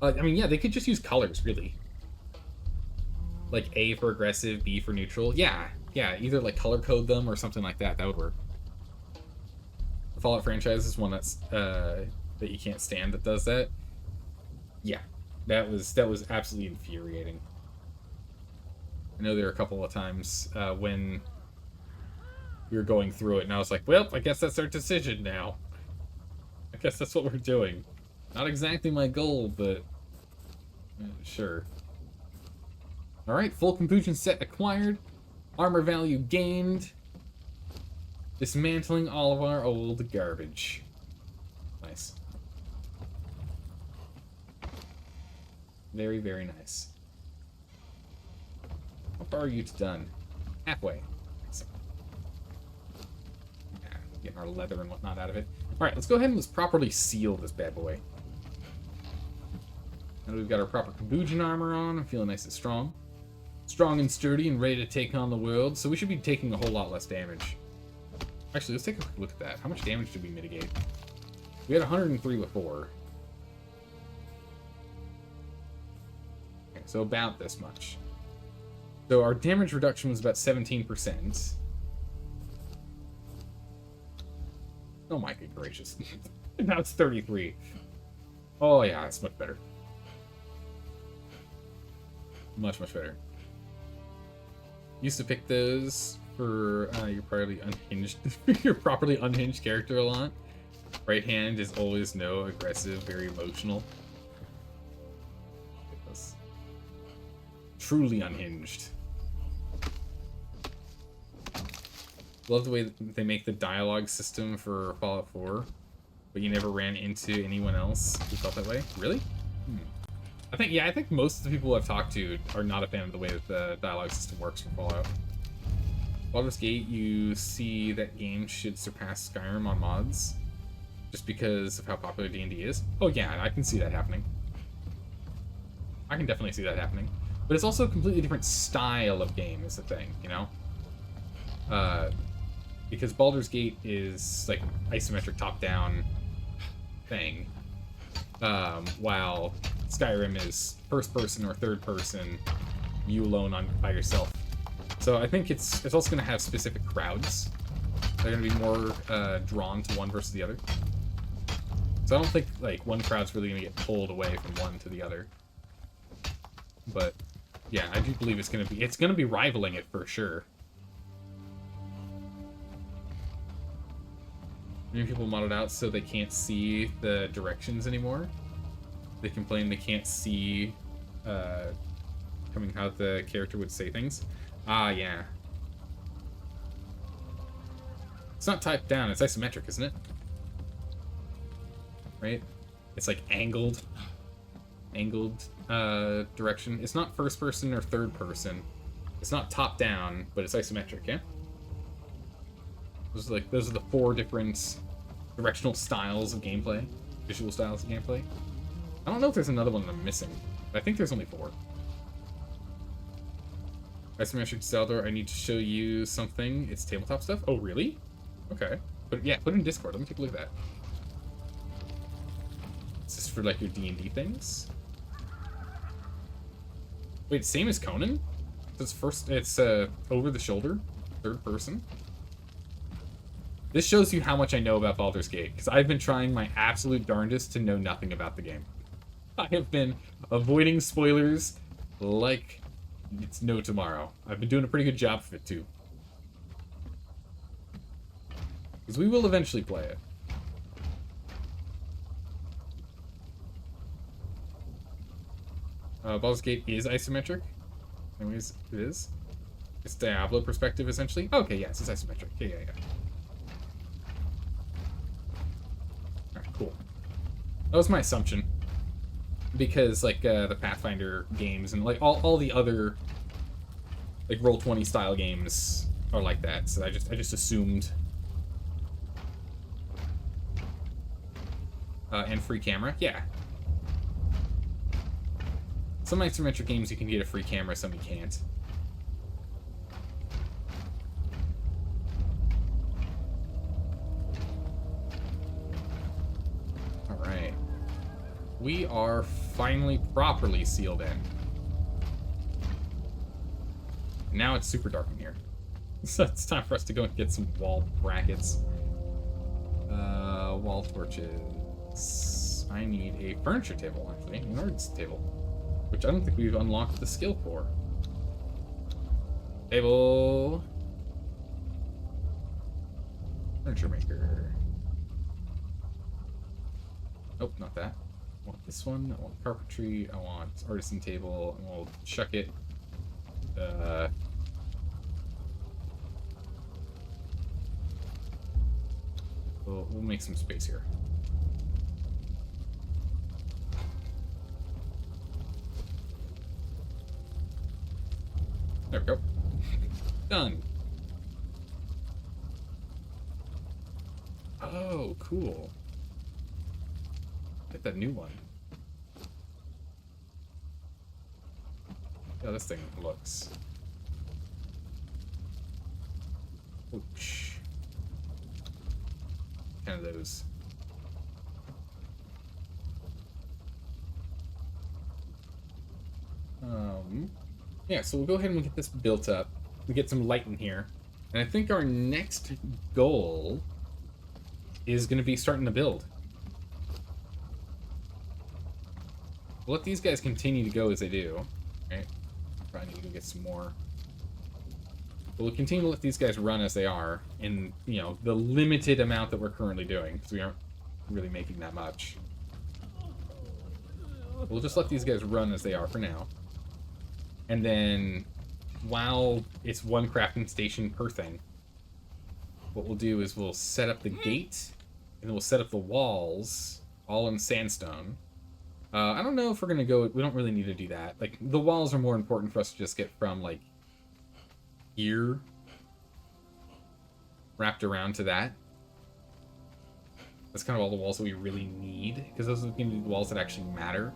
I mean, yeah, they could just use colors, really. Like A for aggressive, B for neutral. Yeah, either like color code them or something like that. That would work. The Fallout franchise is one that's that you can't stand that does that. Yeah, that was absolutely infuriating. I know there were a couple of times when we were going through it, and I was like, well, I guess that's our decision now. I guess that's what we're doing. Not exactly my goal, but sure. Alright, full completion set acquired. Armor value gained. Dismantling all of our old garbage. Nice. Very, very nice. How far are you done? Halfway. Yeah, getting our leather and whatnot out of it. Alright, let's go ahead and let's properly seal this bad boy. Now we've got our proper Kabujan armor on. I'm feeling nice and strong. Strong and sturdy and ready to take on the world, so we should be taking a whole lot less damage. Actually, let's take a quick look at that. How much damage did we mitigate? We had 103 before. Okay, so about this much. So our damage reduction was about 17%. Oh my good gracious. Now it's 33. Oh yeah, that's much better. Much, much better. Used to pick those for your properly unhinged your properly unhinged character a lot. Right hand is always no, aggressive, very emotional. Truly unhinged. Love the way that they make the dialogue system for Fallout 4, but you never ran into anyone else who felt that way. Really? I think most of the people I've talked to are not a fan of the way that the dialogue system works for Fallout. Baldur's Gate, you see that game should surpass Skyrim on mods, just because of how popular D&D is. Oh yeah, I can see that happening. I can definitely see that happening. But it's also a completely different style of game is the thing, you know? Because Baldur's Gate is like isometric top-down thing, while Skyrim is first-person or third-person, you alone by yourself. So I think it's also going to have specific crowds. They're going to be more drawn to one versus the other. So I don't think like one crowd's really going to get pulled away from one to the other. But yeah, I do believe it's going to be rivaling it for sure. Many people mod it out so they can't see the directions anymore. They complain they can't see how the character would say things. Ah, yeah. It's not typed down, it's isometric, isn't it? Right? It's like angled direction. It's not first person or third person. It's not top down, but it's isometric, yeah? Those are the 4 different directional styles of gameplay, visual styles of gameplay. I don't know if there's another one that I'm missing, but I think there's only 4. Isometric Zelda, I need to show you something. It's tabletop stuff? Oh, really? Okay. Put it in Discord. Let me take a look at that. Is this for, like, your D&D things? Wait, same as Conan? It's over the shoulder, third person. This shows you how much I know about Baldur's Gate, because I've been trying my absolute darndest to know nothing about the game. I have been avoiding spoilers like it's no tomorrow. I've been doing a pretty good job of it, too. Because we will eventually play it. Baldur's Gate is isometric. Anyways, it is. It's Diablo perspective, essentially. Okay, yes, it's isometric. Yeah. Alright, cool. That was my assumption. Because, like, the Pathfinder games and, like, all the other, like, Roll20 style games are like that. So I just assumed. And free camera. Yeah. Some isometric games you can get a free camera, some you can't. Alright. We are finally properly sealed in. Now it's super dark in here. So it's time for us to go and get some wall brackets. Wall torches. I need a furniture table, actually. An ordnance table. Which I don't think we've unlocked the skill for. Table. Furniture maker. Nope, not that. I want this one. I want carpentry. I want artisan table. And we'll chuck it. We'll make some space here. There we go. Done. Oh, cool. Get that new one. Yeah, this thing looks. Ooch. kind of those. Yeah, so we'll go ahead and get this built up. We get some light in here. And I think our next goal is going to be starting to build. We'll let these guys continue to go as they do. Right? Probably need to go get some more. But we'll continue to let these guys run as they are in, you know, the limited amount that we're currently doing, because we aren't really making that much. We'll just let these guys run as they are for now. And then, while it's one crafting station per thing, what we'll do is we'll set up the gate, and then we'll set up the walls, all in sandstone. I don't know if we're going to go... We don't really need to do that. Like, the walls are more important for us to just get from, like, here wrapped around to that. That's kind of all the walls that we really need, because those are going to be the walls that actually matter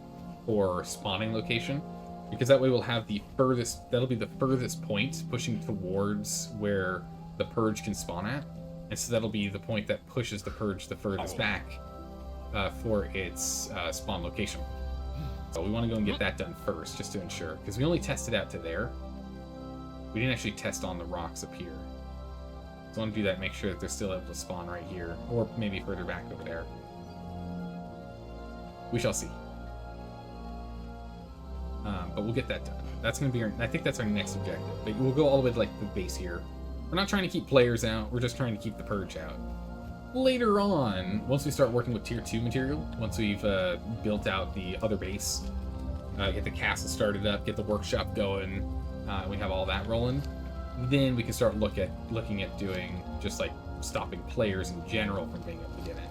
for spawning location. Because that way we'll have the furthest... That'll be the furthest point pushing towards where the purge can spawn at. And so that'll be the point that pushes the purge the furthest back for its spawn location. So we want to go and get that done first, just to ensure. Because we only tested out to there. We didn't actually test on the rocks up here. So I want to do that, make sure that they're still able to spawn right here. Or maybe further back over there. We shall see. But we'll get that done. That's going to be our... I think that's our next objective. But we'll go all the way to, like, the base here. We're not trying to keep players out. We're just trying to keep the purge out. Later on, once we start working with Tier 2 material, once we've built out the other base, get the castle started up, get the workshop going, we have all that rolling, then we can start looking at doing just like stopping players in general from being able to get in.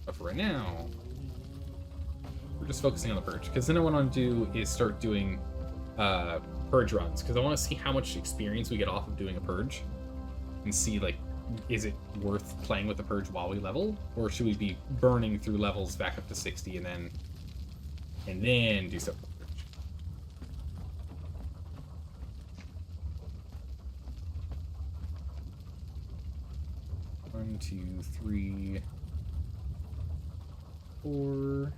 But for right now, we're just focusing on the purge, because then what I want to do is start doing purge runs, because I want to see how much experience we get off of doing a purge, and see, like, is it worth playing with the purge while we level, or should we be burning through levels back up to 60 and then do stuff with the purge. 1, 2, 3, 4.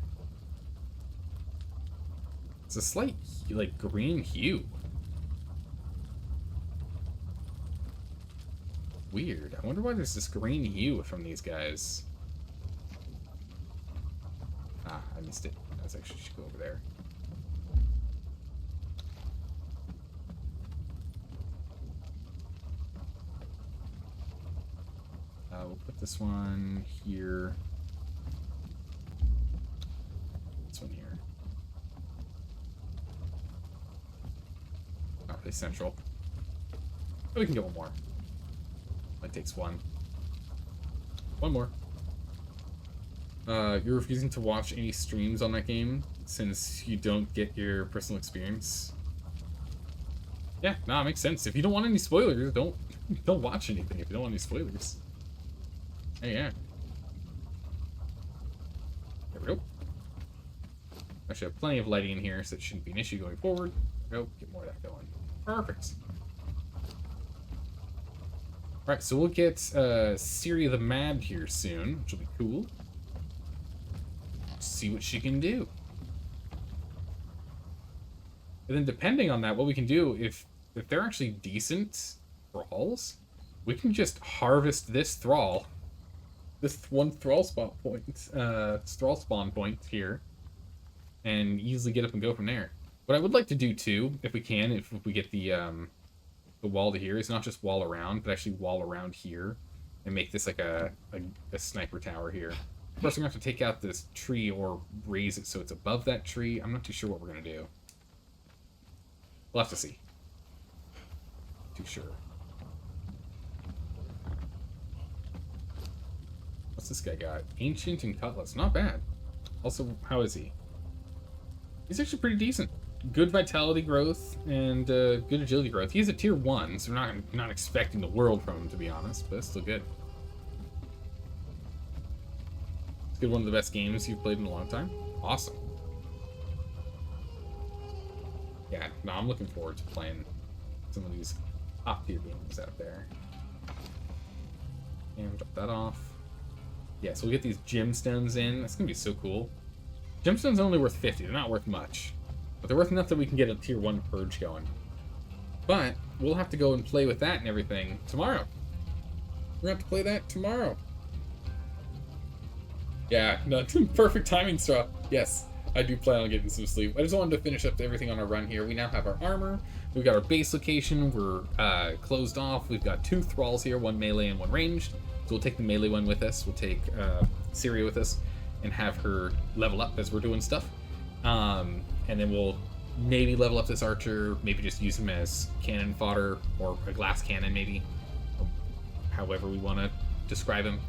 It's a slight, like, green hue. Weird. I wonder why there's this green hue from these guys. Ah, I missed it. I was actually should go over there. We'll put this one here. This one here. Not really central. But we can get one more. It takes one. One more. You're refusing to watch any streams on that game since you don't get your personal experience. Yeah, nah, it makes sense. If you don't want any spoilers, don't watch anything if you don't want any spoilers. Hey, yeah. There we go. Actually, I have plenty of lighting in here, so it shouldn't be an issue going forward. There we go. Get more of that going. Perfect. Alright, so we'll get Siri the Mad here soon, which will be cool. See what she can do. And then depending on that, what we can do, if they're actually decent thralls, we can just harvest this thrall. This one thrall spawn point here, and easily get up and go from there. What I would like to do too, if we can, if we get the wall to here, is not just wall around, but actually wall around here, and make this like a sniper tower here. First, we're gonna have to take out this tree or raise it so it's above that tree. I'm not too sure what we're gonna do. We'll have to see. Too sure. What's this guy got? Ancient and Cutlass. Not bad. Also, how is he? He's actually pretty decent. Good vitality growth and good agility growth. He's a tier 1, so we're not expecting the world from him, to be honest, but it's still good. It's good. One of the best games you've played in a long time. Awesome. Yeah, no, I'm looking forward to playing some of these top tier games out there. And drop that off. Yeah, so we'll get these gemstones in. That's gonna be so cool. Gemstones are only worth 50. They're not worth much. But they're worth enough that we can get a tier 1 purge going. But we'll have to go and play with that and everything tomorrow. We're gonna have to play that tomorrow. Yeah, no, perfect timing, Straw. Yes, I do plan on getting some sleep. I just wanted to finish up everything on our run here. We now have our armor. We've got our base location. We're closed off. We've got 2 thralls here, 1 melee and 1 ranged. So we'll take the melee one with us. We'll take Syria with us and have her level up as we're doing stuff. And then we'll maybe level up this archer, maybe just use him as cannon fodder or a glass cannon maybe, however we want to describe him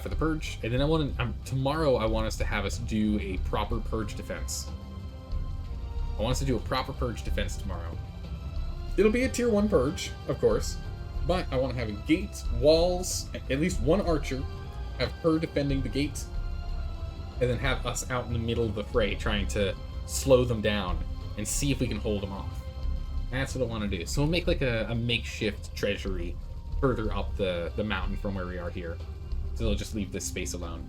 for the purge. And then tomorrow I want us to have us do a proper purge defense. I want us to do a proper purge defense tomorrow. It'll be a tier 1 purge, of course, but I want to have a gate, walls, at least 1 archer, have her defending the gate, and then have us out in the middle of the fray trying to slow them down and see if we can hold them off. That's what I want to do. So we'll make like a makeshift treasury further up the mountain from where we are here. So they'll just leave this space alone.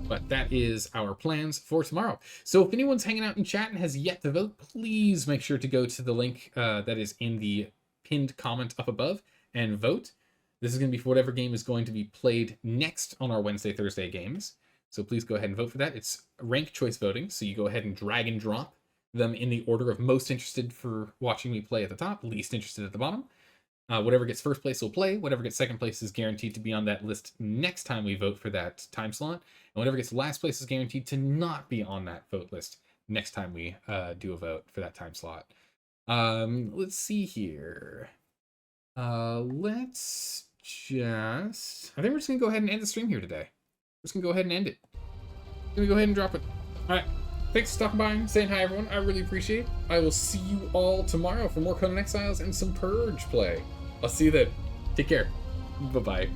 But that is our plans for tomorrow. So if anyone's hanging out in chat and has yet to vote, please make sure to go to the link that is in the pinned comment up above and vote. This is going to be for whatever game is going to be played next on our Wednesday, Thursday games. So please go ahead and vote for that. It's rank choice voting, so you go ahead and drag and drop them in the order of most interested for watching me play at the top, least interested at the bottom. Whatever gets first place will play. Whatever gets second place is guaranteed to be on that list next time we vote for that time slot. And whatever gets last place is guaranteed to not be on that vote list next time we do a vote for that time slot. Let's see here. Let's just... I think we're just going to go ahead and end the stream here today. We're just going to go ahead and end it. I'm going to go ahead and drop it. All right. Thanks for stopping by and saying hi, everyone. I really appreciate it. I will see you all tomorrow for more Conan Exiles and some Purge play. I'll see you then. Take care. Bye-bye.